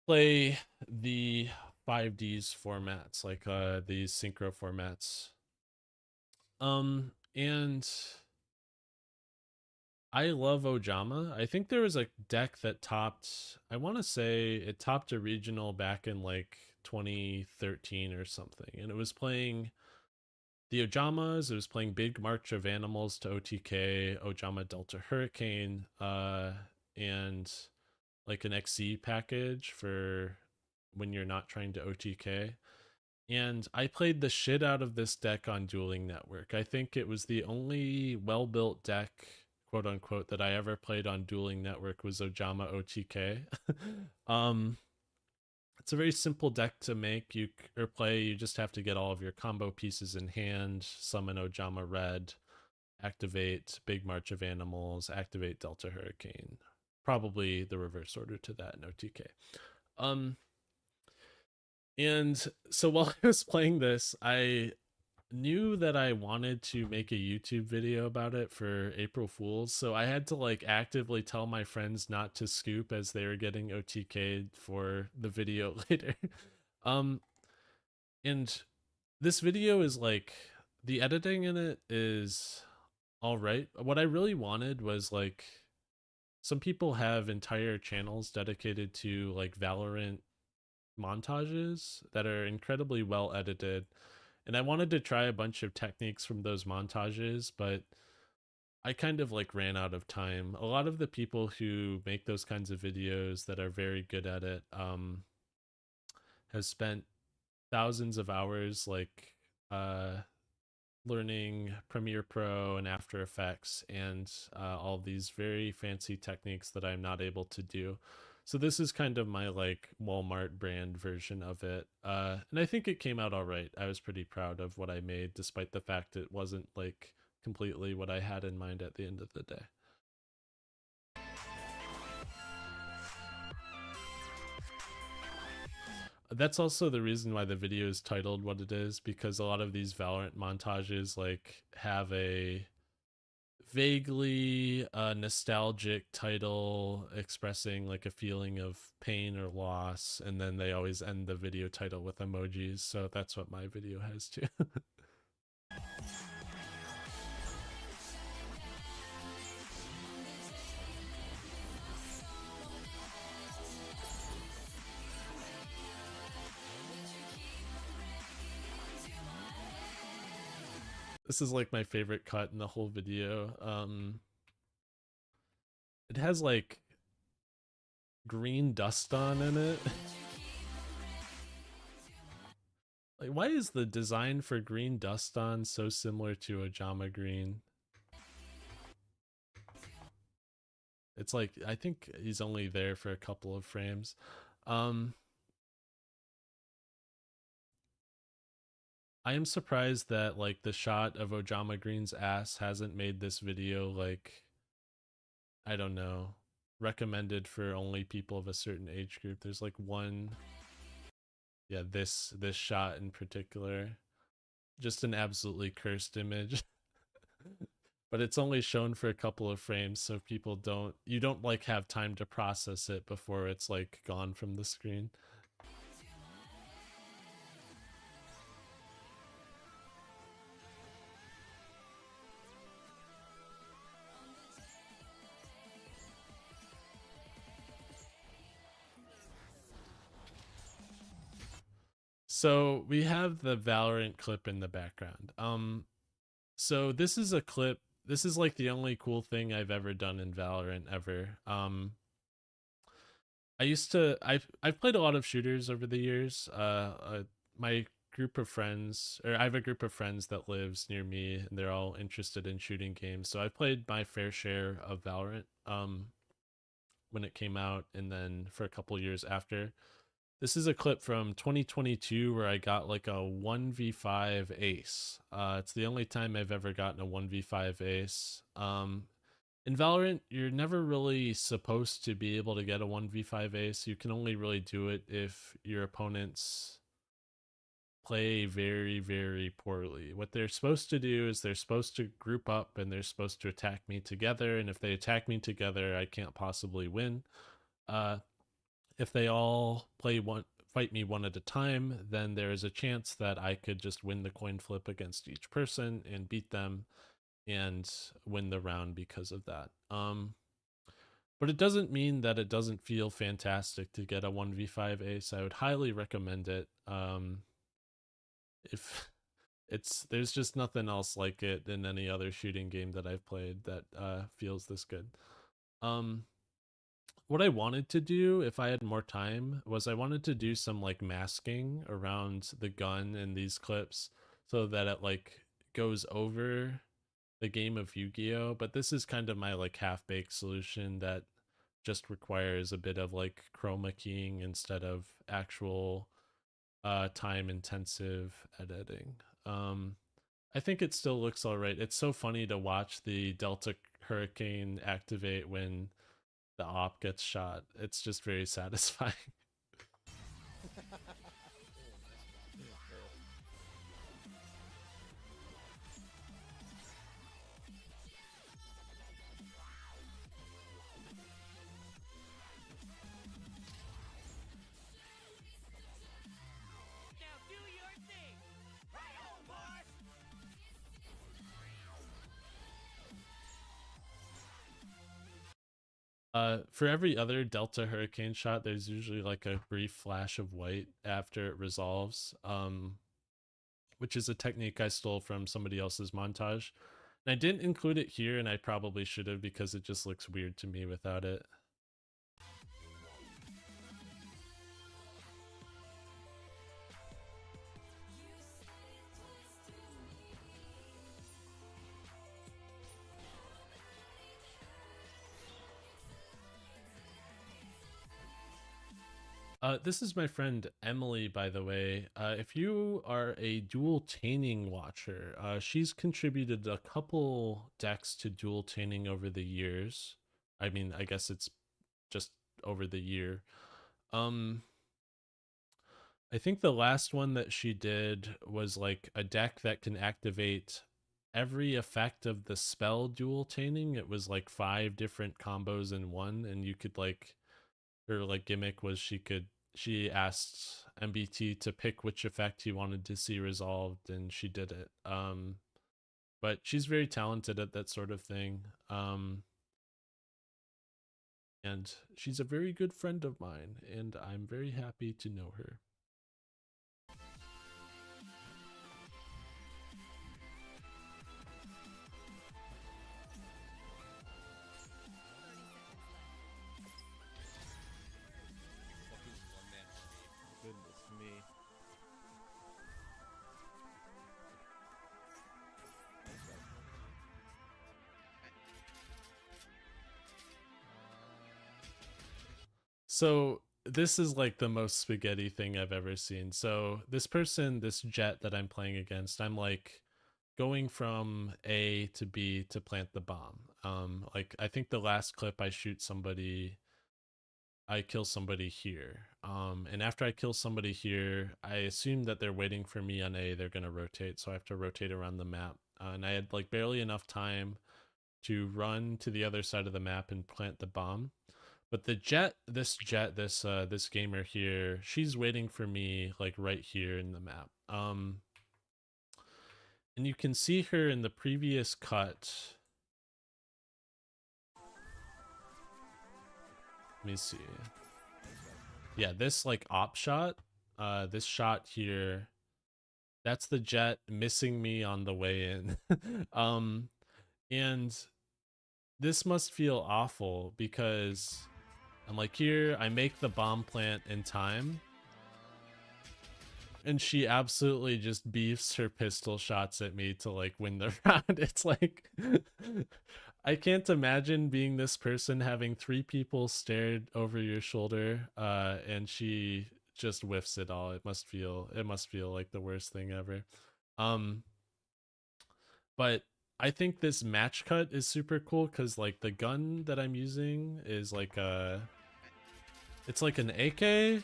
[SPEAKER 1] play the 5Ds formats, like these synchro formats. And I love Ojama. I think there was a deck that topped, I want to say it topped a regional back in like 2013 or something. And it was playing the Ojamas, it was playing Big March of Animals to OTK, Ojama Delta Hurricane, and like an XC package for when you're not trying to OTK. And I played the shit out of this deck on Dueling Network. I think it was the only well-built deck, quote unquote, that I ever played on Dueling Network was Ojama OTK. It's a very simple deck to make or play. You just have to get all of your combo pieces in hand, summon Ojama Red, activate Big March of Animals, activate Delta Hurricane. Probably the reverse order to that in OTK. And so while I was playing this, I knew that I wanted to make a YouTube video about it for April Fools, so I had to like actively tell my friends not to scoop as they were getting OTK'd for the video later. And this video is like, the editing in it is all right. What I really wanted was like, some people have entire channels dedicated to like Valorant montages that are incredibly well edited. And I wanted to try a bunch of techniques from those montages, but I kind of like ran out of time. A lot of the people who make those kinds of videos that are very good at it has spent thousands of hours like learning Premiere Pro and After Effects and all these very fancy techniques that I'm not able to do. So this is kind of my like Walmart brand version of it. And I think it came out all right. I was pretty proud of what I made, despite the fact it wasn't like completely what I had in mind at the end of the day. That's also the reason why the video is titled what it is, because a lot of these Valorant montages like have a vaguely nostalgic title expressing like a feeling of pain or loss, and then they always end the video title with emojis, so that's what my video has too. This is like my favorite cut in the whole video. It has like green dust on in it. Like, why is the design for green dust on so similar to Ojama green? It's like, I think he's only there for a couple of frames. I am surprised that like the shot of Ojama Green's ass hasn't made this video like, I don't know, recommended for only people of a certain age group. There's like one, yeah, this shot in particular, just an absolutely cursed image. But it's only shown for a couple of frames, so people you don't like have time to process it before it's like gone from the screen. So we have the Valorant clip in the background. So this is a clip. This is like the only cool thing I've ever done in Valorant ever. I've played a lot of shooters over the years. My group of friends, or I have a group of friends that lives near me, and they're all interested in shooting games. So I played my fair share of Valorant when it came out, and then for a couple years after. This is a clip from 2022 where I got like a 1v5 ace. It's the only time I've ever gotten a 1v5 ace. In Valorant, you're never really supposed to be able to get a 1v5 ace. You can only really do it if your opponents play very, very poorly. What they're supposed to do is they're supposed to group up and they're supposed to attack me together. And if they attack me together, I can't possibly win. If they all fight me one at a time, then there is a chance that I could just win the coin flip against each person and beat them and win the round because of that. But it doesn't mean that it doesn't feel fantastic to get a 1v5 ace. I would highly recommend it. If there's just nothing else like it in any other shooting game that I've played that feels this good. What I wanted to do if I had more time was I wanted to do some like masking around the gun in these clips so that it like goes over the game of Yu-Gi-Oh, but this is kind of my like half-baked solution that just requires a bit of like chroma keying instead of actual time intensive editing. I think it still looks all right. It's so funny to watch the Delta Hurricane activate when the op gets shot. It's just very satisfying. For every other Delta Hurricane shot, there's usually like a brief flash of white after it resolves, which is a technique I stole from somebody else's montage. And I didn't include it here, and I probably should have because it just looks weird to me without it. This is my friend Emily, by the way. If you are a dual taining watcher, she's contributed a couple decks to dual taining over the years. I mean, I guess it's just over the year. I think the last one that she did was like a deck that can activate every effect of the spell dual taining. It was like 5 different combos in one, and you could like, her like gimmick was she asked MBT to pick which effect he wanted to see resolved, and she did it. But she's very talented at that sort of thing. And she's a very good friend of mine, and I'm very happy to know her.
[SPEAKER 13] Goodness me.
[SPEAKER 1] So this is like the most spaghetti thing I've ever seen. So this person, this Jet that I'm playing against, I'm like going from A to B to plant the bomb. Like I think the last clip I shoot somebody, I kill somebody here. And after I kill somebody here, I assume that they're waiting for me on A, they're gonna rotate, so I have to rotate around the map. And I had like barely enough time to run to the other side of the map and plant the bomb. But this gamer here, she's waiting for me like right here in the map. And you can see her in the previous cut. Let me see. Yeah, this like op shot, this shot here, that's the jet missing me on the way in. And this must feel awful because I'm like, here, I make the bomb plant in time, and she absolutely just beefs her pistol shots at me to like win the round. It's like, I can't imagine being this person, having 3 people stared over your shoulder, and she just whiffs it all. It must feel like the worst thing ever. But I think this match cut is super cool because like the gun that I'm using is like it's like an AK,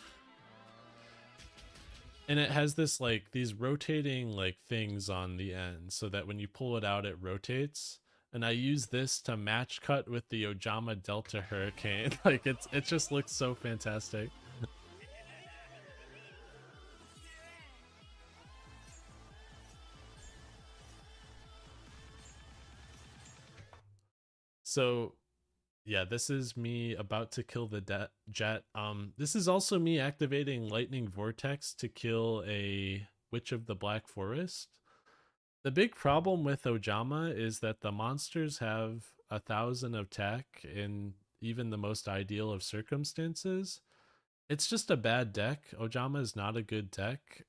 [SPEAKER 1] and it has this like these rotating like things on the end so that when you pull it out it rotates, and I use this to match cut with the Ojama Delta Hurricane. Like it just looks so fantastic. So yeah, this is me about to kill the jet. This is also me activating Lightning Vortex to kill a Witch of the Black Forest. The big problem with Ojama is that the monsters have 1,000 of tech in even the most ideal of circumstances. It's just a bad deck. Ojama is not a good deck.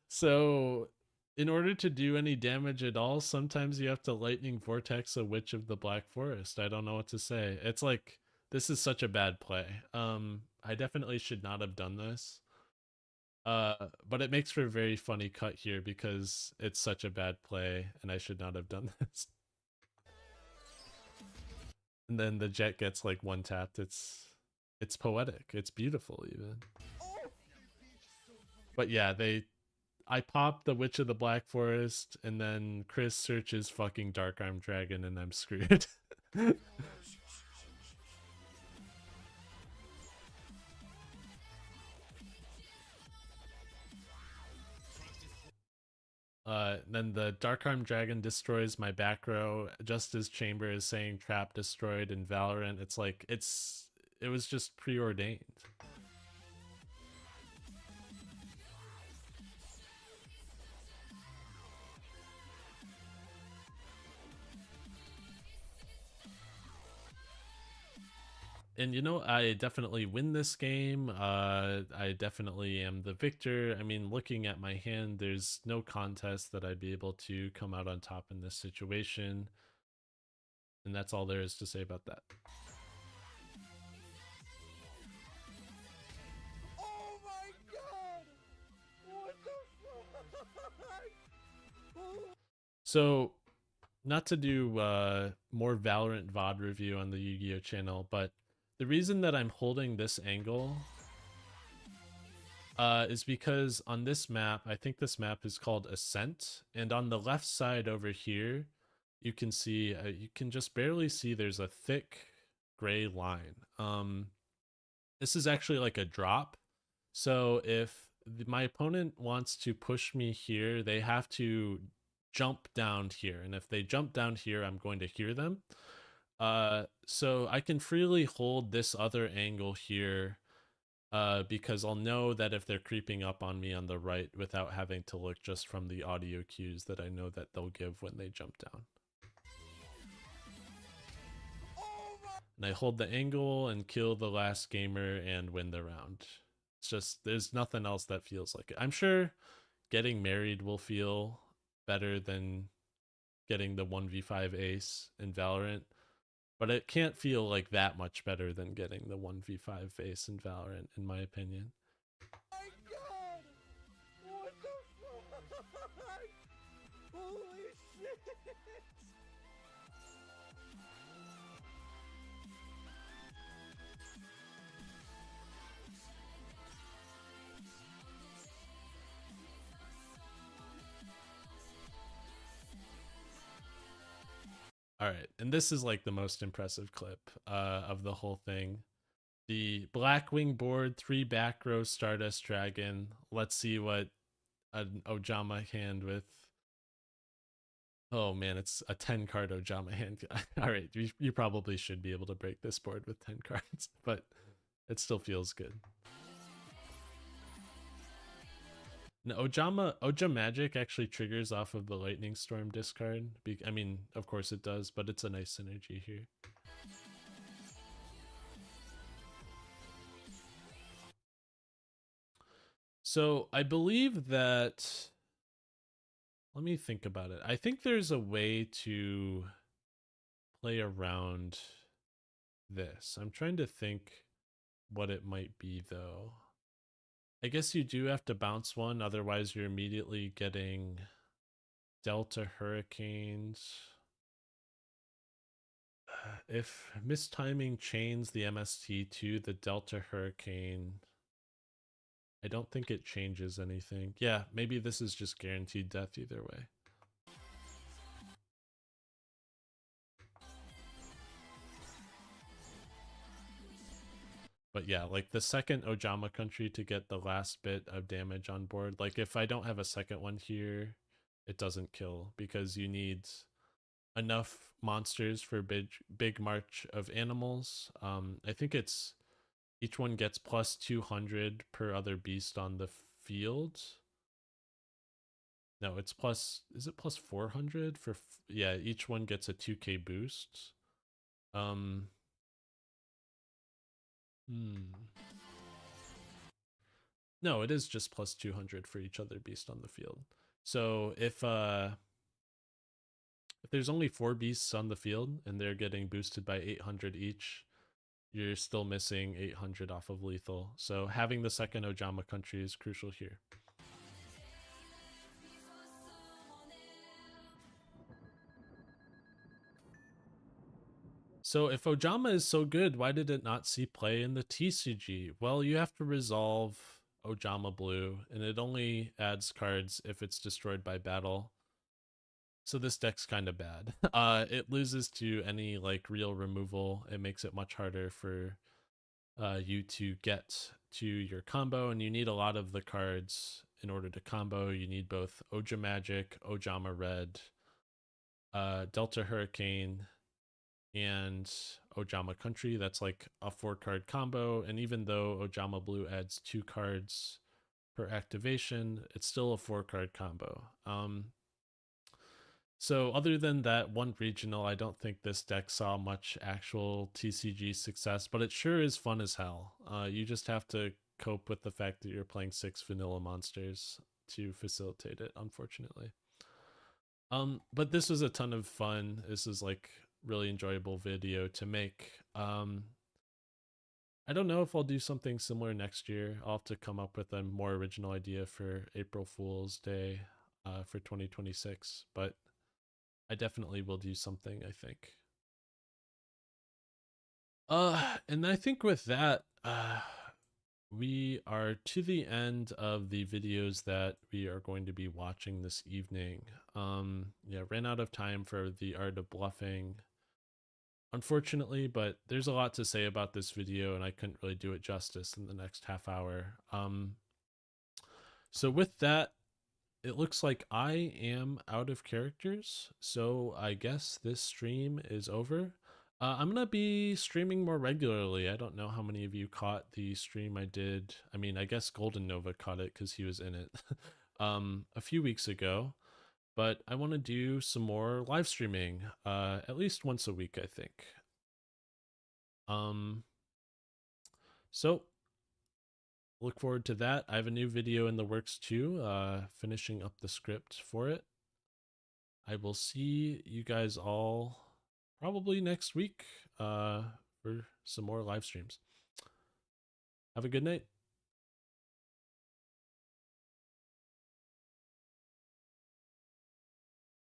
[SPEAKER 1] So in order to do any damage at all, sometimes you have to Lightning Vortex a Witch of the Black Forest. I don't know what to say. It's like, this is such a bad play. I definitely should not have done this. But it makes for a very funny cut here because it's such a bad play and I should not have done this. And then the jet gets like one tapped. It's poetic. It's beautiful even. But yeah, I pop the Witch of the Black Forest, and then Chris searches fucking Dark Arm Dragon, and I'm screwed. Then the Dark Arm Dragon destroys my back row, just as Chamber is saying trap destroyed in Valorant. It's like, it was just preordained. And you know, I definitely win this game. I definitely am the victor. I mean, looking at my hand, there's no contest that I'd be able to come out on top in this situation. And that's all there is to say about that.
[SPEAKER 12] Oh my god! What the fuck?
[SPEAKER 1] So, not to do more Valorant VOD review on the YuGiOh channel, but the reason that I'm holding this angle is because on this map, I think this map is called Ascent, and on the left side over here, you can see, you can just barely see there's a thick gray line. This is actually like a drop. So if my opponent wants to push me here, they have to jump down here, and if they jump down here, I'm going to hear them. So I can freely hold this other angle here because I'll know that if they're creeping up on me on the right without having to look just from the audio cues that I know that they'll give when they jump down. And I hold the angle and kill the last gamer and win the round. It's just, there's nothing else that feels like it. I'm sure getting married will feel better than getting the 1v5 ace in Valorant, but it can't feel like that much better than getting the 1v5 ace in Valorant, in my opinion.
[SPEAKER 12] Oh my god! What the fuck? Holy shit!
[SPEAKER 1] All right, and this is like the most impressive clip of the whole thing. The Blackwing board, 3 back row Stardust Dragon. Let's see what an Ojama hand with. Oh man, it's a 10 card Ojama hand. All right, you probably should be able to break this board with 10 cards, but it still feels good. No, Ojamake actually triggers off of the Lightning Storm discard. I mean, of course it does, but it's a nice synergy here. So I believe that, let me think about it. I think there's a way to play around this. I'm trying to think what it might be though. I guess you do have to bounce one, otherwise you're immediately getting Delta Hurricanes. If mistiming chains the MST to the Delta Hurricane, I don't think it changes anything. Yeah, maybe this is just guaranteed death either way. But yeah, like the second Ojama country to get the last bit of damage on board. Like if I don't have a second one here, it doesn't kill because you need enough monsters for big march of animals. I think it's each one gets plus 200 per other beast on the field. No, it's plus, is it plus 400 for, yeah, each one gets a 2k boost. No, it is just plus 200 for each other beast on the field. So if there's only 4 beasts on the field and they're getting boosted by 800 each, you're still missing 800 off of lethal. So having the second Ojama country is crucial here. So if Ojama is so good, why did it not see play in the TCG? Well, you have to resolve Ojama Blue, and it only adds cards if it's destroyed by battle. So this deck's kind of bad. It loses to any like real removal. It makes it much harder for you to get to your combo, and you need a lot of the cards in order to combo. You need both Ojamake, Ojama Red, Delta Hurricane, and Ojama Country. That's like a 4-card combo, and even though Ojama Blue adds 2 cards per activation, it's still a 4-card combo. So other than that one regional, I don't think this deck saw much actual TCG success, but it sure is fun as hell. You just have to cope with the fact that you're playing 6 vanilla monsters to facilitate it, unfortunately. But this was a ton of fun. This is like really enjoyable video to make. I don't know if I'll do something similar next year. I'll have to come up with a more original idea for April Fool's Day for 2026, but I definitely will do something, I think. And I think with that, we are to the end of the videos that we are going to be watching this evening. Yeah, ran out of time for the art of bluffing, unfortunately, but there's a lot to say about this video and I couldn't really do it justice in the next half hour. So with that, it looks like I am out of characters, so I guess this stream is over. I'm gonna be streaming more regularly. I don't know how many of you caught the stream I did. I mean, I guess Golden Nova caught it because he was in it a few weeks ago, but I want to do some more live streaming, at least once a week, I think. So look forward to that. I have a new video in the works too, finishing up the script for it. I will see you guys all probably next week for some more live streams. Have a good night.